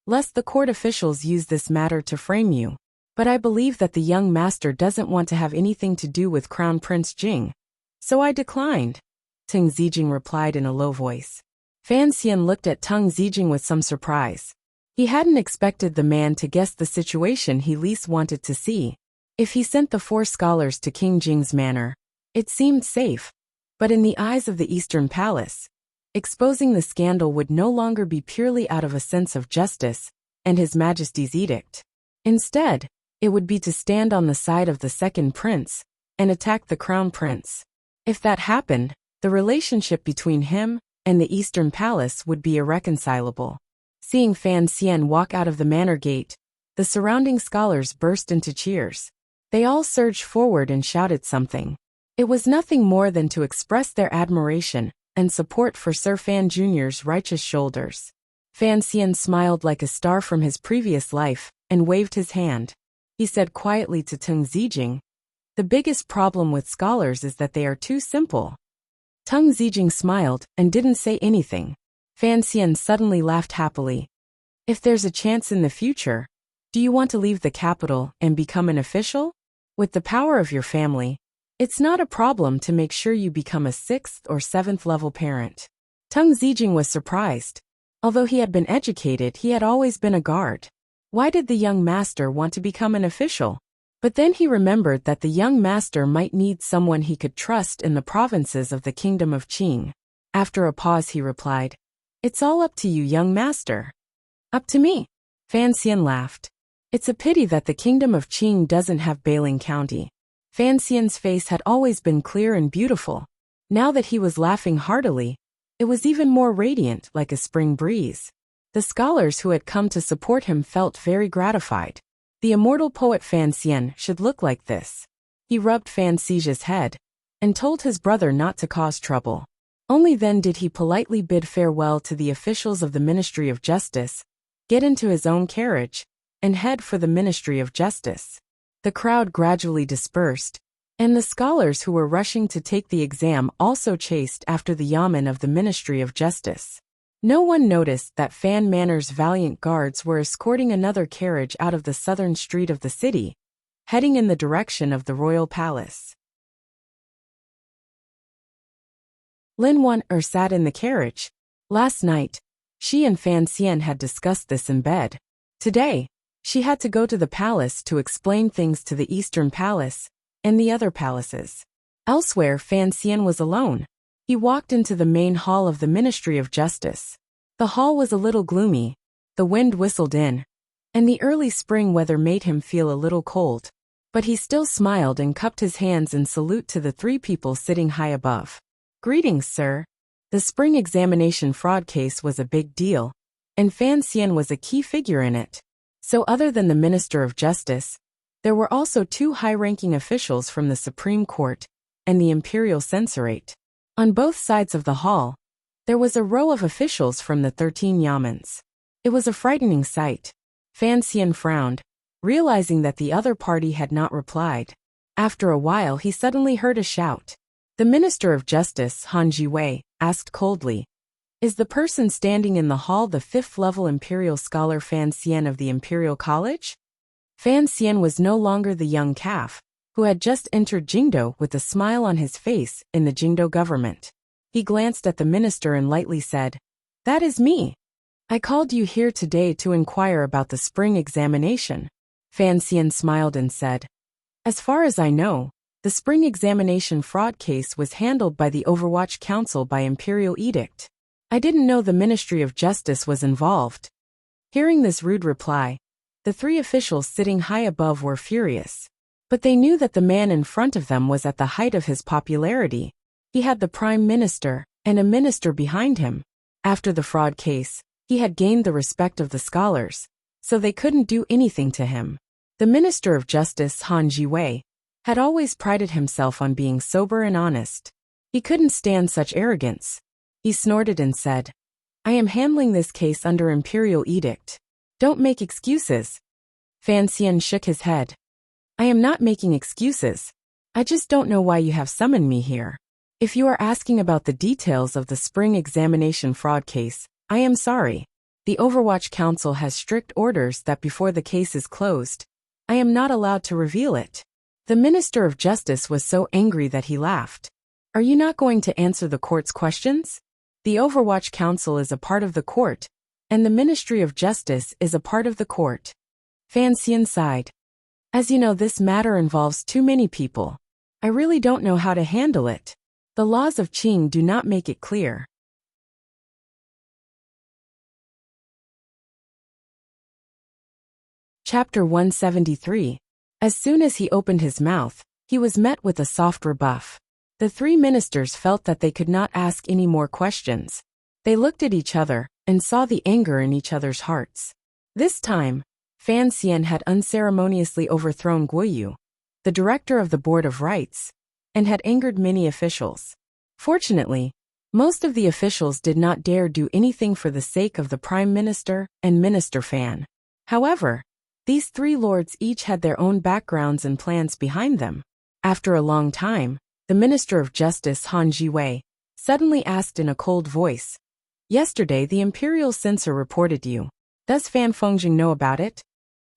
lest the court officials use this matter to frame you. But I believe that the young master doesn't want to have anything to do with Crown Prince Jing, so I declined, Teng Zijing replied in a low voice. Fan Xian looked at Teng Zijing with some surprise. He hadn't expected the man to guess the situation he least wanted to see. If he sent the four scholars to King Jing's manor, it seemed safe, but in the eyes of the Eastern Palace, exposing the scandal would no longer be purely out of a sense of justice and His Majesty's edict. Instead, it would be to stand on the side of the second prince and attack the crown prince. If that happened, the relationship between him and the Eastern Palace would be irreconcilable. Seeing Fan Xian walk out of the manor gate, the surrounding scholars burst into cheers. They all surged forward and shouted something. It was nothing more than to express their admiration and support for Sir Fan Jr.'s righteous shoulders. Fan Xian smiled like a star from his previous life and waved his hand. He said quietly to Teng Zijing, The biggest problem with scholars is that they are too simple. Teng Zijing smiled and didn't say anything. Fan Xian suddenly laughed happily. If there's a chance in the future, do you want to leave the capital and become an official? With the power of your family, it's not a problem to make sure you become a 6th or 7th level parent. Teng Zijing was surprised. Although he had been educated, he had always been a guard. Why did the young master want to become an official? But then he remembered that the young master might need someone he could trust in the provinces of the kingdom of Qing. After a pause he replied, It's all up to you, young master. Up to me? Fan Xian laughed. It's a pity that the kingdom of Qing doesn't have Bailing County. Fan Xian's face had always been clear and beautiful. Now that he was laughing heartily, it was even more radiant, like a spring breeze. The scholars who had come to support him felt very gratified. The immortal poet Fan Xian should look like this. He rubbed Fan Xizha's head and told his brother not to cause trouble. Only then did he politely bid farewell to the officials of the Ministry of Justice, get into his own carriage, and head for the Ministry of Justice. The crowd gradually dispersed, And the scholars who were rushing to take the exam also chased after the yamen of the Ministry of Justice. No one noticed that Fan Manor's valiant guards were escorting another carriage out of the southern street of the city, heading in the direction of the royal palace. Lin Wan-er sat in the carriage. Last night, she and Fan Xian had discussed this in bed. Today, she had to go to the palace to explain things to the Eastern Palace and the other palaces. Elsewhere, Fan Xian was alone. He walked into the main hall of the Ministry of Justice. The hall was a little gloomy, the wind whistled in, and the early spring weather made him feel a little cold. But he still smiled and cupped his hands in salute to the three people sitting high above. "Greetings, sir." The spring examination fraud case was a big deal, and Fan Xian was a key figure in it. So other than the Minister of Justice, there were also two high-ranking officials from the Supreme Court and the Imperial Censorate. On both sides of the hall, there was a row of officials from the 13 yamens. It was a frightening sight. Fan Xian frowned, realizing that the other party had not replied. After a while he suddenly heard a shout. The Minister of Justice, Han Jiwei, asked coldly, "Is the person standing in the hall the 5th-level Imperial scholar Fan Xian of the Imperial College?" Fan Xian was no longer the young calf, who had just entered Jingdo with a smile on his face in the Jingdo government. He glanced at the minister and lightly said, "That is me. I called you here today to inquire about the spring examination." Fan Xian smiled and said, "As far as I know, the spring examination fraud case was handled by the Overwatch Council by imperial edict. I didn't know the Ministry of Justice was involved." Hearing this rude reply, the three officials sitting high above were furious. But they knew that the man in front of them was at the height of his popularity. He had the Prime Minister and a minister behind him. After the fraud case, he had gained the respect of the scholars, so they couldn't do anything to him. The Minister of Justice, Han Jiwei, had always prided himself on being sober and honest. He couldn't stand such arrogance. He snorted and said, "I am handling this case under imperial edict. Don't make excuses." Fan Xian shook his head. "I am not making excuses. I just don't know why you have summoned me here. If you are asking about the details of the spring examination fraud case, I am sorry. The Overwatch Council has strict orders that before the case is closed, I am not allowed to reveal it." The Minister of Justice was so angry that he laughed. "Are you not going to answer the court's questions? The Overwatch Council is a part of the court, and the Ministry of Justice is a part of the court." Fan Xian sighed. "As you know, this matter involves too many people. I really don't know how to handle it. The laws of Qing do not make it clear." Chapter 173. As soon as he opened his mouth, he was met with a soft rebuff. The three ministers felt that they could not ask any more questions. They looked at each other and saw the anger in each other's hearts. This time, Fan Xian had unceremoniously overthrown Guoyu, the director of the Board of Rights, and had angered many officials. Fortunately, most of the officials did not dare do anything for the sake of the Prime Minister and Minister Fan. However, these three lords each had their own backgrounds and plans behind them. After a long time, the Minister of Justice, Han Jiwei, suddenly asked in a cold voice, "Yesterday the Imperial Censor reported you. Does Fan Fengjing know about it?"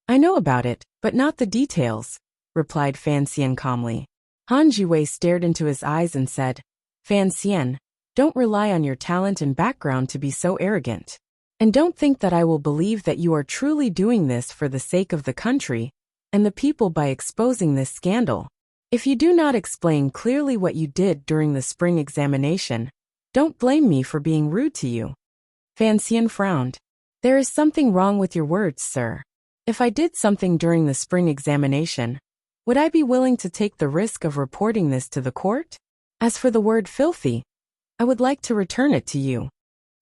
"I know about it, but not the details," replied Fan Xian calmly. Han Jiwei stared into his eyes and said, "Fan Xian, don't rely on your talent and background to be so arrogant. And don't think that I will believe that you are truly doing this for the sake of the country and the people by exposing this scandal. If you do not explain clearly what you did during the spring examination, don't blame me for being rude to you." Fan Xian frowned. "There is something wrong with your words, sir. If I did something during the spring examination, would I be willing to take the risk of reporting this to the court? As for the word filthy, I would like to return it to you."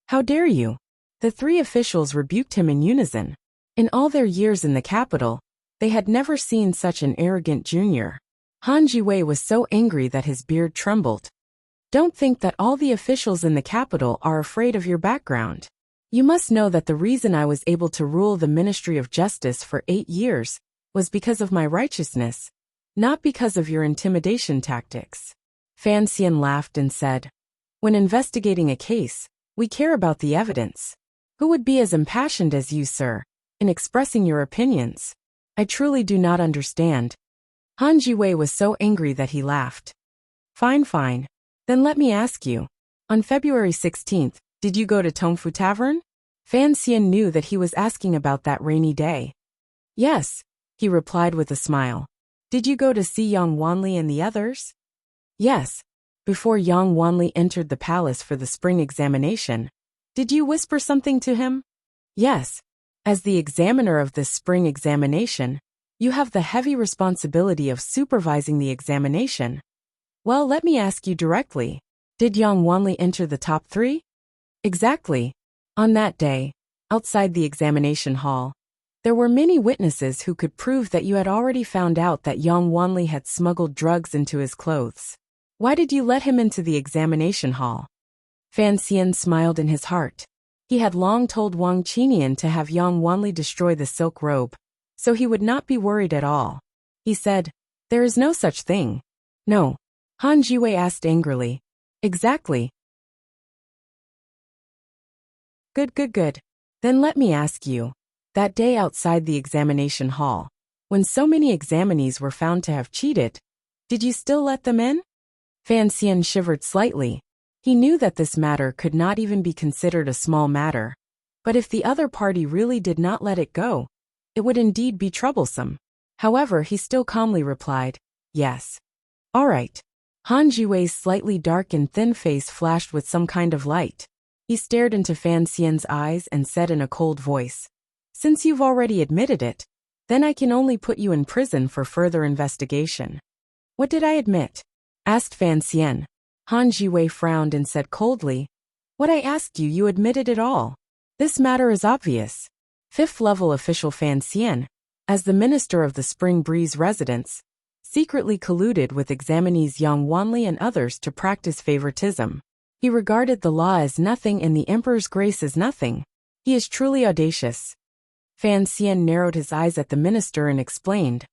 "How dare you?" The three officials rebuked him in unison. In all their years in the capital, they had never seen such an arrogant junior. Han Jiwei was so angry that his beard trembled. "Don't think that all the officials in the capital are afraid of your background. You must know that the reason I was able to rule the Ministry of Justice for 8 years was because of my righteousness, Not because of your intimidation tactics. Fan Xian laughed and said, when investigating a case, we care about the evidence. Who would be as impassioned as you, sir, in expressing your opinions? I truly do not understand. Han Jiwei was so angry that he laughed. Fine, fine. Then let me ask you. On February 16th, did you go to Tongfu Tavern? Fan Xian knew that he was asking about that rainy day. Yes, he replied with a smile. Did you go to see Yang Wanli and the others? Yes. Before Yang Wanli entered the palace for the spring examination, did you whisper something to him? Yes. As the examiner of this spring examination, you have the heavy responsibility of supervising the examination. Well, let me ask you directly. Did Yang Wanli enter the top 3? Exactly. On that day, outside the examination hall, there were many witnesses who could prove that you had already found out that Yang Wanli had smuggled drugs into his clothes. Why did you let him into the examination hall? Fan Xian smiled in his heart. He had long told Wang Qinian to have Yang Wanli destroy the silk robe, so he would not be worried at all. He said, there is no such thing. No. Han Jiwei asked angrily. Exactly. Good. Then let me ask you. That day outside the examination hall, when so many examinees were found to have cheated, did you still let them in? Fan Xian shivered slightly. He knew that this matter could not even be considered a small matter. But if the other party really did not let it go, it would indeed be troublesome. However, he still calmly replied, yes. All right. Han Jiwei's slightly dark and thin face flashed with some kind of light. He stared into Fan Xian's eyes and said in a cold voice, since you've already admitted it, then I can only put you in prison for further investigation. What did I admit? Asked Fan Xian. Han Jiwei frowned and said coldly, what I asked you, you admitted it all. This matter is obvious. 5th level official Fan Xian, as the minister of the Spring Breeze residence, secretly colluded with examinees Yang Wanli and others to practice favoritism. He regarded the law as nothing and the emperor's grace as nothing. He is truly audacious. Fan Xian narrowed his eyes at the minister and explained.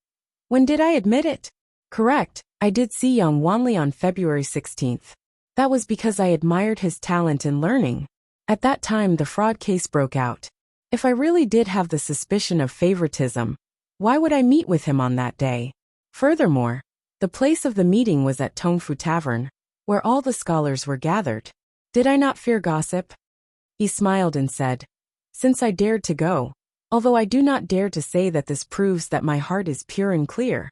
When did I admit it? Correct, I did see Yang Wanli on February 16th. That was because I admired his talent in learning. At that time the fraud case broke out. If I really did have the suspicion of favoritism, why would I meet with him on that day? Furthermore, the place of the meeting was at Tongfu Tavern, where all the scholars were gathered. Did I not fear gossip? He smiled and said, since I dared to go, although I do not dare to say that this proves that my heart is pure and clear.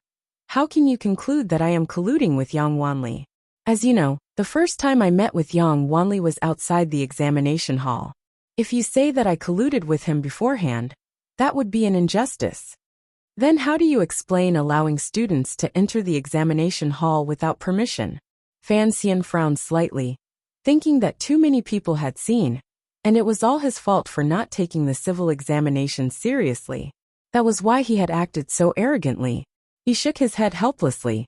How can you conclude that I am colluding with Yang Wanli? As you know, the first time I met with Yang Wanli was outside the examination hall. If you say that I colluded with him beforehand, that would be an injustice. Then how do you explain allowing students to enter the examination hall without permission? Fan Xian frowned slightly, thinking that too many people had seen, and it was all his fault for not taking the civil examination seriously. That was why he had acted so arrogantly. He shook his head helplessly.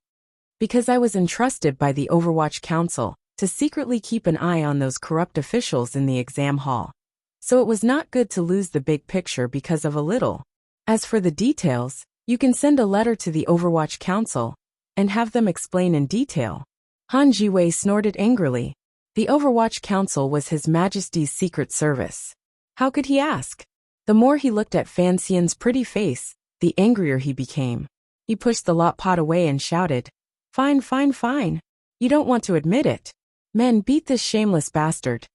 Because I was entrusted by the Overwatch Council to secretly keep an eye on those corrupt officials in the exam hall. So it was not good to lose the big picture because of a little. As for the details, you can send a letter to the Overwatch Council and have them explain in detail. Han Jiwei snorted angrily. The Overwatch Council was His Majesty's secret service. How could he ask? The more he looked at Fan Xian's pretty face, the angrier he became. He pushed the lot pot away and shouted, fine. You don't want to admit it. Men, beat this shameless bastard.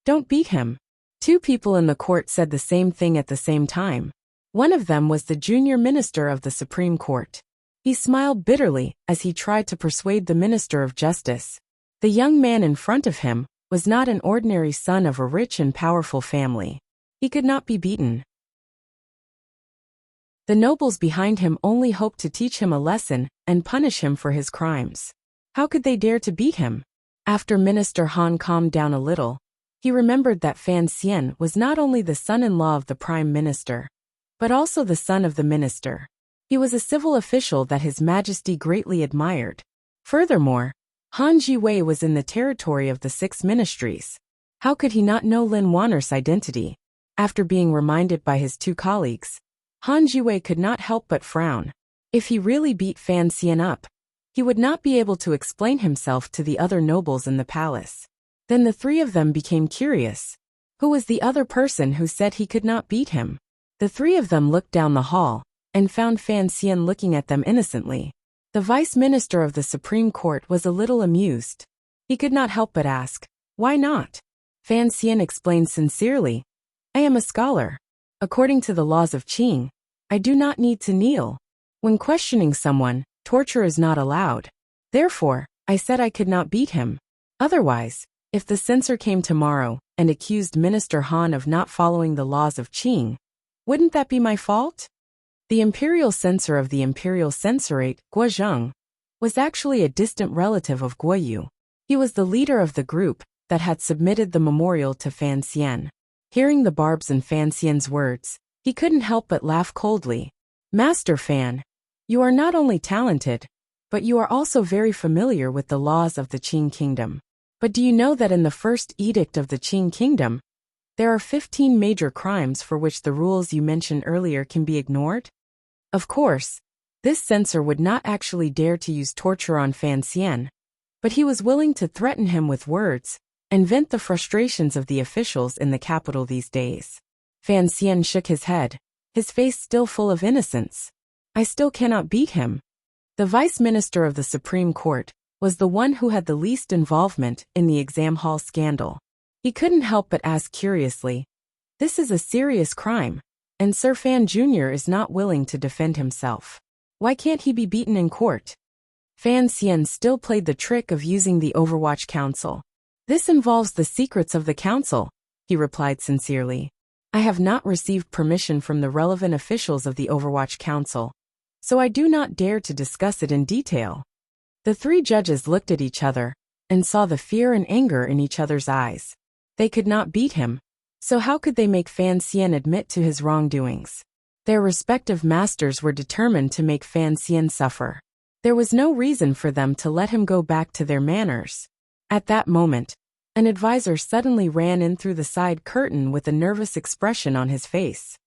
Don't beat him. 2 people in the court said the same thing at the same time. One of them was the junior minister of the Supreme Court. He smiled bitterly as he tried to persuade the Minister of Justice. The young man in front of him was not an ordinary son of a rich and powerful family. He could not be beaten. The nobles behind him only hoped to teach him a lesson and punish him for his crimes. How could they dare to beat him? After Minister Han calmed down a little, he remembered that Fan Xian was not only the son-in-law of the Prime Minister, but also the son of the minister. He was a civil official that His Majesty greatly admired. Furthermore, Han Jiwei was in the territory of the 6 ministries. How could he not know Lin Wanner's identity? After being reminded by his 2 colleagues, Han Jiwei could not help but frown. If he really beat Fan Xian up, he would not be able to explain himself to the other nobles in the palace. Then the three of them became curious. Who was the other person who said he could not beat him? The three of them looked down the hall and found Fan Xian looking at them innocently. The vice minister of the Supreme Court was a little amused. He could not help but ask, "Why not?" Fan Xian explained sincerely, "I am a scholar. According to the laws of Qing, I do not need to kneel. When questioning someone, torture is not allowed. Therefore, I said I could not beat him. Otherwise, if the censor came tomorrow and accused Minister Han of not following the laws of Qing, wouldn't that be my fault?" The imperial censor of the imperial censorate, Guozheng, was actually a distant relative of Guoyu. He was the leader of the group that had submitted the memorial to Fan Xian. Hearing the barbs in Fan Xian's words, he couldn't help but laugh coldly. "Master Fan, you are not only talented, but you are also very familiar with the laws of the Qing kingdom. But do you know that in the first edict of the Qing kingdom, there are 15 major crimes for which the rules you mentioned earlier can be ignored?" Of course, this censor would not actually dare to use torture on Fan Xian, but he was willing to threaten him with words and vent the frustrations of the officials in the capital these days. Fan Xian shook his head, his face still full of innocence. "I still cannot beat him." The vice minister of the Supreme Court was the one who had the least involvement in the exam hall scandal. He couldn't help but ask curiously, "This is a serious crime, and Sir Fan Jr. is not willing to defend himself. Why can't he be beaten in court?" Fan Xian still played the trick of using the Overwatch Council. "This involves the secrets of the council," he replied sincerely. "I have not received permission from the relevant officials of the Overwatch Council, so I do not dare to discuss it in detail." The three judges looked at each other and saw the fear and anger in each other's eyes. They could not beat him, so how could they make Fan Xian admit to his wrongdoings? Their respective masters were determined to make Fan Xian suffer. There was no reason for them to let him go back to their manners. At that moment, an advisor suddenly ran in through the side curtain with a nervous expression on his face.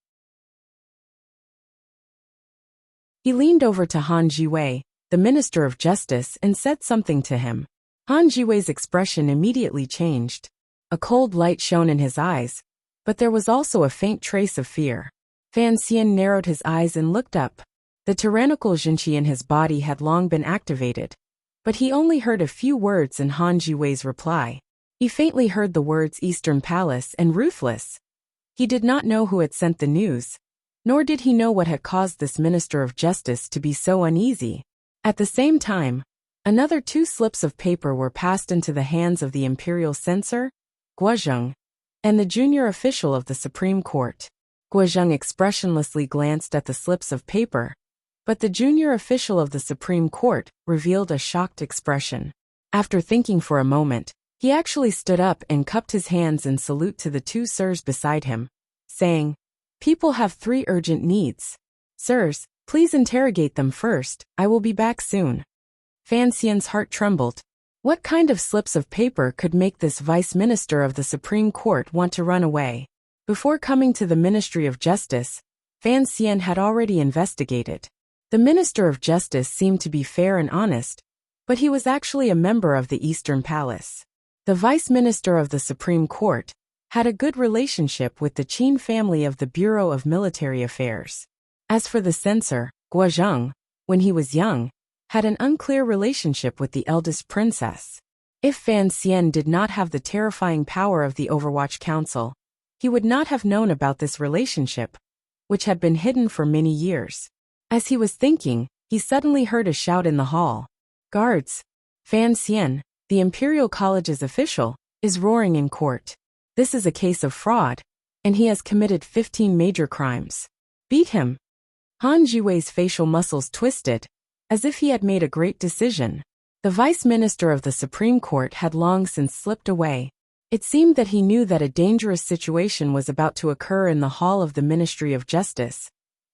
He leaned over to Han Jiwei, the Minister of Justice, and said something to him. Han Jiwei's expression immediately changed. A cold light shone in his eyes, but there was also a faint trace of fear. Fan Xian narrowed his eyes and looked up. The tyrannical Jinqi in his body had long been activated, but he only heard a few words in Han Jiwei's reply. He faintly heard the words Eastern Palace and Ruthless. He did not know who had sent the news, nor did he know what had caused this Minister of Justice to be so uneasy. At the same time, another 2 slips of paper were passed into the hands of the imperial censor, Guozheng, and the junior official of the Supreme Court. Guozheng expressionlessly glanced at the slips of paper, but the junior official of the Supreme Court revealed a shocked expression. After thinking for a moment, he actually stood up and cupped his hands in salute to the 2 sirs beside him, saying, "People have 3 urgent needs. Sirs, please interrogate them first, I will be back soon." Fan Xian's heart trembled. What kind of slips of paper could make this vice minister of the Supreme Court want to run away? Before coming to the Ministry of Justice, Fan Xian had already investigated. The Minister of Justice seemed to be fair and honest, but he was actually a member of the Eastern Palace. The Vice Minister of the Supreme Court had a good relationship with the Qin family of the Bureau of Military Affairs. As for the censor, Guozheng, when he was young, had an unclear relationship with the eldest princess. If Fan Xian did not have the terrifying power of the Overwatch Council, he would not have known about this relationship, which had been hidden for many years. As he was thinking, he suddenly heard a shout in the hall. "Guards! Fan Xian, the Imperial College's official, is roaring in court. This is a case of fraud, and he has committed 15 major crimes. Beat him." Han Jiwei's facial muscles twisted, as if he had made a great decision. The vice minister of the Supreme Court had long since slipped away. It seemed that he knew that a dangerous situation was about to occur in the hall of the Ministry of Justice,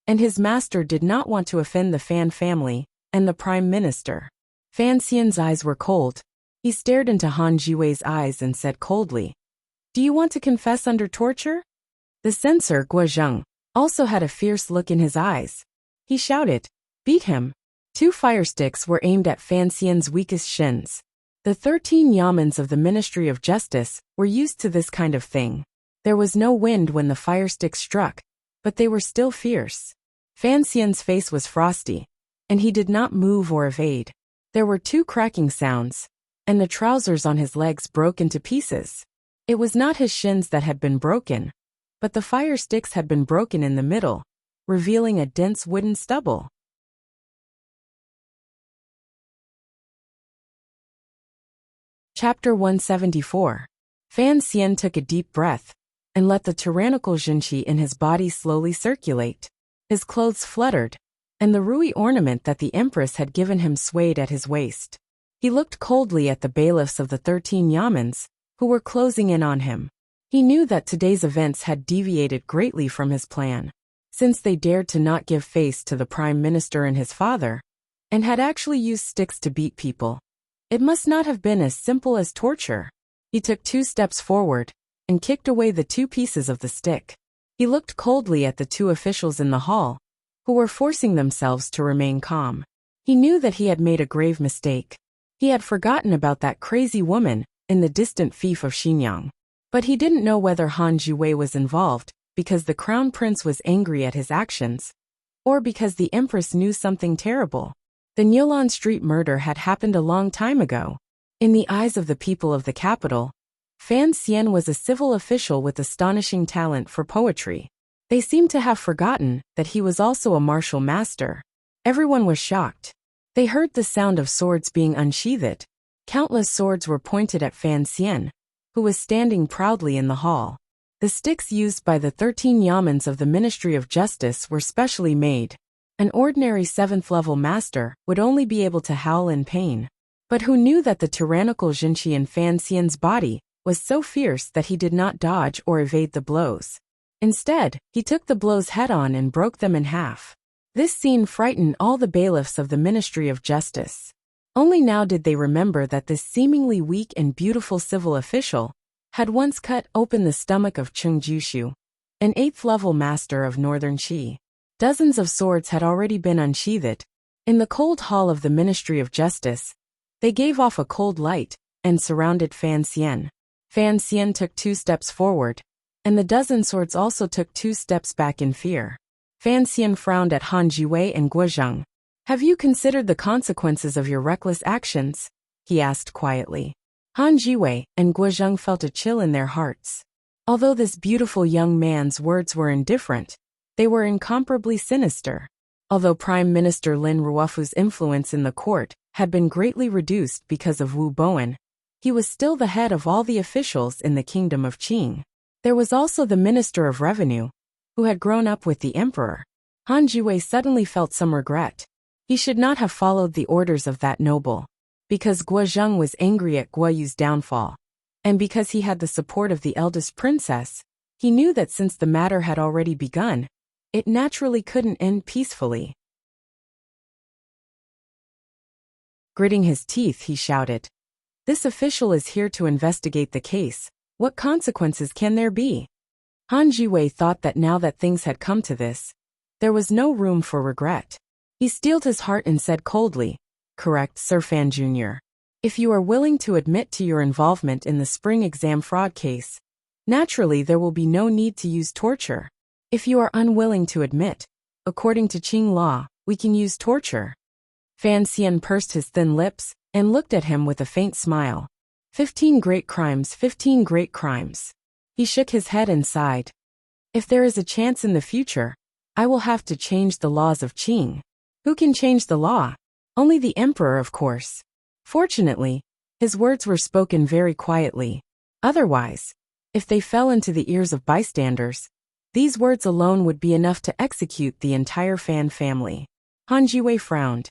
and his master did not want to offend the Fan family and the Prime Minister. Fan Xian's eyes were cold. He stared into Han Jiwei's eyes and said coldly, "Do you want to confess under torture?" The censor, Guozheng, also had a fierce look in his eyes. He shouted, Beat him. 2 fire sticks were aimed at Fan Xian's weakest shins. The 13 yamens of the Ministry of Justice were used to this kind of thing. There was no wind when the fire sticks struck, but they were still fierce. Fan Xian's face was frosty, and he did not move or evade. There were 2 cracking sounds, and the trousers on his legs broke into pieces. It was not his shins that had been broken, but the fire sticks had been broken in the middle, revealing a dense wooden stubble. Chapter 174. Fan Xian took a deep breath and let the tyrannical Jinqi in his body slowly circulate. His clothes fluttered, and the rui ornament that the empress had given him swayed at his waist. He looked coldly at the bailiffs of the 13 yamens, who were closing in on him. He knew that today's events had deviated greatly from his plan, since they dared to not give face to the prime minister and his father, and had actually used sticks to beat people. It must not have been as simple as torture. He took 2 steps forward and kicked away the 2 pieces of the stick. He looked coldly at the 2 officials in the hall, who were forcing themselves to remain calm. He knew that he had made a grave mistake. He had forgotten about that crazy woman in the distant fief of Xinyang. But he didn't know whether Han Jiwei was involved because the crown prince was angry at his actions, or because the empress knew something terrible. The Niulan Street murder had happened a long time ago. In the eyes of the people of the capital, Fan Xian was a civil official with astonishing talent for poetry. They seemed to have forgotten that he was also a martial master. Everyone was shocked. They heard the sound of swords being unsheathed. Countless swords were pointed at Fan Xian, who was standing proudly in the hall. The sticks used by the 13 yamens of the Ministry of Justice were specially made. An ordinary 7th-level master would only be able to howl in pain. But who knew that the tyrannical Jinqi in Fan Xian's body was so fierce that he did not dodge or evade the blows. Instead, he took the blows head-on and broke them in half. This scene frightened all the bailiffs of the Ministry of Justice. Only now did they remember that this seemingly weak and beautiful civil official had once cut open the stomach of Cheng Jushu, an 8th-level master of Northern Qi. Dozens of swords had already been unsheathed. In the cold hall of the Ministry of Justice, they gave off a cold light and surrounded Fan Xian. Fan Xian took 2 steps forward, and the dozen swords also took 2 steps back in fear. Fan Xian frowned at Han Jiwei and Guo Zheng. "Have you considered the consequences of your reckless actions?" he asked quietly. Han Jiwei and Guo Zheng felt a chill in their hearts. Although this beautiful young man's words were indifferent, they were incomparably sinister. Although Prime Minister Lin Ruofu's influence in the court had been greatly reduced because of Wu Bowen, he was still the head of all the officials in the kingdom of Qing. There was also the Minister of Revenue, who had grown up with the emperor. Han Jiwei suddenly felt some regret. He should not have followed the orders of that noble. Because Guo Zheng was angry at Guo Yu's downfall, and because he had the support of the eldest princess, he knew that since the matter had already begun, it naturally couldn't end peacefully. Gritting his teeth, he shouted, "This official is here to investigate the case. What consequences can there be?" Han Jiwei thought that now that things had come to this, there was no room for regret. He steeled his heart and said coldly, "Correct, Sir Fan Jr. If you are willing to admit to your involvement in the spring exam fraud case, naturally there will be no need to use torture. If you are unwilling to admit, according to Qing law, we can use torture." Fan Xian pursed his thin lips and looked at him with a faint smile. 15 great crimes, 15 great crimes. He shook his head and sighed. "If there is a chance in the future, I will have to change the laws of Qing." "Who can change the law?" "Only the emperor, of course." Fortunately, his words were spoken very quietly. Otherwise, if they fell into the ears of bystanders, these words alone would be enough to execute the entire Fan family. Han Jiwei frowned.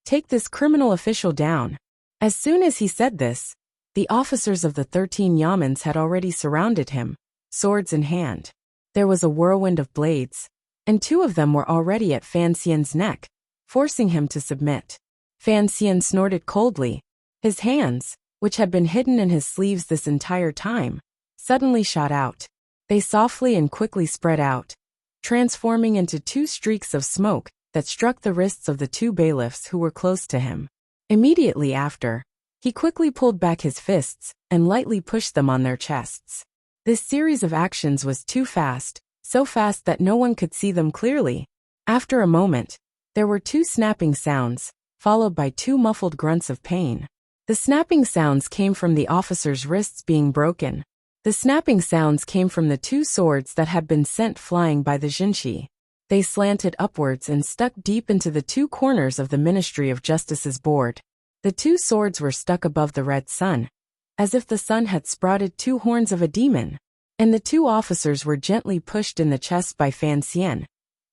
"Take this criminal official down." As soon as he said this, the officers of the 13 yamens had already surrounded him, swords in hand. There was a whirlwind of blades, and 2 of them were already at Fan Xian's neck, forcing him to submit. Fan Xian snorted coldly. His hands, which had been hidden in his sleeves this entire time, suddenly shot out. They softly and quickly spread out, transforming into 2 streaks of smoke that struck the wrists of the two bailiffs who were close to him. Immediately after, he quickly pulled back his fists and lightly pushed them on their chests. This series of actions was too fast, so fast that no one could see them clearly. After a moment, there were two snapping sounds, followed by two muffled grunts of pain. The snapping sounds came from the officer's wrists being broken. The snapping sounds came from the two swords that had been sent flying by the Jinshi. They slanted upwards and stuck deep into the two corners of the Ministry of Justice's board. The two swords were stuck above the red sun, as if the sun had sprouted two horns of a demon. And the two officers were gently pushed in the chest by Fan Xian,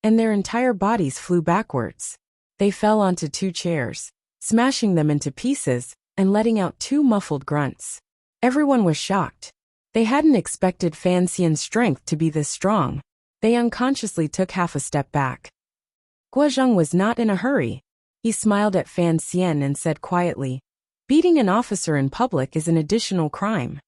and their entire bodies flew backwards. They fell onto two chairs, smashing them into pieces and letting out two muffled grunts. Everyone was shocked. They hadn't expected Fan Xian's strength to be this strong. They unconsciously took half a step back. Guozheng was not in a hurry. He smiled at Fan Xian and said quietly, "Beating an officer in public is an additional crime."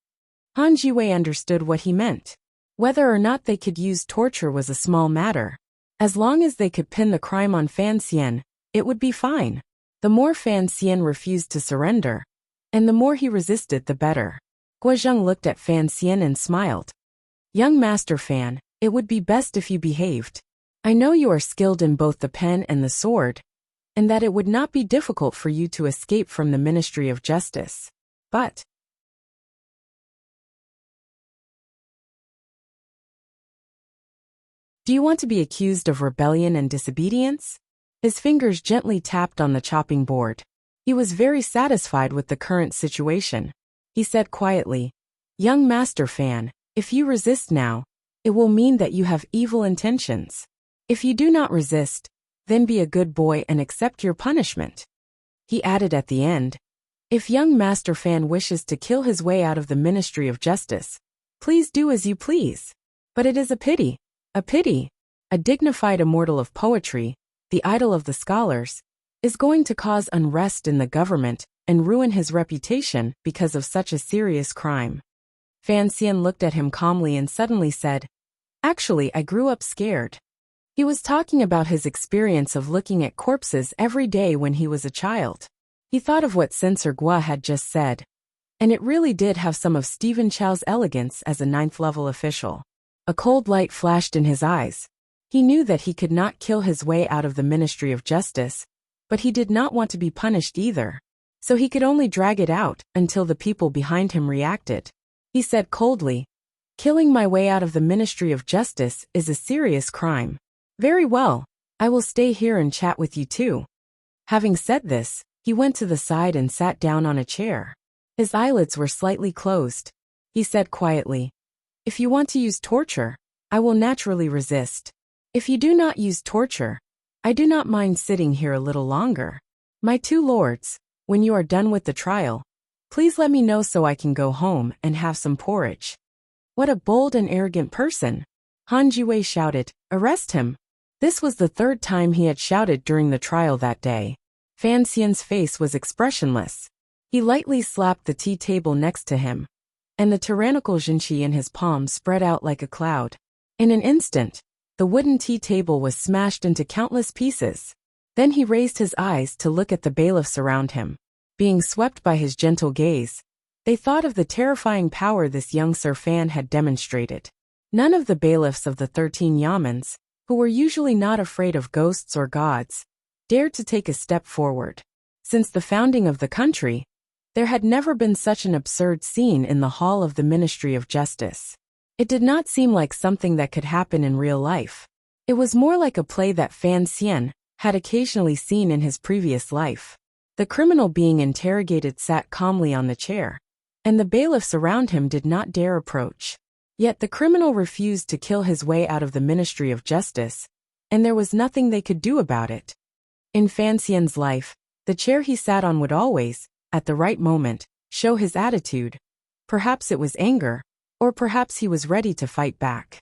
Han Jiwei understood what he meant. Whether or not they could use torture was a small matter. As long as they could pin the crime on Fan Xian, it would be fine. The more Fan Xian refused to surrender, and the more he resisted, the better. Guozheng looked at Fan Xian and smiled. "Young Master Fan, it would be best if you behaved. I know you are skilled in both the pen and the sword, and that it would not be difficult for you to escape from the Ministry of Justice. But do you want to be accused of rebellion and disobedience?" His fingers gently tapped on the chopping board. He was very satisfied with the current situation. He said quietly, "Young Master Fan, if you resist now, it will mean that you have evil intentions. If you do not resist, then be a good boy and accept your punishment." He added at the end, "If young Master Fan wishes to kill his way out of the Ministry of Justice, please do as you please. But it is a pity, a dignified immortal of poetry, the idol of the scholars, is going to cause unrest in the government and ruin his reputation because of such a serious crime." Fan Xian looked at him calmly and suddenly said, "Actually, I grew up scared." He was talking about his experience of looking at corpses every day when he was a child. He thought of what Censor Gua had just said, and it really did have some of Stephen Chow's elegance as a ninth-level official. A cold light flashed in his eyes. He knew that he could not kill his way out of the Ministry of Justice, but he did not want to be punished either. So he could only drag it out until the people behind him reacted. He said coldly, "Killing my way out of the Ministry of Justice is a serious crime. Very well, I will stay here and chat with you too." Having said this, he went to the side and sat down on a chair. His eyelids were slightly closed. He said quietly, "If you want to use torture, I will naturally resist. If you do not use torture, I do not mind sitting here a little longer. My two lords, when you are done with the trial, please let me know so I can go home and have some porridge." What a bold and arrogant person! Han Jiwei shouted, "Arrest him!" This was the third time he had shouted during the trial that day. Fan Xian's face was expressionless. He lightly slapped the tea table next to him, and the tyrannical Jinshi in his palm spread out like a cloud. In an instant, the wooden tea table was smashed into countless pieces. Then he raised his eyes to look at the bailiffs around him. Being swept by his gentle gaze, they thought of the terrifying power this young Sir Fan had demonstrated. None of the bailiffs of the 13 yamens, who were usually not afraid of ghosts or gods, dared to take a step forward. Since the founding of the country, there had never been such an absurd scene in the hall of the Ministry of Justice. It did not seem like something that could happen in real life. It was more like a play that Fan Xian had occasionally seen in his previous life. The criminal being interrogated sat calmly on the chair, and the bailiffs around him did not dare approach. Yet the criminal refused to kill his way out of the Ministry of Justice, and there was nothing they could do about it. In Fan Xian's life, the chair he sat on would always, at the right moment, show his attitude. Perhaps it was anger, or perhaps he was ready to fight back.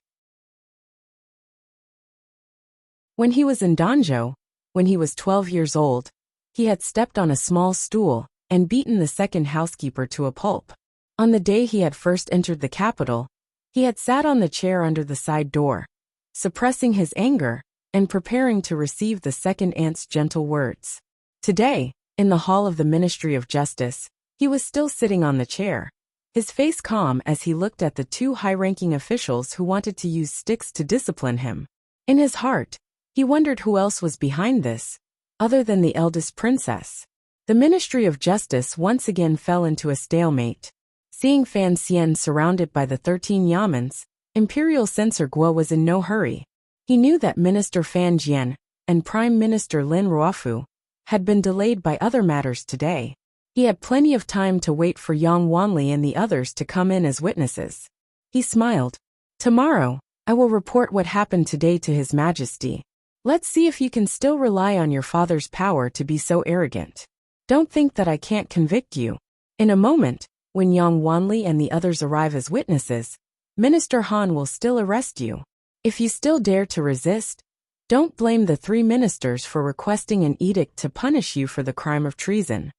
When he was in Danzhou, when he was 12 years old, he had stepped on a small stool and beaten the second housekeeper to a pulp. On the day he had first entered the capital, he had sat on the chair under the side door, suppressing his anger and preparing to receive the second aunt's gentle words. Today, in the hall of the Ministry of Justice, he was still sitting on the chair, his face calm as he looked at the two high-ranking officials who wanted to use sticks to discipline him. In his heart, he wondered who else was behind this, other than the eldest princess. The Ministry of Justice once again fell into a stalemate. Seeing Fan Xian surrounded by the 13 yamens, Imperial Censor Guo was in no hurry. He knew that Minister Fan Jian and Prime Minister Lin Ruofu had been delayed by other matters today. He had plenty of time to wait for Yang Wanli and the others to come in as witnesses. He smiled. Tomorrow, I will report what happened today to His Majesty. Let's see if you can still rely on your father's power to be so arrogant. Don't think that I can't convict you. In a moment, when Yang Wanli and the others arrive as witnesses, Minister Han will still arrest you. If you still dare to resist, don't blame the 3 ministers for requesting an edict to punish you for the crime of treason.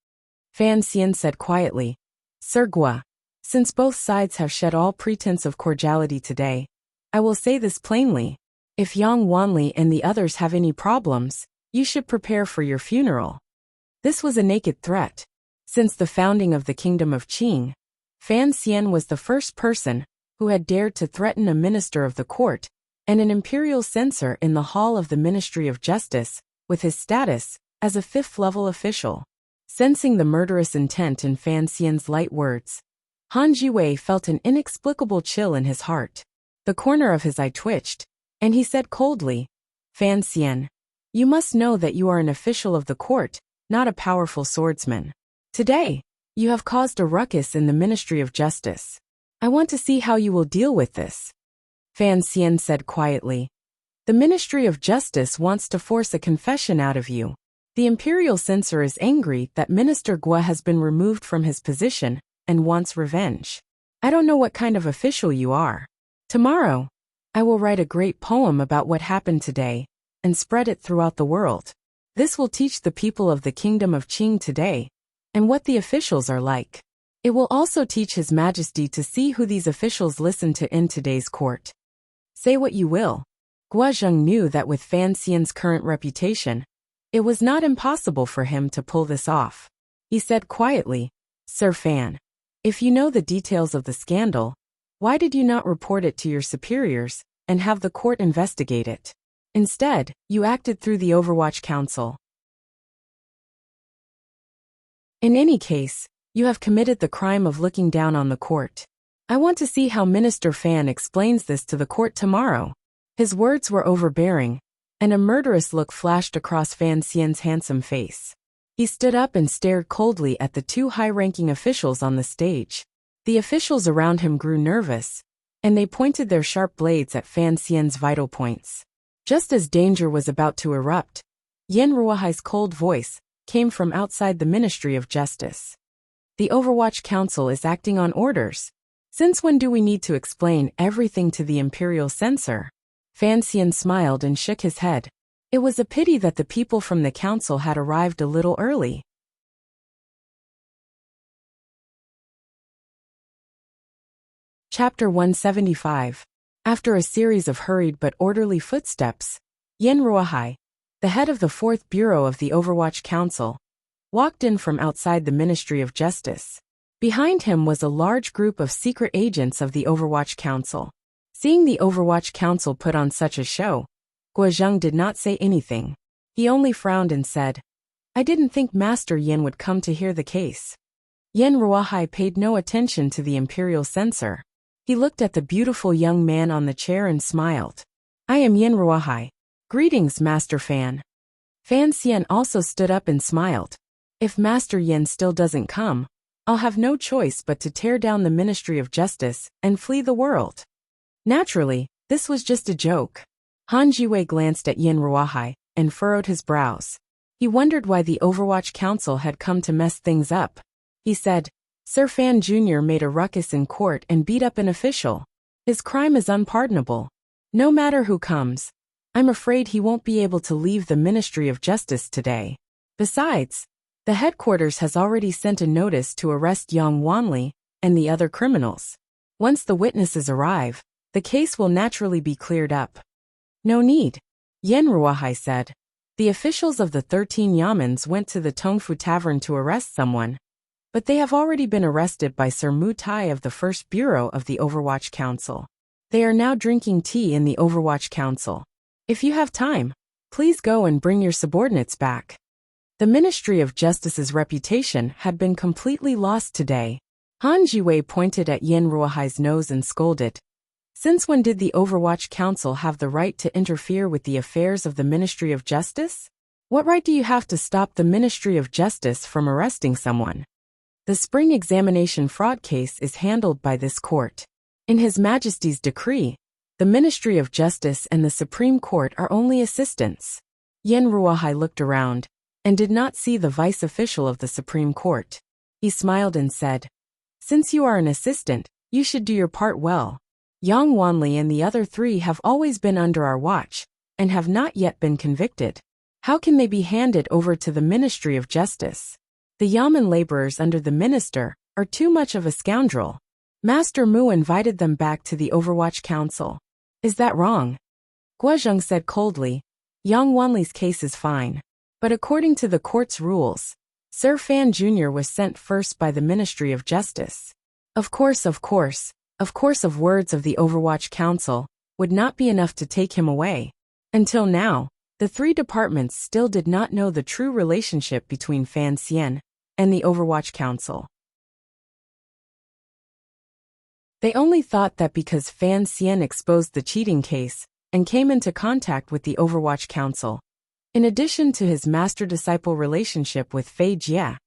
Fan Xian said quietly, Sir Guo, since both sides have shed all pretense of cordiality today, I will say this plainly. If Yang Wanli and the others have any problems, you should prepare for your funeral. This was a naked threat. Since the founding of the Kingdom of Qing, Fan Xian was the first person who had dared to threaten a minister of the court and an imperial censor in the hall of the Ministry of Justice, with his status as a 5th-level official. Sensing the murderous intent in Fan Xian's light words, Han Jiwei felt an inexplicable chill in his heart. The corner of his eye twitched, and he said coldly, Fan Xian, you must know that you are an official of the court, not a powerful swordsman. Today, you have caused a ruckus in the Ministry of Justice. I want to see how you will deal with this. Fan Xian said quietly, the Ministry of Justice wants to force a confession out of you. The imperial censor is angry that Minister Guo has been removed from his position and wants revenge. I don't know what kind of official you are. Tomorrow, I will write a great poem about what happened today and spread it throughout the world. This will teach the people of the Kingdom of Qing today and what the officials are like. It will also teach His Majesty to see who these officials listen to in today's court. Say what you will. Guo Zheng knew that with Fan Xian's current reputation, it was not impossible for him to pull this off. He said quietly, Sir Fan, if you know the details of the scandal, why did you not report it to your superiors and have the court investigate it? Instead, you acted through the Overwatch Council. In any case, you have committed the crime of looking down on the court. I want to see how Minister Fan explains this to the court tomorrow. His words were overbearing, and a murderous look flashed across Fan Xian's handsome face. He stood up and stared coldly at the 2 high-ranking officials on the stage. The officials around him grew nervous, and they pointed their sharp blades at Fan Xian's vital points. Just as danger was about to erupt, Yen Ruohai's cold voice came from outside the Ministry of Justice. The Overwatch Council is acting on orders. Since when do we need to explain everything to the imperial censor? Fan Xian smiled and shook his head. It was a pity that the people from the council had arrived a little early. Chapter 175. After a series of hurried but orderly footsteps, Yen Ruohai, the head of the 4th Bureau of the Overwatch Council, walked in from outside the Ministry of Justice. Behind him was a large group of secret agents of the Overwatch Council. Seeing the Overwatch Council put on such a show, Guo Zheng did not say anything. He only frowned and said, I didn't think Master Yen would come to hear the case. Yen Ruohai paid no attention to the imperial censor. He looked at the beautiful young man on the chair and smiled. I am Yen Ruohai. Greetings, Master Fan. Fan Xian also stood up and smiled. If Master Yen still doesn't come, I'll have no choice but to tear down the Ministry of Justice and flee the world. Naturally, this was just a joke. Han Jiwei glanced at Yen Ruohai and furrowed his brows. He wondered why the Overwatch Council had come to mess things up. He said, Sir Fan Jr. made a ruckus in court and beat up an official. His crime is unpardonable. No matter who comes, I'm afraid he won't be able to leave the Ministry of Justice today. Besides, the headquarters has already sent a notice to arrest Yang Wanli and the other criminals. Once the witnesses arrive, the case will naturally be cleared up. No need. Yen Ruahai said. The officials of the 13 yamens went to the Tongfu Tavern to arrest someone, but they have already been arrested by Sir Mu Tai of the First Bureau of the Overwatch Council. They are now drinking tea in the Overwatch Council. If you have time, please go and bring your subordinates back. The Ministry of Justice's reputation had been completely lost today. Han Jiwei pointed at Yen Ruahai's nose and scolded. Since when did the Overwatch Council have the right to interfere with the affairs of the Ministry of Justice? What right do you have to stop the Ministry of Justice from arresting someone? The spring examination fraud case is handled by this court. In His Majesty's decree, the Ministry of Justice and the Supreme Court are only assistants. Yen Ruahai looked around and did not see the vice official of the Supreme Court. He smiled and said, "Since you are an assistant, you should do your part well. Yang Wanli and the other 3 have always been under our watch and have not yet been convicted. How can they be handed over to the Ministry of Justice? The Yamen laborers under the minister are too much of a scoundrel. Master Mu invited them back to the Overwatch Council. Is that wrong?" Guozheng said coldly, "Yang Wanli's case is fine. But according to the court's rules, Sir Fan Jr. was sent first by the Ministry of Justice. Of course, words of the Overwatch Council would not be enough to take him away. Until now, the 3 departments still did not know the true relationship between Fan Xian and the Overwatch Council. They only thought that because Fan Xian exposed the cheating case and came into contact with the Overwatch Council, in addition to his master-disciple relationship with Fei Jia,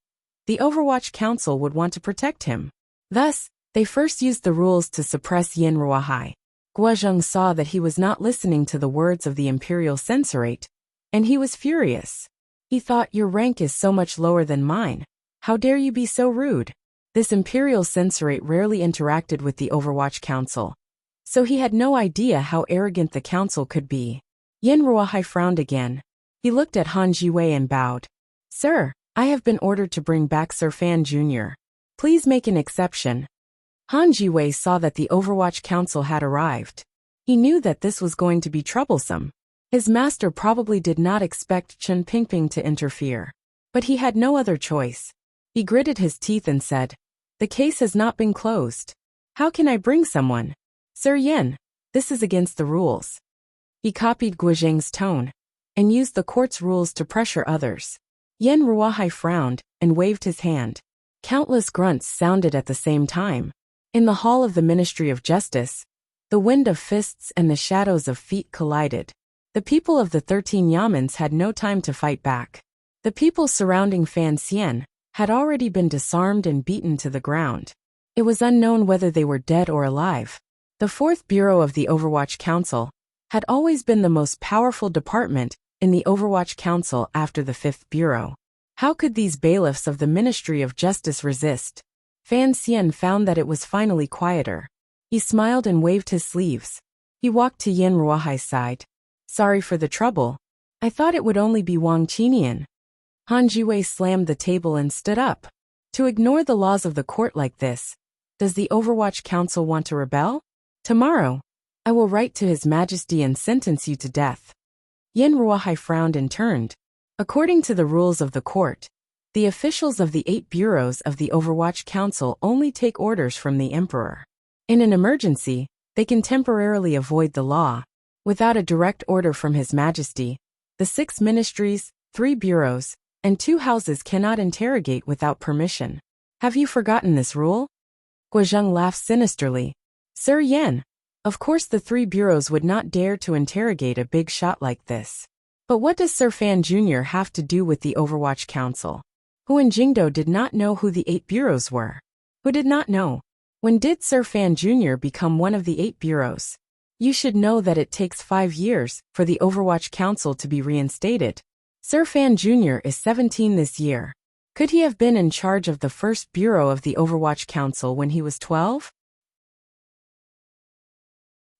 the Overwatch Council would want to protect him. Thus, they first used the rules to suppress Yen Ruahai. Guozheng saw that he was not listening to the words of the Imperial Censorate, and he was furious. He thought, "Your rank is so much lower than mine. How dare you be so rude?" This Imperial Censorate rarely interacted with the Overwatch Council, so he had no idea how arrogant the council could be. Yen Ruahai frowned again. He looked at Han Jiwei and bowed. "Sir, I have been ordered to bring back Sir Fan Jr. Please make an exception." Han Jiwei saw that the Overwatch Council had arrived. He knew that this was going to be troublesome. His master probably did not expect Chen Pingping to interfere. But he had no other choice. He gritted his teeth and said, "The case has not been closed. How can I bring someone? Sir Yen, this is against the rules." He copied Guozheng's tone and used the court's rules to pressure others. Yen Ruahai frowned and waved his hand. Countless grunts sounded at the same time. In the hall of the Ministry of Justice, the wind of fists and the shadows of feet collided. The people of the 13 yamens had no time to fight back. The people surrounding Fan Xian had already been disarmed and beaten to the ground. It was unknown whether they were dead or alive. The 4th Bureau of the Overwatch Council had always been the most powerful department in the Overwatch Council after the 5th Bureau. How could these bailiffs of the Ministry of Justice resist? Fan Xian found that it was finally quieter. He smiled and waved his sleeves. He walked to Yen Ruahai's side. "Sorry for the trouble. I thought it would only be Wang Qinian." Han Jiwei slammed the table and stood up. To ignore the laws of the court like this, does the Overwatch Council want to rebel? Tomorrow, I will write to His Majesty and sentence you to death. Yen Ruahai frowned and turned. According to the rules of the court, the officials of the 8 bureaus of the Overwatch Council only take orders from the Emperor. In an emergency, they can temporarily avoid the law. Without a direct order from His Majesty, the 6 ministries, 3 bureaus, and 2 houses cannot interrogate without permission. Have you forgotten this rule? Guozheng laughed sinisterly. Sir Yen, of course the 3 bureaus would not dare to interrogate a big shot like this. But what does Sir Fan Jr. have to do with the Overwatch Council? Who in Jingdo did not know who the 8 bureaus were? Who did not know? When did Sir Fan Jr. become one of the 8 bureaus? You should know that it takes 5 years for the Overwatch Council to be reinstated. Sir Fan Jr. is 17 this year. Could he have been in charge of the 1st Bureau of the Overwatch Council when he was 12?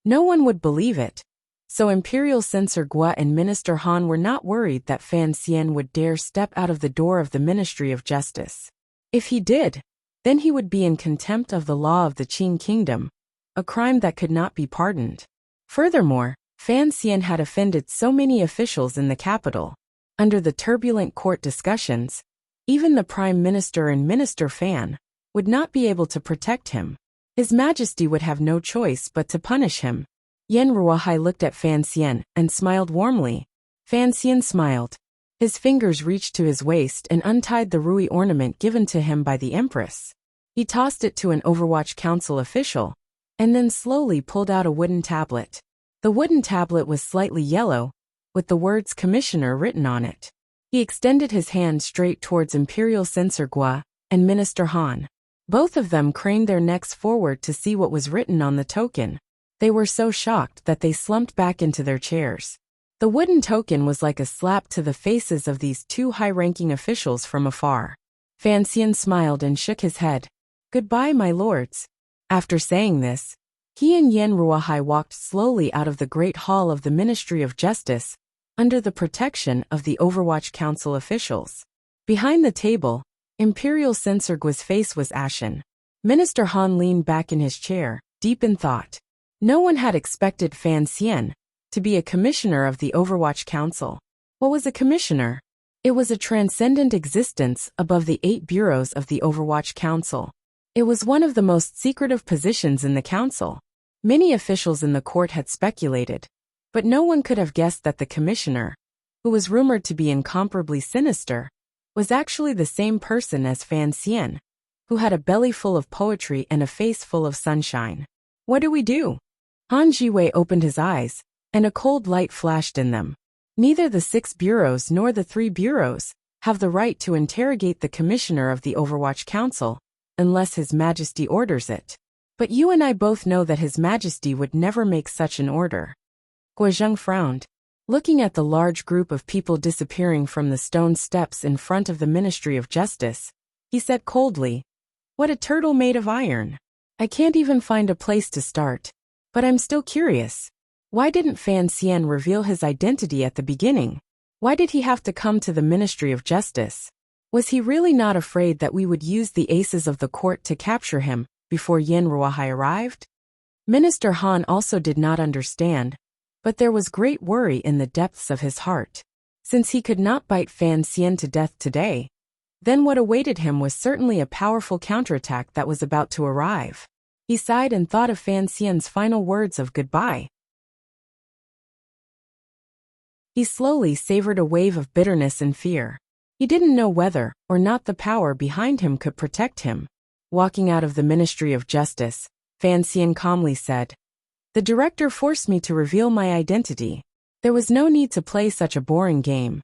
No one would believe it. So Imperial Censor Gua and Minister Han were not worried that Fan Xian would dare step out of the door of the Ministry of Justice. If he did, then he would be in contempt of the law of the Qing Kingdom, a crime that could not be pardoned. Furthermore, Fan Xian had offended so many officials in the capital. Under the turbulent court discussions, even the Prime Minister and Minister Fan would not be able to protect him. His Majesty would have no choice but to punish him. Yan Ruohai looked at Fan Xian and smiled warmly. Fan Xian smiled. His fingers reached to his waist and untied the Rui ornament given to him by the Empress. He tossed it to an Overwatch Council official, and then slowly pulled out a wooden tablet. The wooden tablet was slightly yellow, with the words Commissioner written on it. He extended his hand straight towards Imperial Censor Gua and Minister Han. Both of them craned their necks forward to see what was written on the token. They were so shocked that they slumped back into their chairs. The wooden token was like a slap to the faces of these two high-ranking officials from afar. Fan Xian smiled and shook his head. "Goodbye, my lords." After saying this, he and Yan Ruohai walked slowly out of the Great Hall of the Ministry of Justice, under the protection of the Overwatch Council officials. Behind the table, Imperial Censor Gua's face was ashen. Minister Han leaned back in his chair, deep in thought. No one had expected Fan Xian to be a commissioner of the Overwatch Council. What was a commissioner? It was a transcendent existence above the 8 bureaus of the Overwatch Council. It was one of the most secretive positions in the council. Many officials in the court had speculated, but no one could have guessed that the commissioner, who was rumored to be incomparably sinister, was actually the same person as Fan Xian, who had a belly full of poetry and a face full of sunshine. What do we do? Han Jiwei opened his eyes, and a cold light flashed in them. Neither the 6 bureaus nor the 3 bureaus have the right to interrogate the commissioner of the Overwatch Council, unless His Majesty orders it. But you and I both know that His Majesty would never make such an order. Guozheng frowned. Looking at the large group of people disappearing from the stone steps in front of the Ministry of Justice, he said coldly, "What a turtle made of iron. I can't even find a place to start. But I'm still curious. Why didn't Fan Xian reveal his identity at the beginning? Why did he have to come to the Ministry of Justice? Was he really not afraid that we would use the aces of the court to capture him before Yan Ruohai arrived?" Minister Han also did not understand, but there was great worry in the depths of his heart. Since he could not bite Fan Xian to death today, then what awaited him was certainly a powerful counterattack that was about to arrive. He sighed and thought of Fan Xian's final words of goodbye. He slowly savored a wave of bitterness and fear. He didn't know whether or not the power behind him could protect him. Walking out of the Ministry of Justice, Fan Xian calmly said, "The director forced me to reveal my identity. There was no need to play such a boring game."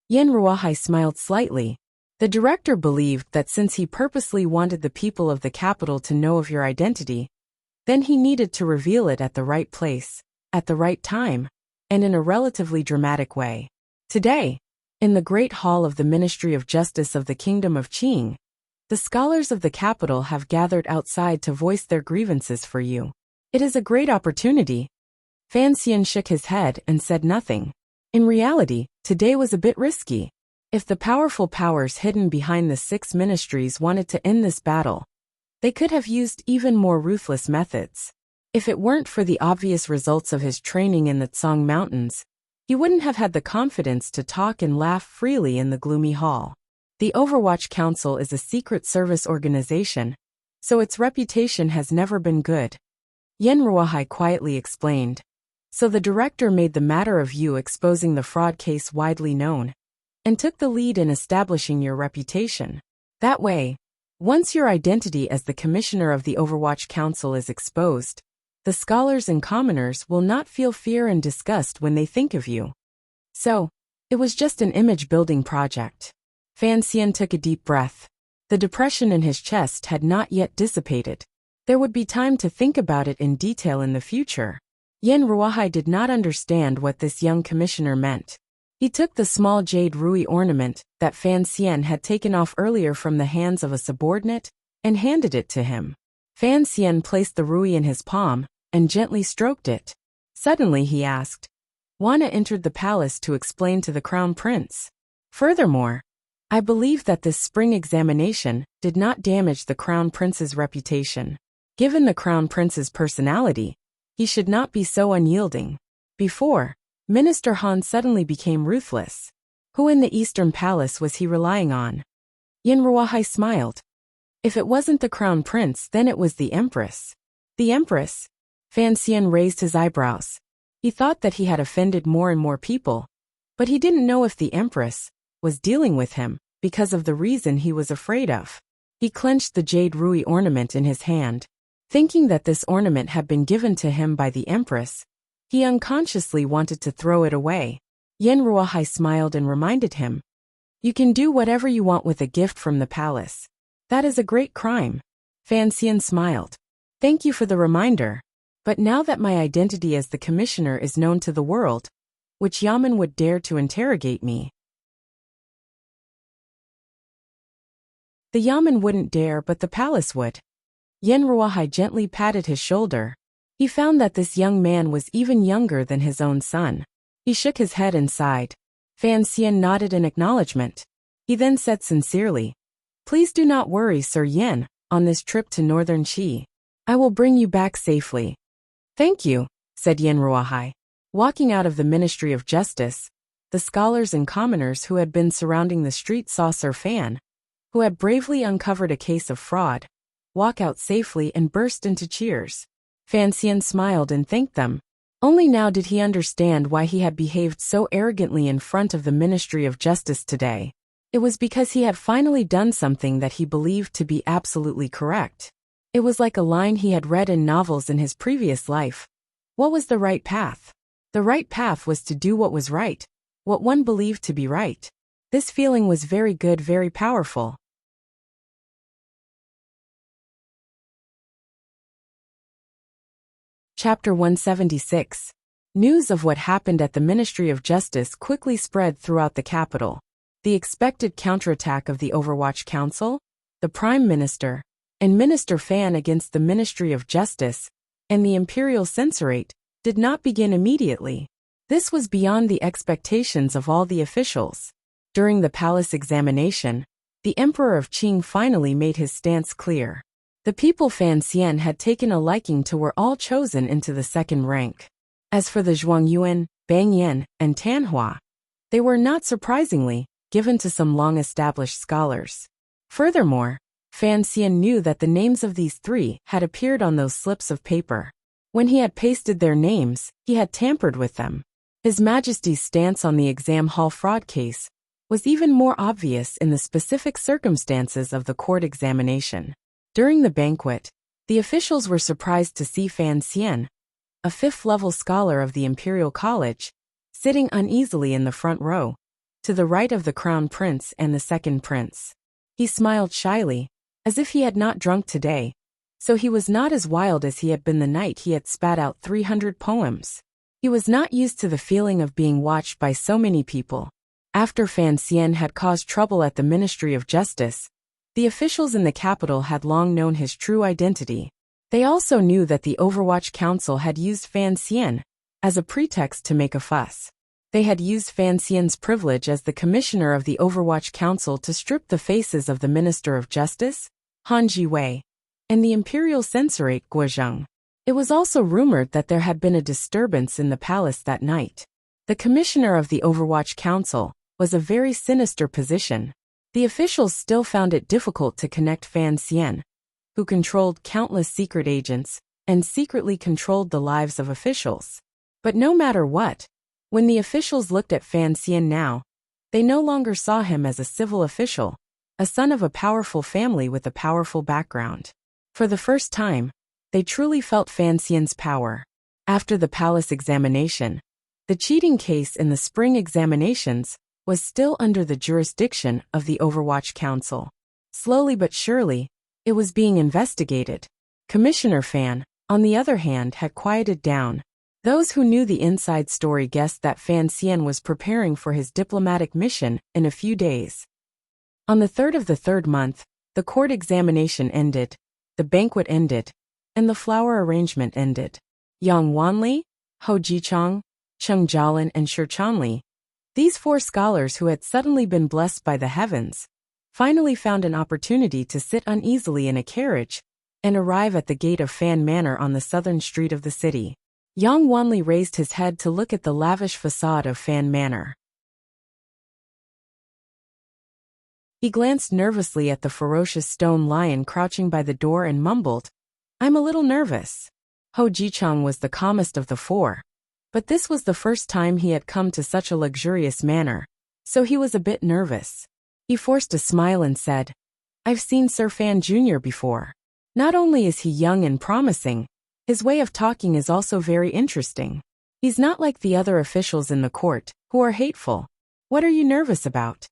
Yan Ruohai smiled slightly. The director believed that since he purposely wanted the people of the capital to know of your identity, then he needed to reveal it at the right place, at the right time, and in a relatively dramatic way. Today, in the Great Hall of the Ministry of Justice of the Kingdom of Qing, the scholars of the capital have gathered outside to voice their grievances for you. It is a great opportunity. Fan Xian shook his head and said nothing. In reality, today was a bit risky. If the powerful powers hidden behind the 6 ministries wanted to end this battle, they could have used even more ruthless methods. If it weren't for the obvious results of his training in the Tsang Mountains, he wouldn't have had the confidence to talk and laugh freely in the gloomy hall. The Overwatch Council is a secret service organization, so its reputation has never been good. Yan Ruohai quietly explained. So the director made the matter of you exposing the fraud case widely known, and took the lead in establishing your reputation. That way, once your identity as the commissioner of the Overwatch Council is exposed, the scholars and commoners will not feel fear and disgust when they think of you. So, it was just an image-building project. Fan Xian took a deep breath. The depression in his chest had not yet dissipated. There would be time to think about it in detail in the future. Yan Ruohai did not understand what this young commissioner meant. He took the small jade Rui ornament that Fan Xian had taken off earlier from the hands of a subordinate and handed it to him. Fan Xian placed the Rui in his palm and gently stroked it. Suddenly he asked, "Wana entered the palace to explain to the crown prince. Furthermore, I believe that this spring examination did not damage the crown prince's reputation. Given the crown prince's personality, he should not be so unyielding." Before, Minister Han suddenly became ruthless. Who in the Eastern Palace was he relying on? Yin Ruohai smiled. If it wasn't the Crown Prince, then it was the Empress. The Empress? Fan Xian raised his eyebrows. He thought that he had offended more and more people, but he didn't know if the Empress was dealing with him because of the reason he was afraid of. He clenched the jade rui ornament in his hand. Thinking that this ornament had been given to him by the Empress, he unconsciously wanted to throw it away. Yen Ruohai smiled and reminded him, "You can do whatever you want with a gift from the palace. That is a great crime." Fan Xian smiled. "Thank you for the reminder. But now that my identity as the commissioner is known to the world, which Yamen would dare to interrogate me?" The Yamen wouldn't dare, but the palace would. Yen Ruohai gently patted his shoulder. He found that this young man was even younger than his own son. He shook his head and sighed. Fan Xian nodded in acknowledgement. He then said sincerely, "Please do not worry, Sir Yen, on this trip to Northern Qi. I will bring you back safely." "Thank you," said Yen Ruohai. Walking out of the Ministry of Justice, the scholars and commoners who had been surrounding the street saw Sir Fan, who had bravely uncovered a case of fraud, walk out safely and burst into cheers. Fan Xian smiled and thanked them. Only now did he understand why he had behaved so arrogantly in front of the Ministry of Justice today. It was because he had finally done something that he believed to be absolutely correct. It was like a line he had read in novels in his previous life. What was the right path? The right path was to do what was right, what one believed to be right. This feeling was very good, very powerful. Chapter 176. News of what happened at the Ministry of Justice quickly spread throughout the capital. The expected counterattack of the Overwatch Council, the Prime Minister, and Minister Fan against the Ministry of Justice, and the Imperial Censorate, did not begin immediately. This was beyond the expectations of all the officials. During the palace examination, the Emperor of Qing finally made his stance clear. The people Fan Xian had taken a liking to were all chosen into the second rank. As for the Zhuangyuan, Bang Yan, and Tanhua, they were not surprisingly given to some long-established scholars. Furthermore, Fan Xian knew that the names of these three had appeared on those slips of paper. When he had pasted their names, he had tampered with them. His Majesty's stance on the exam hall fraud case was even more obvious in the specific circumstances of the court examination. During the banquet, the officials were surprised to see Fan Xian, a fifth-level scholar of the Imperial College, sitting uneasily in the front row, to the right of the Crown Prince and the Second Prince. He smiled shyly, as if he had not drunk today, so he was not as wild as he had been the night he had spat out 300 poems. He was not used to the feeling of being watched by so many people. After Fan Xian had caused trouble at the Ministry of Justice, the officials in the capital had long known his true identity. They also knew that the Overwatch Council had used Fan Xian as a pretext to make a fuss. They had used Fan Xian's privilege as the commissioner of the Overwatch Council to strip the faces of the Minister of Justice, Han Jiwei, and the Imperial Censorate, Guozheng. It was also rumored that there had been a disturbance in the palace that night. The commissioner of the Overwatch Council was a very sinister position. The officials still found it difficult to connect Fan Xian, who controlled countless secret agents and secretly controlled the lives of officials. But no matter what, when the officials looked at Fan Xian now, they no longer saw him as a civil official, a son of a powerful family with a powerful background. For the first time, they truly felt Fan Xian's power. After the palace examination, the cheating case in the spring examinations was still under the jurisdiction of the Overwatch Council. Slowly but surely, it was being investigated. Commissioner Fan, on the other hand, had quieted down. Those who knew the inside story guessed that Fan Xian was preparing for his diplomatic mission in a few days. On the 3rd of the 3rd month, the court examination ended, the banquet ended, and the flower arrangement ended. Yang Wanli, Ho Jichong, Cheng Jialin, and Shi Chanli, these four scholars who had suddenly been blessed by the heavens, finally found an opportunity to sit uneasily in a carriage and arrive at the gate of Fan Manor on the southern street of the city. Yang Wanli raised his head to look at the lavish facade of Fan Manor. He glanced nervously at the ferocious stone lion crouching by the door and mumbled, "I'm a little nervous." Ho Jichang was the calmest of the four, but this was the first time he had come to such a luxurious manor, so he was a bit nervous. He forced a smile and said, "I've seen Sir Fan Jr. before. Not only is he young and promising, his way of talking is also very interesting. He's not like the other officials in the court, who are hateful. What are you nervous about?"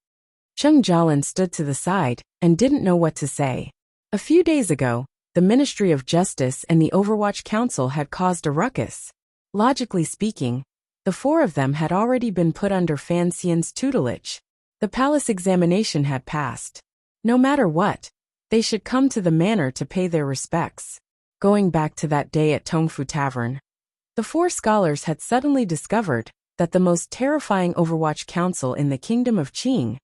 Cheng Jialin stood to the side and didn't know what to say. A few days ago, the Ministry of Justice and the Overwatch Council had caused a ruckus. Logically speaking, the four of them had already been put under Fan Xian's tutelage. The palace examination had passed. No matter what, they should come to the manor to pay their respects. Going back to that day at Tongfu Tavern, the four scholars had suddenly discovered that the most terrifying Overwatch Council in the Kingdom of Qing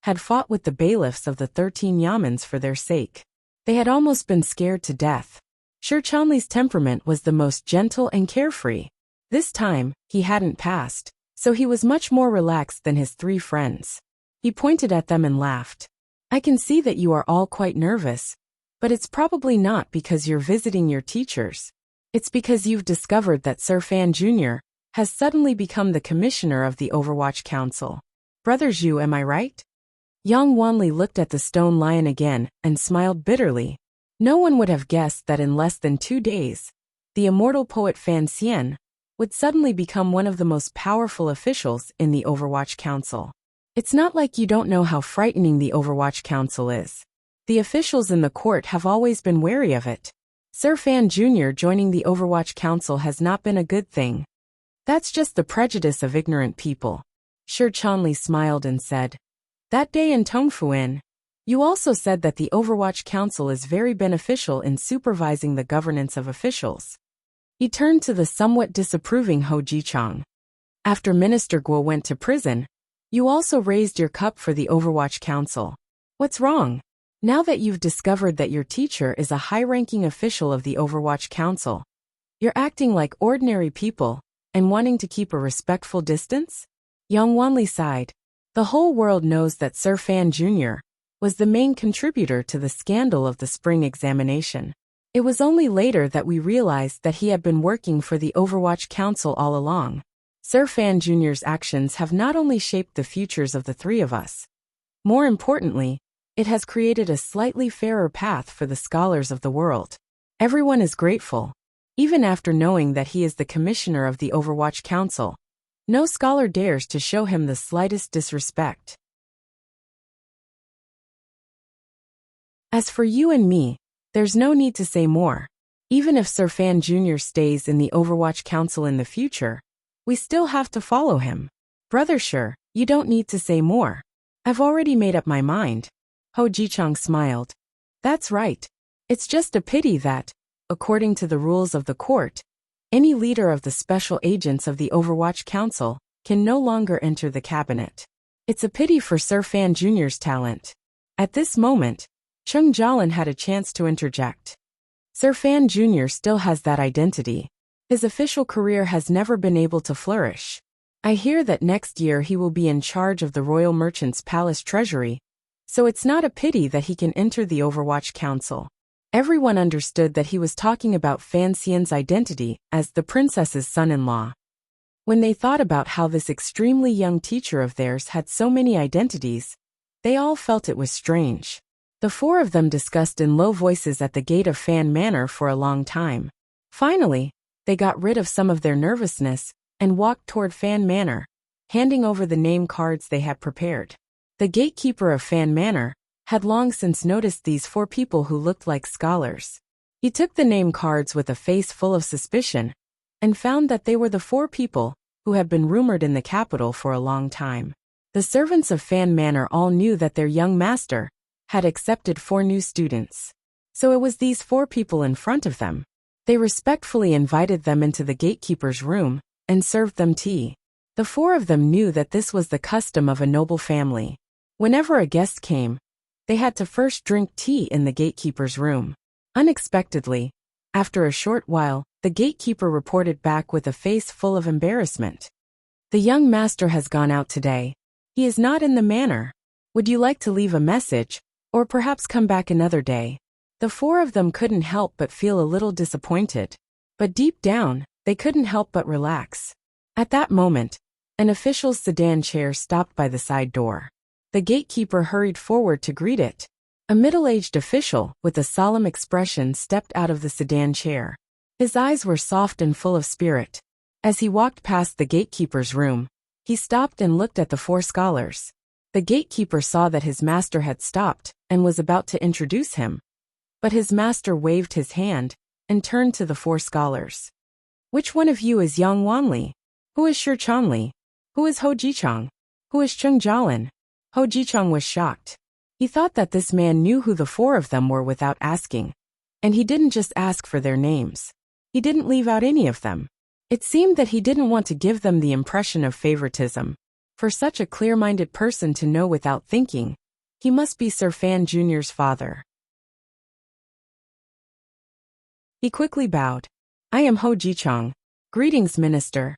had fought with the bailiffs of the 13 yamens for their sake. They had almost been scared to death. Shi Chanli's temperament was the most gentle and carefree. This time, he hadn't passed, so he was much more relaxed than his three friends. He pointed at them and laughed. "I can see that you are all quite nervous, but it's probably not because you're visiting your teachers. It's because you've discovered that Sir Fan Jr. has suddenly become the commissioner of the Overwatch Council. Brother Zhu, am I right?" Yang Wanli looked at the stone lion again and smiled bitterly. No one would have guessed that in less than 2 days, the immortal poet Fan Xian would suddenly become one of the most powerful officials in the Overwatch Council. It's not like you don't know how frightening the Overwatch Council is. The officials in the court have always been wary of it. Sir Fan Jr. joining the Overwatch Council has not been a good thing. That's just the prejudice of ignorant people. Shi Chanli smiled and said, "That day in Tongfuan, you also said that the Overwatch Council is very beneficial in supervising the governance of officials." He turned to the somewhat disapproving Ho Jichang. "After Minister Guo went to prison, you also raised your cup for the Overwatch Council. What's wrong? Now that you've discovered that your teacher is a high-ranking official of the Overwatch Council, you're acting like ordinary people and wanting to keep a respectful distance?" Yang Wanli sighed. The whole world knows that Sir Fan Jr. was the main contributor to the scandal of the spring examination. It was only later that we realized that he had been working for the Overwatch Council all along. Sir Fan Jr.'s actions have not only shaped the futures of the three of us. More importantly, it has created a slightly fairer path for the scholars of the world. Everyone is grateful. Even after knowing that he is the commissioner of the Overwatch Council, no scholar dares to show him the slightest disrespect. As for you and me, there's no need to say more. Even if Sir Fan Jr. stays in the Overwatch Council in the future, we still have to follow him. Brother Shi, you don't need to say more. I've already made up my mind. Ho Jichang smiled. That's right. It's just a pity that, according to the rules of the court, any leader of the special agents of the Overwatch Council can no longer enter the cabinet. It's a pity for Sir Fan Jr.'s talent. At this moment, Cheng Jialin had a chance to interject. Sir Fan Jr. still has that identity. His official career has never been able to flourish. I hear that next year he will be in charge of the Royal Merchant's Palace Treasury, so it's not a pity that he can enter the Overwatch Council. Everyone understood that he was talking about Fan Xian's identity as the princess's son-in-law. When they thought about how this extremely young teacher of theirs had so many identities, they all felt it was strange. The four of them discussed in low voices at the gate of Fan Manor for a long time. Finally, they got rid of some of their nervousness and walked toward Fan Manor, handing over the name cards they had prepared. The gatekeeper of Fan Manor had long since noticed these four people who looked like scholars. He took the name cards with a face full of suspicion and found that they were the four people who had been rumored in the capital for a long time. The servants of Fan Manor all knew that their young master had accepted 4 new students. So it was these 4 people in front of them. They respectfully invited them into the gatekeeper's room and served them tea. The 4 of them knew that this was the custom of a noble family. Whenever a guest came, they had to first drink tea in the gatekeeper's room. Unexpectedly, after a short while, the gatekeeper reported back with a face full of embarrassment. The young master has gone out today. He is not in the manor. Would you like to leave a message, or perhaps come back another day? The four of them couldn't help but feel a little disappointed. But deep down, they couldn't help but relax. At that moment, an official's sedan chair stopped by the side door. The gatekeeper hurried forward to greet it. A middle-aged official, with a solemn expression, stepped out of the sedan chair. His eyes were soft and full of spirit. As he walked past the gatekeeper's room, he stopped and looked at the four scholars. The gatekeeper saw that his master had stopped and was about to introduce him. But his master waved his hand and turned to the four scholars. Which one of you is Yang Wanli? Who is Shi Chanli? Who is Ho Jichang? Who is Cheng Jialin? Ho Jichang was shocked. He thought that this man knew who the four of them were without asking. And he didn't just ask for their names. He didn't leave out any of them. It seemed that he didn't want to give them the impression of favoritism. For such a clear-minded person to know without thinking, he must be Sir Fan Jr.'s father. He quickly bowed. I am Ho Jichang. Greetings, Minister.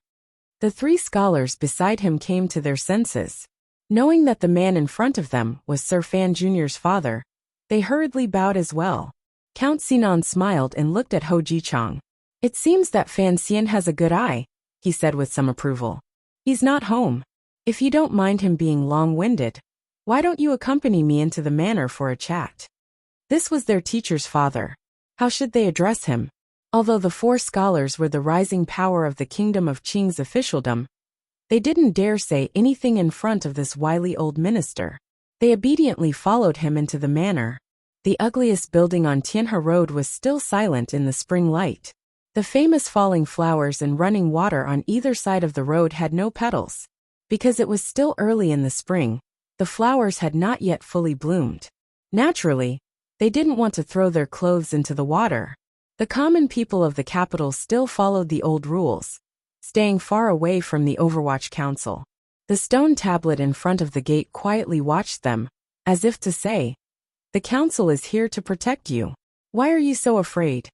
The three scholars beside him came to their senses. Knowing that the man in front of them was Sir Fan Jr.'s father, they hurriedly bowed as well. Count Sinan smiled and looked at Ho Jichang. It seems that Fan Xian has a good eye, he said with some approval. He's not home. If you don't mind him being long-winded, why don't you accompany me into the manor for a chat? This was their teacher's father. How should they address him? Although the four scholars were the rising power of the kingdom of Qing's officialdom, they didn't dare say anything in front of this wily old minister. They obediently followed him into the manor. The ugliest building on Tianhe Road was still silent in the spring light. The famous falling flowers and running water on either side of the road had no petals. Because it was still early in the spring, the flowers had not yet fully bloomed. Naturally, they didn't want to throw their clothes into the water. The common people of the capital still followed the old rules, staying far away from the Overwatch Council. The stone tablet in front of the gate quietly watched them, as if to say, the council is here to protect you. Why are you so afraid?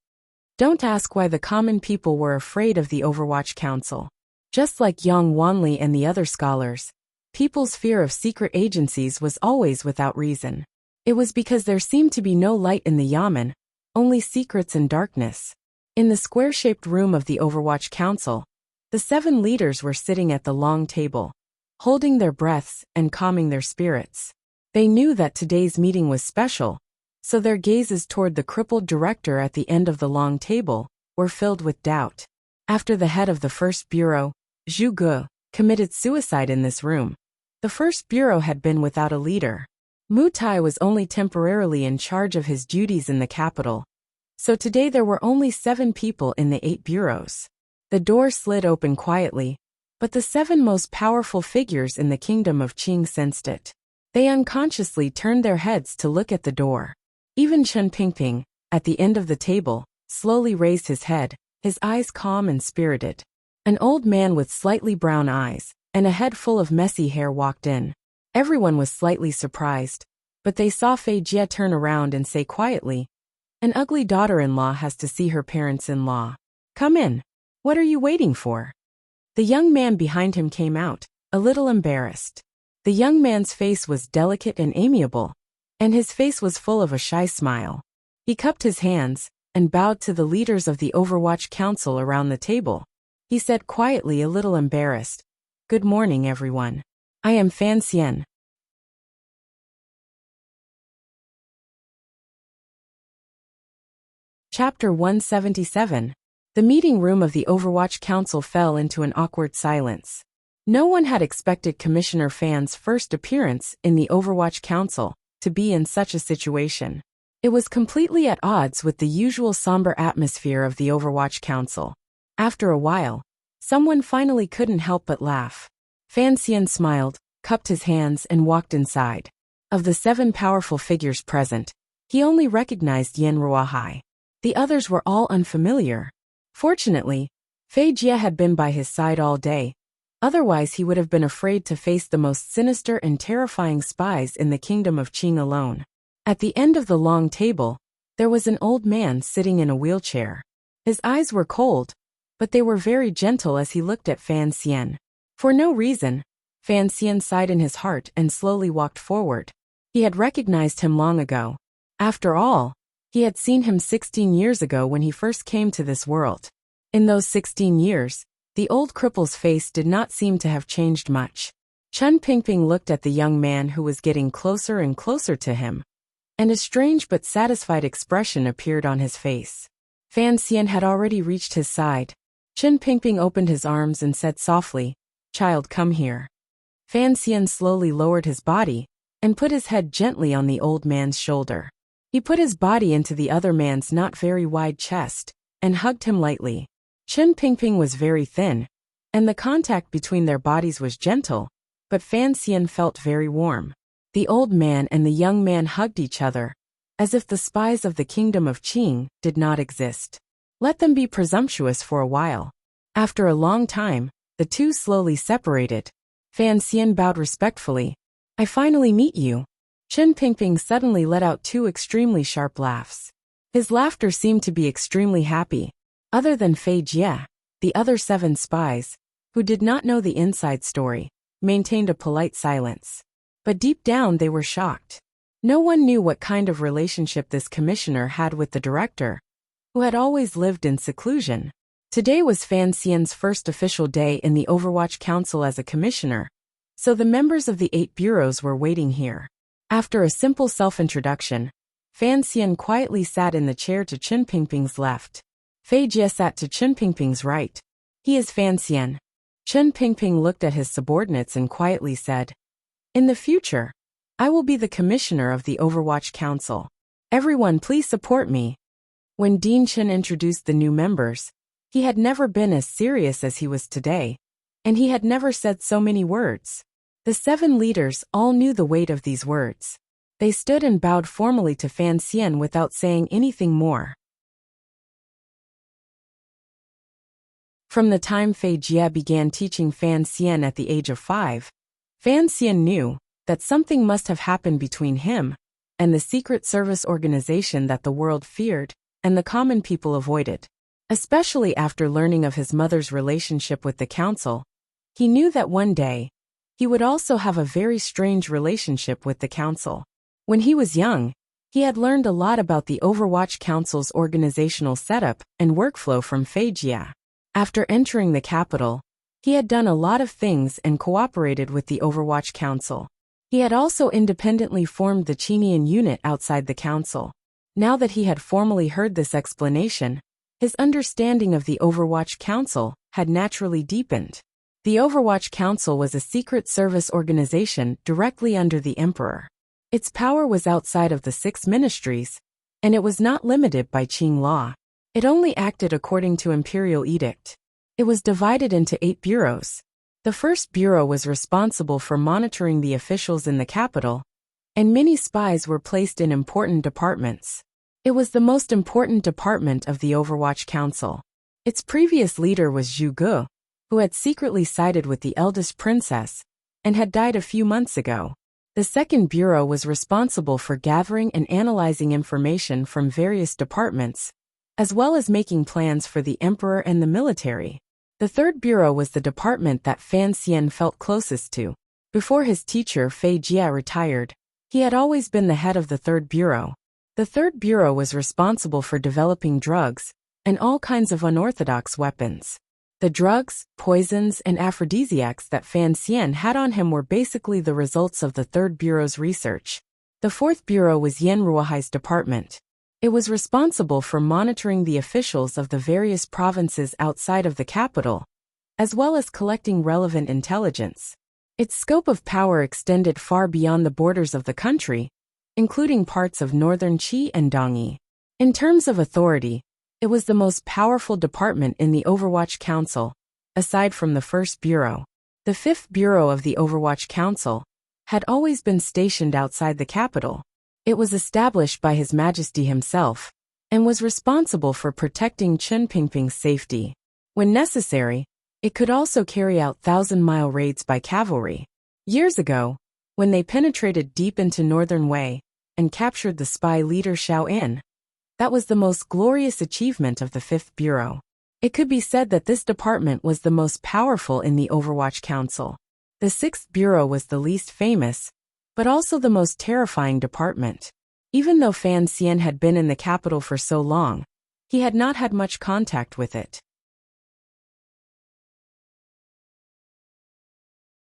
Don't ask why the common people were afraid of the Overwatch Council. Just like Yang Wanli and the other scholars, people's fear of secret agencies was always without reason. It was because there seemed to be no light in the Yamen, only secrets and darkness. In the square-shaped room of the Overwatch Council, the 7 leaders were sitting at the long table, holding their breaths and calming their spirits. They knew that today's meeting was special, so their gazes toward the crippled director at the end of the long table were filled with doubt. After the head of the first bureau, Zhu Ge, committed suicide in this room, the first bureau had been without a leader. Mu Tai was only temporarily in charge of his duties in the capital, so today there were only 7 people in the 8 bureaus. The door slid open quietly, but the 7 most powerful figures in the kingdom of Qing sensed it. They unconsciously turned their heads to look at the door. Even Chen Pingping, at the end of the table, slowly raised his head, his eyes calm and spirited. An old man with slightly brown eyes and a head full of messy hair walked in. Everyone was slightly surprised, but they saw Fei Jie turn around and say quietly, "An ugly daughter-in-law has to see her parents-in-law. Come in. What are you waiting for?" The young man behind him came out, a little embarrassed. The young man's face was delicate and amiable, and his face was full of a shy smile. He cupped his hands and bowed to the leaders of the Overwatch Council around the table. He said quietly, a little embarrassed, "Good morning, everyone. I am Fan Xian." Chapter 177. The meeting room of the Overwatch Council fell into an awkward silence. No one had expected Commissioner Fan's first appearance in the Overwatch Council to be in such a situation. It was completely at odds with the usual somber atmosphere of the Overwatch Council. After a while, someone finally couldn't help but laugh. Fan Xian smiled, cupped his hands and walked inside. Of the 7 powerful figures present, he only recognized Yan Ruahai. The others were all unfamiliar. Fortunately, Fei Jie had been by his side all day. Otherwise he would have been afraid to face the most sinister and terrifying spies in the kingdom of Qing alone. At the end of the long table, there was an old man sitting in a wheelchair. His eyes were cold, but they were very gentle as he looked at Fan Xian. For no reason, Fan Xian sighed in his heart and slowly walked forward. He had recognized him long ago. After all, he had seen him 16 years ago when he first came to this world. In those 16 years, the old cripple's face did not seem to have changed much. Chen Pingping looked at the young man who was getting closer and closer to him, and a strange but satisfied expression appeared on his face. Fan Xian had already reached his side. Chen Pingping opened his arms and said softly, "Child, come here." Fan Xian slowly lowered his body and put his head gently on the old man's shoulder. He put his body into the other man's not very wide chest and hugged him lightly. Chen Pingping was very thin, and the contact between their bodies was gentle, but Fan Xian felt very warm. The old man and the young man hugged each other, as if the spies of the kingdom of Qing did not exist. Let them be presumptuous for a while. After a long time, the two slowly separated. Fan Xian bowed respectfully. "I finally meet you." Chen Pingping suddenly let out two extremely sharp laughs. His laughter seemed to be extremely happy. Other than Fei Jie, the other 7 spies, who did not know the inside story, maintained a polite silence. But deep down they were shocked. No one knew what kind of relationship this commissioner had with the director, who had always lived in seclusion. Today was Fan Xian's first official day in the Overwatch Council as a commissioner, so the members of the 8 bureaus were waiting here. After a simple self-introduction, Fan Xian quietly sat in the chair to Chen Pingping's left. Fei Jie sat to Chen Pingping's right. "He is Fan Xian." Chen Pingping looked at his subordinates and quietly said, "In the future, I will be the commissioner of the Overwatch Council. Everyone please support me." When Dean Chen introduced the new members, he had never been as serious as he was today, and he had never said so many words. The 7 leaders all knew the weight of these words. They stood and bowed formally to Fan Xian without saying anything more. From the time Fei Jie began teaching Fan Xian at the age of 5, Fan Xian knew that something must have happened between him and the secret service organization that the world feared and the common people avoided. Especially after learning of his mother's relationship with the council, he knew that one day, he would also have a very strange relationship with the council. When he was young, he had learned a lot about the Overwatch Council's organizational setup and workflow from Fei Jie. After entering the capital, he had done a lot of things and cooperated with the Overwatch Council. He had also independently formed the Qinian unit outside the council. Now that he had formally heard this explanation, his understanding of the Overwatch Council had naturally deepened. The Overwatch Council was a secret service organization directly under the Emperor. Its power was outside of the 6 ministries, and it was not limited by Qing law. It only acted according to imperial edict. It was divided into 8 bureaus. The first bureau was responsible for monitoring the officials in the capital, and many spies were placed in important departments. It was the most important department of the Overwatch Council. Its previous leader was Zhu Ge, who had secretly sided with the eldest princess and had died a few months ago. The second bureau was responsible for gathering and analyzing information from various departments, as well as making plans for the emperor and the military. The third bureau was the department that Fan Xian felt closest to. Before his teacher Fei Jie retired, he had always been the head of the third bureau. The third bureau was responsible for developing drugs and all kinds of unorthodox weapons. The drugs, poisons, and aphrodisiacs that Fan Xian had on him were basically the results of the third bureau's research. The fourth bureau was Yan Ruohai's department. It was responsible for monitoring the officials of the various provinces outside of the capital, as well as collecting relevant intelligence. Its scope of power extended far beyond the borders of the country, including parts of northern Qi and Dongyi. In terms of authority, it was the most powerful department in the Overwatch Council, aside from the first bureau. The fifth bureau of the Overwatch Council had always been stationed outside the capital. It was established by His Majesty himself, and was responsible for protecting Chen Pingping's safety. When necessary, it could also carry out 1,000-mile raids by cavalry. Years ago, when they penetrated deep into northern Wei and captured the spy leader Xiao In, That was the most glorious achievement of the Fifth Bureau. It could be said that this department was the most powerful in the Overwatch Council. The Sixth Bureau was the least famous, but also the most terrifying department. Even though Fan Xian had been in the capital for so long, he had not had much contact with it.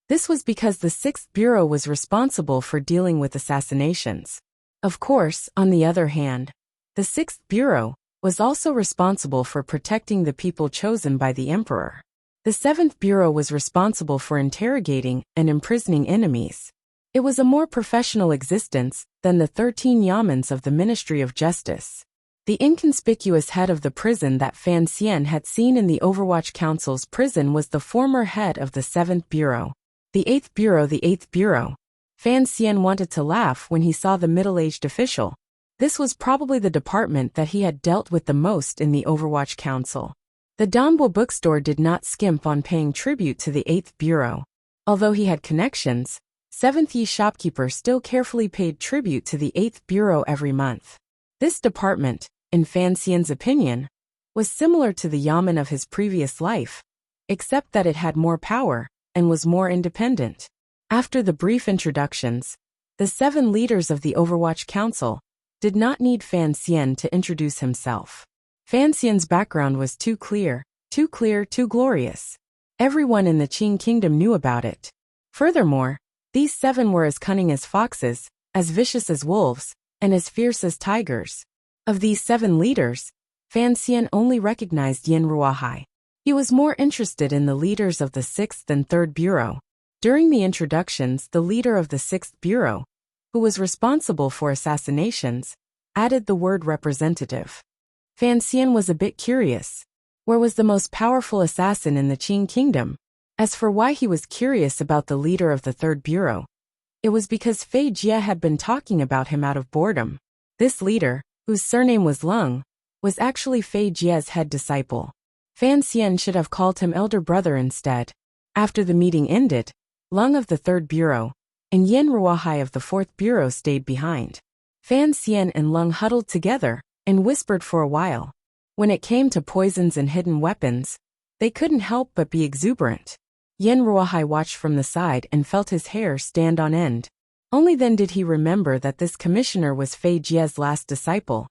This was because the Sixth Bureau was responsible for dealing with assassinations. Of course, on the other hand, the Sixth Bureau was also responsible for protecting the people chosen by the Emperor. The Seventh Bureau was responsible for interrogating and imprisoning enemies. It was a more professional existence than the 13 yamens of the Ministry of Justice. The inconspicuous head of the prison that Fan Xian had seen in the Overwatch Council's prison was the former head of the Seventh Bureau. The Eighth Bureau. Fan Xian wanted to laugh when he saw the middle-aged official. This was probably the department that he had dealt with the most in the Overwatch Council. The Danbo bookstore did not skimp on paying tribute to the Eighth Bureau. Although he had connections, Seventh Yi shopkeeper still carefully paid tribute to the Eighth Bureau every month. This department, in Fan Xian's opinion, was similar to the yamen of his previous life, except that it had more power and was more independent. After the brief introductions, the 7 leaders of the Overwatch Council did not need Fan Xian to introduce himself. Fan Xian's background was too clear, too glorious. Everyone in the Qing Kingdom knew about it. Furthermore, these 7 were as cunning as foxes, as vicious as wolves, and as fierce as tigers. Of these 7 leaders, Fan Xian only recognized Yin Ruohai. He was more interested in the leaders of the Sixth and Third Bureau. During the introductions, the leader of the Sixth Bureau, who was responsible for assassinations, added the word representative. Fan Xian was a bit curious. Where was the most powerful assassin in the Qing Kingdom? As for why he was curious about the leader of the Third Bureau, it was because Fei Jie had been talking about him out of boredom. This leader, whose surname was Lung, was actually Fei Jie's head disciple. Fan Xian should have called him elder brother instead. After the meeting ended, Lung of the Third Bureau and Yin Ruohai of the Fourth Bureau stayed behind. Fan Xian and Lung huddled together and whispered for a while. When it came to poisons and hidden weapons, they couldn't help but be exuberant. Yin Ruohai watched from the side and felt his hair stand on end. Only then did he remember that this commissioner was Fei Jie's last disciple,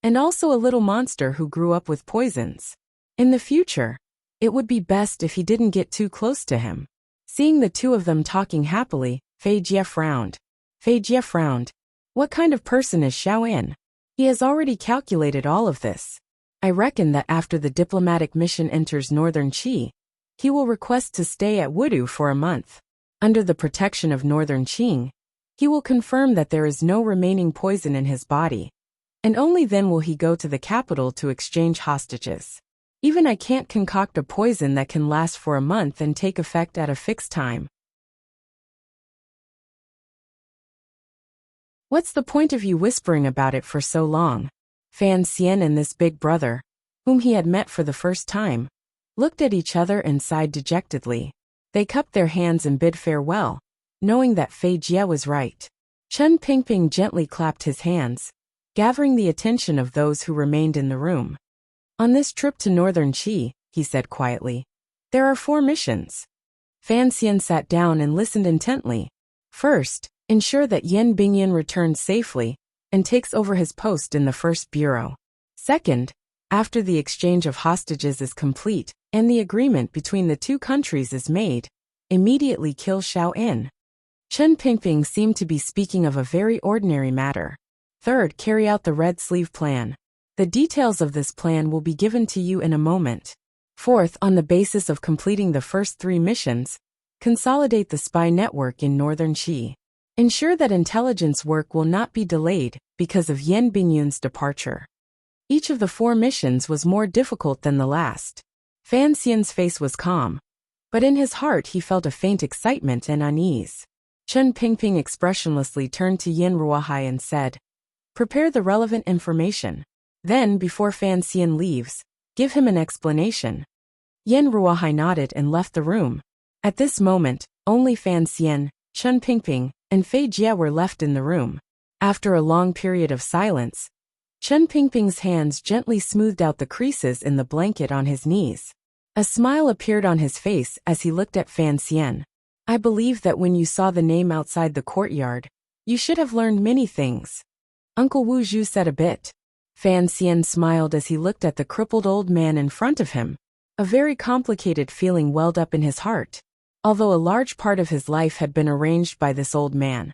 and also a little monster who grew up with poisons. In the future, it would be best if he didn't get too close to him. Seeing the two of them talking happily, Fei Jie frowned. What kind of person is Xiao In? He has already calculated all of this. I reckon that after the diplomatic mission enters Northern Qi, he will request to stay at Wudu for a month. Under the protection of Northern Qing, he will confirm that there is no remaining poison in his body, and only then will he go to the capital to exchange hostages. Even I can't concoct a poison that can last for a month and take effect at a fixed time. What's the point of you whispering about it for so long? Fan Xian and this big brother, whom he had met for the first time, looked at each other and sighed dejectedly. They cupped their hands and bid farewell, knowing that Fei Jie was right. Chen Pingping gently clapped his hands, gathering the attention of those who remained in the room. On this trip to Northern Qi, he said quietly, there are 4 missions. Fan Xian sat down and listened intently. First, ensure that Yen Bingyan returns safely and takes over his post in the First Bureau. Second, after the exchange of hostages is complete and the agreement between the 2 countries is made, immediately kill Xiao In. Chen Pingping seemed to be speaking of a very ordinary matter. Third, carry out the Red Sleeve Plan. The details of this plan will be given to you in a moment. Fourth, on the basis of completing the first 3 missions, consolidate the spy network in Northern Qi. Ensure that intelligence work will not be delayed because of Yen Bingyun's departure. Each of the 4 missions was more difficult than the last. Fan Xian's face was calm, but in his heart he felt a faint excitement and unease. Chen Pingping expressionlessly turned to Yin Ruohai and said, prepare the relevant information. Then, before Fan Xian leaves, give him an explanation. Yin Ruohai nodded and left the room. At this moment, only Fan Xian, Chen Pingping, and Fei Jie were left in the room. After a long period of silence, Chen Pingping's hands gently smoothed out the creases in the blanket on his knees. A smile appeared on his face as he looked at Fan Xian. I believe that when you saw the name outside the courtyard, you should have learned many things. Uncle Wu Zhu said a bit. Fan Xian smiled as he looked at the crippled old man in front of him. A very complicated feeling welled up in his heart, although a large part of his life had been arranged by this old man.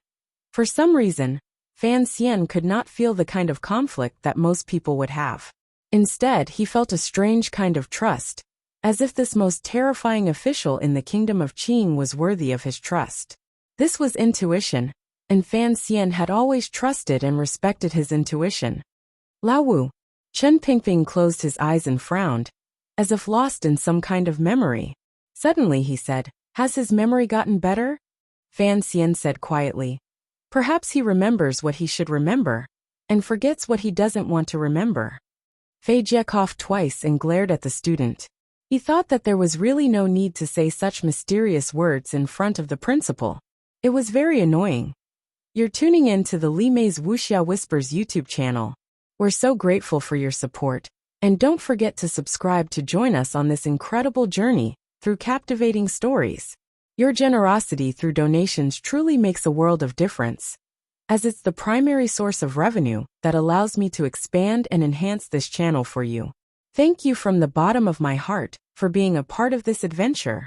For some reason, Fan Xian could not feel the kind of conflict that most people would have. Instead, he felt a strange kind of trust, as if this most terrifying official in the kingdom of Qing was worthy of his trust. This was intuition, and Fan Xian had always trusted and respected his intuition. Lao Wu. Chen Pingping closed his eyes and frowned, as if lost in some kind of memory. Suddenly he said, "Has his memory gotten better?" Fan Xian said quietly. Perhaps he remembers what he should remember, and forgets what he doesn't want to remember. Fei Jie coughed twice and glared at the student. He thought that there was really no need to say such mysterious words in front of the principal. It was very annoying. You're tuning in to the Li Mei's Wuxia Whispers YouTube channel. We're so grateful for your support, and don't forget to subscribe to join us on this incredible journey through captivating stories. Your generosity through donations truly makes a world of difference, as it's the primary source of revenue that allows me to expand and enhance this channel for you. Thank you from the bottom of my heart for being a part of this adventure.